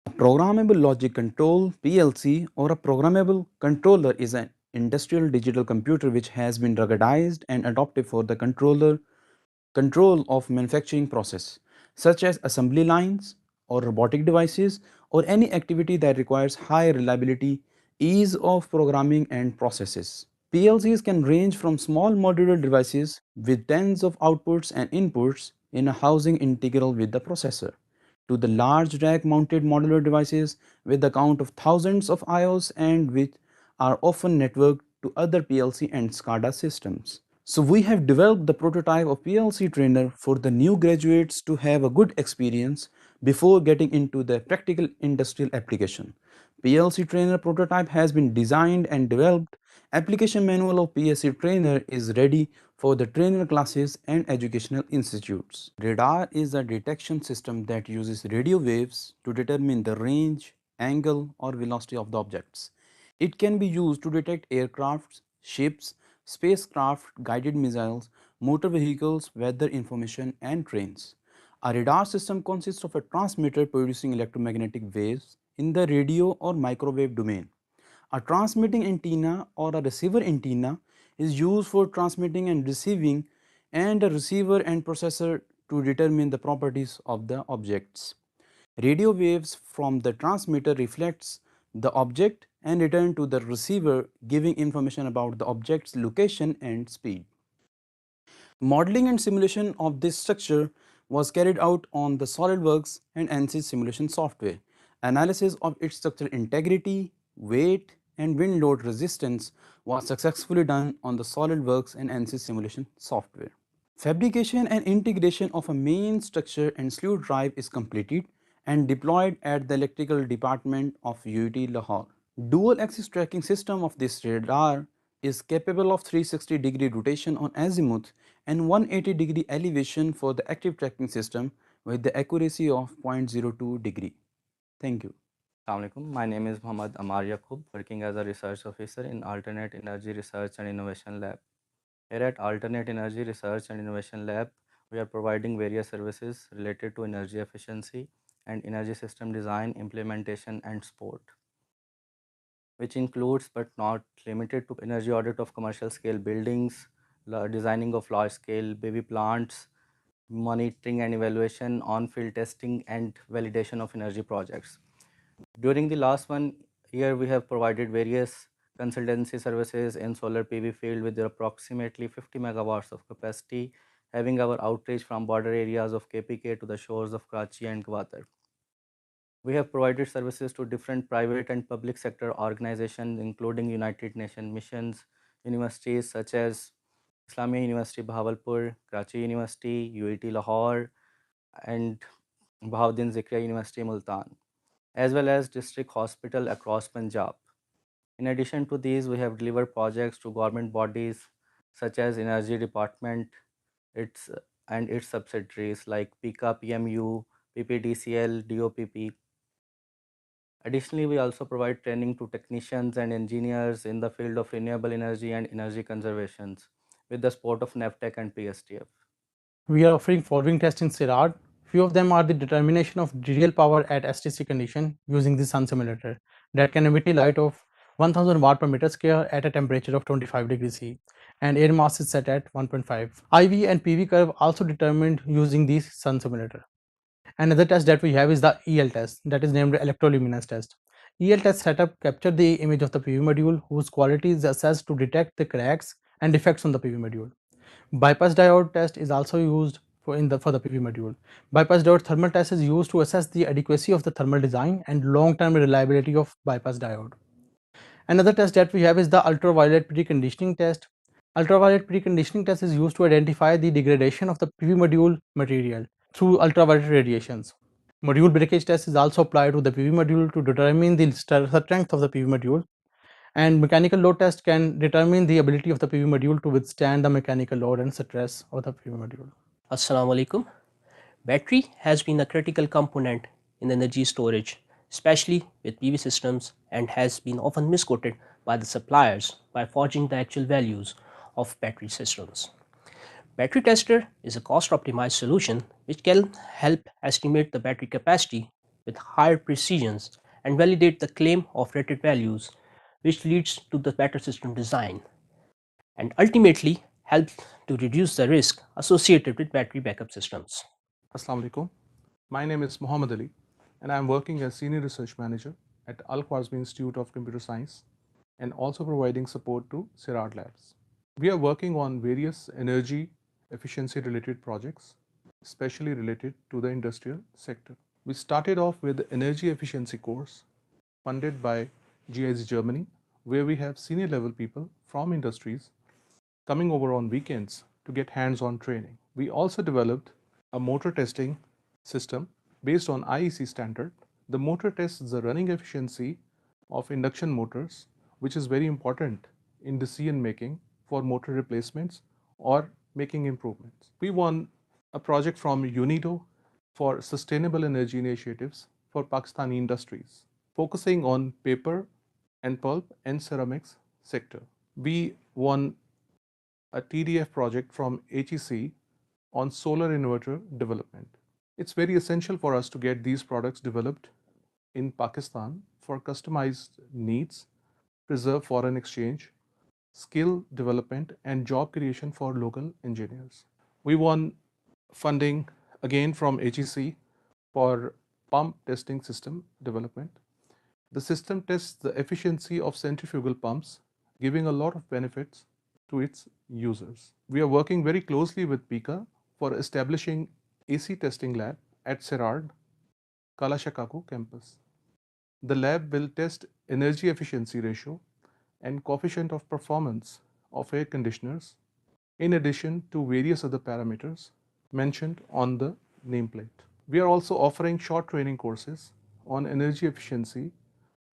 A programmable logic control PLC or a programmable controller is an industrial digital computer which has been ruggedized and adopted for the control of manufacturing process, such as assembly lines or robotic devices or any activity that requires high reliability, ease of programming and processes. PLCs can range from small modular devices with tens of outputs and inputs in a housing integral with the processor, to the large rack-mounted modular devices with the count of thousands of IOs and which are often networked to other PLC and SCADA systems. So we have developed the prototype of PLC trainer for the new graduates to have a good experience before getting into the practical industrial application. PLC trainer prototype has been designed and developed. Application manual of PLC trainer is ready for the trainer classes and educational institutes. Radar is a detection system that uses radio waves to determine the range, angle or velocity of the objects. It can be used to detect aircrafts, ships, spacecraft, guided missiles, motor vehicles, weather information and trains. A radar system consists of a transmitter producing electromagnetic waves in the radio or microwave domain. A transmitting antenna or a receiver antenna is used for transmitting and receiving, and a receiver and processor to determine the properties of the objects. Radio waves from the transmitter reflects the object and return to the receiver, giving information about the object's location and speed. Modeling and simulation of this structure was carried out on the SolidWorks and ANSYS simulation software. Analysis of its structural integrity, weight and wind load resistance was successfully done on the SolidWorks and ANSYS simulation software. Fabrication and integration of a main structure and slew drive is completed and deployed at the electrical department of UET Lahore. Dual axis tracking system of this radar is capable of 360-degree rotation on azimuth and 180-degree elevation for the active tracking system with the accuracy of 0.02 degree. Thank you. Assalamualaikum. My name is Muhammad Amar Yaqub, working as a research officer in Alternate Energy Research and Innovation Lab. Here at Alternate Energy Research and Innovation Lab, we are providing various services related to energy efficiency and energy system design, implementation and support, which includes but not limited to energy audit of commercial scale buildings, designing of large scale PV plants, monitoring and evaluation, on-field testing and validation of energy projects. During the last 1 year, we have provided various consultancy services in solar PV field with approximately 50 megawatts of capacity, having our outreach from border areas of KPK to the shores of Karachi and Gwadar. We have provided services to different private and public sector organizations, including United Nations missions, universities such as Islamia University Bahawalpur, Karachi University, UET Lahore, and Bahauddin Zikriya University Multan, as well as district hospital across Punjab. In addition to these, we have delivered projects to government bodies such as Energy Department and its subsidiaries like PICA, PMU, PPDCL, DOPP. Additionally, we also provide training to technicians and engineers in the field of renewable energy and energy conservation with the support of NAVTEC and PSTF. We are offering following tests in CERAD. Few of them are the determination of real power at STC condition using the sun simulator that can emit a light of 1000 watt per meter square at a temperature of 25 degrees C, and air mass is set at 1.5. IV and PV curve also determined using the sun simulator. Another test that we have is the EL test, that is named electroluminance test. EL test setup capture the image of the PV module whose quality is assessed to detect the cracks and defects on the PV module. Bypass diode test is also used for the PV module. Bypass diode thermal test is used to assess the adequacy of the thermal design and long-term reliability of bypass diode. Another test that we have is the ultraviolet preconditioning test. Ultraviolet preconditioning test is used to identify the degradation of the PV module material through ultraviolet radiations. Module breakage test is also applied to the PV module to determine the strength of the PV module, and mechanical load test can determine the ability of the PV module to withstand the mechanical load and stress of the PV module. Assalamu alaikum. Battery has been a critical component in energy storage, especially with PV systems, and has been often misquoted by the suppliers by forging the actual values of battery systems. Battery tester is a cost optimized solution which can help estimate the battery capacity with higher precisions and validate the claim of rated values which leads to the better system design and ultimately helps to reduce the risk associated with battery backup systems. Assalamu alaikum. My name is Muhammad Ali, and I'm working as Senior Research Manager at Al Khwarizmi Institute of Computer Science and also providing support to CERAD labs. We are working on various energy efficiency related projects, especially related to the industrial sector. We started off with the energy efficiency course funded by GIZ Germany, where we have senior level people from industries coming over on weekends to get hands-on training. We also developed a motor testing system based on IEC standard. The motor tests the running efficiency of induction motors, which is very important in decision making for motor replacements or making improvements. We won a project from UNIDO for sustainable energy initiatives for Pakistani industries, focusing on paper and pulp and ceramics sector. We won a TDF project from HEC on solar inverter development. It's very essential for us to get these products developed in Pakistan for customized needs, preserve foreign exchange, skill development, and job creation for local engineers. We won funding again from HEC for pump testing system development. The system tests the efficiency of centrifugal pumps, giving a lot of benefits to its users. We are working very closely with PICA for establishing AC testing lab at CERAD, Kalashakaku campus. The lab will test energy efficiency ratio and coefficient of performance of air conditioners, in addition to various other parameters mentioned on the nameplate. We are also offering short training courses on energy efficiency,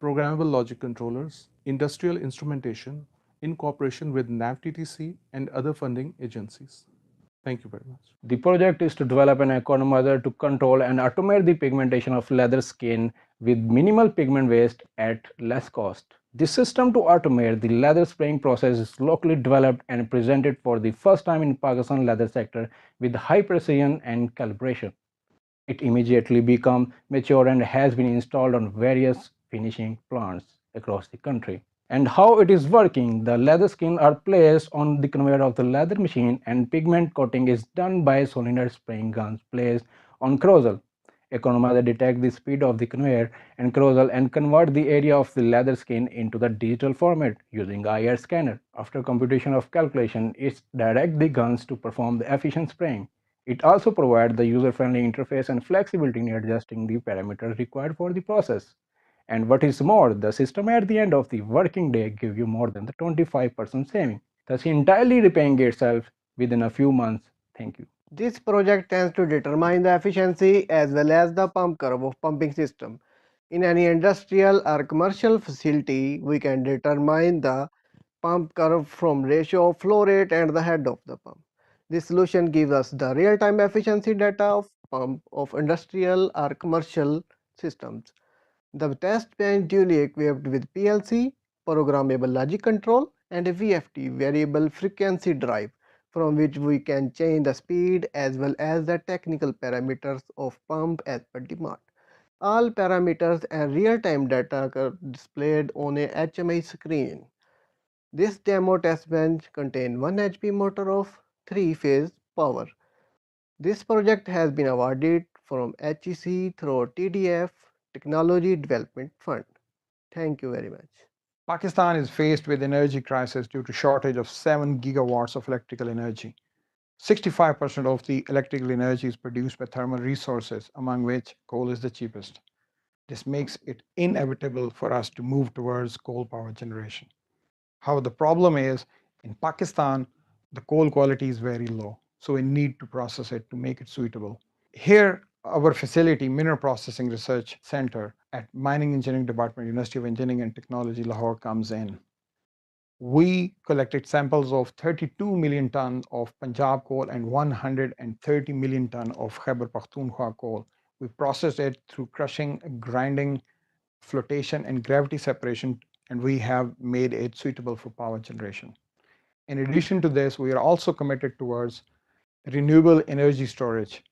programmable logic controllers, industrial instrumentation, in cooperation with NAVTTC and other funding agencies. Thank you very much. The project is to develop an economizer to control and automate the pigmentation of leather skin with minimal pigment waste at less cost. This system to automate the leather spraying process is locally developed and presented for the first time in Pakistan leather sector with high precision and calibration. It immediately became mature and has been installed on various finishing plants across the country. And how it is working: the leather skin are placed on the conveyor of the leather machine and pigment coating is done by solenoid spraying guns placed on carousel. Economizer detect the speed of the conveyor and carousel and convert the area of the leather skin into the digital format using IR scanner. After computation of calculation, it directs the guns to perform the efficient spraying. It also provides the user-friendly interface and flexibility in adjusting the parameters required for the process. And what is more, the system at the end of the working day gives you more than the 25% saving, thus entirely repaying itself within a few months. Thank you. This project tends to determine the efficiency as well as the pump curve of pumping system. In any industrial or commercial facility, we can determine the pump curve from ratio of flow rate and the head of the pump. This solution gives us the real-time efficiency data of pump of industrial or commercial systems. The test bench duly equipped with PLC, programmable logic control, and a VFD, variable frequency drive, from which we can change the speed as well as the technical parameters of pump as per demand. All parameters and real-time data are displayed on a HMI screen. This demo test bench contains 1 HP motor of 3-phase power. This project has been awarded from HEC through TDF Technology Development Fund. Thank you very much. Pakistan is faced with energy crisis due to shortage of 7 gigawatts of electrical energy. 65% of the electrical energy is produced by thermal resources, among which coal is the cheapest. This makes it inevitable for us to move towards coal power generation. However, the problem is, in Pakistan, the coal quality is very low, so we need to process it to make it suitable. Here, our facility, Mineral Processing Research Center at Mining Engineering Department, University of Engineering and Technology, Lahore comes in. We collected samples of 32 million tons of Punjab coal and 130 million tons of Khyber Pakhtunkhwa coal. We processed it through crushing, grinding, flotation, and gravity separation, and we have made it suitable for power generation. In addition to this, we are also committed towards renewable energy storage.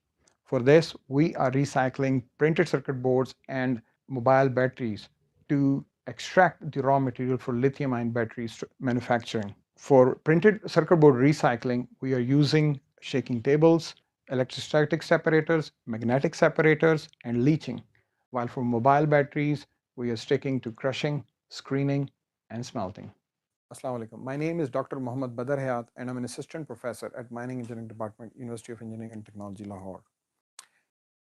For this, we are recycling printed circuit boards and mobile batteries to extract the raw material for lithium-ion batteries manufacturing. For printed circuit board recycling, we are using shaking tables, electrostatic separators, magnetic separators, and leaching, while for mobile batteries, we are sticking to crushing, screening, and smelting. Assalamu alaikum. My name is Dr. Mohammad Badar Hayat, and I'm an assistant professor at Mining Engineering Department, University of Engineering and Technology, Lahore.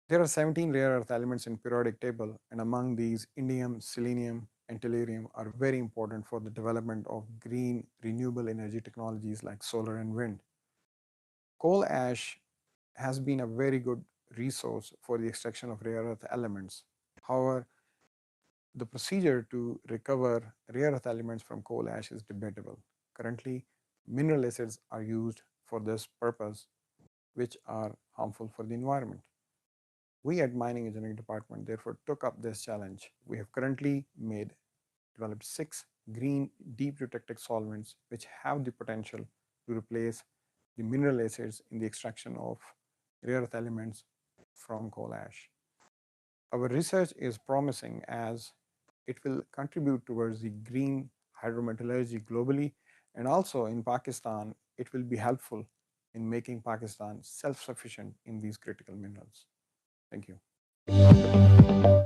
There are 17 rare earth elements in periodic table, and among these, indium, selenium, and tellurium are very important for the development of green renewable energy technologies like solar and wind. Coal ash has been a very good resource for the extraction of rare earth elements. However, the procedure to recover rare earth elements from coal ash is debatable. Currently, mineral acids are used for this purpose, which are harmful for the environment. We at Mining Engineering Department therefore took up this challenge. We have currently developed 6 green deep eutectic solvents which have the potential to replace the mineral acids in the extraction of rare earth elements from coal ash. Our research is promising as it will contribute towards the green hydrometallurgy globally, and also in Pakistan, it will be helpful in making Pakistan self-sufficient in these critical minerals. Thank you.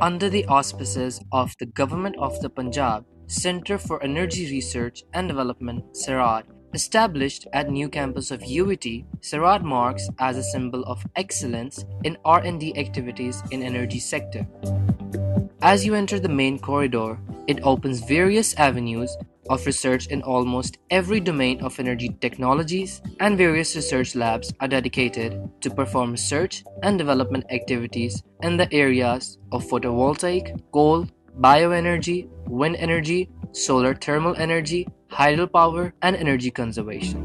Under the auspices of the Government of the Punjab, Centre for Energy Research and Development, CERAD, established at new campus of UET, CERAD marks as a symbol of excellence in R&D activities in energy sector. As you enter the main corridor, it opens various avenues of research in almost every domain of energy technologies, and various research labs are dedicated to perform research and development activities in the areas of photovoltaic, coal, bioenergy, wind energy, solar thermal energy, hydropower, and energy conservation.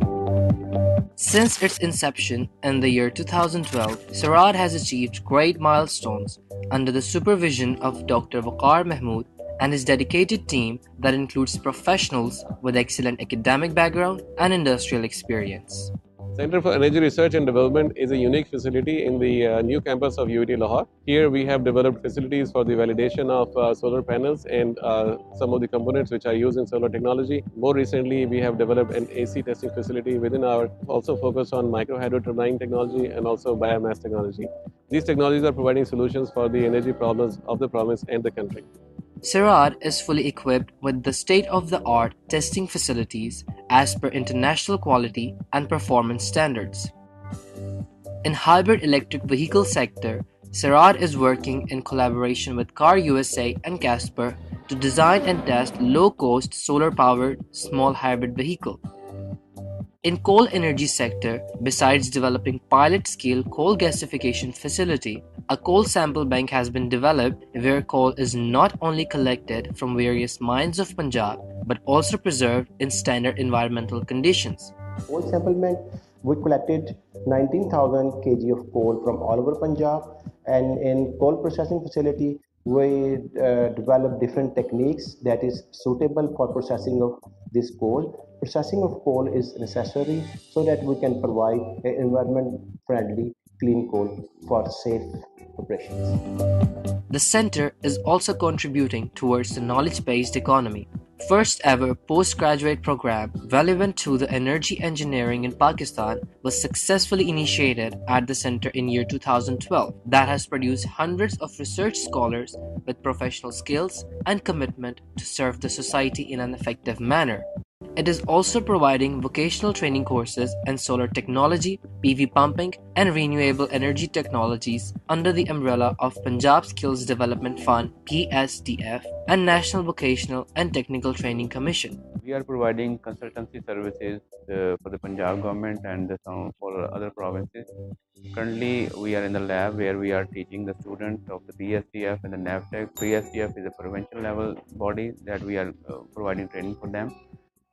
Since its inception in the year 2012, CERAD has achieved great milestones under the supervision of Dr. Waqar Mahmood and his dedicated team that includes professionals with excellent academic background and industrial experience. Center for Energy Research and Development is a unique facility in the new campus of UET Lahore. Here we have developed facilities for the validation of solar panels and some of the components which are used in solar technology. More recently, we have developed an AC testing facility within our, also focused on micro hydro turbine technology and also biomass technology. These technologies are providing solutions for the energy problems of the province and the country. CERAD is fully equipped with the state-of-the-art testing facilities as per international quality and performance standards. In hybrid electric vehicle sector, CERAD is working in collaboration with Car USA and Casper to design and test low-cost solar-powered small hybrid vehicle. In coal energy sector, besides developing pilot-scale coal gasification facility, a coal sample bank has been developed where coal is not only collected from various mines of Punjab but also preserved in standard environmental conditions. Coal sample bank, we collected 19,000 kg of coal from all over Punjab, and in coal processing facility, we develop different techniques that is suitable for processing of this coal. Processing of coal is necessary so that we can provide an environment-friendly clean coal for safe operations. The center is also contributing towards the knowledge-based economy. First ever postgraduate program relevant to the energy engineering in Pakistan was successfully initiated at the center in year 2012 that has produced hundreds of research scholars with professional skills and commitment to serve the society in an effective manner. It is also providing vocational training courses in solar technology, PV pumping, and renewable energy technologies under the umbrella of Punjab Skills Development Fund (PSDF) and National Vocational and Technical Training Commission. We are providing consultancy services for the Punjab government and some for other provinces. Currently, we are in the lab where we are teaching the students of the BSDF and the NAVTEC. BSDF is a provincial level body that we are providing training for them.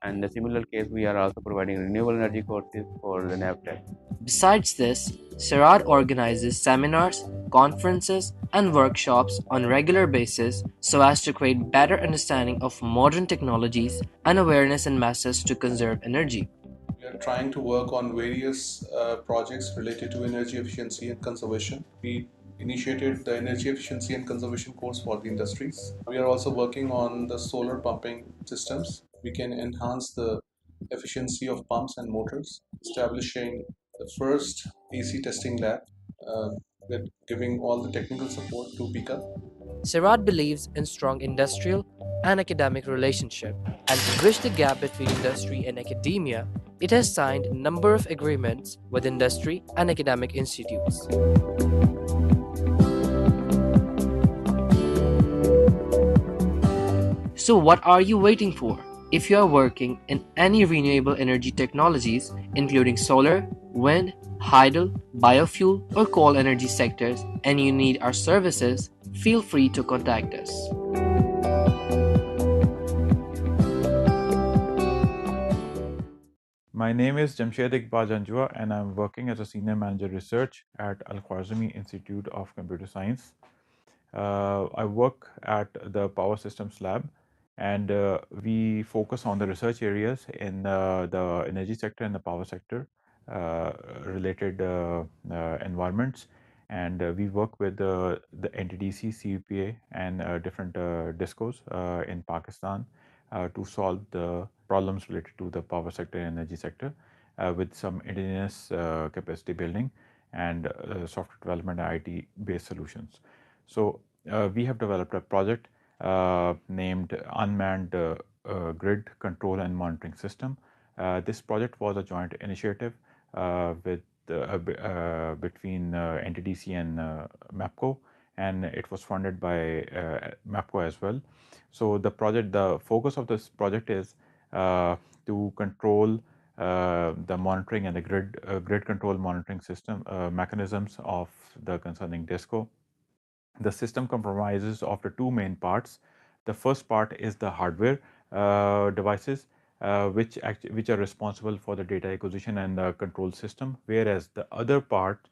And in a similar case, we are also providing renewable energy courses for the NAVTEC. Besides this, CERAD organizes seminars, conferences, and workshops on a regular basis so as to create better understanding of modern technologies and awareness in masses to conserve energy. We are trying to work on various projects related to energy efficiency and conservation. We initiated the energy efficiency and conservation course for the industries. We are also working on the solar pumping systems. We can enhance the efficiency of pumps and motors, establishing the first AC testing lab with giving all the technical support to PICA. CERAD believes in strong industrial and academic relationship, and to bridge the gap between industry and academia, it has signed a number of agreements with industry and academic institutes. So what are you waiting for? If you are working in any renewable energy technologies, including solar, wind, hydel, biofuel, or coal energy sectors, and you need our services, feel free to contact us. My name is Jamshed Iqbal Janjua, and I'm working as a Senior Manager Research at Al-Khwarizmi Institute of Computer Science. I work at the Power Systems Lab, and we focus on the research areas in the energy sector and the power sector related environments. And we work with the NTDC, CUPA, and different DISCOs in Pakistan to solve the problems related to the power sector and energy sector with some indigenous capacity building and software development and IT based solutions. So we have developed a project named Unmanned Grid Control and Monitoring System. This project was a joint initiative with between NTDC and MAPCO, and it was funded by MAPCO as well. So the focus of this project is to control the monitoring and the grid control monitoring system mechanisms of the concerning DISCO. The system comprises of the two main parts. The first part is the hardware devices, which are responsible for the data acquisition and the control system, whereas the other part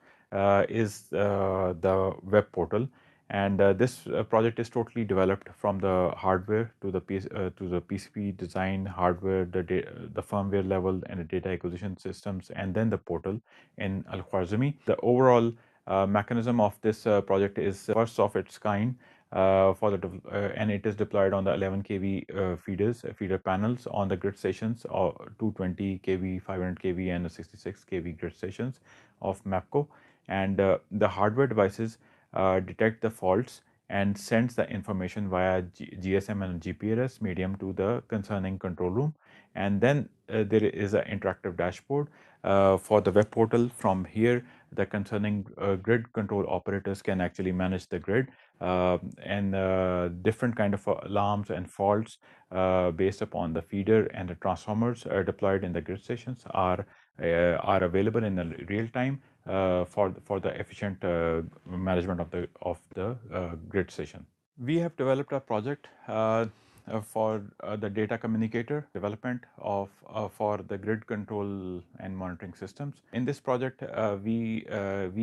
is the web portal. And this project is totally developed from the hardware to the PCB design, hardware, the firmware level, and the data acquisition systems, and then the portal in Al-Khwarizmi. The overall mechanism of this project is first of its kind and it is deployed on the 11 kV feeder panels on the grid stations, 220 kV, 500 kV, and 66 kV grid stations of MAPCO. And the hardware devices detect the faults and sends the information via GSM and GPRS medium to the concerning control room. And then there is an interactive dashboard for the web portal. From here, the concerning grid control operators can actually manage the grid and different kind of alarms and faults based upon the feeder and the transformers deployed in the grid stations are available in the real time for the efficient management of the grid station. We have developed a project for the data communicator development of for the grid control and monitoring systems. In this project, we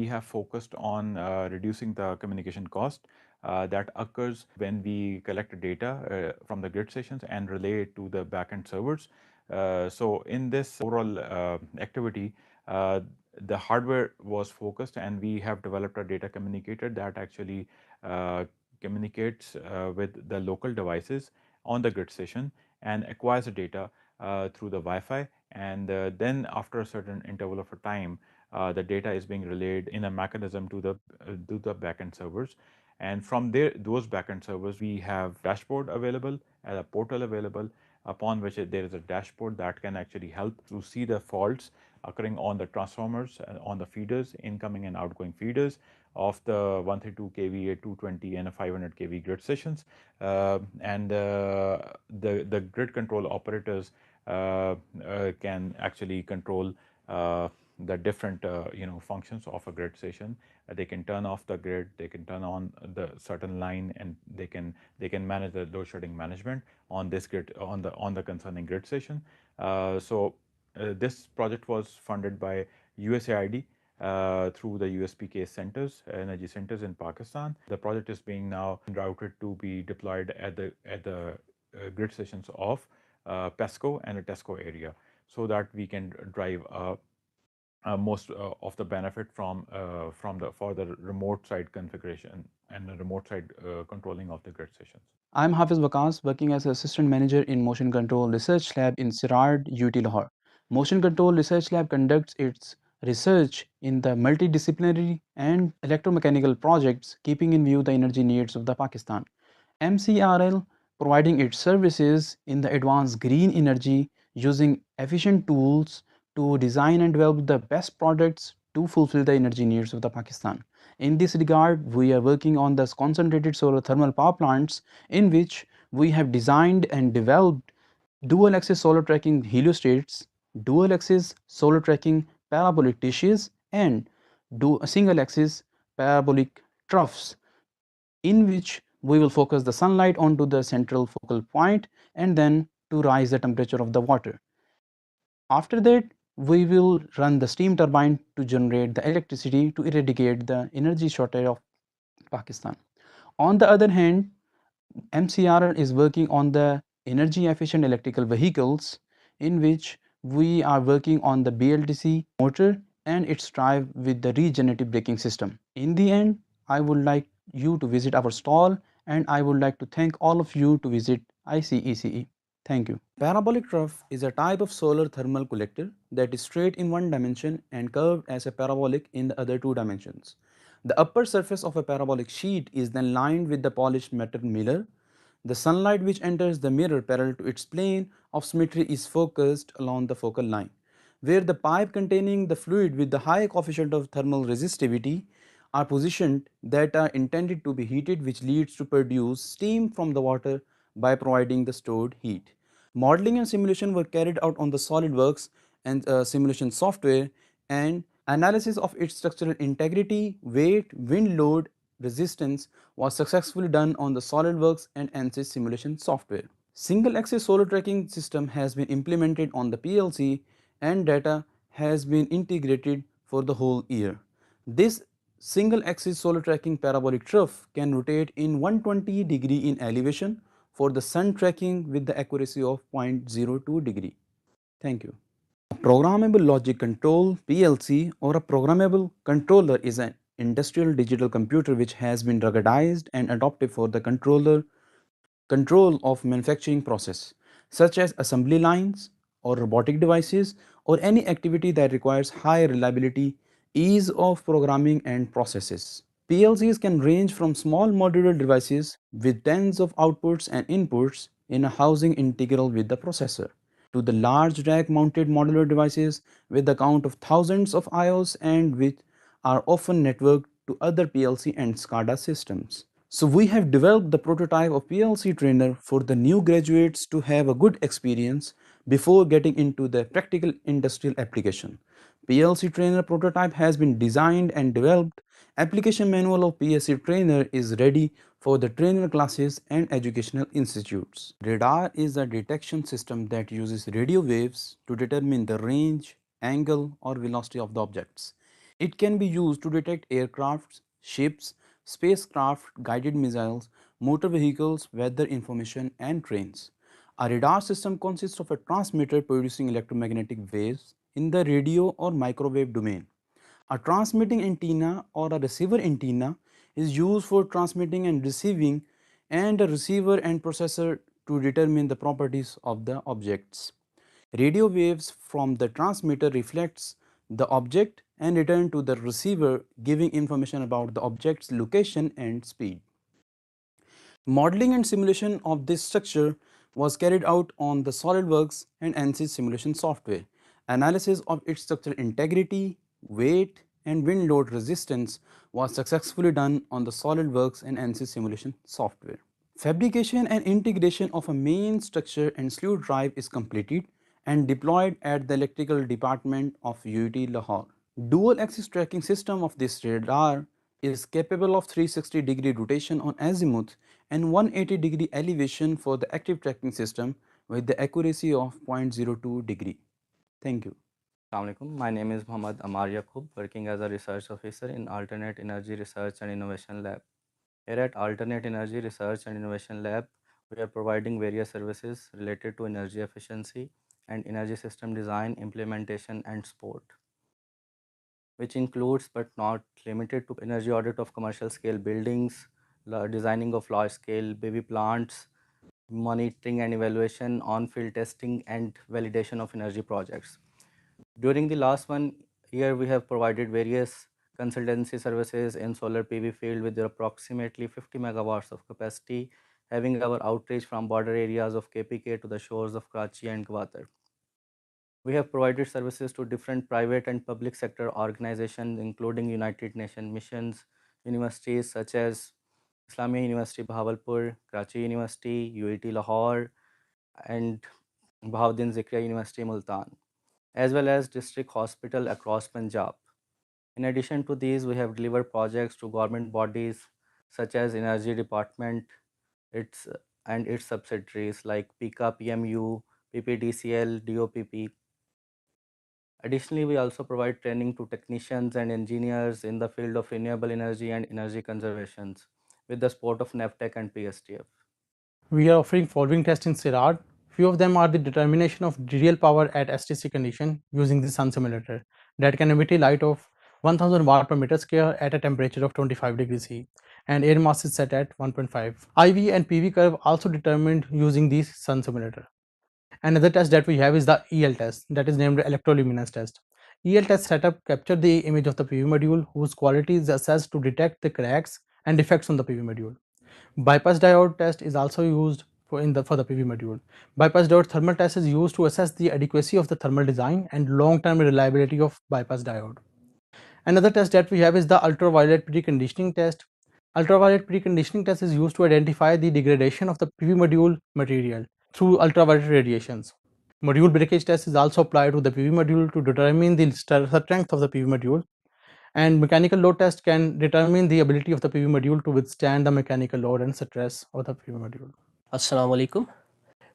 have focused on reducing the communication cost that occurs when we collect data from the grid stations and relay it to the backend servers. So in this overall activity, the hardware was focused, and we have developed a data communicator that actually communicates with the local devices on the grid station and acquires the data through the Wi-Fi. And then after a certain interval of time, the data is being relayed in a mechanism to the backend servers. And from those backend servers, we have dashboard available and a portal available, upon which there is a dashboard that can actually help to see the faults occurring on the transformers, on the feeders, incoming and outgoing feeders of the 132 kVA, 220 and 500 kV grid stations. And the grid control operators can actually control the different functions of a grid station. They can turn off the grid, they can turn on the certain line, and they can manage the load shedding management on this grid, on the concerning grid station. So this project was funded by USAID through the USPK centers, energy centers in Pakistan. The project is being now routed to be deployed at the grid stations of PESCO and the TESCO area, so that we can drive a most of the benefit from the for the remote side configuration and the remote side controlling of the grid sessions. I'm Hafiz Waqas, working as Assistant Manager in Motion Control Research Lab in CERAD, UT Lahore. Motion Control Research Lab conducts its research in the multidisciplinary and electromechanical projects, keeping in view the energy needs of the Pakistan. MCRL providing its services in the advanced green energy using efficient tools to design and develop the best products to fulfill the energy needs of the Pakistan. In this regard, we are working on the concentrated solar thermal power plants in which we have designed and developed dual axis solar tracking heliostats, dual axis solar tracking parabolic dishes, and single axis parabolic troughs, in which we will focus the sunlight onto the central focal point and then to rise the temperature of the water. After that, we will run the steam turbine to generate the electricity to eradicate the energy shortage of Pakistan. On the other hand, MCRL is working on the energy efficient electrical vehicles, in which we are working on the BLDC motor and its drive with the regenerative braking system. In the end, I would like you to visit our stall, and I would like to thank all of you to visit ICECE. Thank you. Parabolic trough is a type of solar thermal collector that is straight in one dimension and curved as a parabolic in the other two dimensions. The upper surface of a parabolic sheet is then lined with the polished metal mirror. The sunlight which enters the mirror parallel to its plane of symmetry is focused along the focal line, where the pipe containing the fluid with the high coefficient of thermal resistivity are positioned that are intended to be heated, which leads to produce steam from the water by providing the stored heat. Modeling and simulation were carried out on the SolidWorks and simulation software, and analysis of its structural integrity, weight, wind load, resistance was successfully done on the SolidWorks and ANSYS simulation software. Single axis solar tracking system has been implemented on the PLC and data has been integrated for the whole year. This single axis solar tracking parabolic trough can rotate in 120 degree in elevation for the sun tracking with the accuracy of 0.02 degree. Thank you. A programmable logic control PLC or a programmable controller is an industrial digital computer which has been ruggedized and adopted for the control of manufacturing process, such as assembly lines or robotic devices or any activity that requires high reliability, ease of programming and processes. PLCs can range from small modular devices with tens of outputs and inputs in a housing integral with the processor, to the large rack mounted modular devices with the count of thousands of IOs and which are often networked to other PLC and SCADA systems. So we have developed the prototype of PLC trainer for the new graduates to have a good experience before getting into the practical industrial application. PLC trainer prototype has been designed and developed. Application manual of PLC trainer is ready for the trainer classes and educational institutes. Radar is a detection system that uses radio waves to determine the range, angle or velocity of the objects. It can be used to detect aircrafts, ships, spacecraft, guided missiles, motor vehicles, weather information, and trains. A radar system consists of a transmitter producing electromagnetic waves in the radio or microwave domain. A transmitting antenna or a receiver antenna is used for transmitting and receiving, and a receiver and processor to determine the properties of the objects. Radio waves from the transmitter reflects the object and return to the receiver, giving information about the object's location and speed. Modeling and simulation of this structure was carried out on the SolidWorks and ANSYS simulation software. Analysis of its structural integrity, weight, and wind load resistance was successfully done on the SolidWorks and ANSYS simulation software. Fabrication and integration of a main structure and slew drive is completed and deployed at the electrical department of UET Lahore. Dual axis tracking system of this radar is capable of 360-degree rotation on azimuth and 180-degree elevation for the active tracking system with the accuracy of 0.02 degree. Thank you. Assalamu alaikum. My name is Muhammad Amar Yaqub, working as a research officer in Alternate Energy Research and Innovation Lab. Here at Alternate Energy Research and Innovation Lab, we are providing various services related to energy efficiency and energy system design, implementation, and support. which includes but not limited to energy audit of commercial scale buildings, designing of large scale baby plants, monitoring and evaluation, on-field testing and validation of energy projects. During the last 1 year, we have provided various consultancy services in solar PV field with approximately 50 megawatts of capacity, having our outreach from border areas of KPK to the shores of Karachi and Gwadar. We have provided services to different private and public sector organizations, including United Nations missions, universities such as Islamia University Bahawalpur, Karachi University, UET Lahore, and Bahauddin Zikriya University Multan, as well as district hospital across Punjab. In addition to these, we have delivered projects to government bodies such as Energy Department, its and its subsidiaries like PICA, PMU, PPDCL, DOPP. Additionally, we also provide training to technicians and engineers in the field of renewable energy and energy conservation with the support of NAVTEC and PSTF. We are offering following tests in CERAD. Few of them are the determination of real power at STC condition using the sun simulator that can emit a light of 1000 watt per meter square at a temperature of 25 degrees C and air mass is set at 1.5. IV and PV curve also determined using the sun simulator. Another test that we have is the EL test, that is named electroluminance test. EL test setup capture the image of the PV module whose quality is assessed to detect the cracks and defects on the PV module. Bypass diode test is also used for the PV module. Bypass diode thermal test is used to assess the adequacy of the thermal design and long-term reliability of bypass diode. Another test that we have is the ultraviolet preconditioning test. Ultraviolet preconditioning test is used to identify the degradation of the PV module material through ultraviolet radiations. Module breakage test is also applied to the PV module to determine the strength of the PV module, and mechanical load test can determine the ability of the PV module to withstand the mechanical load and stress of the PV module. Assalamu alaikum.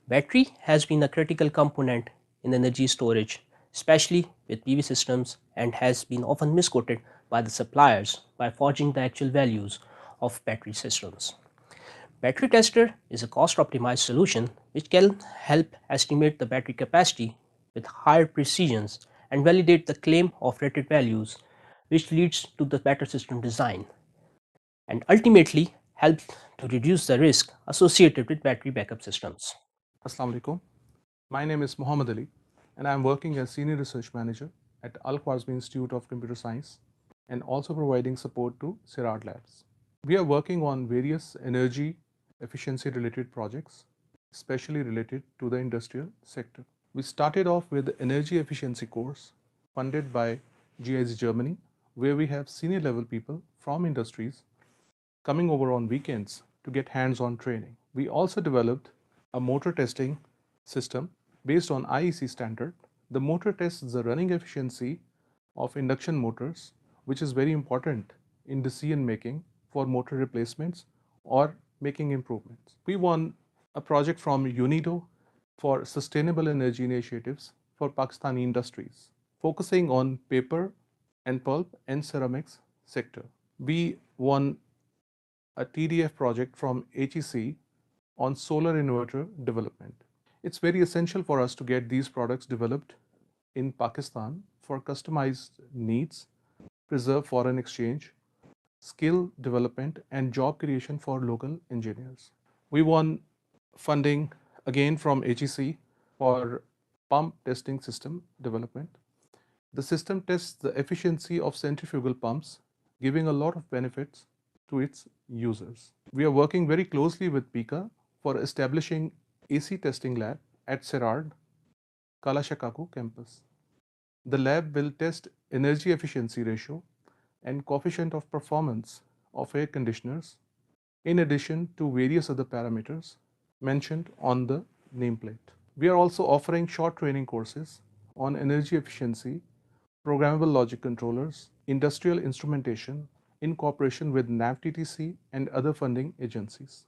Battery has been a critical component in energy storage, especially with PV systems, and has been often misquoted by the suppliers by forging the actual values of battery systems. Battery Tester is a cost-optimized solution which can help estimate the battery capacity with higher precisions and validate the claim of rated values, which leads to the better system design and ultimately help to reduce the risk associated with battery backup systems. Assalamu alaikum. My name is Muhammad Ali and I am working as Senior Research Manager at Al-Khwarizmi Institute of Computer Science and also providing support to CERAD labs. We are working on various energy efficiency related projects, especially related to the industrial sector. We started off with the energy efficiency course funded by GIZ Germany, where we have senior level people from industries coming over on weekends to get hands-on training. We also developed a motor testing system based on IEEE standard. The motor tests the running efficiency of induction motors, which is very important in decision making for motor replacements or making improvements. We won a project from UNIDO for sustainable energy initiatives for Pakistani industries, focusing on paper and pulp and ceramics sector. We won a TDF project from HEC on solar inverter development. It's very essential for us to get these products developed in Pakistan for customized needs, preserve foreign exchange, skill development, and job creation for local engineers. We won funding again from HEC for pump testing system development. The system tests the efficiency of centrifugal pumps, giving a lot of benefits to its users. We are working very closely with PICA for establishing AC testing lab at CERAD, Kalashakaku campus. The lab will test energy efficiency ratio and coefficient of performance of air conditioners, in addition to various other parameters mentioned on the nameplate. We are also offering short training courses on energy efficiency, programmable logic controllers, industrial instrumentation, in cooperation with NAVTTC and other funding agencies.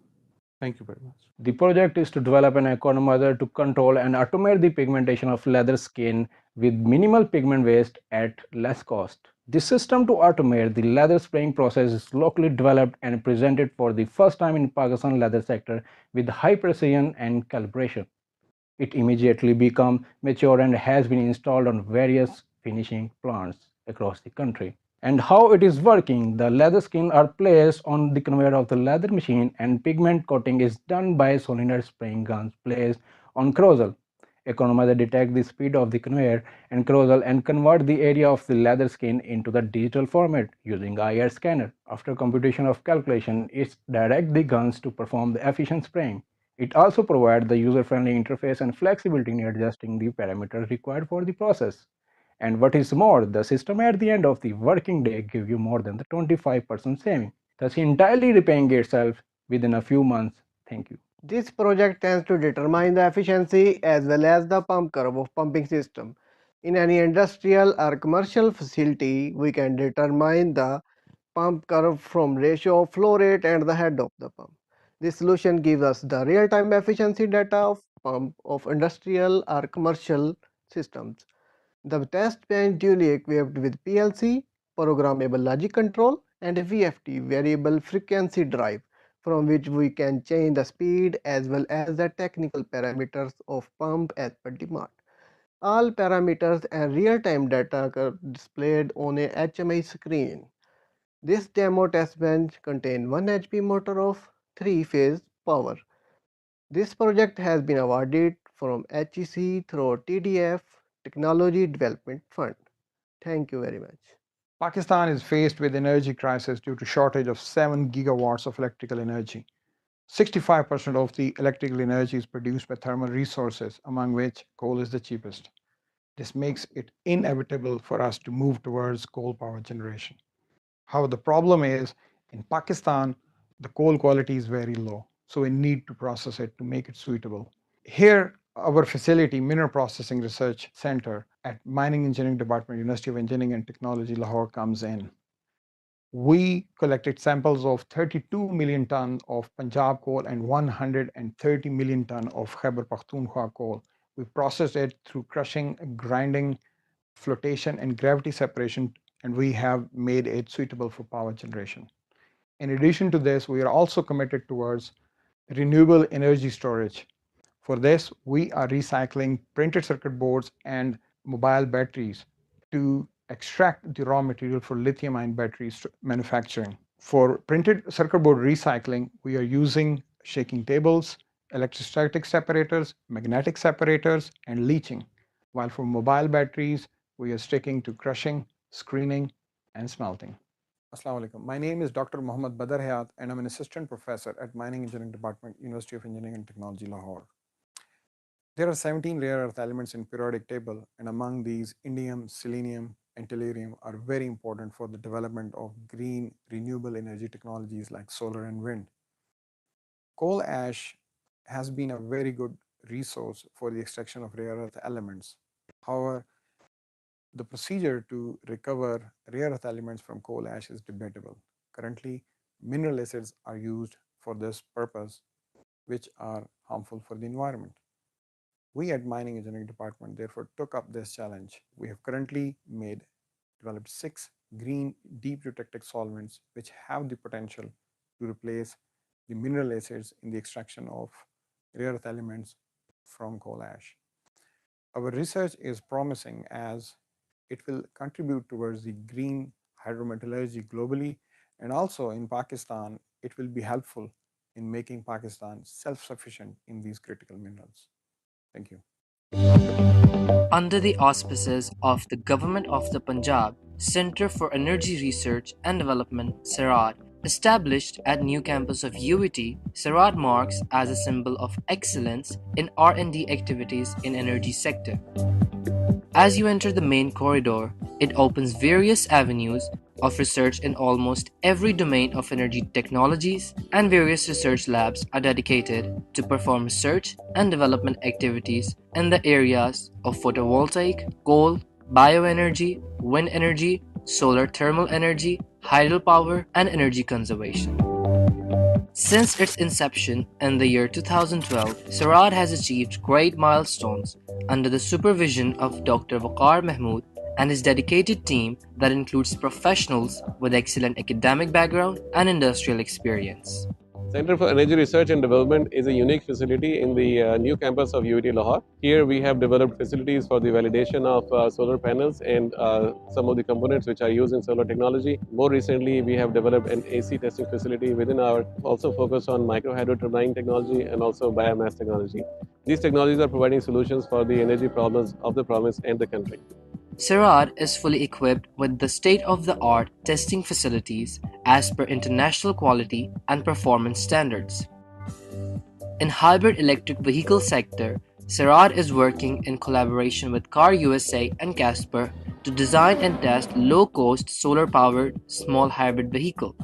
Thank you very much. The project is to develop an economizer to control and automate the pigmentation of leather skin with minimal pigment waste at less cost. This system to automate the leather spraying process is locally developed and presented for the first time in Pakistan leather sector with high precision and calibration. It immediately became mature and has been installed on various finishing plants. across the country. And how it is working, the leather skins are placed on the conveyor of the leather machine and pigment coating is done by solenoid spraying guns placed on carousel. Economizer detect the speed of the conveyor and carousel and convert the area of the leather skin into the digital format using IR scanner. After computation of calculation, it directs the guns to perform the efficient spraying. It also provides the user-friendly interface and flexibility in adjusting the parameters required for the process. And what is more, the system at the end of the working day gives you more than the 25% saving, thus entirely repaying itself within a few months. Thank you. This project tends to determine the efficiency as well as the pump curve of pumping system. In any industrial or commercial facility, we can determine the pump curve from ratio of flow rate and the head of the pump. This solution gives us the real-time efficiency data of pump of industrial or commercial systems. The test bench duly equipped with PLC, programmable logic control, and a VFD, variable frequency drive, from which we can change the speed as well as the technical parameters of pump as per demand. All parameters and real-time data are displayed on a HMI screen. This demo test bench contains 1 HP motor of 3-phase power. This project has been awarded from HEC through TDF Technology Development Fund. Thank you very much. Pakistan is faced with energy crisis due to shortage of 7 gigawatts of electrical energy. 65% of the electrical energy is produced by thermal resources, among which coal is the cheapest. This makes it inevitable for us to move towards coal power generation. However, the problem is in Pakistan, the coal quality is very low, so we need to process it to make it suitable. Here, our facility, Mineral Processing Research Center at Mining Engineering Department, University of Engineering and Technology, Lahore comes in. We collected samples of 32 million ton of Punjab coal and 130 million ton of Khyber Pakhtunkhwa coal. We processed it through crushing, grinding, flotation, and gravity separation, and we have made it suitable for power generation. In addition to this, we are also committed towards renewable energy storage. For this, we are recycling printed circuit boards and mobile batteries to extract the raw material for lithium-ion batteries manufacturing. For printed circuit board recycling, we are using shaking tables, electrostatic separators, magnetic separators, and leaching. While for mobile batteries, we are sticking to crushing, screening, and smelting. Assalamu alaikum. My name is Dr. Muhammad Badar Hayat, and I'm an assistant professor at Mining Engineering Department, University of Engineering and Technology, Lahore. There are 17 rare earth elements in periodic table, and among these, indium, selenium, and tellurium are very important for the development of green renewable energy technologies like solar and wind. Coal ash has been a very good resource for the extraction of rare earth elements. However, the procedure to recover rare earth elements from coal ash is debatable. Currently, mineral acids are used for this purpose, which are harmful for the environment. We at Mining Engineering Department therefore took up this challenge. We have currently developed 6 green deep eutectic solvents which have the potential to replace the mineral acids in the extraction of rare earth elements from coal ash. Our research is promising as it will contribute towards the green hydrometallurgy globally, and also in Pakistan, it will be helpful in making Pakistan self-sufficient in these critical minerals. Thank you. Under the auspices of the Government of the Punjab, Centre for Energy Research and Development, CERAD, established at new campus of UET, CERAD marks as a symbol of excellence in R&D activities in energy sector. As you enter the main corridor, it opens various avenues of research in almost every domain of energy technologies, and various research labs are dedicated to perform research and development activities in the areas of photovoltaic, coal, bioenergy, wind energy, solar thermal energy, hydropower, and energy conservation. Since its inception in the year 2012, CERAD has achieved great milestones under the supervision of Dr. Waqar Mahmood and his dedicated team that includes professionals with excellent academic background and industrial experience. Center for Energy Research and Development is a unique facility in the new campus of UET Lahore. Here we have developed facilities for the validation of solar panels and some of the components which are used in solar technology. More recently, we have developed an AC testing facility within our, also focused on micro hydro turbine technology and also biomass technology. These technologies are providing solutions for the energy problems of the province and the country. CERAD is fully equipped with the state-of-the-art testing facilities as per international quality and performance standards. In hybrid electric vehicle sector, CERAD is working in collaboration with Car USA and Casper to design and test low-cost solar-powered small hybrid vehicle.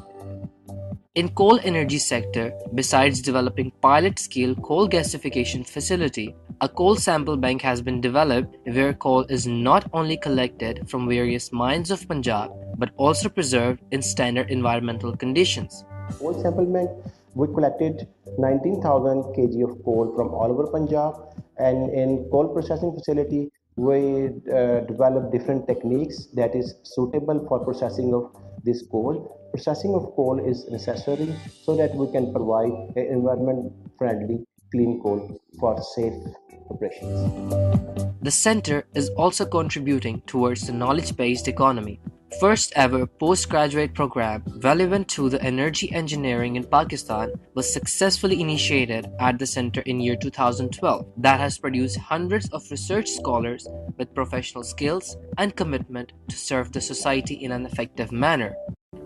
In coal energy sector, besides developing pilot-scale coal gasification facility, a coal sample bank has been developed where coal is not only collected from various mines of Punjab but also preserved in standard environmental conditions. Coal sample bank, we collected 19,000 kg of coal from all over Punjab, and in coal processing facility, we developed different techniques that is suitable for processing of this coal. Processing of coal is necessary so that we can provide an environment-friendly clean coal for safe operations. The center is also contributing towards the knowledge-based economy. First ever postgraduate program relevant to the energy engineering in Pakistan was successfully initiated at the center in year 2012 that has produced hundreds of research scholars with professional skills and commitment to serve the society in an effective manner.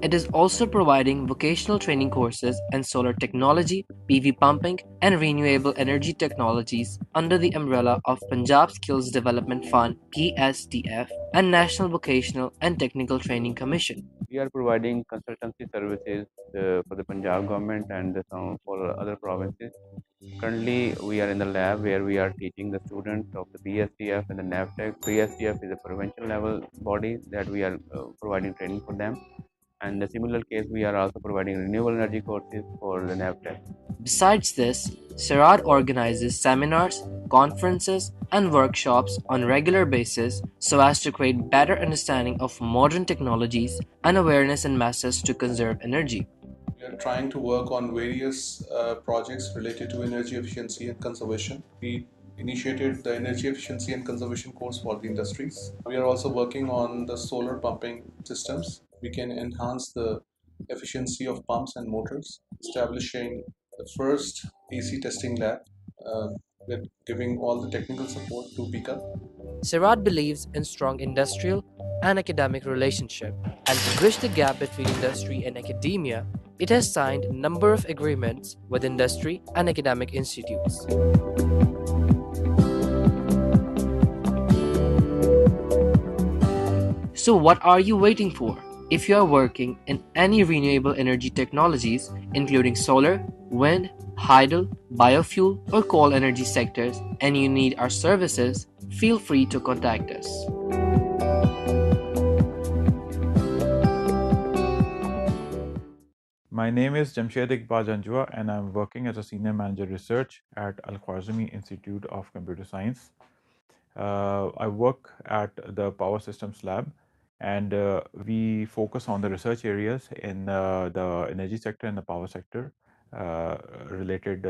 It is also providing vocational training courses in solar technology, PV pumping, and renewable energy technologies under the umbrella of Punjab Skills Development Fund (PSDF) and National Vocational and Technical Training Commission. We are providing consultancy services for the Punjab government and some for other provinces. Currently, we are in the lab where we are teaching the students of the BSDF and the NAVTEC. BSDF is a provincial level body that we are providing training for them. And in a similar case, we are also providing renewable energy courses for the NAVTEC. Besides this, CERAD organizes seminars, conferences, and workshops on regular basis so as to create better understanding of modern technologies and awareness in masses to conserve energy. We are trying to work on various projects related to energy efficiency and conservation. We initiated the energy efficiency and conservation course for the industries. We are also working on the solar pumping systems. We can enhance the efficiency of pumps and motors, establishing the first AC testing lab with giving all the technical support to BICA. CERAD believes in strong industrial and academic relationship, and to bridge the gap between industry and academia, it has signed a number of agreements with industry and academic institutes. So what are you waiting for? If you are working in any renewable energy technologies, including solar, wind, hydro, biofuel, or coal energy sectors, and you need our services, feel free to contact us. My name is Jamshed Iqbal Janjua, and I'm working as a Senior Manager Research at Al-Khwarizmi Institute of Computer Science. I work at the Power Systems Lab, and we focus on the research areas in the energy sector and the power sector related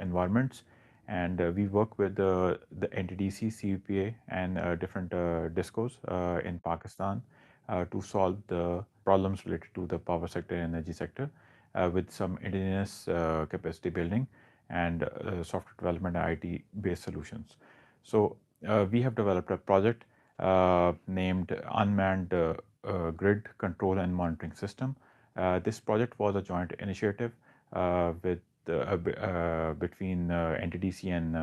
environments. And we work with the NTDC, CUPA, and different DISCOs in Pakistan to solve the problems related to the power sector and energy sector with some indigenous capacity building and software development and IT based solutions. So we have developed a project named Unmanned Grid Control and Monitoring System. This project was a joint initiative with between NTDC and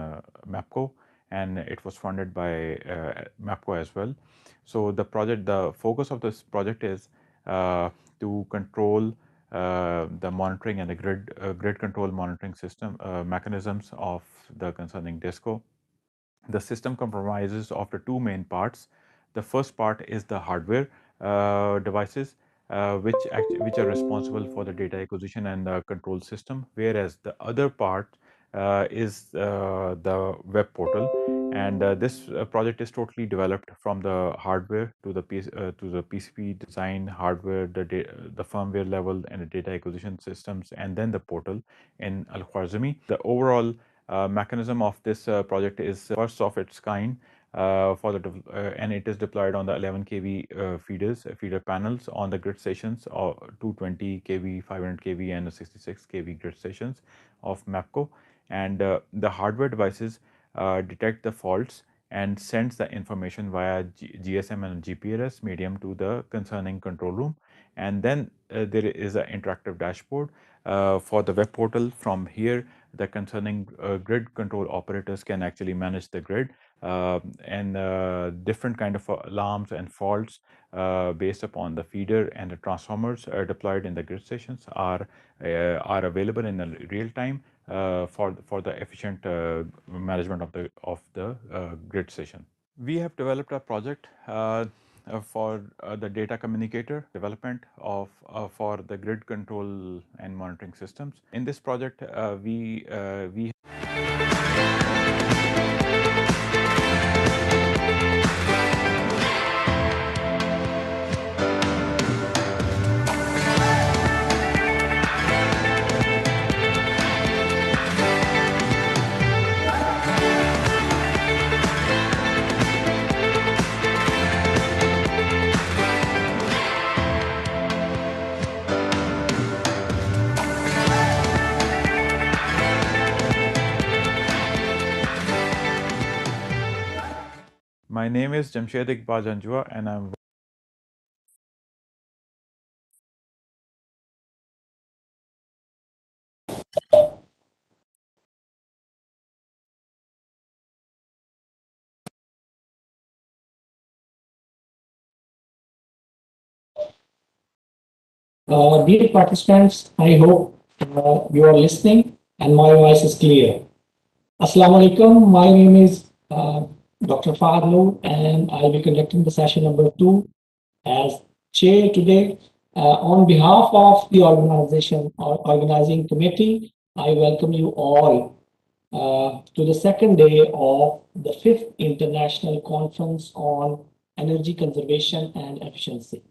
MAPCO, and it was funded by MAPCO as well. So the focus of this project is to control the monitoring and the grid control monitoring system mechanisms of the concerning DISCO. The system comprises of the two main parts. The first part is the hardware devices, which are responsible for the data acquisition and the control system, whereas the other part is the web portal, And this project is totally developed from the hardware to the PCB design, hardware, the firmware level, and the data acquisition systems, and then the portal in Al-Khwarizmi. The overall mechanism of this project is first of its kind and it is deployed on the 11 kV feeder panels on the grid stations, or 220 kV, 500 kV, and 66 kV grid stations of MAPCO. And the hardware devices detect the faults and sends the information via GSM and GPRS medium to the concerning control room. And then there is an interactive dashboard for the web portal. From here, the concerning grid control operators can actually manage the grid, and different kind of alarms and faults based upon the feeder and the transformers deployed in the grid stations are available in real time for the efficient management of the grid station. We have developed a project for the data communicator development of for the grid control and monitoring systems. In this project, we My name is Jamshed Iqbal Janjua, and I'm dear participants, I hope you are listening and my voice is clear. Assalamu alaikum. My name is Dr. Fahad and I'll be conducting the session number 2 as chair today. On behalf of the organizing committee, I welcome you all to the second day of the 5th International Conference on Energy Conservation and Efficiency.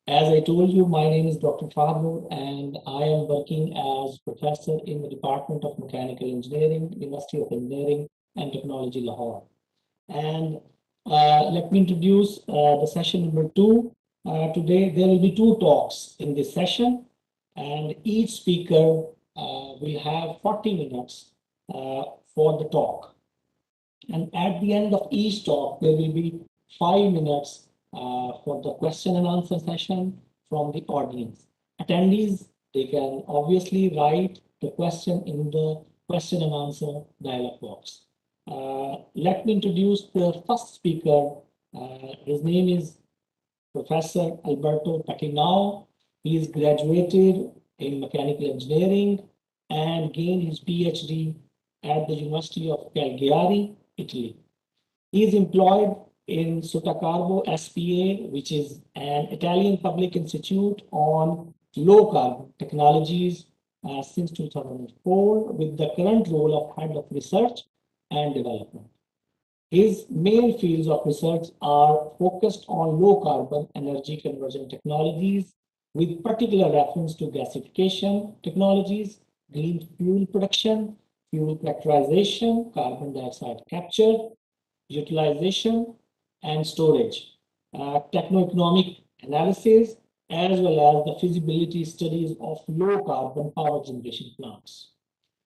As I told you, my name is Dr. Fahad and I am working as professor in the Department of Mechanical Engineering, University of Engineering and Technology, Lahore. And let me introduce the session number 2. Today, there will be 2 talks in this session, and each speaker will have 40 minutes for the talk. And at the end of each talk, there will be 5 minutes for the question and answer session from the audience. Attendees, they can obviously write the question in the question and answer dialog box. Let me introduce the first speaker. His name is Professor Alberto Patinao. He is graduated in mechanical engineering and gained his PhD at the University of Cagliari, Italy. He is employed in Sotacarbo SPA, which is an Italian public institute on low carbon technologies since 2004, with the current role of head of research and development. His main fields of research are focused on low carbon energy conversion technologies, with particular reference to gasification technologies, green fuel production, fuel characterization, carbon dioxide capture, utilization, and storage, techno-economic analysis, as well as the feasibility studies of low carbon power generation plants.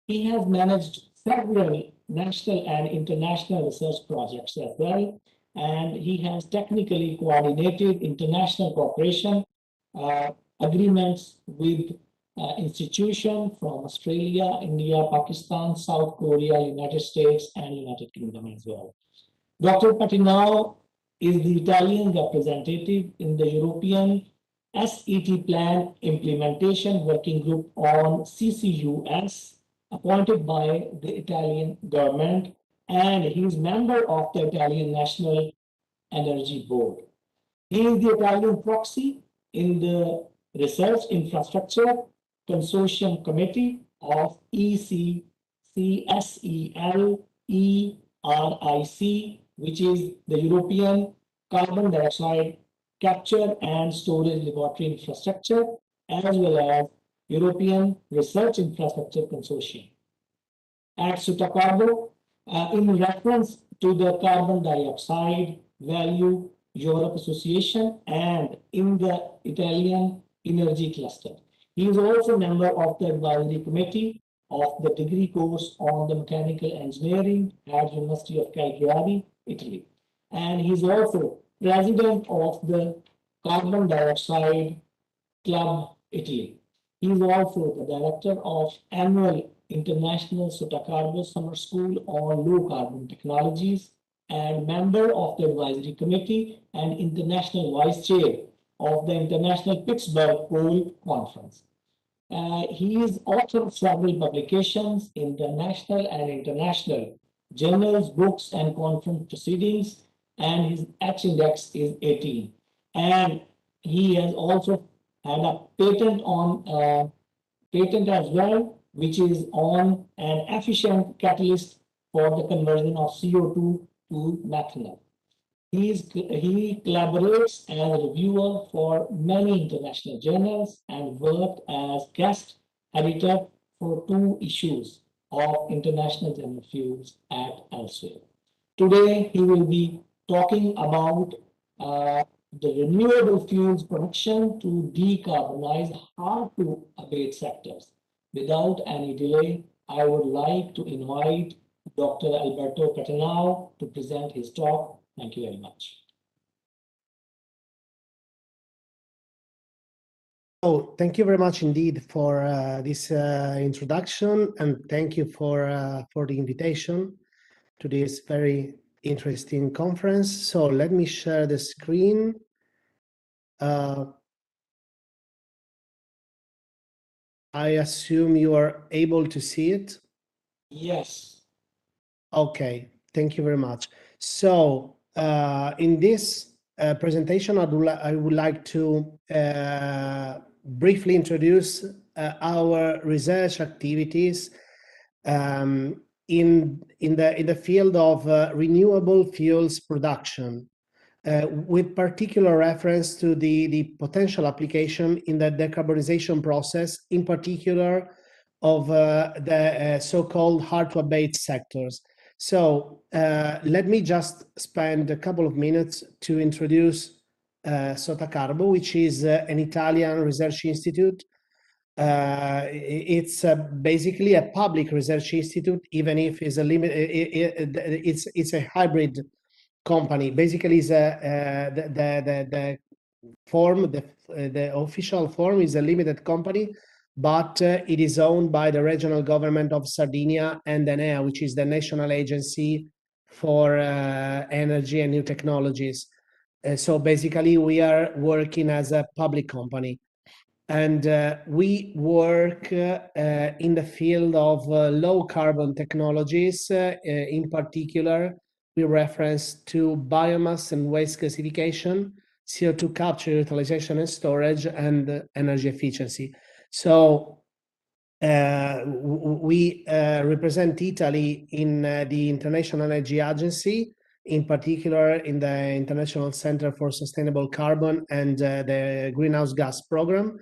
He has managed several national and international research projects as well, and he has technically coordinated international cooperation agreements with institutions from Australia, India, Pakistan, South Korea, United States, and United Kingdom as well. Dr. Patinao is the Italian representative in the European SET Plan Implementation Working Group on CCUS, appointed by the Italian government, and he is member of the Italian National Energy Board. He is the Italian proxy in the Research Infrastructure Consortium Committee of ECCSEL ERIC, which is the European Carbon Dioxide Capture and Storage Laboratory Infrastructure, as well as European Research Infrastructure Consortium. At Sutacarbo, in reference to the carbon dioxide value Europe Association and in the Italian energy cluster. He is also a member of the advisory committee of the degree course on the mechanical engineering at University of Cagliari, Italy. And he is also president of the Carbon Dioxide Club, Italy. He is also the director of annual International Sutacarbo Summer School on Low Carbon Technologies and member of the advisory committee and international vice chair of the International Pittsburgh Coal Conference. He is author of several publications in the national and international journals, books, and conference proceedings, and his H index is 18. And he has also had a patent on patent as well, which is on an efficient catalyst for the conversion of CO2 to methanol. He collaborates as a reviewer for many international journals and worked as guest editor for 2 issues of International Journal Fuels at Elsewhere. Today, he will be talking about the renewable fuels production to decarbonize hard to abate sectors. Without any delay, I would like to invite Dr. Alberto Catanao to present his talk. Thank you very much. So thank you very much indeed for this introduction, and thank you for the invitation to this very interesting conference. So let me share the screen. I assume you are able to see it? Yes. Okay, thank you very much. So in this presentation, I would like to briefly introduce our research activities in the field of renewable fuels production, with particular reference to the potential application in the decarbonization process, in particular of the so-called hard-to-abate sectors. So let me just spend a couple of minutes to introduce Sotacarbo, which is an Italian research institute. It's basically a public research institute, even if it's a it's a hybrid company. Basically, is the form, the official form is a limited company, but it is owned by the regional government of Sardinia and ENEA, which is the National Agency for Energy and New Technologies. So basically, we are working as a public company. And we work in the field of low carbon technologies. In particular, we reference to biomass and waste gasification, CO2 capture, utilization and storage, and energy efficiency. So we represent Italy in the International Energy Agency, in particular in the International Center for Sustainable Carbon and the Greenhouse Gas Program.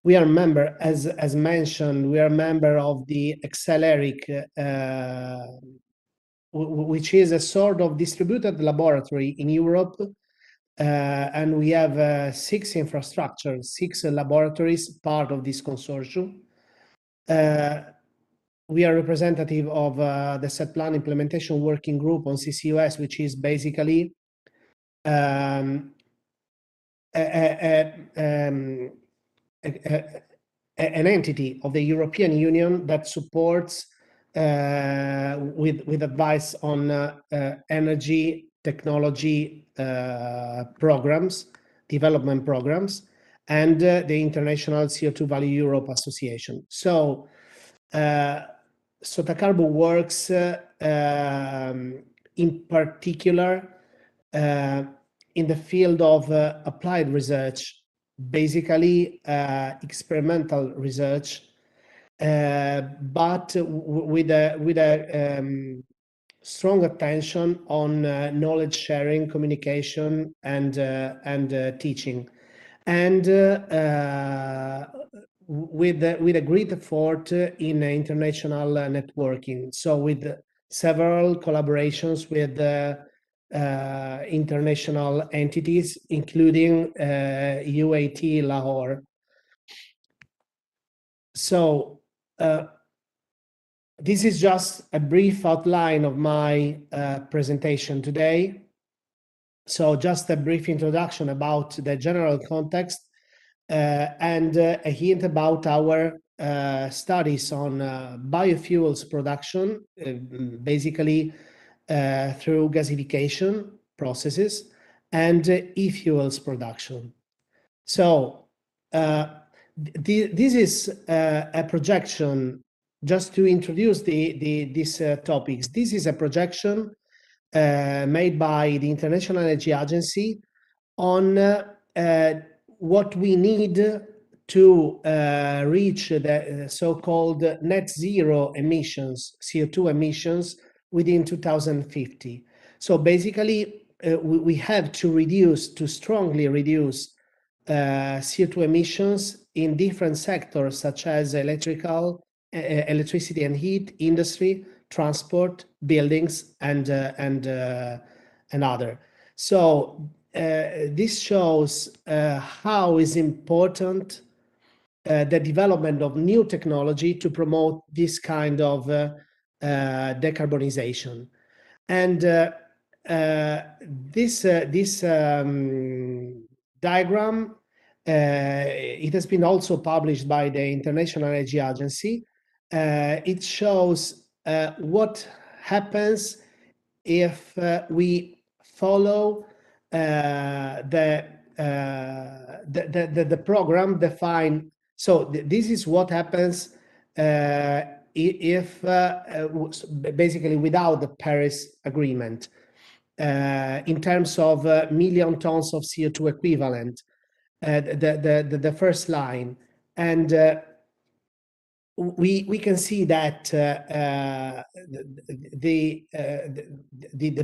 We are member, as mentioned, we are member of the ECELERIC, which is a sort of distributed laboratory in Europe. And we have 6 infrastructures, 6 laboratories, part of this consortium. We are representative of the Set Plan Implementation Working Group on CCUS, which is basically an entity of the European Union that supports with advice on energy technology programs, development programs, and the International CO2 Value Europe Association. So Sotacarbo works in particular in the field of applied research, basically experimental research, but with a strong attention on knowledge sharing, communication, and teaching, and with a great effort in international networking. So with several collaborations with international entities, including UET Lahore. So this is just a brief outline of my presentation today. So just a brief introduction about the general context and a hint about our studies on biofuels production, basically through gasification processes, and e-fuels production. So this is a projection, just to introduce these topics. This is a projection made by the International Energy Agency on what we need to reach the so-called net zero emissions, CO2 emissions, within 2050. So basically, we have to strongly reduce CO2 emissions in different sectors, such as electricity and heat, industry, transport, buildings, and other. So this shows how is important the development of new technology to promote this kind of decarbonization. And this diagram, it has been also published by the International Energy Agency. It shows what happens if we follow the program defined. So this is what happens if basically without the Paris Agreement in terms of million tons of CO2 equivalent, the first line. And we can see that the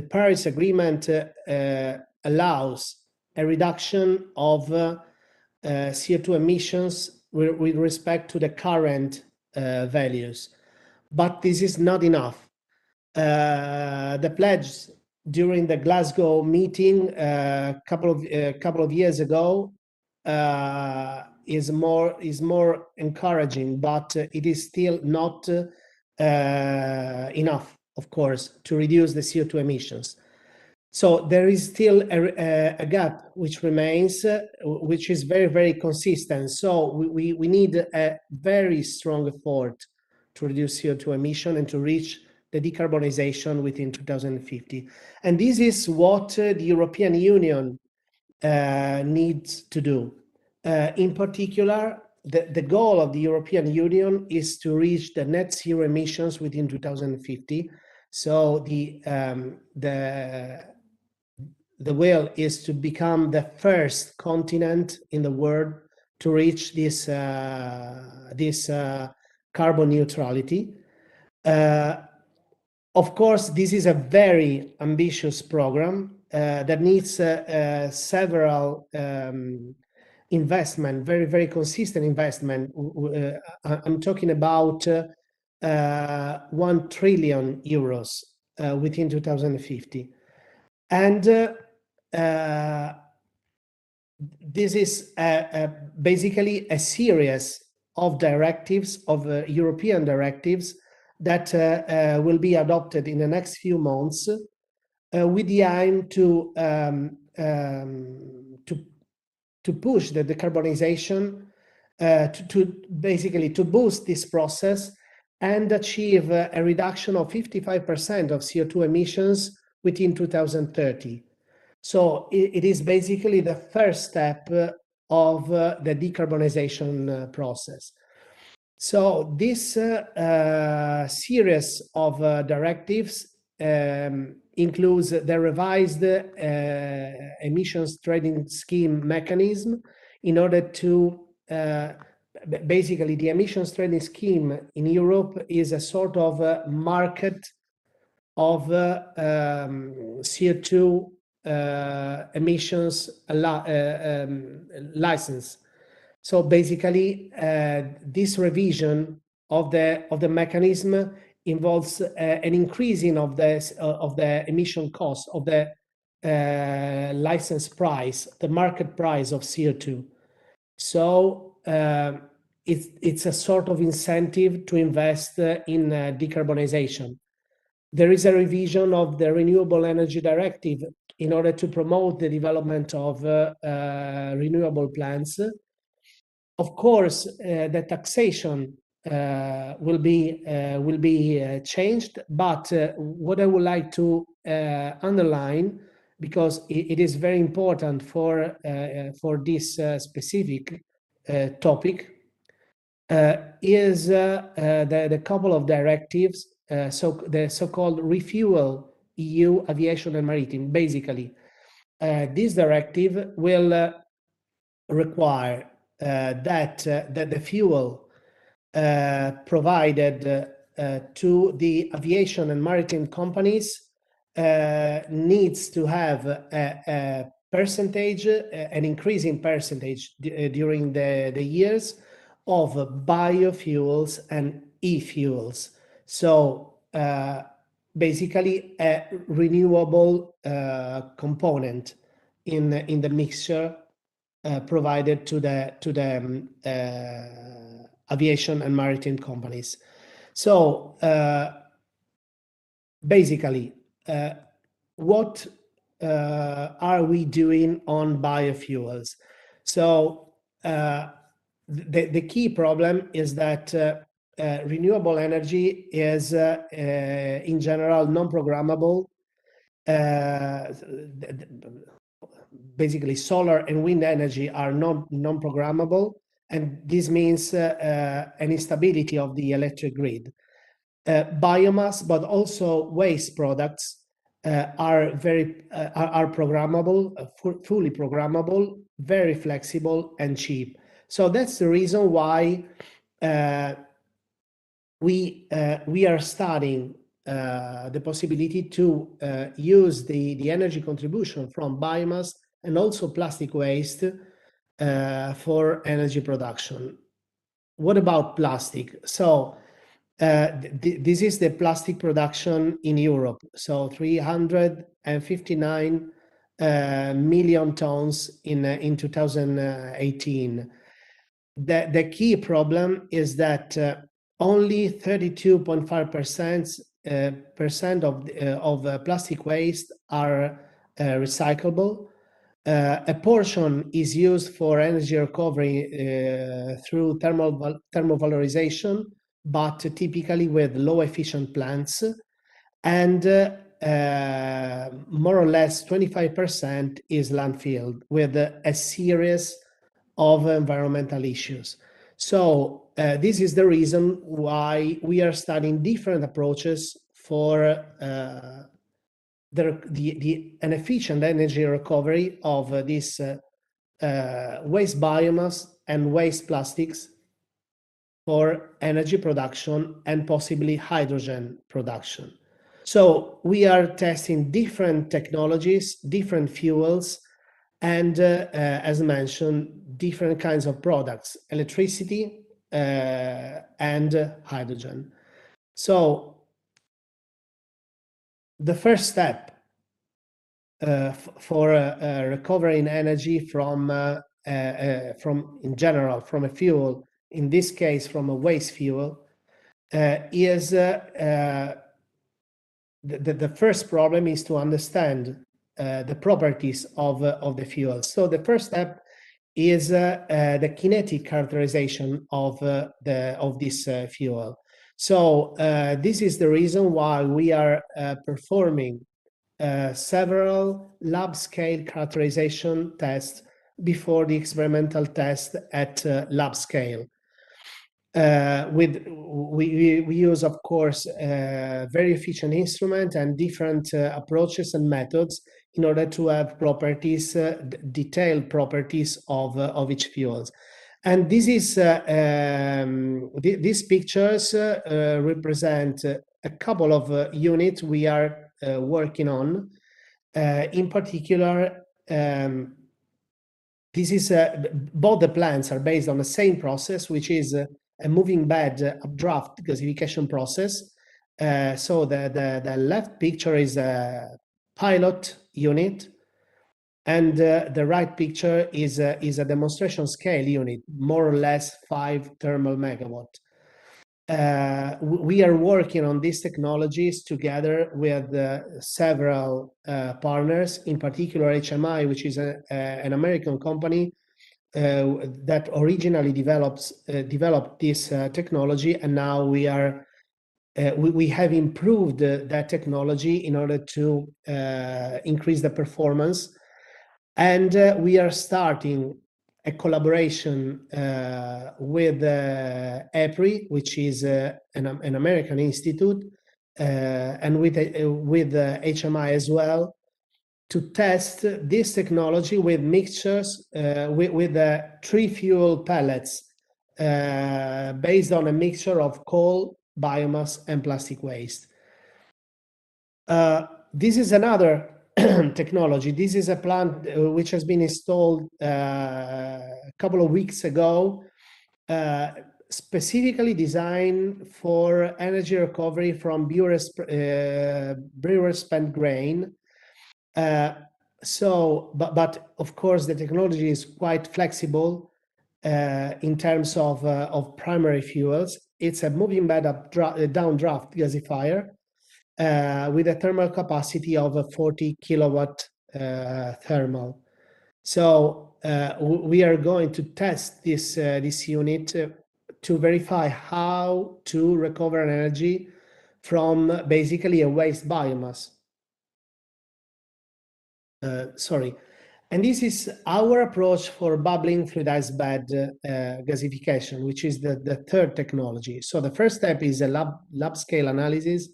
Paris Agreement allows a reduction of CO2 emissions with respect to the current values, but this is not enough. The pledge during the Glasgow meeting a couple of years ago is more encouraging, but it is still not enough, of course, to reduce the CO2 emissions. So there is still a gap which remains, which is very, very consistent. So we need a very strong effort to reduce CO2 emission and to reach the decarbonization within 2050. And this is what the European Union needs to do. In particular, the goal of the European Union is to reach the net zero emissions within 2050. So the will is to become the first continent in the world to reach this carbon neutrality. Of course, this is a very ambitious program that needs several investment, very, very consistent investment. I'm talking about 1 trillion euros within 2050. And this is basically a series of directives, of European directives that will be adopted in the next few months with the aim to push the decarbonization, to basically to boost this process and achieve a reduction of 55% of CO2 emissions within 2030. So it is basically the first step of the decarbonization process. So this series of directives includes the revised emissions trading scheme mechanism in order to basically the emissions trading scheme in Europe is a sort of market of CO2 emissions license. So basically, this revision of the mechanism involves an increasing of the emission cost of the license price, the market price of CO2. So it's a sort of incentive to invest in decarbonization. There is a revision of the Renewable Energy Directive in order to promote the development of renewable plants. Of course, the taxation will be changed, but what I would like to underline, because it is very important for this specific topic, is the couple of directives, the so-called Refuel EU Aviation and Maritime. Basically, this directive will require that the fuel provided to the aviation and maritime companies needs to have a percentage, an increasing percentage during the years of biofuels and e-fuels. So basically a renewable component in the mixture provided to the aviation and maritime companies. So basically, what are we doing on biofuels? So the key problem is that renewable energy is in general non-programmable. Basically, solar and wind energy are non-programmable, and this means an instability of the electric grid. Biomass, but also waste products are programmable, fully programmable, very flexible and cheap. So that's the reason why we are studying the possibility to use the energy contribution from biomass and also plastic waste for energy production. What about plastic? So this is the plastic production in Europe. So 359 million tons in 2018. The key problem is that only 32.5% of plastic waste are recyclable. A portion is used for energy recovery through thermovalorization, but typically with low efficient plants, and more or less 25% is landfill with a series of environmental issues. So this is the reason why we are studying different approaches for an efficient energy recovery of this waste biomass and waste plastics for energy production and possibly hydrogen production. So we are testing different technologies, different fuels, and as mentioned, different kinds of products, electricity and hydrogen. So the first step for recovering energy from in general, from a fuel, in this case from a waste fuel, is the first problem is to understand the properties of the fuel. So the first step is the kinetic characterization of this fuel. So this is the reason why we are performing several lab scale characterization tests before the experimental test at lab scale. We use, of course, very efficient instrument and different approaches and methods in order to have properties, detailed properties of each fuels. And this is these pictures represent a couple of units we are working on. In particular, this is both the plants are based on the same process, which is a moving bed updraft gasification process. So the left picture is a pilot unit, and the right picture is a demonstration scale unit, more or less 5 thermal megawatt. We are working on these technologies together with several partners, in particular HMI, which is an American company that originally developed this technology, and now we have improved that technology in order to increase the performance. And we are starting a collaboration with EPRI, which is an American institute, and with HMI as well, to test this technology with mixtures with 3 fuel pellets based on a mixture of coal, biomass, and plastic waste. This is another technology. This is a plant which has been installed a couple of weeks ago, specifically designed for energy recovery from brewer spent grain. But of course, the technology is quite flexible in terms of primary fuels. It's a moving bed downdraft gasifier with a thermal capacity of 40 kilowatt thermal. So we are going to test this unit to verify how to recover energy from basically a waste biomass. And this is our approach for bubbling fluidized bed gasification, which is the third technology. So the first step is a lab scale analysis,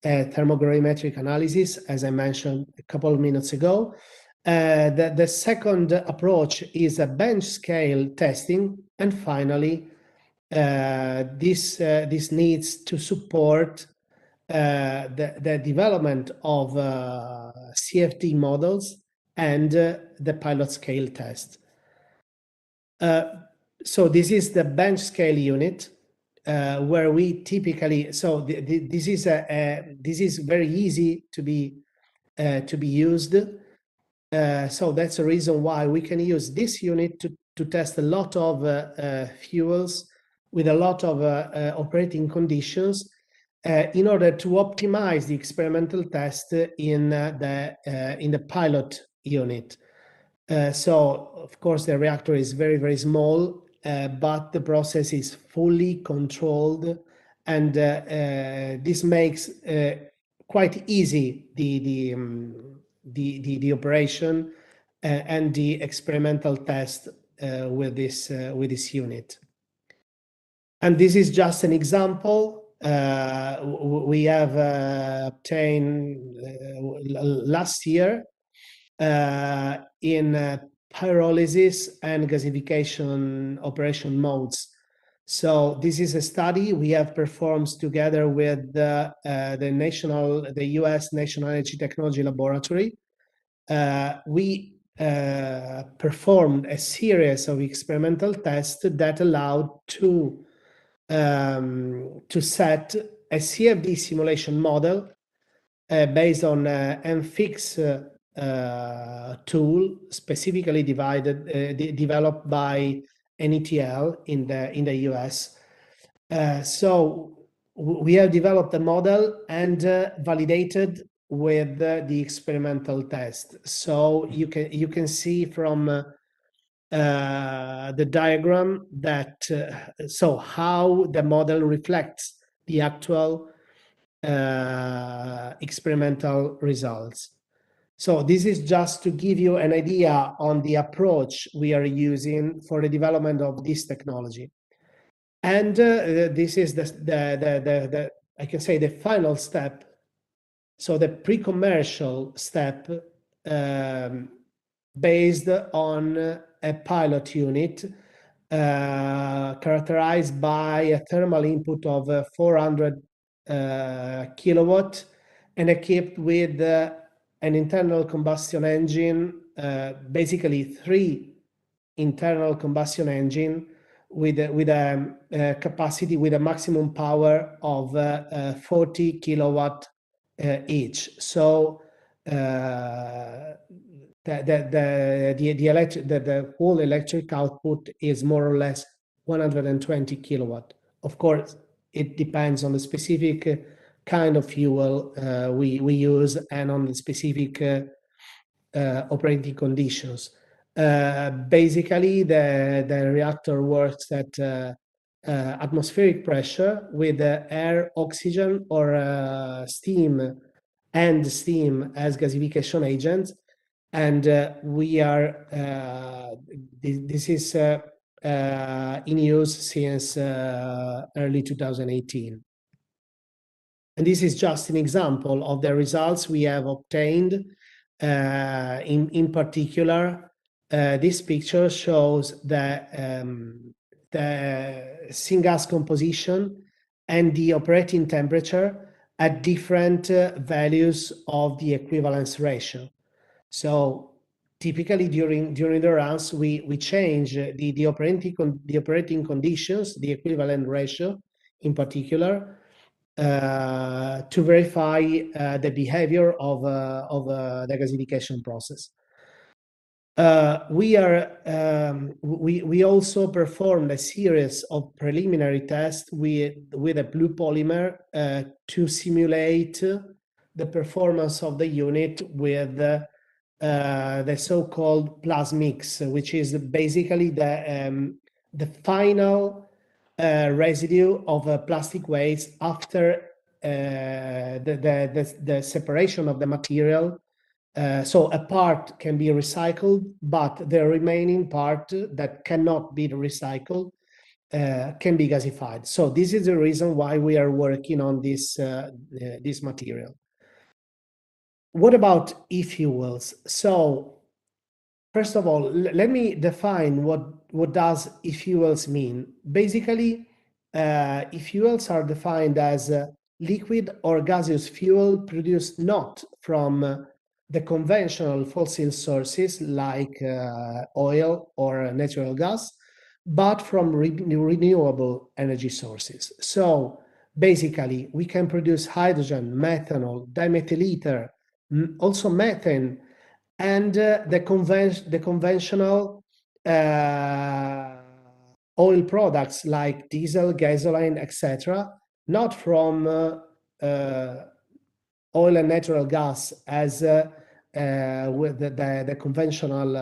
thermogrammatic analysis, as I mentioned a couple of minutes ago. The second approach is a bench scale testing, and finally, this needs to support the development of CFD models and the pilot scale test. So this is the bench scale unit where we typically, this is very easy to be used. So that's the reason why we can use this unit to test a lot of fuels with a lot of operating conditions in order to optimize the experimental test in the pilot unit. So of course the reactor is very, very small, but the process is fully controlled, and this makes quite easy the operation and the experimental test with this unit. And this is just an example. We have obtained last year in pyrolysis and gasification operation modes. So this is a study we have performed together with the US National Energy Technology Laboratory. We performed a series of experimental tests that allowed to set a CFD simulation model based on MFIX tool, specifically developed by NETL in the US. So we have developed a model and validated with the experimental test. So you can see from the diagram that so how the model reflects the actual experimental results. So this is just to give you an idea on the approach we are using for the development of this technology. And this is the I can say the final step. So the pre-commercial step based on a pilot unit characterized by a thermal input of 400 kilowatt and equipped with an internal combustion engine, basically 3 internal combustion engine with a capacity with a maximum power of 40 kilowatt each. So the whole electric output is more or less 120 kilowatt. Of course, it depends on the specific kind of fuel we use and on the specific operating conditions. Basically, the reactor works at atmospheric pressure with air, oxygen, or steam as gasification agents. And we are, this is in use since early 2018. And this is just an example of the results we have obtained. In particular, this picture shows the syngas composition and the operating temperature at different values of the equivalence ratio. So typically during the runs, we change the operating conditions, the equivalent ratio in particular, to verify the behavior of the gasification process. We also performed a series of preliminary tests with a blue polymer to simulate the performance of the unit with the so-called plasmix, which is basically the final residue of plastic waste after the separation of the material. So a part can be recycled, but the remaining part that cannot be recycled can be gasified. So this is the reason why we are working on this material. What about e-fuels? So first of all, let me define what does e-fuels mean. Basically, e-fuels are defined as liquid or gaseous fuel produced not from the conventional fossil sources like oil or natural gas, but from renewable energy sources. So basically, we can produce hydrogen, methanol, dimethyl ether, also methane, and the conventional oil products like diesel, gasoline, etc., not from oil and natural gas as with the conventional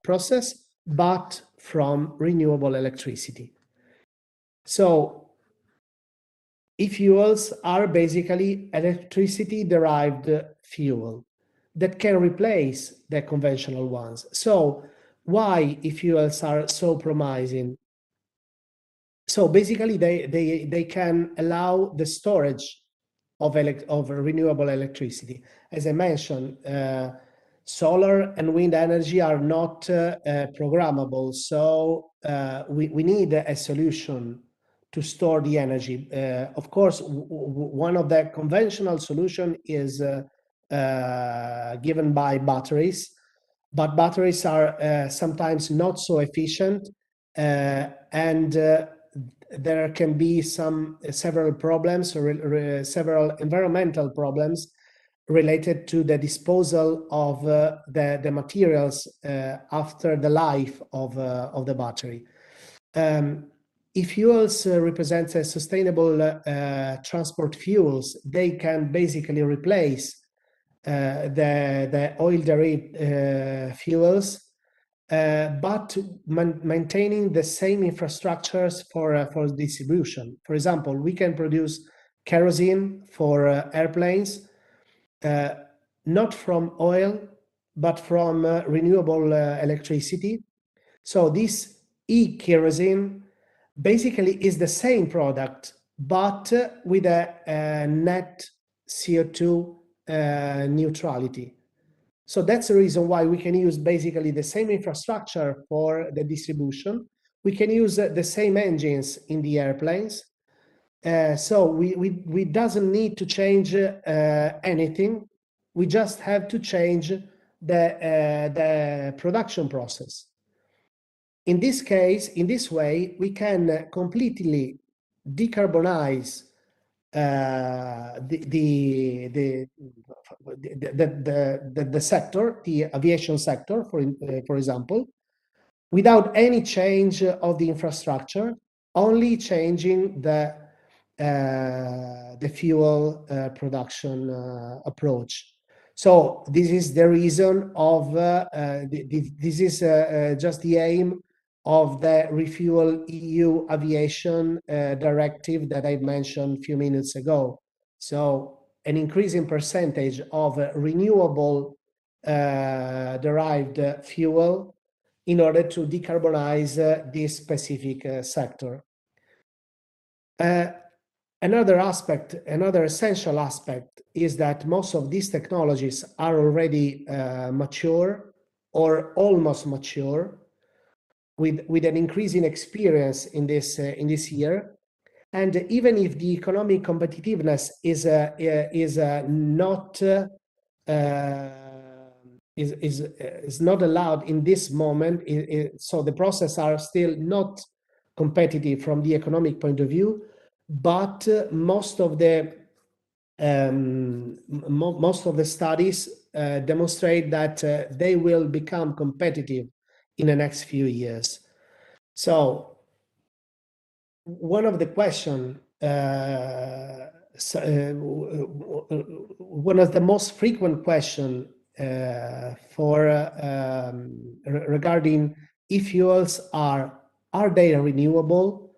process, but from renewable electricity. So e-fuels are basically electricity-derived fuel that can replace the conventional ones. So why e-fuels are so promising? So basically they can allow the storage of renewable electricity. As I mentioned, solar and wind energy are not programmable. So we need a solution to store the energy. Of course, one of the conventional solutions is given by batteries, but batteries are sometimes not so efficient, and there can be several problems, or several environmental problems related to the disposal of the materials after the life of the battery. E-fuels represent a sustainable transport fuels. They can basically replace the oil-derived fuels, but maintaining the same infrastructures for distribution. For example, we can produce kerosene for airplanes, not from oil, but from renewable electricity. So this e-kerosene basically is the same product, but with a net CO2 neutrality. So that's the reason why we can use basically the same infrastructure for the distribution. We can use the same engines in the airplanes, So we doesn't need to change anything. We just have to change the production process. In this case, in this way, we can completely decarbonize the sector, the aviation sector, for example, without any change of the infrastructure, only changing the fuel production approach. So this is the reason of this is just the aim of the Refuel EU Aviation Directive that I mentioned a few minutes ago. So an increasing percentage of renewable derived fuel in order to decarbonize this specific sector. Another aspect, another essential aspect is that most of these technologies are already mature or almost mature, with an increasing experience in this year. And even if the economic competitiveness is not is not allowed in this moment, so the process are still not competitive from the economic point of view, but most of the studies demonstrate that they will become competitive in the next few years. So one of the question, one of the most frequent question regarding e-fuels are they renewable?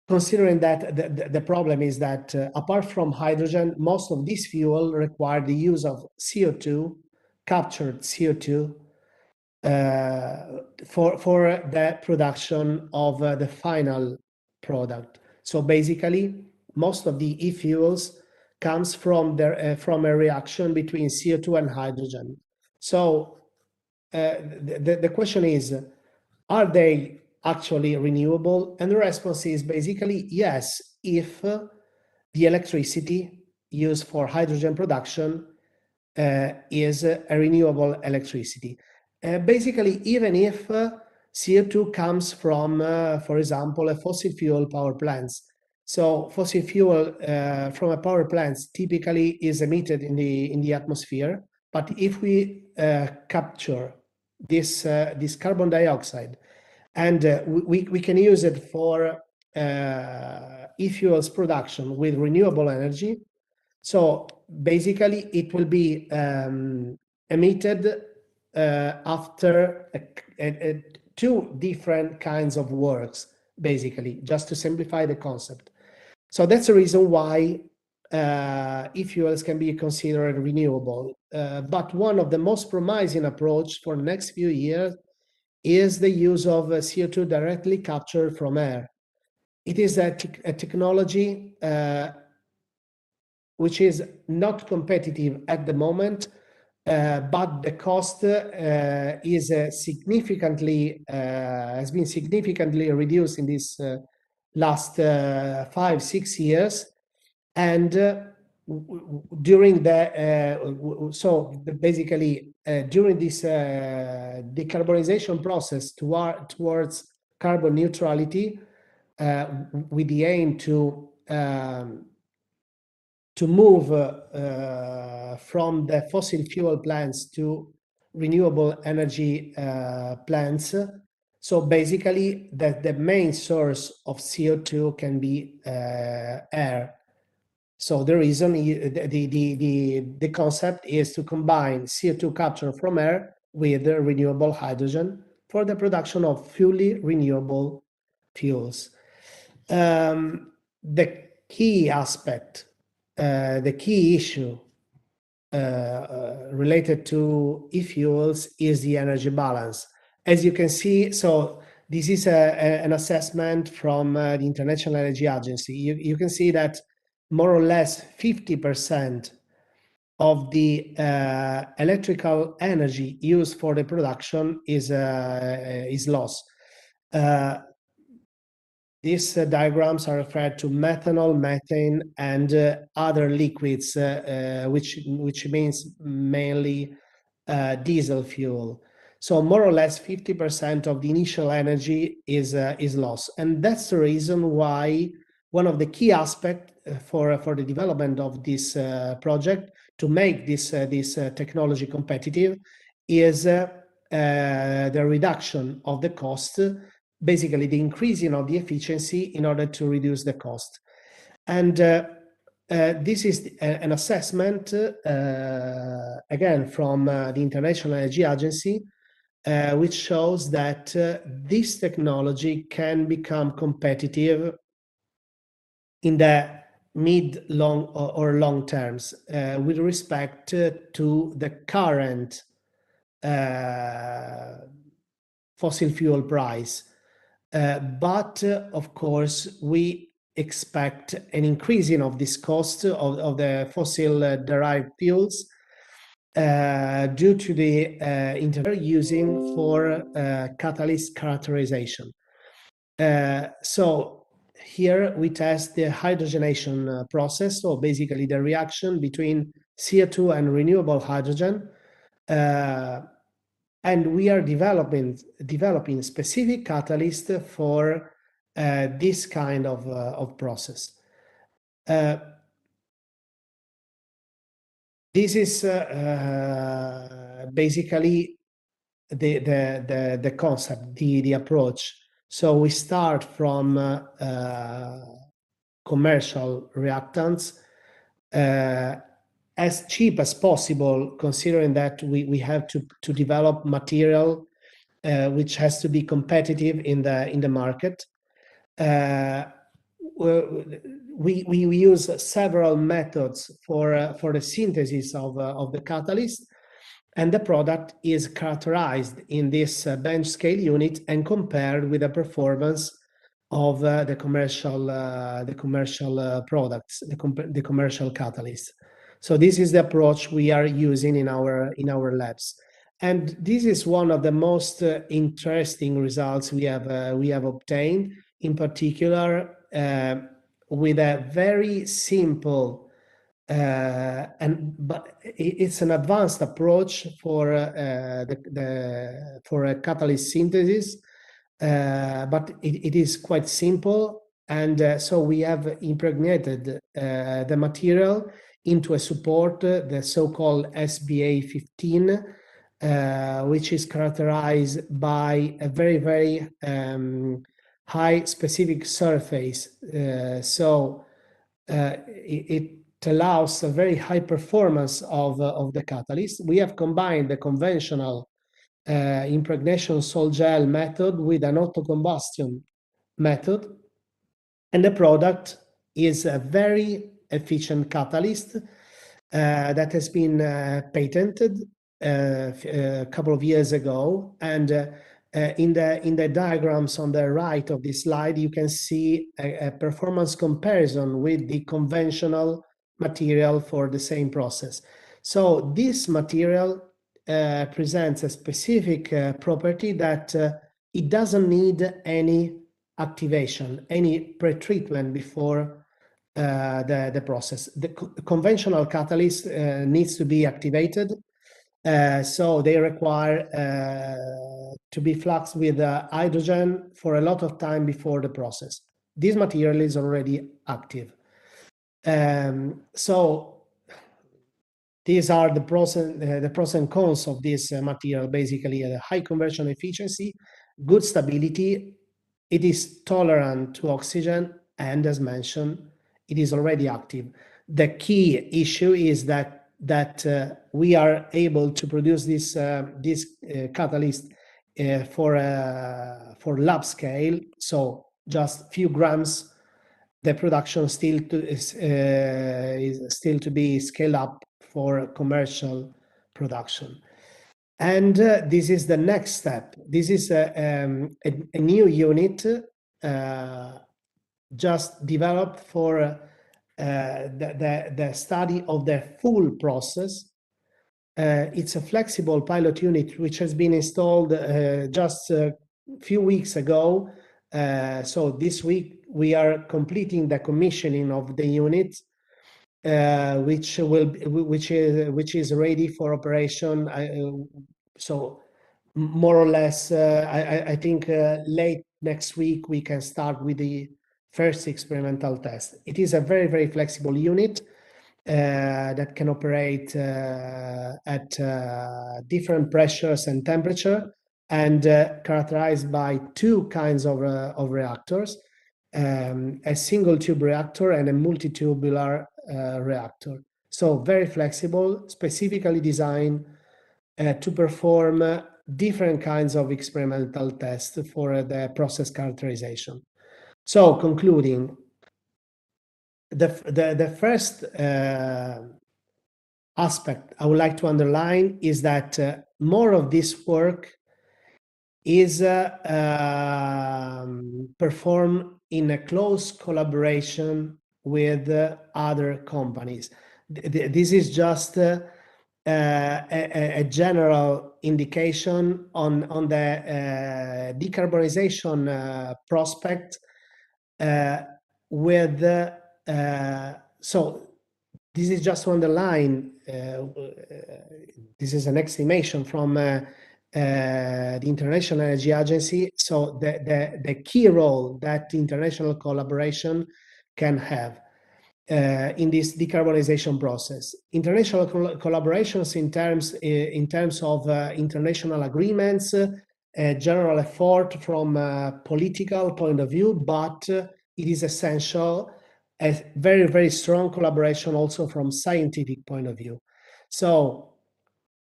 Considering that the problem is that apart from hydrogen, most of these fuel require the use of CO2, captured CO2, for the production of the final product. So basically, most of the e-fuels comes from a reaction between CO2 and hydrogen. So the question is, are they actually renewable? And the response is basically yes, if the electricity used for hydrogen production is a renewable electricity. Basically, even if CO2 comes from, for example, a fossil fuel power plants. So fossil fuel from a power plant typically is emitted in the atmosphere. But if we capture this carbon dioxide and we can use it for e-fuels production with renewable energy, so basically it will be emitted after two different kinds of works, basically, just to simplify the concept. So that's the reason why e-fuels can be considered renewable. But one of the most promising approach for the next few years is the use of CO2 directly captured from air. It is a technology which is not competitive at the moment, but the cost is significantly has been significantly reduced in this last 5-6 years, and during during this decarbonization process towards carbon neutrality, with the aim to move from the fossil fuel plants to renewable energy plants. So basically, the main source of CO2 can be air. So the reason, the concept is to combine CO2 capture from air with renewable hydrogen for the production of fully renewable fuels. The key aspect, the key issue related to e-fuels is the energy balance. As you can see, so this is an assessment from the International Energy Agency. You can see that more or less 50% of the electrical energy used for the production is lost. these diagrams are referred to methanol, methane, and other liquids, which means mainly diesel fuel. So more or less 50% of the initial energy is lost, and that's the reason why one of the key aspects for the development of this project to make this technology competitive is the reduction of the cost, basically the increasing of the efficiency in order to reduce the cost. And this is an assessment, again, from the International Energy Agency, which shows that this technology can become competitive in the mid, long, or long terms with respect to the current fossil fuel price. But of course, we expect an increasing of this cost of the fossil derived fuels due to the using for catalyst characterization. So here we test the hydrogenation process, so basically the reaction between CO2 and renewable hydrogen. And we are developing specific catalyst for this kind of process. This is basically the concept, the approach. So we start from commercial reactants as cheap as possible, considering that we have to develop material which has to be competitive in the market. We use several methods for the synthesis of the catalyst, and the product is characterized in this bench scale unit and compared with the performance of the commercial products, the commercial catalysts. So this is the approach we are using in our labs, and this is one of the most interesting results we have obtained. In particular, with a very simple but it's an advanced approach for a catalyst synthesis, but it is quite simple, and so we have impregnated the material into a support, the so-called SBA15, which is characterized by a very high specific surface. It allows a very high performance of the catalyst. We have combined the conventional impregnation sol gel method with an autocombustion method, and the product is a very efficient catalyst that has been patented a couple of years ago. And in the diagrams on the right of this slide, you can see a performance comparison with the conventional material for the same process. So this material presents a specific property that it doesn't need any activation, any pretreatment before the process. The conventional catalyst needs to be activated, so they require to be fluxed with hydrogen for a lot of time before the process. This material is already active. So these are the pros and cons of this material. Basically, a high conversion efficiency, good stability, it is tolerant to oxygen, and as mentioned, it is already active. The key issue is that we are able to produce this catalyst for lab scale, so just few grams. The production is still to be scaled up for commercial production. And this is the next step. This is a new unit just developed for the study of the full process. It's a flexible pilot unit which has been installed just a few weeks ago So this week we are completing the commissioning of the unit, which is ready for operation. So more or less, I think late next week we can start with the first experimental test. It is a very, very flexible unit that can operate at different pressures and temperature, and characterized by two kinds of reactors, a single tube reactor and a multitubular reactor. So very flexible, specifically designed to perform different kinds of experimental tests for the process characterization. So concluding, the first aspect I would like to underline is that more of this work is performed in a close collaboration with other companies. This is just a general indication on the decarbonization prospect with so this is just to underline, this is an estimation from the International Energy Agency. So the key role that international collaboration can have in this decarbonization process. International collaborations in terms of international agreements, general effort from a political point of view, but it is essential a very, very strong collaboration also from scientific point of view. So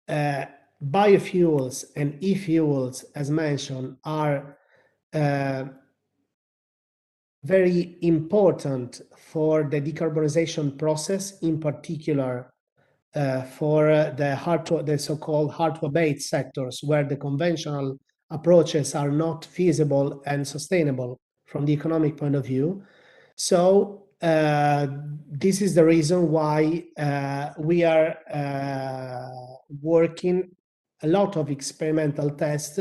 biofuels and e-fuels, as mentioned, are very important for the decarbonization process, in particular for the so-called hard-to-abate sectors, where the conventional approaches are not feasible and sustainable from the economic point of view. So this is the reason why we are working a lot of experimental tests.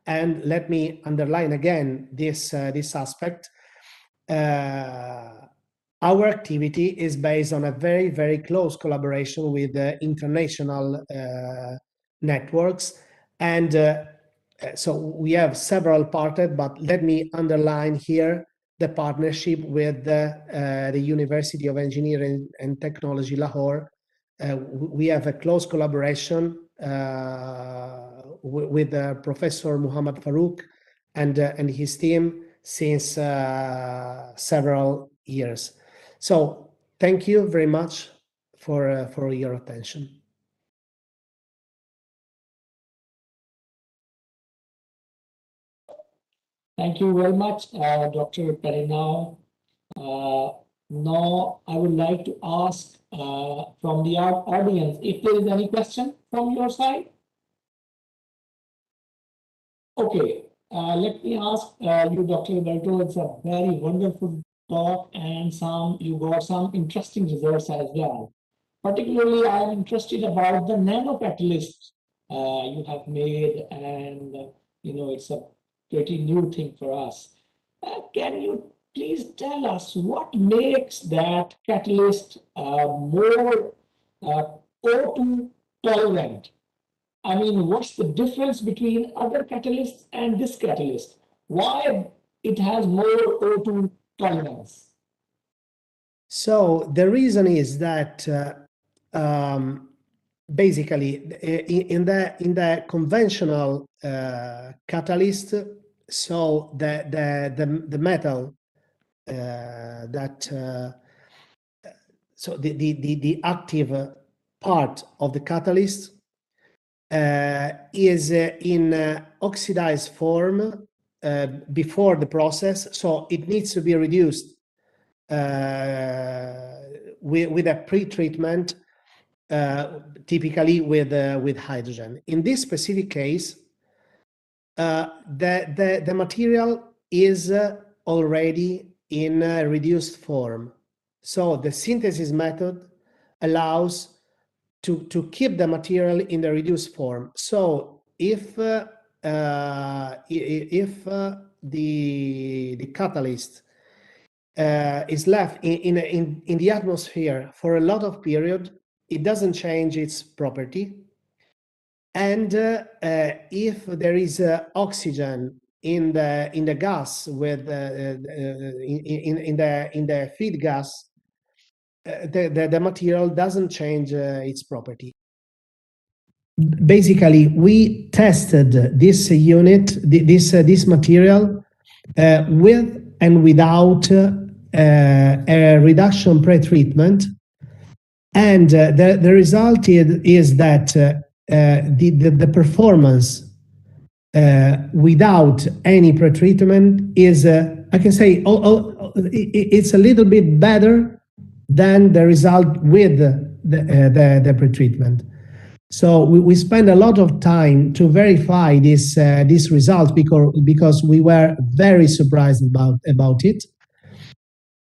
And let me underline again this aspect. Our activity is based on a very, very close collaboration with international networks. And so we have several partners, but let me underline here the partnership with the University of Engineering and Technology, Lahore. We have a close collaboration with Professor Muhammad Farouk and his team since several years. So thank you very much for your attention. Thank you very much, Dr. Parinal. Now, I would like to ask from the audience if there is any question from your side. Okay, let me ask you, Dr. Alberto. It's a very wonderful talk, and you got some interesting results as well. Particularly, I'm interested about the nanocatalysts you have made, and it's a pretty new thing for us. Can you please tell us what makes that catalyst more O2 tolerant? I mean, what's the difference between other catalysts and this catalyst? Why it has more O2 tolerance? So the reason is that basically in the conventional catalyst, so the metal so the active part of the catalyst is in oxidized form before the process, so it needs to be reduced with a pre-treatment, typically with hydrogen. In this specific case, the material is already in a reduced form. So the synthesis method allows to keep the material in the reduced form. So if the the catalyst is left in the atmosphere for a lot of period, it doesn't change its property. And if there is oxygen in the gas with in the feed gas, the material doesn't change its property. Basically, we tested this unit, this material, with and without a reduction pretreatment, and the result is that the performance without any pretreatment is, I can say, it's a little bit better than the result with the pretreatment. So we spend a lot of time to verify this result because we were very surprised about it.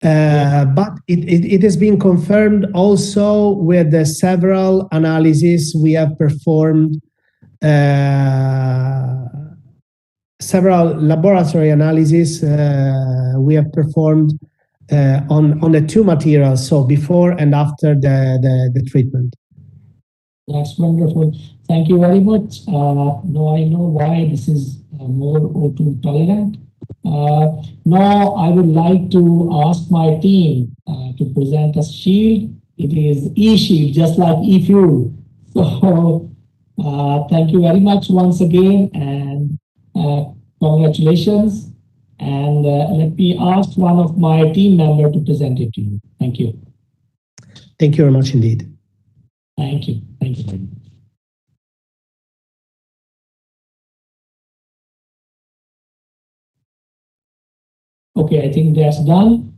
But it has been confirmed also with the several analyses we have performed, several laboratory analyses we have performed on the two materials, so before and after the treatment. That's wonderful. Thank you very much. Now I know why this is more O2 tolerant. Now I would like to ask my team to present a shield. It is e-shield, just like e-fuel. So thank you very much once again, and congratulations. And let me ask one of my team members to present it to you. Thank you. Thank you very much indeed. Thank you. Thank you very much. Okay, I think that's done.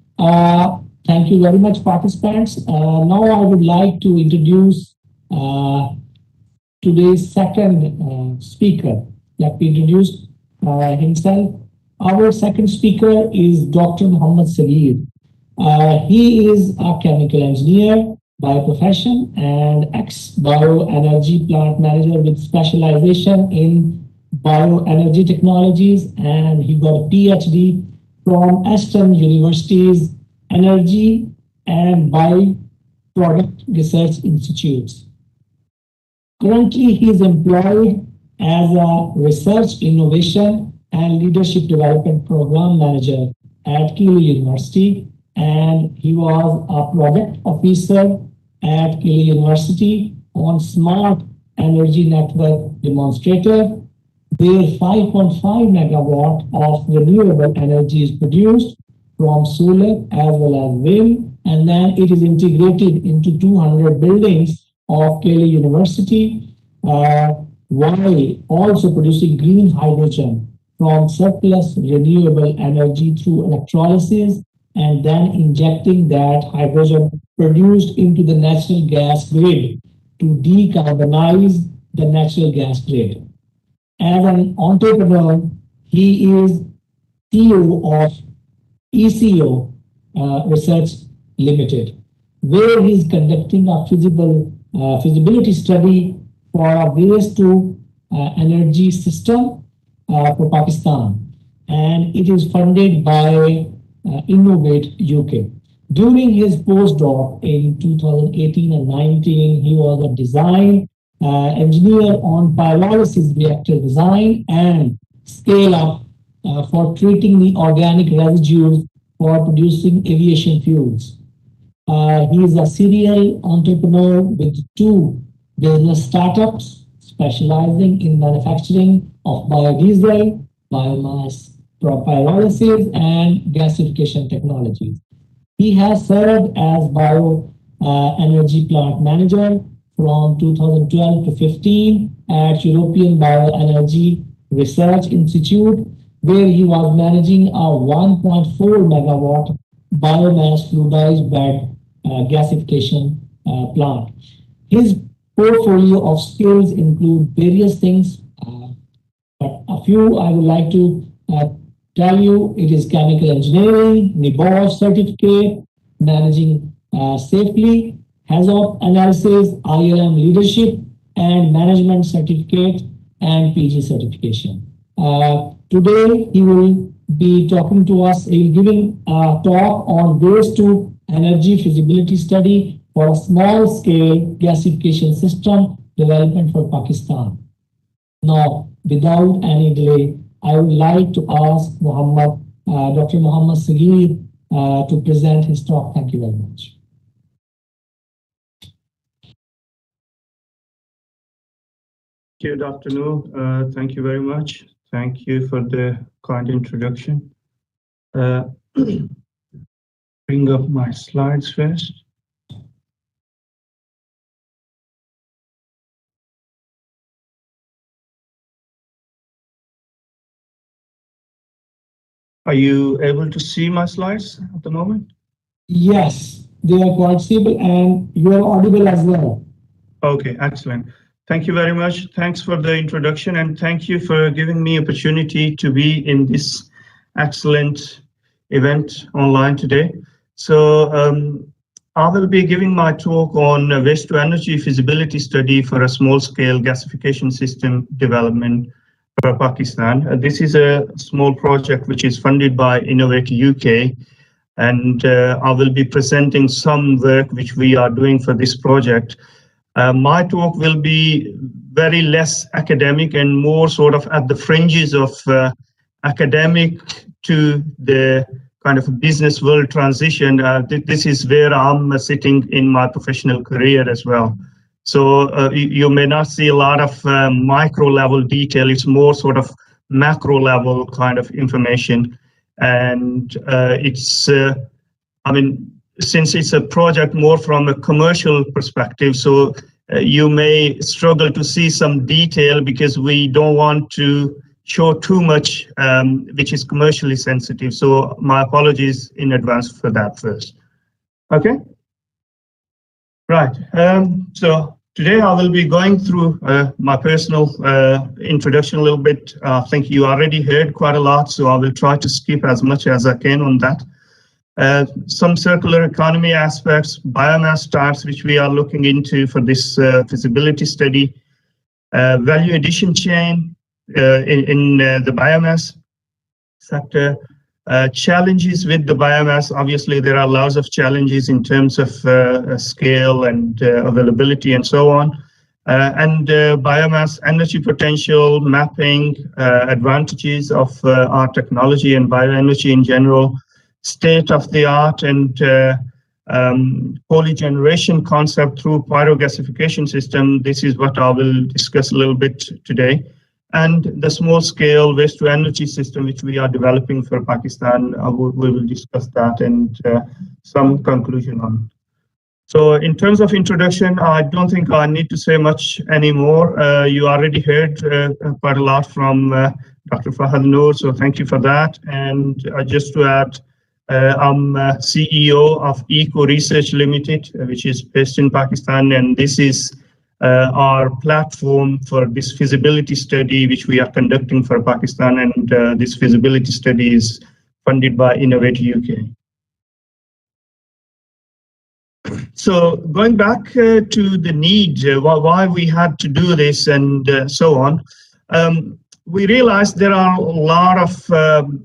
Thank you very much, participants. Now I would like to introduce today's second speaker. Let me introduce himself. Our second speaker is Dr. Muhammad Sageer. He is a chemical engineer by profession and ex-bioenergy plant manager with specialization in bioenergy technologies, and he got a PhD from Eastern University's Energy and Byproduct Research Institutes. Currently, he is employed as a Research Innovation and Leadership Development Program Manager at Keele University, and he was a project officer at Keele University on Smart Energy Network Demonstrator, where 5.5 megawatt of renewable energy is produced from solar as well as wind, and then it is integrated into 200 buildings of Keele University, while also producing green hydrogen from surplus renewable energy through electrolysis, and then injecting that hydrogen produced into the natural gas grid to decarbonize the natural gas grid. As an entrepreneur, he is CEO of ECO Research Limited, where he is conducting a feasibility study for a waste to energy system for Pakistan, and it is funded by Innovate UK. During his postdoc in 2018 and 19, he was a design engineer on pyrolysis reactor design and scale up for treating the organic residues for producing aviation fuels. He is a serial entrepreneur with 2 business startups specializing in manufacturing of biodiesel, biomass pyrolysis, and gasification technologies. He has served as bioenergy plant manager from 2012 to 15 at European Bioenergy Research Institute, where he was managing a 1.4 megawatt biomass fluidized bed gasification plant. His portfolio of skills include various things, but a few I would like to tell you. It is chemical engineering, NIBOS certificate, managing safely, hazard analysis, ILM leadership and management certificate, and PG certification. Today he will be talking to us. He'll giving a talk on waste to energy feasibility study for a small scale gasification system development for Pakistan. Now, without any delay, I would like to ask Dr. Muhammad Sagir to present his talk. Thank you very much. Good afternoon. Thank you very much. Thank you for the kind introduction. Bring up my slides first. Are you able to see my slides at the moment? Yes, they are quite stable and you are audible as well. Okay, excellent. Thank you very much. Thanks for the introduction and thank you for giving me opportunity to be in this excellent event online today. So I will be giving my talk on waste to energy feasibility study for a small scale gasification system development for Pakistan. This is a small project which is funded by Innovate UK, and I will be presenting some work which we are doing for this project. My talk will be very less academic and more sort of at the fringes of academic to the kind of business world transition. This is where I'm sitting in my professional career as well. So you may not see a lot of micro level detail. It's more sort of macro level kind of information. And I mean, since it's a project more from a commercial perspective, so you may struggle to see some detail because we don't want to show too much which is commercially sensitive. So my apologies in advance for that first. Okay. Right. So today I will be going through my personal introduction a little bit. I think you already heard quite a lot, so I will try to skip as much as I can on that. Some circular economy aspects, biomass types, which we are looking into for this feasibility study, value addition chain in the biomass sector, challenges with the biomass. Obviously, there are lots of challenges in terms of scale and availability and so on. And biomass energy potential mapping, advantages of our technology and bioenergy in general, state of the art and polygeneration concept through pyrogasification system. This is what I will discuss a little bit today. And the small scale waste to energy system, which we are developing for Pakistan, we will discuss that and some conclusion on it. So in terms of introduction, I don't think I need to say much anymore. You already heard quite a lot from Dr. Fahad Noor, so thank you for that. And just to add, I'm CEO of Eco Research Limited, which is based in Pakistan, and this is our platform for this feasibility study, which we are conducting for Pakistan, and this feasibility study is funded by Innovate UK. So going back to the need, why we had to do this and so on, we realized there are a lot of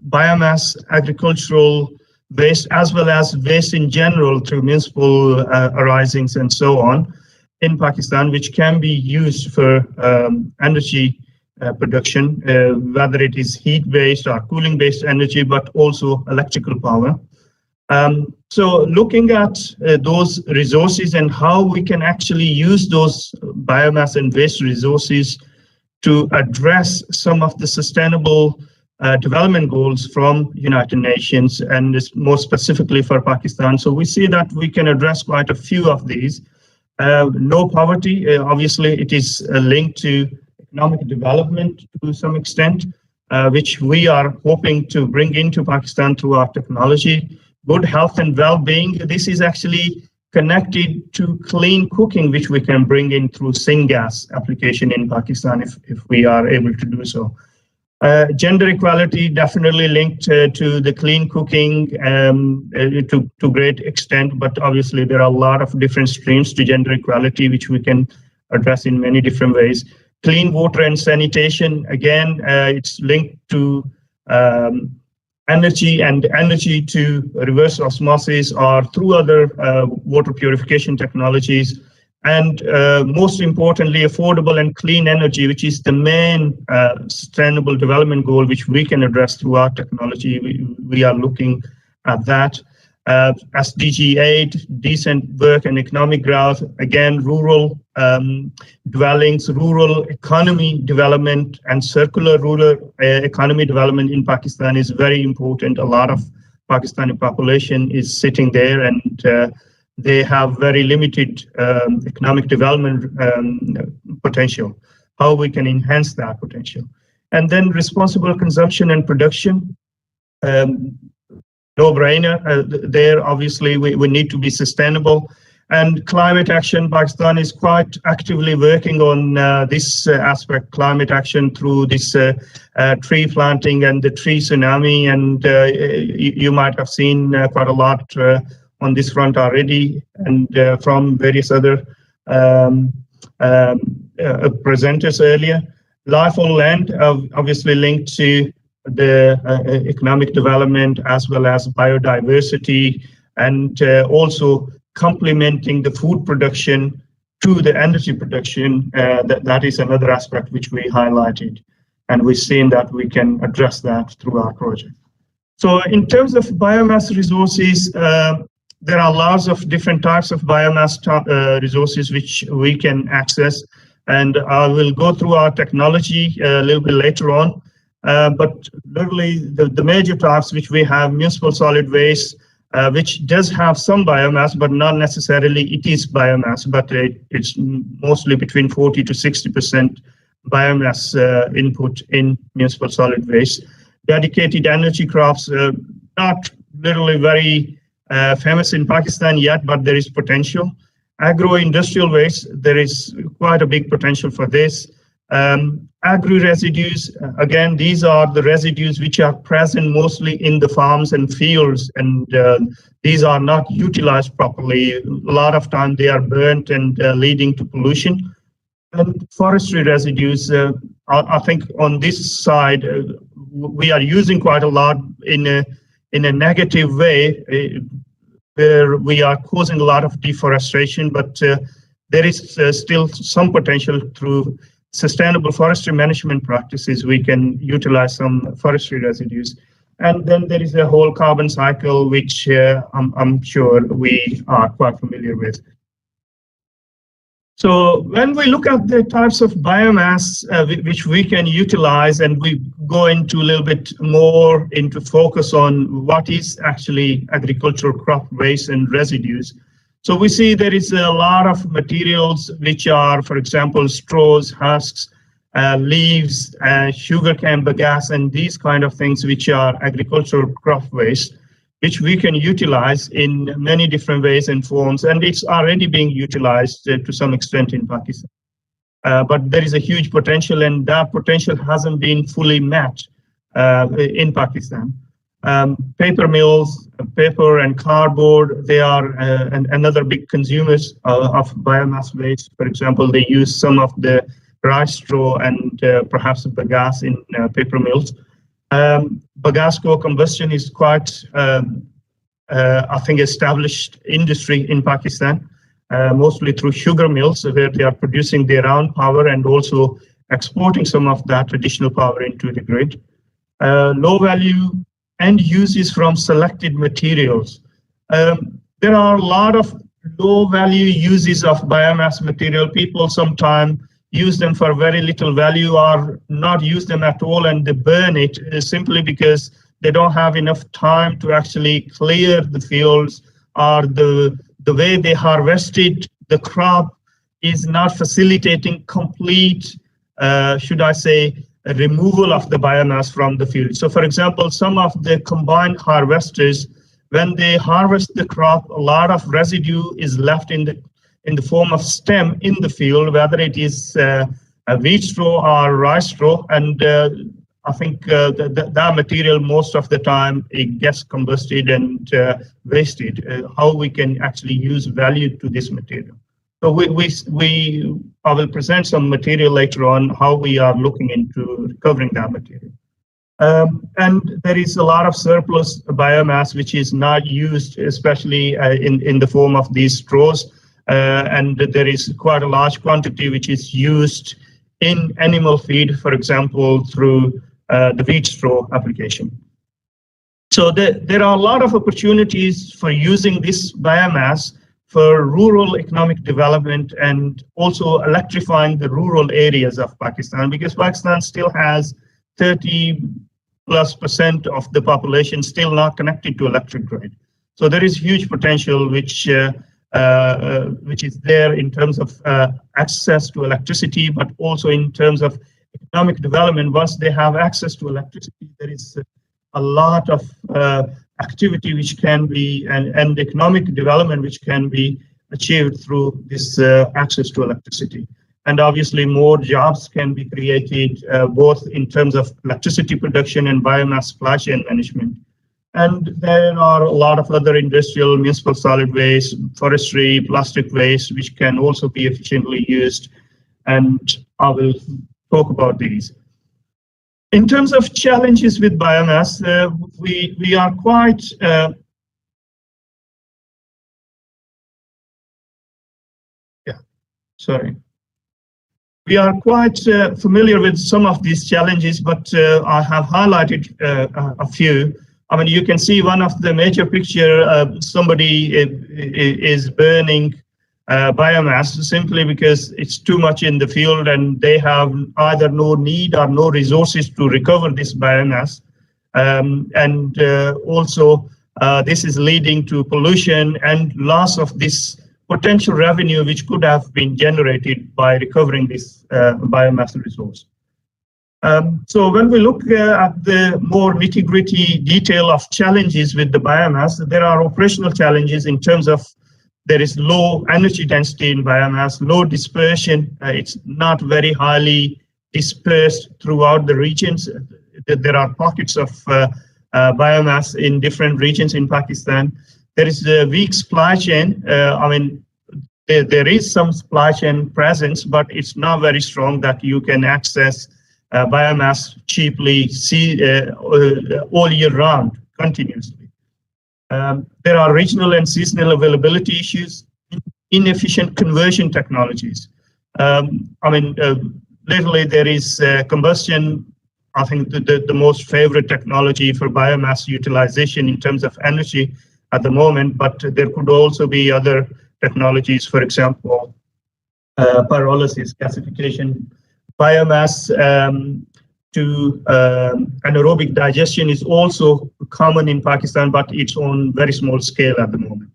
biomass agricultural waste as well as waste in general through municipal arisings and so on in Pakistan, which can be used for energy production, whether it is heat-based or cooling-based energy, but also electrical power. So looking at those resources and how we can actually use those biomass and waste resources to address some of the sustainable development goals from United Nations, and more specifically for Pakistan. So we see that we can address quite a few of these. No poverty, obviously it is linked to economic development to some extent, which we are hoping to bring into Pakistan through our technology. Good health and well-being, this is actually connected to clean cooking, which we can bring in through syngas application in Pakistan if we are able to do so. Gender equality definitely linked to the clean cooking to great extent, but obviously there are a lot of different streams to gender equality, which we can address in many different ways. Clean water and sanitation, again, it's linked to energy and energy to reverse osmosis or through other water purification technologies. And most importantly, affordable and clean energy, which is the main sustainable development goal, which we can address through our technology. We are looking at that. SDG 8, decent work and economic growth, again, rural dwellings, rural economy development, and circular rural economy development in Pakistan is very important. A lot of Pakistani population is sitting there, and they have very limited economic development potential. How we can enhance that potential. And then responsible consumption and production. No-brainer. There, obviously, we need to be sustainable. And climate action, Pakistan is quite actively working on this aspect, climate action, through this tree planting and the tree tsunami. And you might have seen quite a lot on this front already, and from various other presenters earlier. Life on land, obviously linked to the economic development as well as biodiversity, and also complementing the food production to the energy production. That is another aspect which we highlighted, and we've seen that we can address that through our project. So in terms of biomass resources, there are lots of different types of biomass resources which we can access, and I will go through our technology a little bit later on. But literally the major types which we have: municipal solid waste, which does have some biomass, but not necessarily it is biomass, but it's mostly between 40 to 60% biomass input in municipal solid waste. Dedicated energy crops, not literally very famous in Pakistan yet, but there is potential. Agro-industrial waste, there is quite a big potential for this. Agri-residues, again, these are the residues which are present mostly in the farms and fields, and these are not utilized properly. A lot of time they are burnt and leading to pollution. And forestry residues, I think on this side, we are using quite a lot in a negative way, where we are causing a lot of deforestation, but there is still some potential through sustainable forestry management practices. We can utilize some forestry residues. And then there is a whole carbon cycle, which I'm sure we are quite familiar with. So when we look at the types of biomass which we can utilize, and we go into a little bit more into focus on what is actually agricultural crop waste and residues. So we see there is a lot of materials which are, for example, straws, husks, leaves, sugarcane bagasse, and these kind of things which are agricultural crop waste, which we can utilize in many different ways and forms, and it's already being utilized to some extent in Pakistan. But there is a huge potential, and that potential hasn't been fully met in Pakistan. Paper mills, paper and cardboard, they are another big consumers of biomass waste. For example, they use some of the rice straw and perhaps bagasse in paper mills. Bagasse co-combustion is quite, I think, established industry in Pakistan, mostly through sugar mills, where they are producing their own power and also exporting some of that additional power into the grid. Low value end uses from selected materials. There are a lot of low value uses of biomass material. People sometimes use them for very little value or not use them at all, and they burn it simply because they don't have enough time to actually clear the fields, or the way they harvested the crop is not facilitating complete, should I say, removal of the biomass from the field. So for example, some of the combined harvesters, when they harvest the crop, a lot of residue is left in the form of stem in the field, whether it is a wheat straw or rice straw, and I think that material most of the time it gets combusted and wasted. How we can actually use value to this material. So I will present some material later on how we are looking into recovering that material. And there is a lot of surplus biomass which is not used, especially in the form of these straws. And there is quite a large quantity which is used in animal feed, for example, through the wheat straw application. So there are a lot of opportunities for using this biomass for rural economic development and also electrifying the rural areas of Pakistan, because Pakistan still has 30+% of the population still not connected to electric grid. So there is huge potential which is there in terms of access to electricity, but also in terms of economic development. Once they have access to electricity, there is a lot of activity which can be, and economic development which can be achieved through this access to electricity. And obviously more jobs can be created both in terms of electricity production and biomass supply chain management. And there are a lot of other industrial, municipal solid waste, forestry, plastic waste, which can also be efficiently used. And I will talk about these. In terms of challenges with biomass, we are quite we are quite familiar with some of these challenges, but I have highlighted a few. I mean, you can see one of the major picture, somebody is burning biomass simply because it's too much in the field and they have either no need or no resources to recover this biomass. Also, this is leading to pollution and loss of this potential revenue which could have been generated by recovering this biomass resource. So when we look at the more nitty-gritty detail of challenges with the biomass, there are operational challenges in terms of there is low energy density in biomass, low dispersion. It's not very highly dispersed throughout the regions. There are pockets of biomass in different regions in Pakistan. There is a weak supply chain. I mean, there is some supply chain presence, but it's not very strong that you can access biomass cheaply all year round, continuously. There are regional and seasonal availability issues, inefficient conversion technologies. I mean, lately there is combustion, I think the most favorite technology for biomass utilization in terms of energy at the moment, but there could also be other technologies, for example, pyrolysis, gasification. Biomass to anaerobic digestion is also common in Pakistan, but it's on very small scale at the moment.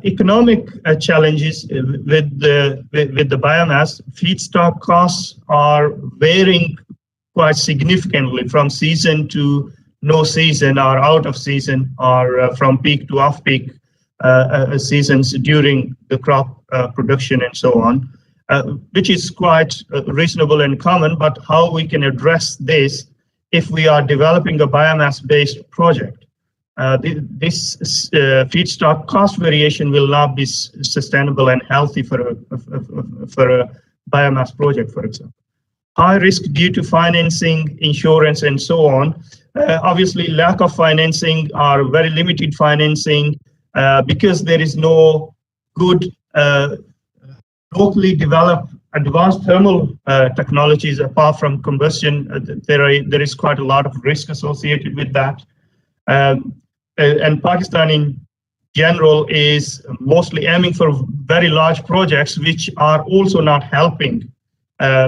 Economic challenges with the biomass, feedstock costs are varying quite significantly from season to no season, or out of season, or from peak to off peak seasons during the crop production and so on. Which is quite reasonable and common, but how we can address this if we are developing a biomass-based project. This feedstock cost variation will not be sustainable and healthy for a biomass project, for example. High risk due to financing, insurance, and so on. Obviously, lack of financing or very limited financing because there is no good locally developed advanced thermal technologies apart from combustion. There is quite a lot of risk associated with that. And Pakistan in general is mostly aiming for very large projects, which are also not helping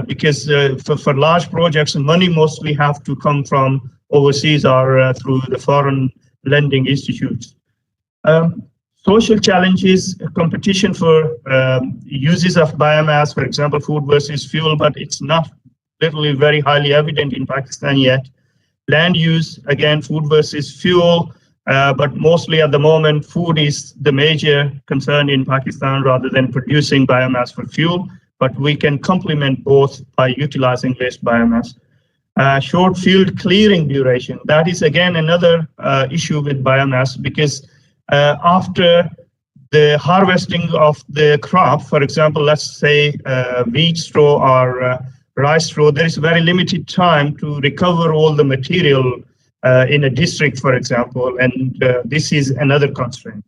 because for large projects, money mostly have to come from overseas or through the foreign lending institutes. Social challenges, competition for uses of biomass, for example, food versus fuel, but it's not literally very highly evident in Pakistan yet. Land use, again, food versus fuel, but mostly at the moment, food is the major concern in Pakistan rather than producing biomass for fuel, but we can complement both by utilizing waste biomass. Short field clearing duration, that is again another issue with biomass because after the harvesting of the crop, for example, let's say wheat straw or rice straw, there is very limited time to recover all the material in a district, for example, and this is another constraint.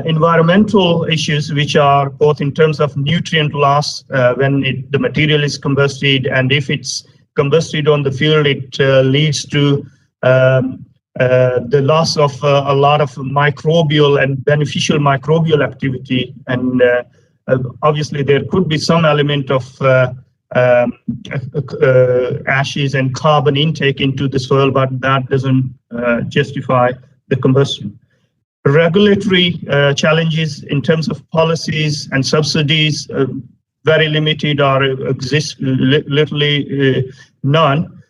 Environmental issues, which are both in terms of nutrient loss when the material is combusted, and if it's combusted on the field, it leads to the loss of a lot of microbial and beneficial microbial activity. And obviously, there could be some element of ashes and carbon intake into the soil, but that doesn't justify the combustion. Regulatory challenges in terms of policies and subsidies, very limited or exist literally none.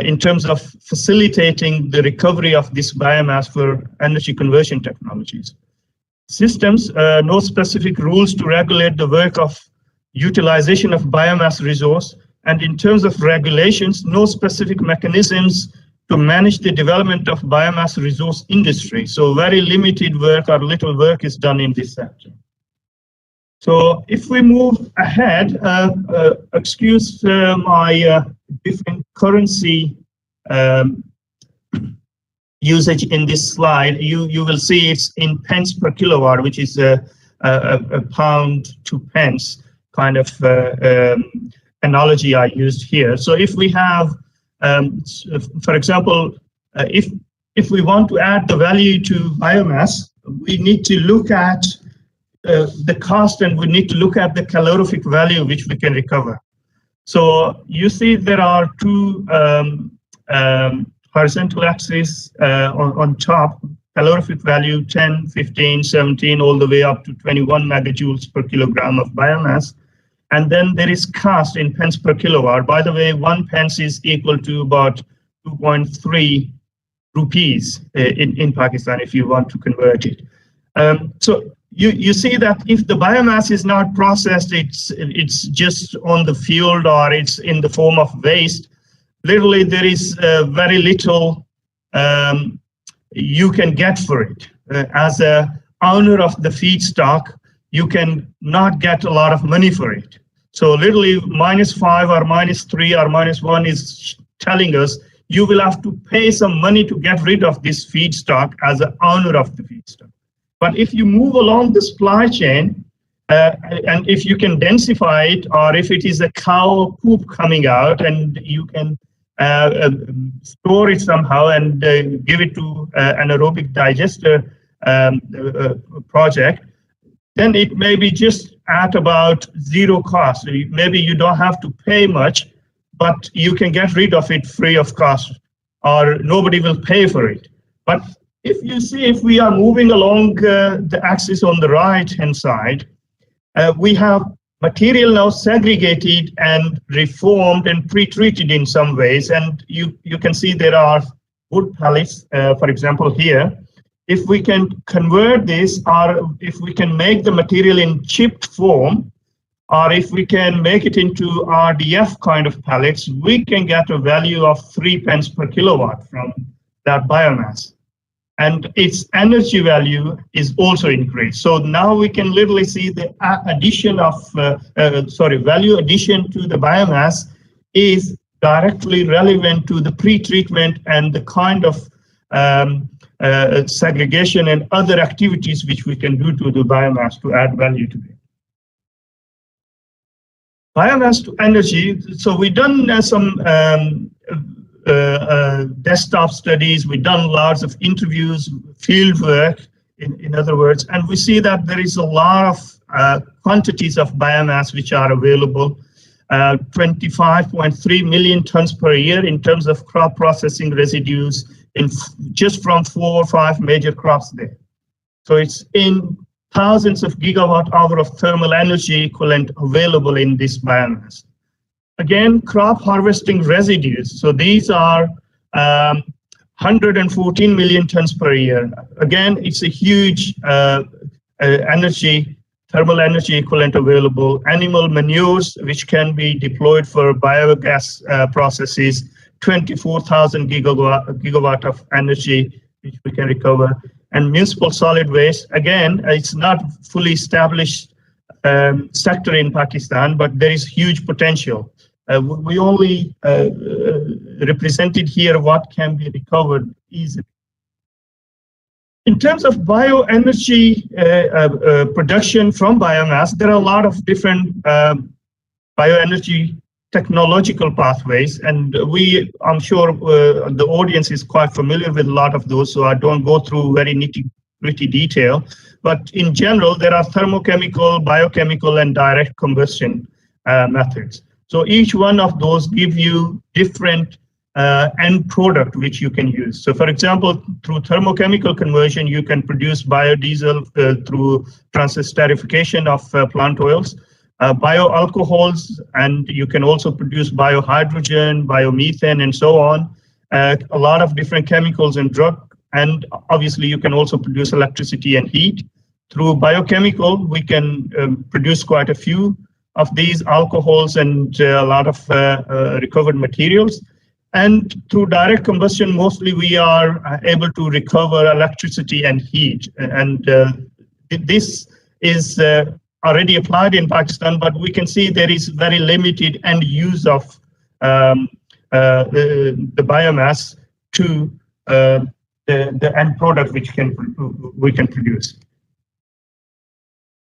In terms of facilitating the recovery of this biomass for energy conversion technologies. Systems, no specific rules to regulate the work of utilization of biomass resource, and in terms of regulations, no specific mechanisms to manage the development of biomass resource industry. So very limited work or little work is done in this sector. So if we move ahead, excuse my different currency usage in this slide. You will see it's in pence per kilowatt, which is a pound to pence kind of analogy I used here. So if we have, for example, if we want to add the value to biomass, we need to look at the cost, and we need to look at the calorific value which we can recover. So you see there are two horizontal axes on top, calorific value 10, 15, 17, all the way up to 21 megajoules per kilogram of biomass. And then there is cost in pence per kilowatt. By the way, 1 pence is equal to about 2.3 rupees in Pakistan, if you want to convert it. So you see that if the biomass is not processed, it's just on the field or it's in the form of waste. Literally, there is very little you can get for it. As a owner of the feedstock, you can not get a lot of money for it. So literally -5 or -3 or -1 is telling us you will have to pay some money to get rid of this feedstock as an owner of the feedstock. But if you move along the supply chain, and if you can densify it, or if it is a cow poop coming out and you can store it somehow and give it to an aerobic digester project, then it may be just at about zero cost. So maybe you don't have to pay much, but you can get rid of it free of cost, or nobody will pay for it. But if you see, if we are moving along the axis on the right-hand side, we have material now segregated and reformed and pre-treated in some ways. And you can see there are wood pellets, for example, here. If we can convert this, or if we can make the material in chipped form, or if we can make it into RDF kind of pellets, we can get a value of 3 pence per kilowatt from that biomass. And its energy value is also increased. So now we can literally see the addition of, value addition to the biomass is directly relevant to the pre-treatment and the kind of segregation and other activities which we can do to the biomass to add value to it. Biomass to energy. So we've done some desktop studies, we've done lots of interviews, field work, in other words, and we see that there is a lot of quantities of biomass which are available. 25.3 million tons per year in terms of crop processing residues in just from 4 or 5 major crops there. So it's in thousands of gigawatt hour of thermal energy equivalent available in this biomass. Again, crop harvesting residues. So these are 114 million tons per year. Again, it's a huge thermal energy equivalent available. Animal manures, which can be deployed for biogas processes, 24,000 gigawatt of energy, which we can recover. And municipal solid waste, again, it's not fully established sector in Pakistan, but there is huge potential. We only represented here what can be recovered easily. In terms of bioenergy production from biomass, there are a lot of different bioenergy technological pathways, and I'm sure the audience is quite familiar with a lot of those, so I don't go through very nitty-gritty detail. But in general, there are thermochemical, biochemical, and direct combustion methods. So each one of those give you different end product which you can use. So for example, through thermochemical conversion, you can produce biodiesel through transesterification of plant oils, bioalcohols, and you can also produce biohydrogen, biomethane, and so on. A lot of different chemicals and drug, and obviously you can also produce electricity and heat. Through biochemical, we can produce quite a few of these alcohols and a lot of recovered materials. And through direct combustion, mostly we are able to recover electricity and heat. And this is already applied in Pakistan, but we can see there is very limited end use of the biomass to the end product which we can produce.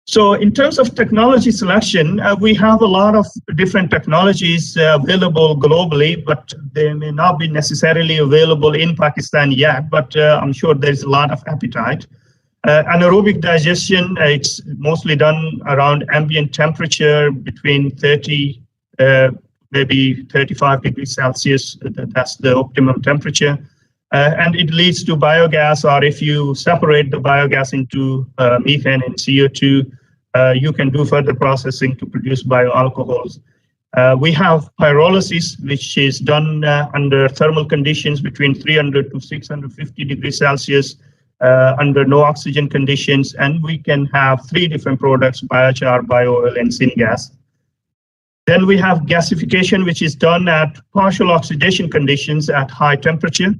So in terms of technology selection, we have a lot of different technologies available globally, but they may not be necessarily available in Pakistan yet, but I'm sure there's a lot of appetite. Anaerobic digestion, it's mostly done around ambient temperature between 30, maybe 35 degrees Celsius. That's the optimum temperature. And it leads to biogas, or if you separate the biogas into methane and CO2, you can do further processing to produce bioalcohols. We have pyrolysis, which is done under thermal conditions between 300 to 650 degrees Celsius under no oxygen conditions, and we can have 3 different products: biochar, biooil, and syngas. Then we have gasification, which is done at partial oxidation conditions at high temperature,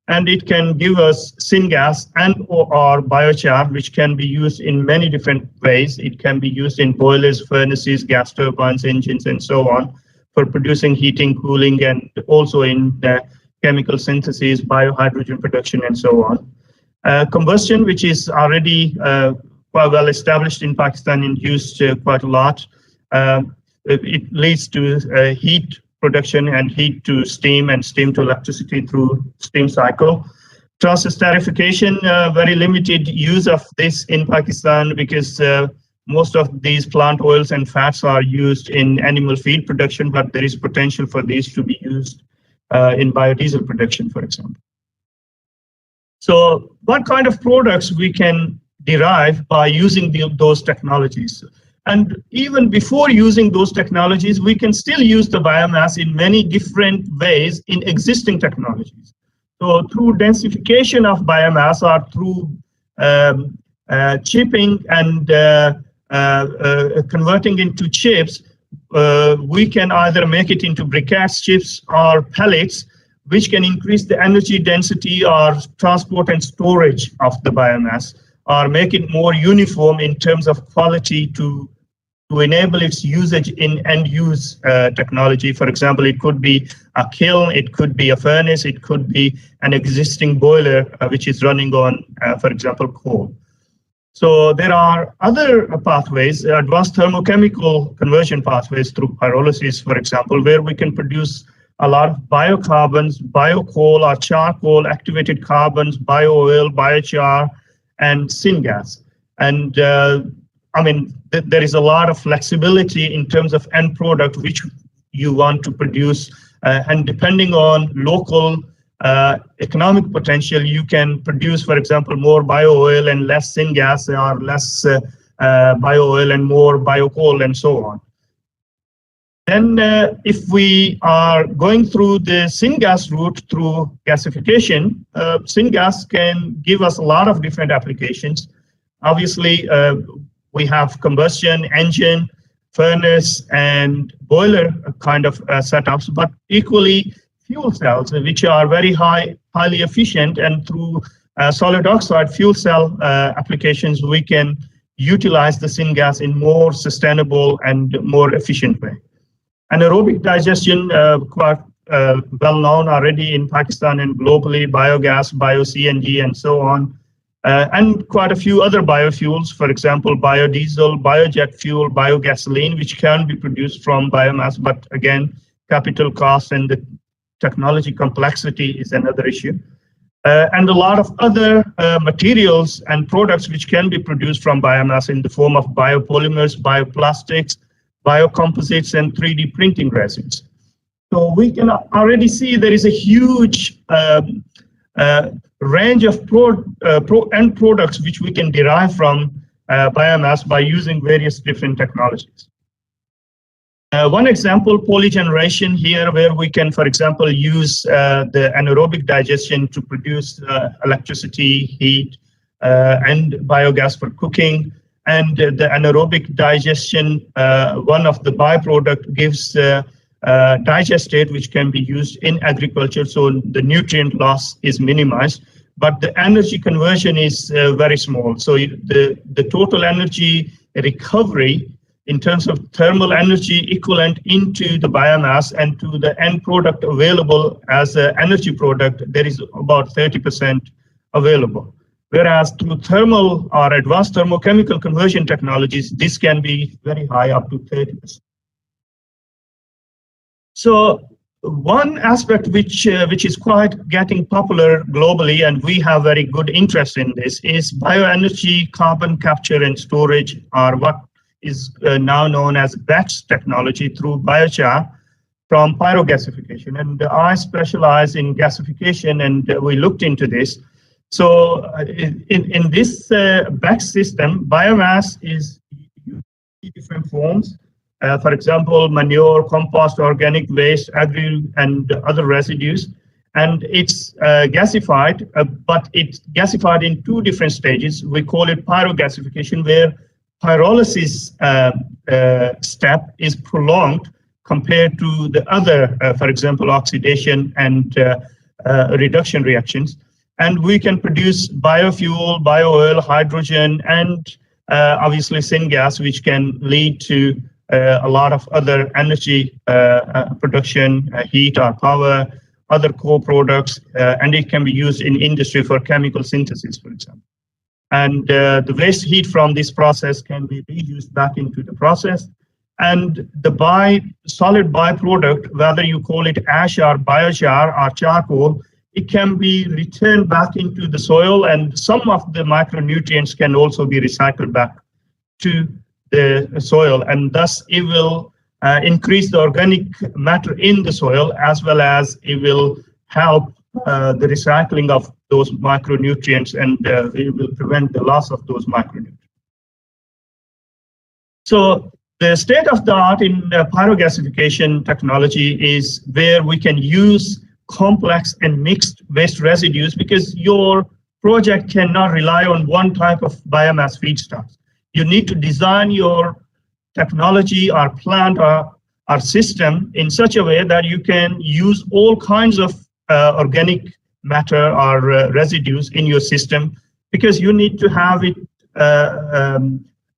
and it can give us syngas and or biochar, which can be used in many different ways. It can be used in boilers, furnaces, gas turbines, engines, and so on, for producing heating, cooling, and also in chemical synthesis, biohydrogen production, and so on. Combustion, which is already quite well established in Pakistan and used quite a lot. It leads to heat production and heat to steam and steam to electricity through steam cycle. Transesterification, very limited use of this in Pakistan because most of these plant oils and fats are used in animal feed production, but there is potential for these to be used in biodiesel production, for example. So what kind of products we can derive by using those technologies? And even before using those technologies, we can still use the biomass in many different ways in existing technologies. So through densification of biomass, or through chipping and converting into chips, we can either make it into briquettes, chips, or pellets, which can increase the energy density or transport and storage of the biomass, or make it more uniform in terms of quality to enable its usage in end-use technology. For example, it could be a kiln, it could be a furnace, it could be an existing boiler which is running on, for example, coal. So there are other pathways, advanced thermochemical conversion pathways through pyrolysis, for example, where we can produce a lot of biocarbons, biocoal or charcoal, activated carbons, biooil, biochar, and syngas. And I mean, there is a lot of flexibility in terms of end product which you want to produce, and depending on local economic potential, you can produce, for example, more biooil and less syngas, or less biooil and more biocoal, and so on. Then if we are going through the syngas route through gasification, syngas can give us a lot of different applications. Obviously, we have combustion, engine, furnace, and boiler kind of setups, but equally fuel cells, which are very highly efficient, and through solid oxide fuel cell applications, we can utilize the syngas in more sustainable and more efficient way. Anaerobic digestion, quite well known already in Pakistan and globally, biogas, bio-CNG, and so on. And quite a few other biofuels, for example, biodiesel, biojet fuel, biogasoline, which can be produced from biomass, but again, capital cost and the technology complexity is another issue. And a lot of other materials and products which can be produced from biomass in the form of biopolymers, bioplastics, biocomposites, and 3D printing resins. So we can already see there is a huge range of end products which we can derive from biomass by using various different technologies. One example, polygeneration here, where we can, for example, use the anaerobic digestion to produce electricity, heat, and biogas for cooking. And the anaerobic digestion, one of the byproduct gives digestate, which can be used in agriculture, so the nutrient loss is minimized. But the energy conversion is very small. So the total energy recovery in terms of thermal energy equivalent into the biomass and to the end product available as an energy product, there is about 30% available. Whereas through thermal or advanced thermochemical conversion technologies, this can be very high, up to 30%. So one aspect which is quite getting popular globally, and we have very good interest in this, is bioenergy, carbon capture and storage, or what is now known as BECCS technology through biochar from pyrogasification. And I specialize in gasification, and we looked into this. So in this BECCS system, biomass is used in different forms. For example, manure, compost, organic waste, agri, and other residues. And it's gasified, but it's gasified in two different stages. We call it pyrogasification, where pyrolysis step is prolonged compared to the other, for example, oxidation and reduction reactions. And we can produce biofuel, bio-oil, hydrogen, and obviously syngas, which can lead to a lot of other energy production, heat or power, other co-products, and it can be used in industry for chemical synthesis, for example. And the waste heat from this process can be reused back into the process. And the solid byproduct, whether you call it ash or biochar or charcoal, it can be returned back into the soil, and some of the micronutrients can also be recycled back to the soil, and thus it will increase the organic matter in the soil, as well as it will help the recycling of those micronutrients, and it will prevent the loss of those micronutrients. So the state of the art in pyrogasification technology is where we can use complex and mixed waste residues, because your project cannot rely on one type of biomass feedstocks. You need to design your technology or plant or system in such a way that you can use all kinds of organic matter or residues in your system, because you need to have it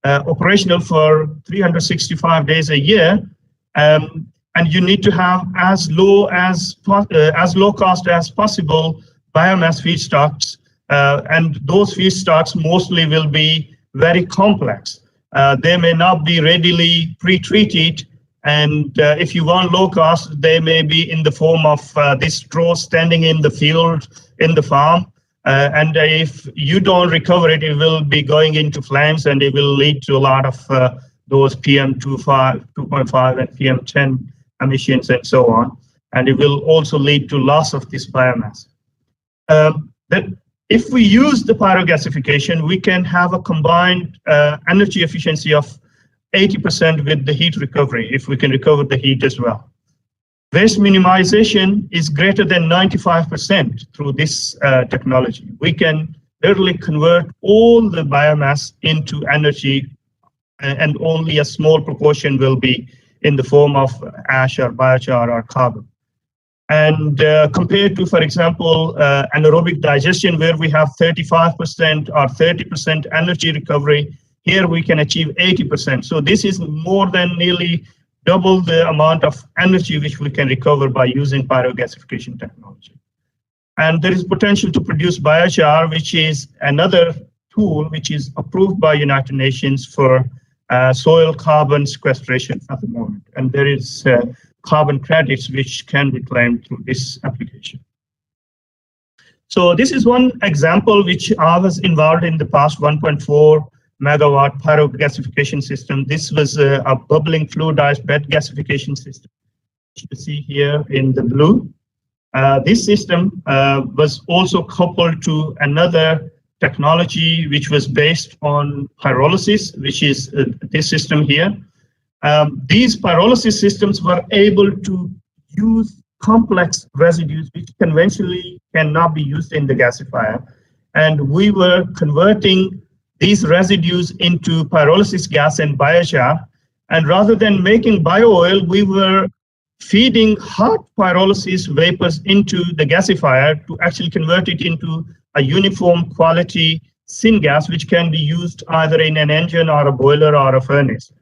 operational for 365 days a year, and you need to have as low cost as possible biomass feedstocks, and those feedstocks mostly will be very complex. They may not be readily pre-treated, and if you want low cost, they may be in the form of this straw standing in the field, in the farm, and if you don't recover it, it will be going into flames, and it will lead to a lot of those PM2.5 and PM10 emissions and so on, and it will also lead to loss of this biomass. If we use the pyrogasification, we can have a combined energy efficiency of 80% with the heat recovery, if we can recover the heat as well. Waste minimization is greater than 95% through this technology. We can literally convert all the biomass into energy, and only a small proportion will be in the form of ash or biochar or carbon. And compared to, for example, anaerobic digestion, where we have 35% or 30% energy recovery, Here we can achieve 80%. So this is more than nearly double the amount of energy which we can recover by using pyrogasification technology. And there is potential to produce biochar, which is another tool which is approved by United Nations for soil carbon sequestration at the moment. And there is carbon credits which can be claimed through this application. So this is one example which I was involved in the past, 1.4 megawatt pyrogasification system. This was a bubbling fluidized bed gasification system, which you see here in the blue. This system was also coupled to another technology which was based on pyrolysis, which is this system here. These pyrolysis systems were able to use complex residues which conventionally cannot be used in the gasifier. And we were converting these residues into pyrolysis gas and biochar. And rather than making bio-oil, we were feeding hot pyrolysis vapors into the gasifier to actually convert it into a uniform quality syngas, which can be used either in an engine or a boiler or a furnace.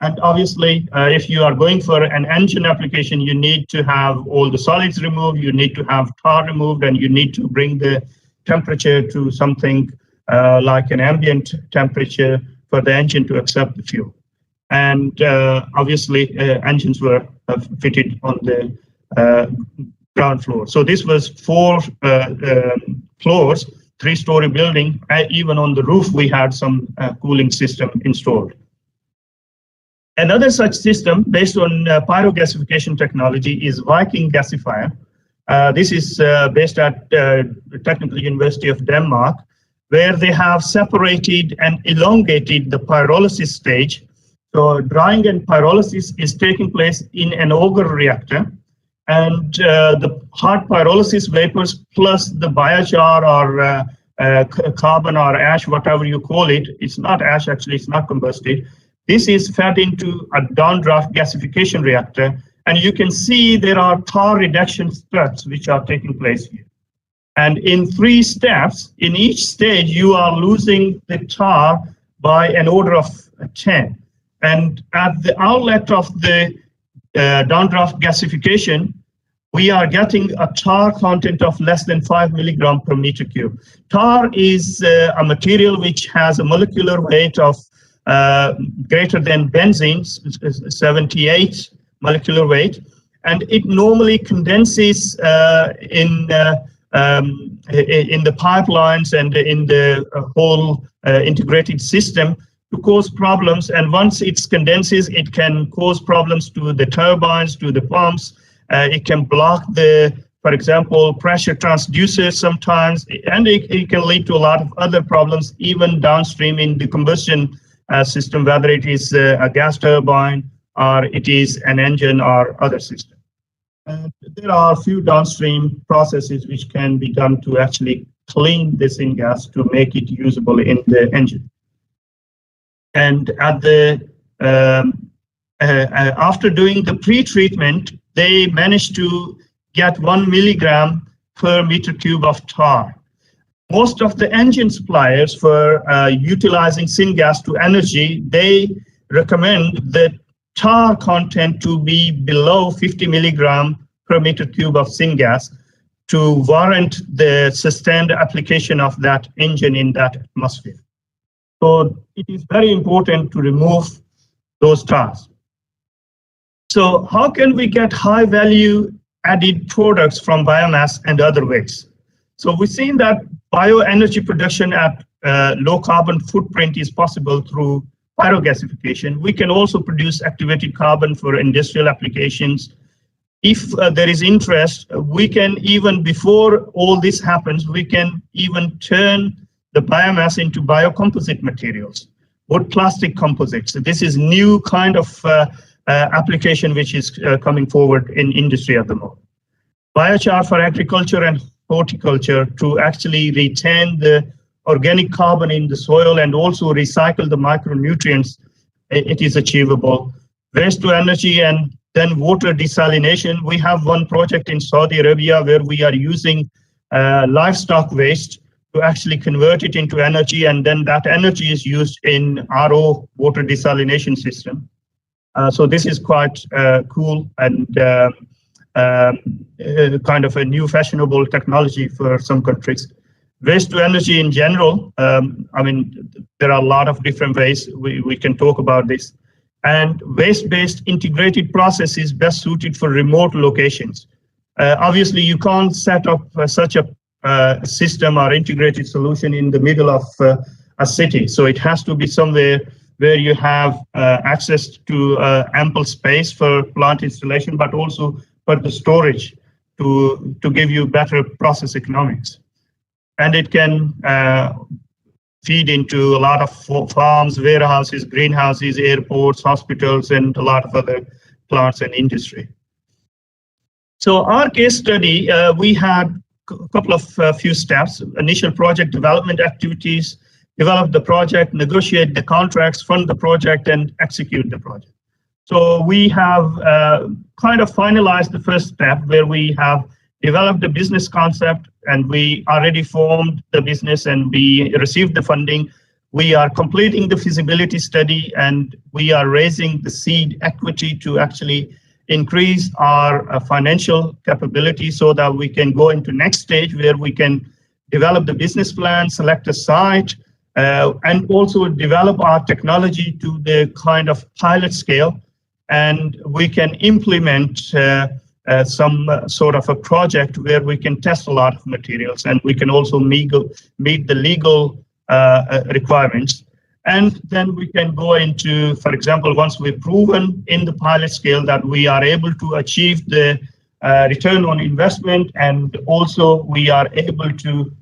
And obviously, if you are going for an engine application, you need to have all the solids removed, you need to have tar removed, and you need to bring the temperature to something like an ambient temperature for the engine to accept the fuel. And obviously, engines were fitted on the ground floor. So this was 4 floors, 3-story building. Even on the roof, we had some cooling system installed. Another such system based on pyrogasification technology is Viking gasifier. This is based at the Technical University of Denmark, where they have separated and elongated the pyrolysis stage. So drying and pyrolysis is taking place in an auger reactor, and the hot pyrolysis vapors plus the biochar or carbon or ash, whatever you call it, it's not ash actually, it's not combusted. This is fed into a downdraft gasification reactor, and you can see there are tar reduction steps which are taking place here. And in 3 steps, in each stage, you are losing the tar by an order of 10. And at the outlet of the downdraft gasification, we are getting a tar content of less than 5 milligram per meter cube. Tar is a material which has a molecular weight of greater than benzene, 78 molecular weight, and it normally condenses in the pipelines and in the whole integrated system to cause problems. And once it condenses, it can cause problems to the turbines, to the pumps. It can block the, for example, pressure transducers sometimes, and it can lead to a lot of other problems, even downstream in the combustion system, whether it is a gas turbine or it is an engine or other system. There are a few downstream processes which can be done to actually clean this syngas to make it usable in the engine. And at the after doing the pre-treatment, they managed to get 1 milligram per meter cube of tar. Most of the engine suppliers for utilizing syngas to energy, they recommend the tar content to be below 50 milligram per meter cube of syngas to warrant the sustained application of that engine in that atmosphere. So it is very important to remove those tars. So how can we get high value added products from biomass and other ways? So we've seen that bioenergy production at low carbon footprint is possible through pyrogasification. We can also produce activated carbon for industrial applications. If there is interest, we can even, before all this happens, we can even turn the biomass into biocomposite materials, wood plastic composites. This is new kind of application which is coming forward in industry at the moment. Biochar for agriculture and horticulture to actually retain the organic carbon in the soil and also recycle the micronutrients, it is achievable. Waste to energy and then water desalination. We have one project in Saudi Arabia where we are using livestock waste to actually convert it into energy, and then that energy is used in RO water desalination system. So this is quite cool and kind of a new fashionable technology for some countries. Waste to energy in general, I mean, there are a lot of different ways we can talk about this. And waste-based integrated process is best suited for remote locations. Obviously, you can't set up such a system or integrated solution in the middle of a city. So it has to be somewhere where you have access to ample space for plant installation, but also for the storage to give you better process economics. And it can feed into a lot of farms, warehouses, greenhouses, airports, hospitals, and a lot of other plants and industry. So our case study, we had a couple of few steps: initial project development activities, develop the project, negotiate the contracts, fund the project, and execute the project. So we have kind of finalized the first step, where we have developed the business concept, and we already formed the business, and we received the funding. We are completing the feasibility study, and we are raising the seed equity to actually increase our financial capability so that we can go into next stage, where we can develop the business plan, select a site, and also develop our technology to the kind of pilot scale. And we can implement some sort of a project where we can test a lot of materials, and we can also meet the legal requirements. And then we can go into, for example, once we've proven in the pilot scale that we are able to achieve the return on investment, and also we are able to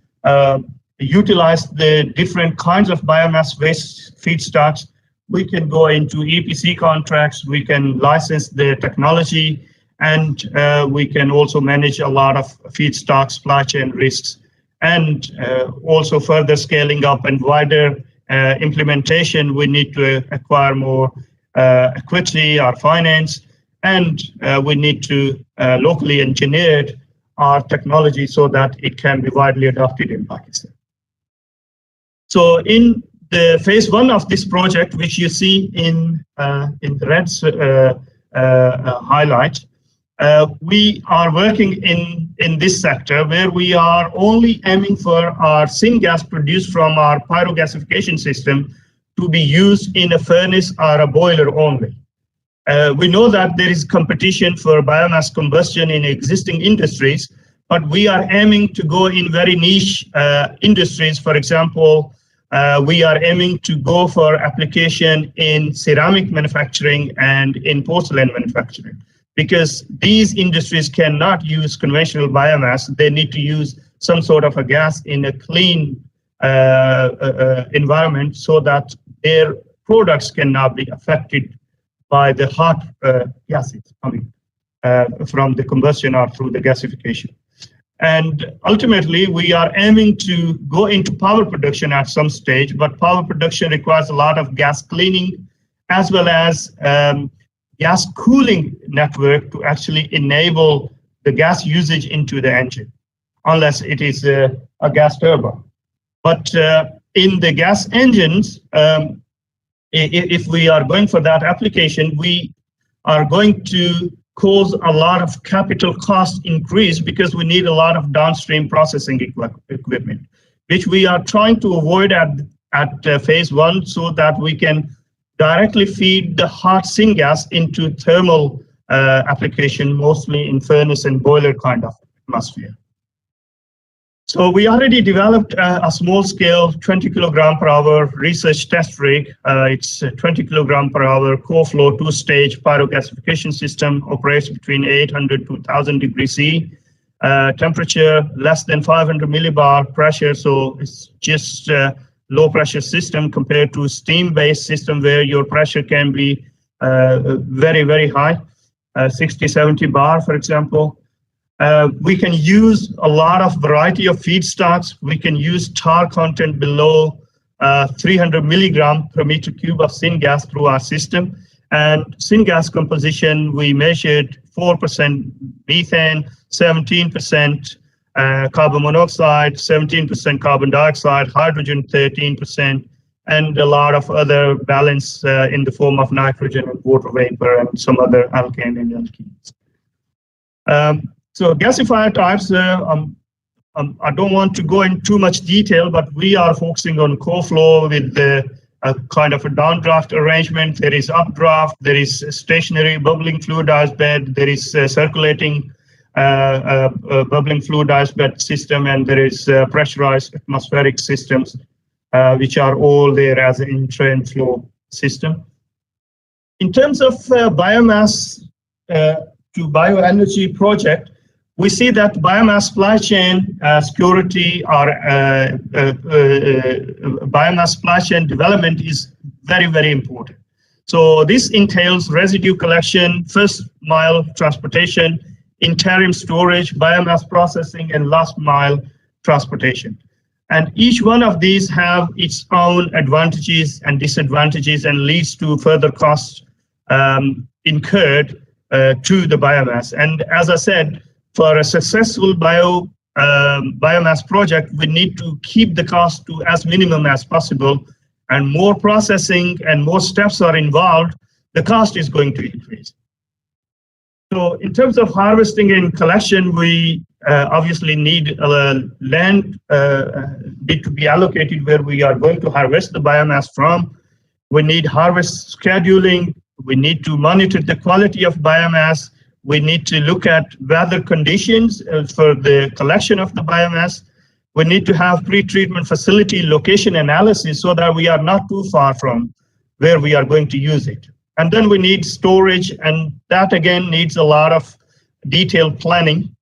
utilize the different kinds of biomass waste feedstocks, we can go into EPC contracts, we can license the technology, and we can also manage a lot of feedstock supply chain risks. And also further scaling up and wider implementation, we need to acquire more equity or finance, and we need to locally engineer our technology so that it can be widely adopted in Pakistan. So in the phase one of this project, which you see in the red highlight, we are working in this sector where we are only aiming for our syngas produced from our pyrogasification system to be used in a furnace or a boiler only. We know that there is competition for biomass combustion in existing industries, but we are aiming to go in very niche industries. For example, we are aiming to go for application in ceramic manufacturing and in porcelain manufacturing, because these industries cannot use conventional biomass. They need to use some sort of a gas in a clean environment so that their products cannot be affected by the hot gases coming from the combustion or through the gasification. And ultimately, we are aiming to go into power production at some stage, but power production requires a lot of gas cleaning as well as gas cooling network to actually enable the gas usage into the engine, unless it is a gas turbine. But in the gas engines, if we are going for that application, we are going to cause a lot of capital cost increase because we need a lot of downstream processing equipment, which we are trying to avoid at phase one, so that we can directly feed the hot syngas into thermal application, mostly in furnace and boiler kind of atmosphere. So we already developed a small scale 20 kilogram per hour research test rig. It's a 20 kilogram per hour co-flow two-stage pyrogasification system, operates between 800 to 1000 degrees C, temperature less than 500 millibar pressure. So it's just a low pressure system compared to steam-based system where your pressure can be very, very high, 60, 70 bar, for example. We can use a lot of variety of feedstocks. We can use tar content below 300 milligram per meter cube of syngas through our system. And syngas composition, we measured 4% methane, 17% carbon monoxide, 17% carbon dioxide, hydrogen 13%, and a lot of other balance in the form of nitrogen and water vapor and some other alkane and alkenes. So gasifier types, I don't want to go in too much detail, but we are focusing on co-flow with a kind of a downdraft arrangement. There is updraft, there is stationary bubbling fluidized bed, there is circulating bubbling fluidized bed system, and there is pressurized atmospheric systems, which are all there as an intra-and flow system. In terms of biomass to bioenergy project, we see that biomass supply chain security or biomass supply chain development is very, very important. So this entails residue collection, first mile transportation, interim storage, biomass processing, and last mile transportation. And each one of these have its own advantages and disadvantages and leads to further costs incurred to the biomass. And as I said, for a successful biomass project, we need to keep the cost to as minimum as possible, and more processing and more steps are involved, the cost is going to increase. So in terms of harvesting and collection, we obviously need land need to be allocated where we are going to harvest the biomass from. We need harvest scheduling. We need to monitor the quality of biomass. We need to look at weather conditions for the collection of the biomass. We need to have pre-treatment facility location analysis so that we are not too far from where we are going to use it. And then we need storage, and that again needs a lot of detailed planning.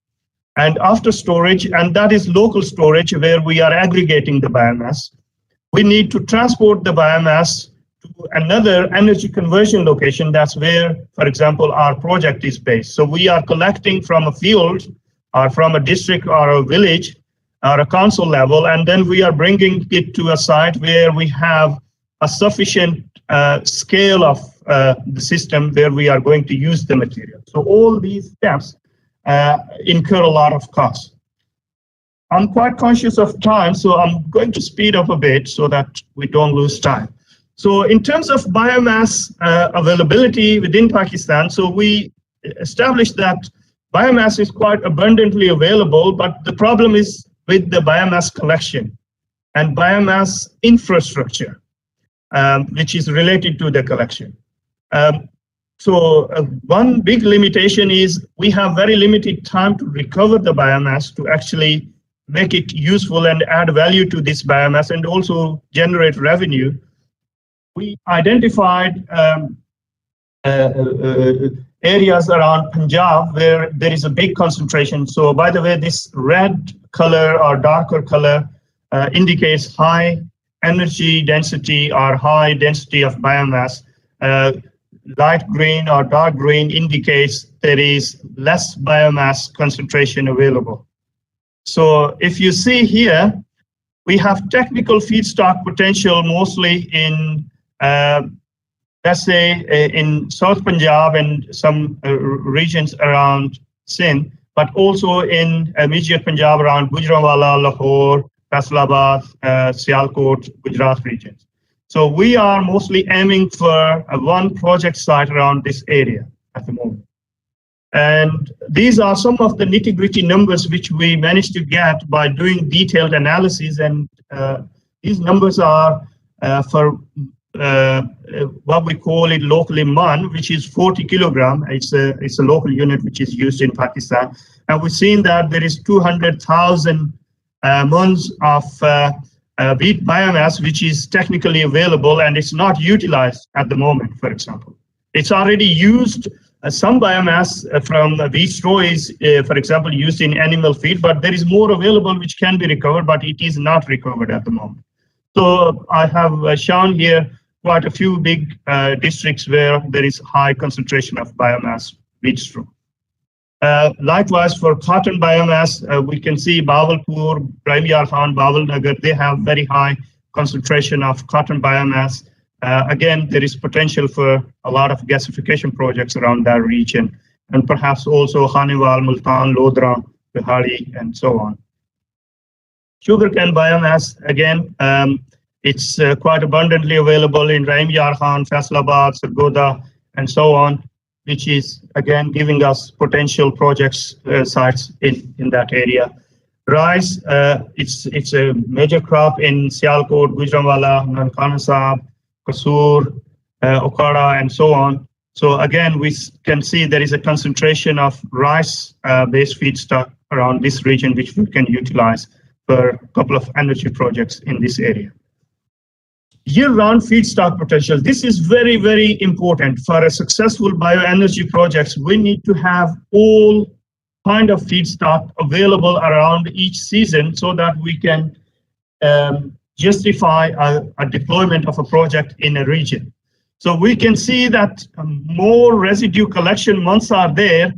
And after storage, and that is local storage where we are aggregating the biomass, we need to transport the biomass to another energy conversion location. That's where, for example, our project is based. So we are collecting from a field or from a district or a village or a council level, and then we are bringing it to a site where we have a sufficient scale of the system where we are going to use the material. So all these steps incur a lot of costs. I'm quite conscious of time, so I'm going to speed up a bit so that we don't lose time. So in terms of biomass availability within Pakistan, so we established that biomass is quite abundantly available, but the problem is with the biomass collection and biomass infrastructure, which is related to the collection. So one big limitation is we have very limited time to recover the biomass to actually make it useful and add value to this biomass and also generate revenue. We identified areas around Punjab where there is a big concentration. So by the way, this red color or darker color indicates high energy density or high density of biomass. Light green or dark green indicates there is less biomass concentration available. So if you see here, we have technical feedstock potential mostly in, let's say, in South Punjab and some regions around Sindh, but also in immediate Punjab around Gujranwala, Lahore, Faisalabad, Sialkot, Gujarat regions. So we are mostly aiming for one project site around this area at the moment. And these are some of the nitty-gritty numbers which we managed to get by doing detailed analysis. And these numbers are for what we call it locally MUN, which is 40 kilogram. It's a local unit which is used in Pakistan. And we've seen that there is 200,000 MUNs of wheat biomass, which is technically available and it's not utilized at the moment, for example. It's already used, some biomass from wheat straw is, for example, used in animal feed, but there is more available which can be recovered, but it is not recovered at the moment. So I have shown here quite a few big districts where there is high concentration of biomass wheat straw. Likewise, for cotton biomass, we can see Bawalpur, Brahim Yar Khan, Bawal Nagar, they have very high concentration of cotton biomass. Again, there is potential for a lot of gasification projects around that region, and perhaps also Khanewal, Multan, Lodra, Bihari, and so on. Sugarcane biomass, again, it's quite abundantly available in Raim Yar Khan, Faisalabad, Sargodha, and so on, which is, again, giving us potential projects, sites in that area. Rice, it's a major crop in Sialkot, Gujranwala, Nankana Sahib, Kasur, Okara, and so on. So again, we can see there is a concentration of rice-based feedstock around this region, which we can utilize for a couple of energy projects in this area. Year-round feedstock potential. This is very, very important. For a successful bioenergy projects, we need to have all kind of feedstock available around each season so that we can justify a deployment of a project in a region. So we can see that more residue collection months are there,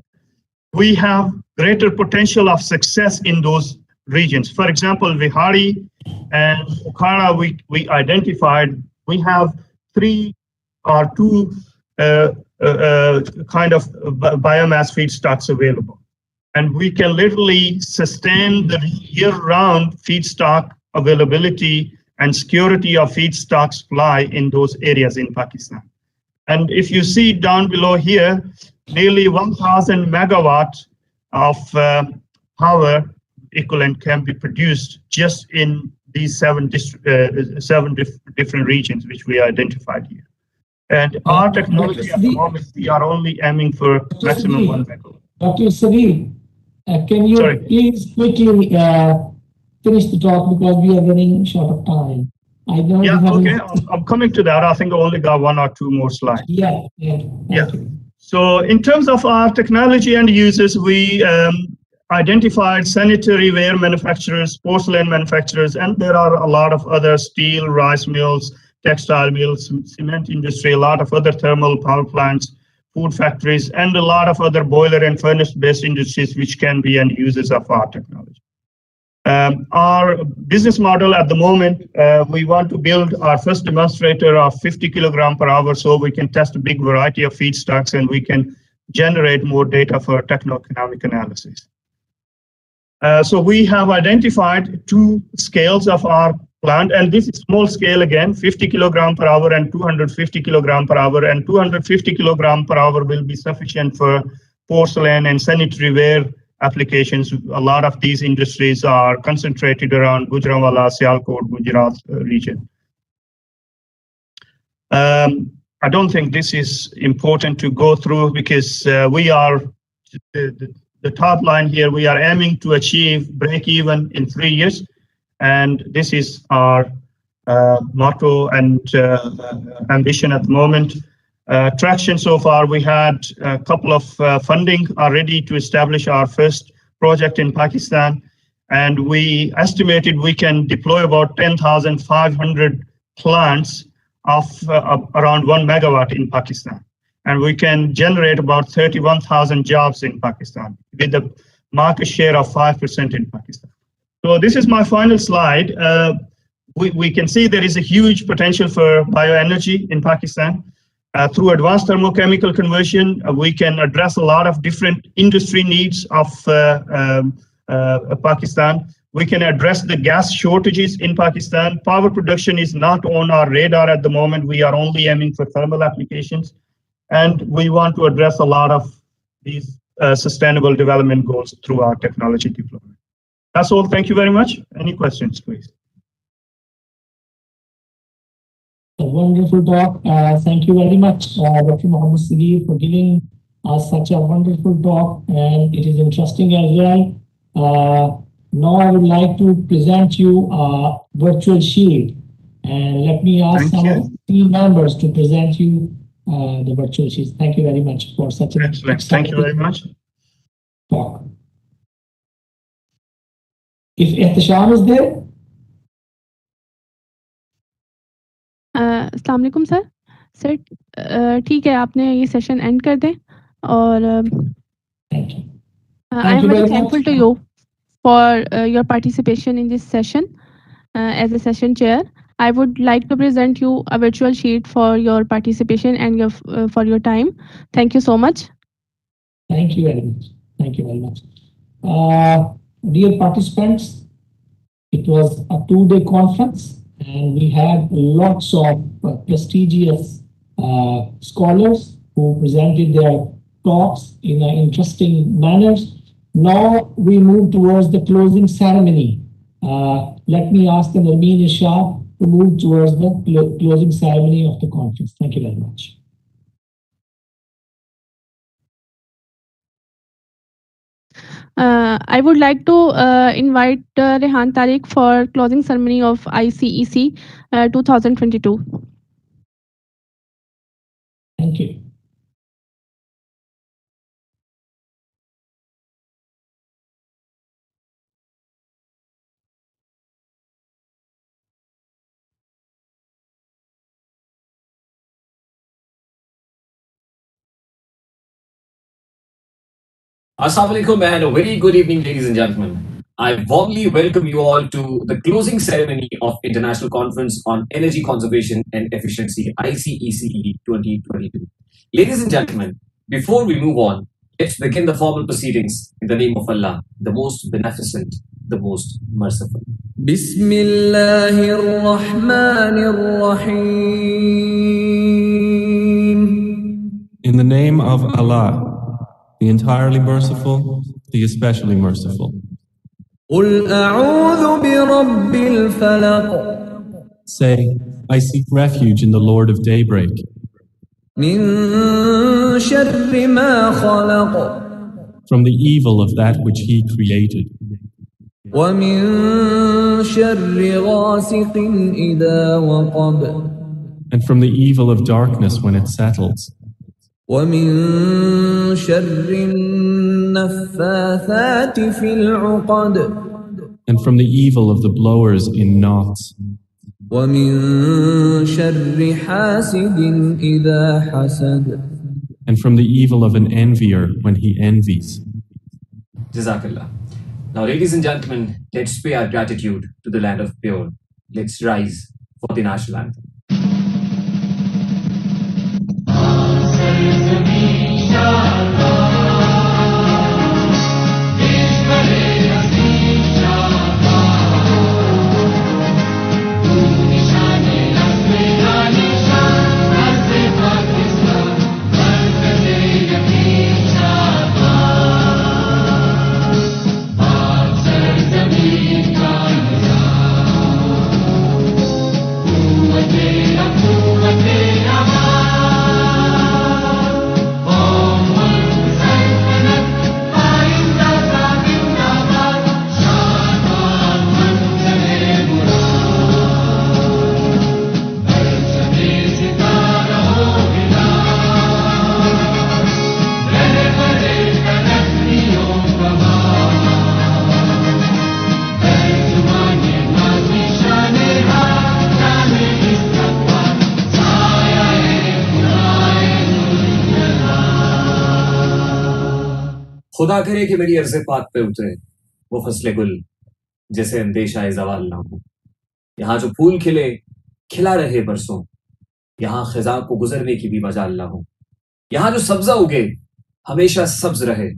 we have greater potential of success in those regions. For example, Vihari and Okara, we identified, we have two kind of biomass feedstocks available. And we can literally sustain the year-round feedstock availability and security of feedstock supply in those areas in Pakistan. And if you see down below here, nearly 1,000 megawatt of power equivalent can be produced just in these seven different regions which we identified here. And our technology at the moment, we are only aiming for maximum 1 megawatt. Dr. Saveer, can you please quickly finish the talk because we are running short of time. I know. Yeah, okay, I'm coming to that. I think I only got 1 or 2 more slides. Yeah. So in terms of our technology and uses, we identified sanitary ware manufacturers, porcelain manufacturers, and there are a lot of other steel, rice mills, textile mills, cement industry, a lot of other thermal power plants, food factories, and a lot of other boiler and furnace-based industries which can be end users of our technology. Our business model at the moment, we want to build our first demonstrator of 50 kilogram per hour so we can test a big variety of feedstocks and we can generate more data for techno-economic analysis. So we have identified 2 scales of our plant, and this is small scale again, 50 kilogram per hour and 250 kilogram per hour, and 250 kilogram per hour will be sufficient for porcelain and sanitary ware applications. A lot of these industries are concentrated around Gujranwala, Sialkot, Gujarat region. I don't think this is important to go through because we are, the top line here, we are aiming to achieve break even in 3 years. And this is our motto and ambition at the moment. Traction so far, we had a couple of funding already to establish our first project in Pakistan. And we estimated we can deploy about 10,500 plants of around 1 megawatt in Pakistan. And we can generate about 31,000 jobs in Pakistan with a market share of 5% in Pakistan. So this is my final slide. We can see there is a huge potential for bioenergy in Pakistan. Through advanced thermochemical conversion, we can address a lot of different industry needs of Pakistan. We can address the gas shortages in Pakistan. Power production is not on our radar at the moment. We are only aiming for thermal applications. And we want to address a lot of these sustainable development goals through our technology deployment. That's all. Thank you very much. Any questions, please? A wonderful talk. Thank you very much, Dr. Mohammed Saveer, for giving us such a wonderful talk, and it is interesting as well. Now I would like to present you a virtual shield, and let me ask some of the team members to present you the virtual shield. Thank you very much for such an excellent. Thank you very much. Talk. If Ihtisham is there. अस्सलाम वालेकुम sir ठीक है आपने ये session and कर दें और I am very thankful to you for your participation in this session as a session chair. I would like to present you a virtual sheet for your participation and your for your time. Thank you so much. Thank you very much. Thank you very much. Dear participants, It was a 2-day conference, and we had lots of prestigious scholars who presented their talks in an interesting manners. Now we move towards the closing ceremony. Let me ask the Narmeen Ishaq to move towards the closing ceremony of the conference. Thank you very much. I would like to invite Rehan Tariq for closing ceremony of ICEC 2022. Thank you. Assalamu alaikum and a very good evening, ladies and gentlemen. I warmly welcome you all to the closing ceremony of International Conference on Energy Conservation and Efficiency, ICECE 2022. Ladies and gentlemen, before we move on, let's begin the formal proceedings in the name of Allah, the most beneficent, the most merciful. Bismillahir Rahmanir Rahim. In the name of Allah, the entirely merciful, the especially merciful. قُلْ أَعُوذُ بِرَبِّ الْفَلَقِ. Say, I seek refuge in the Lord of daybreak. مِنْ شَرِّ مَا خَلَقَ. From the evil of that which He created. وَمِنْ شَرِّ غَاسِقٍ إِذَا وَقَبَ. And from the evil of darkness when it settles. وَمِن شَرِّ النَّفَّاثَاتِ فِي الْعُقَدِ. And from the evil of the blowers in knots. وَمِن شَرِّ حَاسِدٍ إِذَا حَسَدَ. And from the evil of an envier when he envies. Jazakallah. Now, ladies and gentlemen, let's pay our gratitude to the land of pure. Let's rise for the national anthem. खुदा करे कि मेरी अर्ज़े पाक पे उतरे वो फसले गुल जैसे अंदेशा ज़वाल ना हो। यहाँ जो फूल खिले खिला रहे बरसों, यहाँ खिज़ा को गुजरने की भी मजाल ना हो। यहाँ जो सब्ज़ा उगे हमेशा सब्ज़ रहे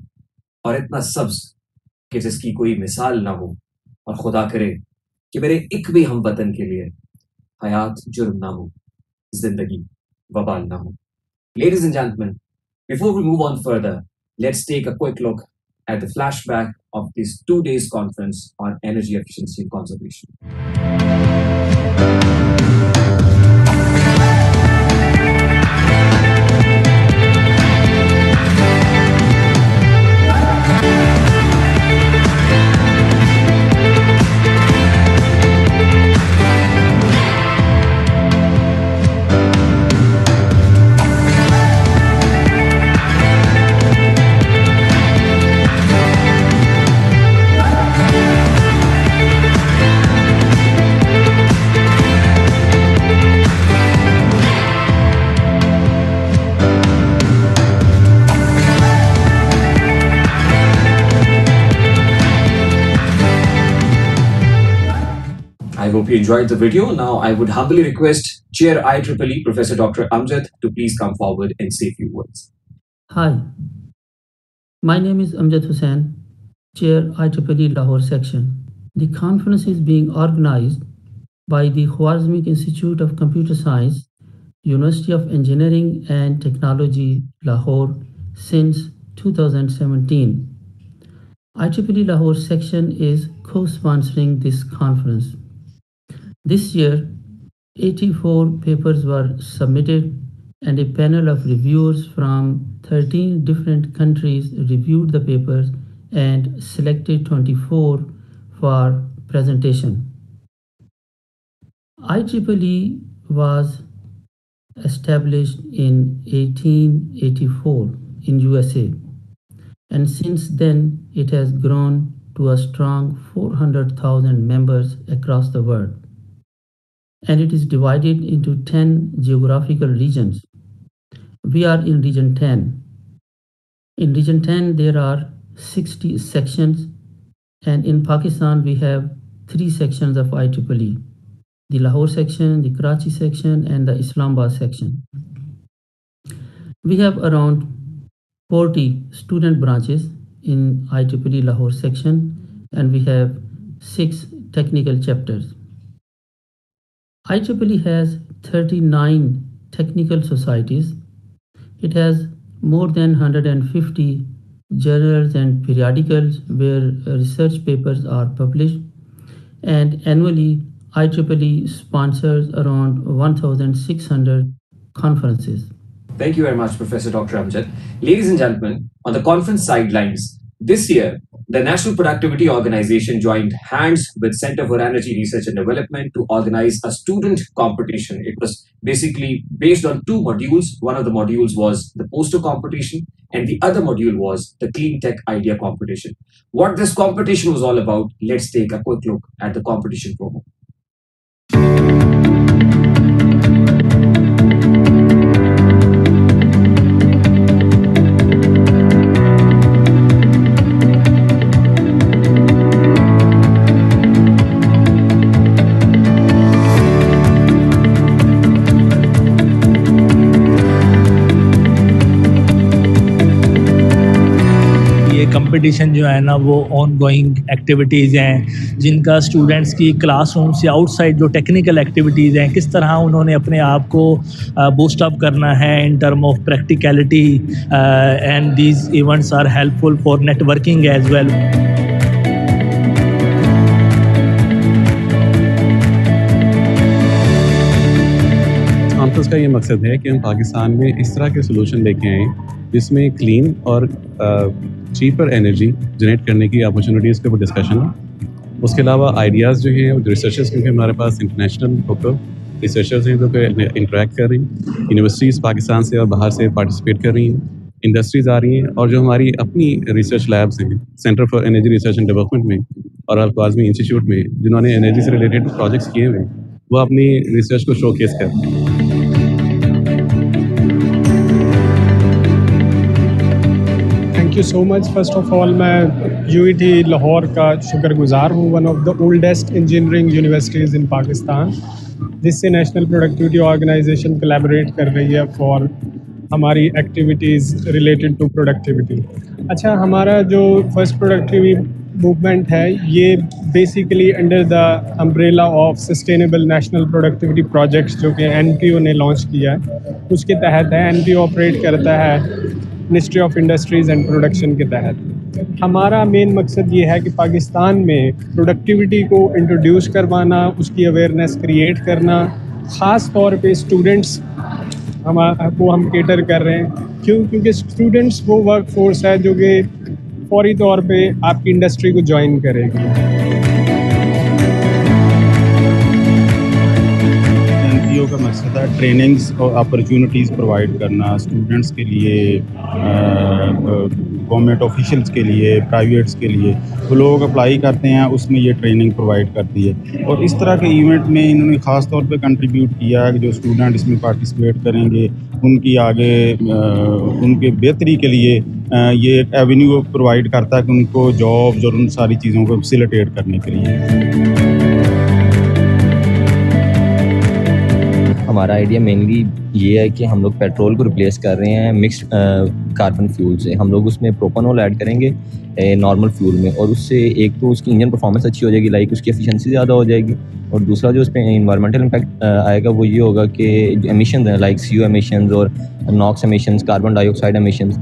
और इतना सब्ज़ कि जिसकी कोई मिसाल ना हो। और खुदा करे कि मेरे एक भी हम वतन के लिए हयात जुर्म ना हो, जिंदगी वबाल ना हो। Ladies and gentlemen, before we move on further, let's take a quick look at the flashback of this 2 days conference on energy efficiency and conservation. I hope you enjoyed the video. Now, I would humbly request Chair IEEE, Professor Dr. Amjad, to please come forward and say a few words. Hi, my name is Amjad Hussain, Chair IEEE Lahore Section. The conference is being organized by the Khwarizmi Institute of Computer Science, University of Engineering and Technology, Lahore, since 2017. IEEE Lahore section is co-sponsoring this conference. This year, 84 papers were submitted and a panel of reviewers from 13 different countries reviewed the papers and selected 24 for presentation. IEEE was established in 1884 in USA, and since then it has grown to a strong 400,000 members across the world, and it is divided into 10 geographical regions. We are in region 10. In region 10 there are 60 sections, and in Pakistan we have 3 sections of IEEE: the Lahore section, the Karachi section, and the Islamabad section. We have around 40 student branches in IEEE Lahore section, and we have 6 technical chapters. IEEE has 39 technical societies. It has more than 150 journals and periodicals where research papers are published, and annually IEEE sponsors around 1,600 conferences. Thank you very much, Professor Dr. Amjad. Ladies and gentlemen, on the conference sidelines, this year, the National Productivity Organization joined hands with Center for Energy Research and Development to organize a student competition. It was basically based on 2 modules. One of the modules was the poster competition, and the other module was the Clean Tech Idea competition. What this competition was all about, let's take a quick look at the competition promo. Competition जो है ना वो on going activities हैं जिनका students की classroom से outside जो technical activities हैं किस तरह उन्होंने अपने आप को बूस्ट अप करना है in term of practicality, and these events are helpful for networking as well. Conference का ये मकसद है कि हम पाकिस्तान में इस तरह के सोल्यूशन लेके आएँ जिसमें क्लीन और चीपर एनर्जी जनरेट करने की अपॉर्चुनिटीज़ के ऊपर डिस्कशन है। उसके अलावा आइडियाज़ जो हैं रिसर्चर्स, क्योंकि हमारे पास इंटरनेशनल लोकल रिसर्चर्स हैं जो इंटरेक्ट कर रही हैं, यूनिवर्सिटीज़ पाकिस्तान से और बाहर से पार्टिसिपेट कर रही हैं, इंडस्ट्रीज़ आ रही हैं, और जो हमारी अपनी रिसर्च लैब्स हैं centre for energy research and development में और अल-ख्वाज़मी इंस्टीट्यूट में जिन्होंने एनर्जी से रिलेटेड प्रोजेक्ट्स किए हुए हैं वो अपनी रिसर्च को शोकेस कर रहे हैं। Thank you so much. First of all मैं UET लाहौर का शुक्रगुजार हूँ, one of the oldest engineering universities इन पाकिस्तान, जिससे नेशनल प्रोडक्टिविटी ऑर्गेनाइजेशन कोलैबोरेट कर रही है फॉर हमारी एक्टिविटीज़ रिलेटेड टू प्रोडक्टिविटी। अच्छा, हमारा जो फर्स्ट प्रोडक्टिविटी मूवमेंट है ये basically under the umbrella of sustainable national productivity projects जो कि NPO ने लॉन्च किया है, उसके तहत है। NPO ऑपरेट करता है ministry of industries and production के तहत। हमारा मेन मकसद ये है कि पाकिस्तान में प्रोडक्टिविटी को इंट्रोड्यूस करवाना, उसकी अवेयरनेस क्रिएट करना, ख़ास तौर पे स्टूडेंट्स को हम केटर कर रहे हैं। क्योंकि स्टूडेंट्स वो वर्क फोर्स है जो कि फौरी तौर पे आपकी इंडस्ट्री को ज्वाइन करेगी। NPO का मकसद है ट्रेनिंग्स और अपॉर्चुनिटीज़ प्रोवाइड करना स्टूडेंट्स के लिए, गवर्नमेंट ऑफिशियल्स के लिए, प्राइवेट्स के लिए। वो लोग अप्लाई करते हैं, उसमें ये ट्रेनिंग प्रोवाइड करती है। और इस तरह के इवेंट में इन्होंने ख़ास तौर पे कंट्रीब्यूट किया है कि जो स्टूडेंट इसमें पार्टिसिपेट करेंगे उनकी आगे उनके बेहतरी के लिए ये एक एवेन्यू प्रोवाइड करता है कि उनको जॉब्स और उन सारी चीज़ों को फैसिलिटेट करने के लिए। हमारा आइडिया मेनली ये है कि हम लोग पेट्रोल को रिप्लेस कर रहे हैं मिक्स्ड कार्बन फ्यूल से। हम लोग उसमें प्रोपेनॉल ऐड करेंगे नॉर्मल फ्यूल में, और उससे एक तो उसकी इंजन परफॉर्मेंस अच्छी हो जाएगी, लाइक उसकी एफिशिएंसी ज़्यादा हो जाएगी, और दूसरा जो इस पर इन्वायरमेंटल इम्पैक्ट आएगा वो ये होगा कि एमिशन हैं लाइक CO एमिशंस और NOx emissions, carbon dioxide emissions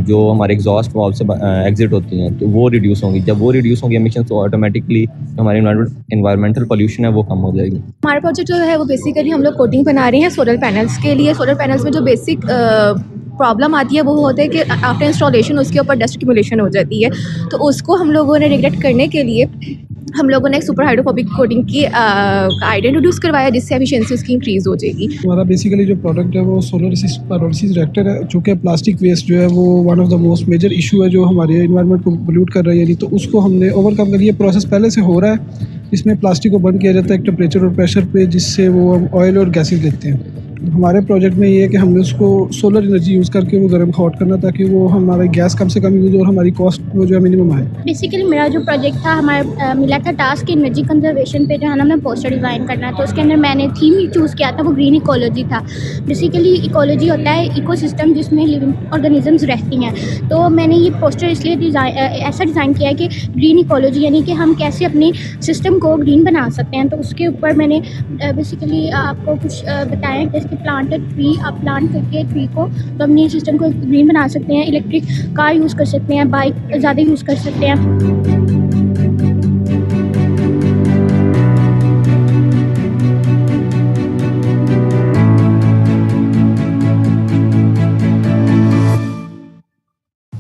जो हमारे एग्जॉस्ट वाल्व से एग्जिट होती हैं, तो वो रिड्यूस होंगी। जब वो रिड्यूस होंगी एमिशन, तो ऑटोमेटिकली हमारी इन्वायरमेंटल पोल्यूशन है वो कम हो जाएगी। हमारा प्रोजेक्ट जो है वो बेसिकली हम लोग कोटिंग बना रहे हैं सोलर पैनल्स के लिए। सोलर पैनल्स में जो बेसिक प्रॉब्लम आती है वो होता है कि आफ्टर इंस्टॉलेशन उसके ऊपर डस्ट एक्यूमुलेशन हो जाती है, तो उसको हम लोगों ने नेगलेक्ट करने के लिए हम लोगों ने एक सुपर हाइड्रोफोबिक कोटिंग की आइडिया इंट्रोड्यूस करवाया, जिससे एफिशिएंसी उसकी इंक्रीज हो जाएगी। हमारा बेसिकली जो प्रोडक्ट है वो सोलर असिस्ट पायरोलिसिस रिएक्टर है। चूँकि प्लास्टिक वेस्ट जो है वो one of the most major issue है जो हमारे इन्वायरमेंट को पोल्यूट कर रहा है, यानी तो उसको हमने ओवरकम कर, ये प्रोसेस पहले से हो रहा है। इसमें प्लास्टिक को बर्न किया जाता है एक टेम्परेचर और प्रेशर पे, जिससे वो हम ऑयल और गैसेज लेते हैं। हमारे प्रोजेक्ट में ये है कि हमने उसको सोलर एनर्जी यूज़ करके वो गर्म हॉट करना, ताकि वो हमारे गैस कम से कम यूज़ और हमारी कॉस्ट वो जो है मिनिमम आए। बेसिकली मेरा जो प्रोजेक्ट था, हमारा मिला था टास्क एनर्जी कंजर्वेशन पे, जो है ना हमें पोस्टर डिज़ाइन करना, तो उसके अंदर मैंने थीम चूज़ किया था, वो ग्रीन इकोलॉजी था। बेसिकली इकोलॉजी होता है इकोसिस्टम जिसमें लिविंग ऑर्गेनिजम्स रहती हैं, तो मैंने ये पोस्टर इसलिए ऐसा डिज़ाइन किया है कि ग्रीन इकोलॉजी यानी कि हम कैसे अपने सिस्टम को ग्रीन बना सकते हैं। तो उसके ऊपर मैंने बेसिकली आपको कुछ बताया, जैसे प्लांटेड ट्री, आप प्लांट करके ट्री को तो अपने सिस्टम को ग्रीन बना सकते हैं। इलेक्ट्रिक कार यूज़ कर सकते हैं, बाइक ज़्यादा यूज़ कर सकते हैं।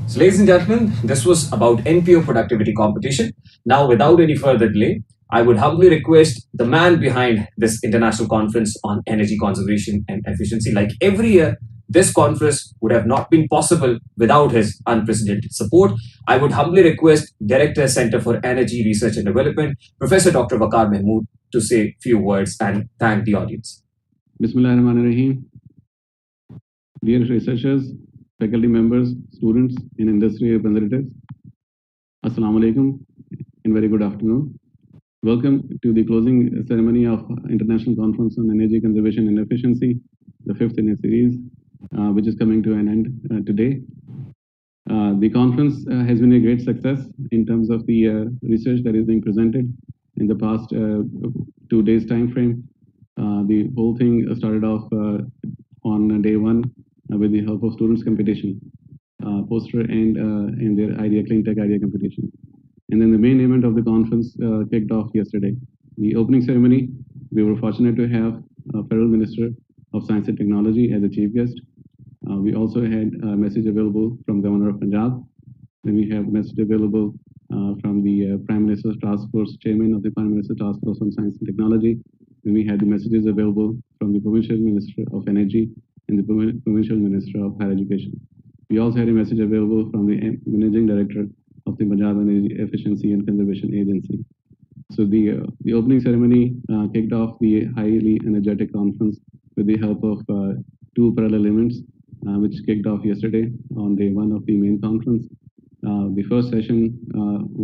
So, ladies and gentlemen, this was about NPO productivity competition. Now, without any further delay, I would humbly request the man behind this international conference on energy conservation and efficiency. Like every year, this conference would have not been possible without his unprecedented support. I would humbly request Director, Center for Energy Research and Development, Professor Dr. Waqar Mahmood, to say a few words and thank the audience. Bismillahirrahmanirrahim. Dear researchers, faculty members, students, and industry representatives, Assalamu alaikum and very good afternoon. Welcome to the closing ceremony of International Conference on Energy Conservation and Efficiency, the 5th in a series, which is coming to an end today. The conference has been a great success in terms of the research that is being presented in the past 2 days time frame. The whole thing started off on day one with the help of students competition, poster and their idea, clean tech idea competition. And then the main event of the conference kicked off yesterday. The opening ceremony, we were fortunate to have Federal Minister of Science and Technology as a chief guest. We also had a message available from Governor of Punjab. Then we have a message available from the Prime Minister's Task Force, Chairman of the Prime Minister's Task Force on Science and Technology. Then we had the messages available from the Provincial Minister of Energy and the Provincial Minister of Higher Education. We also had a message available from the Managing Director of the Punjab Energy Efficiency and Conservation Agency. So the opening ceremony kicked off the highly energetic conference with the help of 2 parallel events, which kicked off yesterday on day one of the main conference. The first session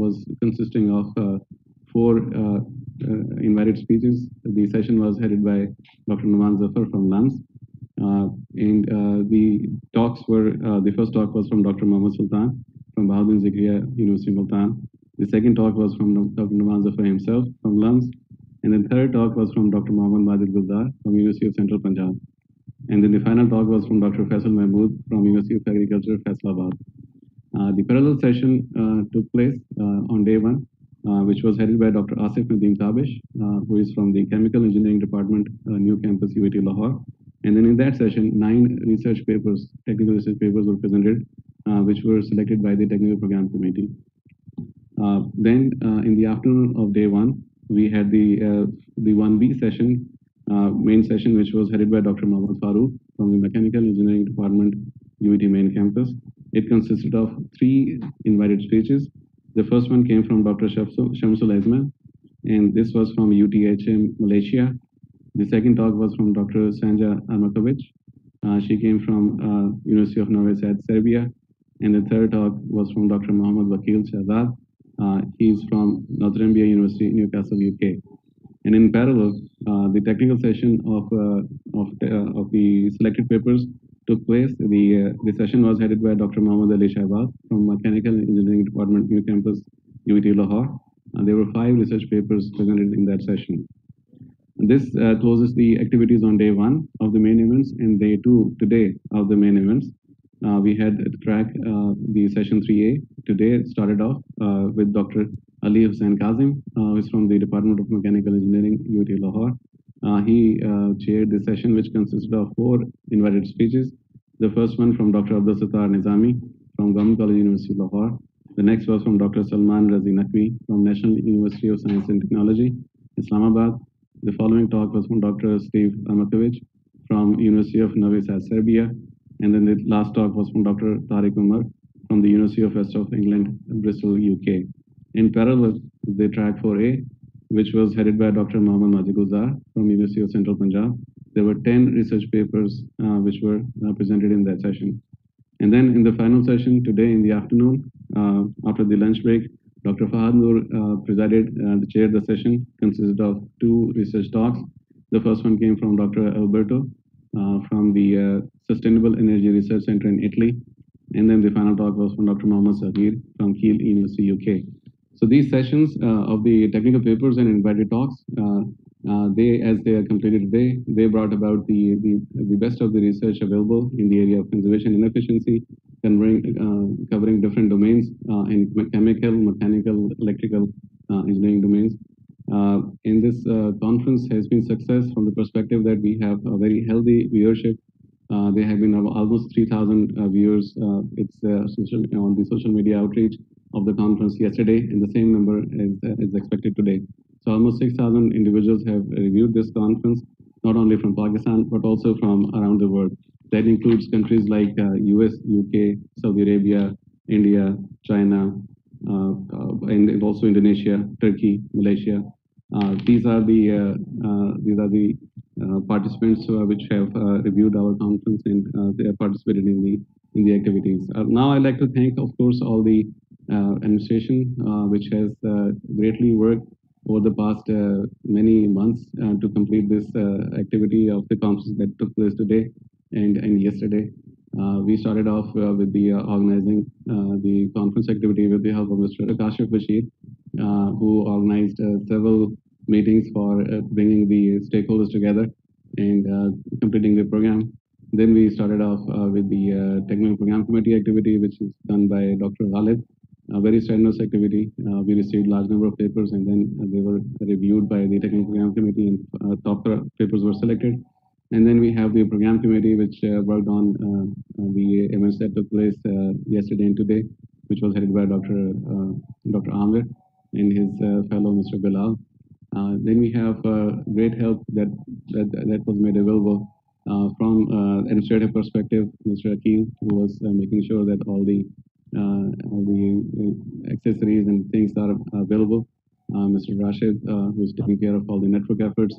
was consisting of 4 invited speeches. The session was headed by Dr. Numan Zafar from LAMS. The talks were, the first talk was from Dr. Mohammad Sultan from Bahauddin Zikriya University, Multan. The second talk was from Dr. Numan Zafar himself from LAMS. And the third talk was from Dr. Mohammad Majid Guldar from University of Central Punjab. And then the final talk was from Dr. Faisal Mahmood from University of Agriculture, Faisalabad. The parallel session took place on day one, which was headed by Dr. Asif Nadeem Tabish, who is from the Chemical Engineering Department, New Campus, UET Lahore. And then in that session, 9 research papers, technical research papers were presented, which were selected by the Technical Program Committee. Then in the afternoon of day one, we had the 1B session, main session, which was headed by Dr. Mohammad Farooq from the Mechanical Engineering Department, UET main campus. It consisted of 3 invited speeches. The first one came from Dr. Shamsul Azman, and this was from UTHM, Malaysia. The second talk was from Dr. Sanja Armakovic. She came from University of Novi Sad, Serbia. And the third talk was from Dr. Mohammad Wakil Shahzad. He's from Northumbria University, Newcastle, UK. And in parallel, the technical session of the selected papers took place. The session was headed by Dr. Mohammad Ali Shahbaz from Mechanical Engineering Department, New Campus, UET Lahore. There were 5 research papers presented in that session. This closes the activities on day 1 of the main events and day 2 today of the main events. We had to track the session 3A. Today started off with Dr. Ali Hussain Kazim, who is from the Department of Mechanical Engineering, UET Lahore. He chaired the session, which consisted of 4 invited speeches. The first one from Dr. Abdul Sattar Nizami from Government College University Lahore. The next was from Dr. Salman Razi Naqvi from National University of Science and Technology, Islamabad. The following talk was from Dr. Steve Amakovic from University of Novi Sad, Serbia. And then the last talk was from Dr. Tariq Umar from the University of West of England, Bristol, UK. In parallel, the track 4A, which was headed by Dr. Mohammad Majid Gulzar from University of Central Punjab. There were 10 research papers which were presented in that session. And then in the final session today in the afternoon, after the lunch break, Dr. Fahad Noor presided and chaired the session, consisted of 2 research talks. The first one came from Dr. Alberto from the Sustainable Energy Research Center in Italy. And then the final talk was from Dr. Mohammad Sagir from Kiel University, UK. So these sessions of the technical papers and invited talks, as they are completed today, they brought about the best of the research available in the area of conservation and efficiency, covering different domains in chemical, mechanical, electrical engineering domains. In this conference has been success from the perspective that we have a very healthy viewership. There have been almost 3,000 viewers. It's on the social media outreach of the conference yesterday, and the same number is expected today. So almost 6,000 individuals have reviewed this conference, not only from Pakistan, but also from around the world. That includes countries like US, UK, Saudi Arabia, India, China, and also Indonesia, Turkey, Malaysia. These are the participants which have reviewed our conference, and they have participated in the activities. Now I'd like to thank, of course, all the administration which has greatly worked over the past many months to complete this activity of the conference that took place today and yesterday. We started off with the organizing the conference activity with the help of Mr. Kashif Bashir, who organized several meetings for bringing the stakeholders together and completing the program. Then we started off with the technical program committee activity, which is done by Dr. Ghalib. A very strenuous activity. We received large number of papers, and then they were reviewed by the technical program committee, and top papers were selected. And then we have the program committee, which worked on the events that took place yesterday and today, which was headed by Dr. Amir and his fellow Mr. Bilal. Then we have great help that was made available from administrative perspective. Mr. Akil, who was making sure that all the accessories and things are available. Mr. Rashid, who is taking care of all the network efforts.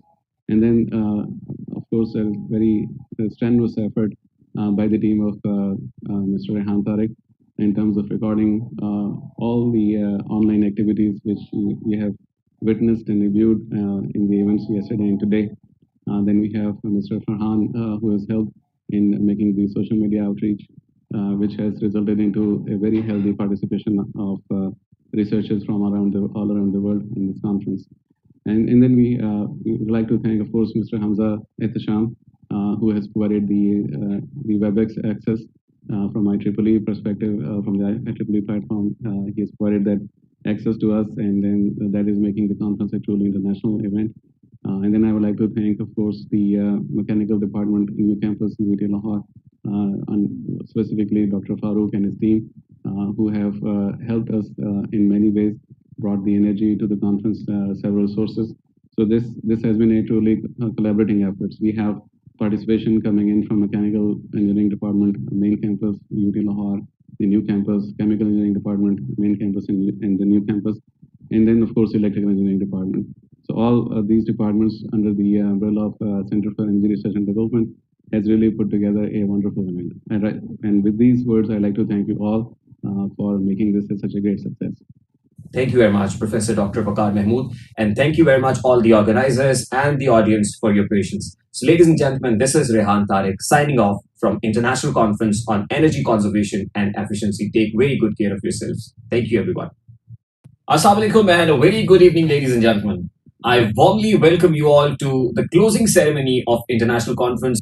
And then, of course, a very strenuous effort by the team of Mr. Rehan Tariq in terms of recording all the online activities which we have witnessed and reviewed in the events yesterday and today. Then we have Mr. Farhan, who has helped in making the social media outreach, which has resulted into a very healthy participation of researchers from all around the world in this conference. And then we would like to thank, of course, Mr. Hamza Ehtisham, who has provided the WebEx access from IEEE perspective, from the IEEE platform. He has provided that access to us, and then that is making the conference a truly international event. And then I would like to thank, of course, the mechanical department in New Campus, UET Lahore, and specifically Dr. Farooq and his team, who have helped us in many ways, brought the energy to the conference, several sources. So this has been a truly collaborating effort. We have participation coming in from mechanical engineering department, main campus, UET Lahore, the new campus, chemical engineering department, main campus, and the new campus, and then of course electrical engineering department. So all these departments under the umbrella of Center for Energy Research and Development has really put together a wonderful event. And with these words, I'd like to thank you all for making this such a great success. Thank you very much, Professor Dr. Bakar Mahmood. And thank you very much, all the organizers and the audience, for your patience. So, ladies and gentlemen, this is Rehan Tariq signing off from International Conference on Energy Conservation and Efficiency. Take very good care of yourselves. Thank you, everyone. Assalamu alaikum and a very good evening, ladies and gentlemen. I warmly welcome you all to the closing ceremony of International Conference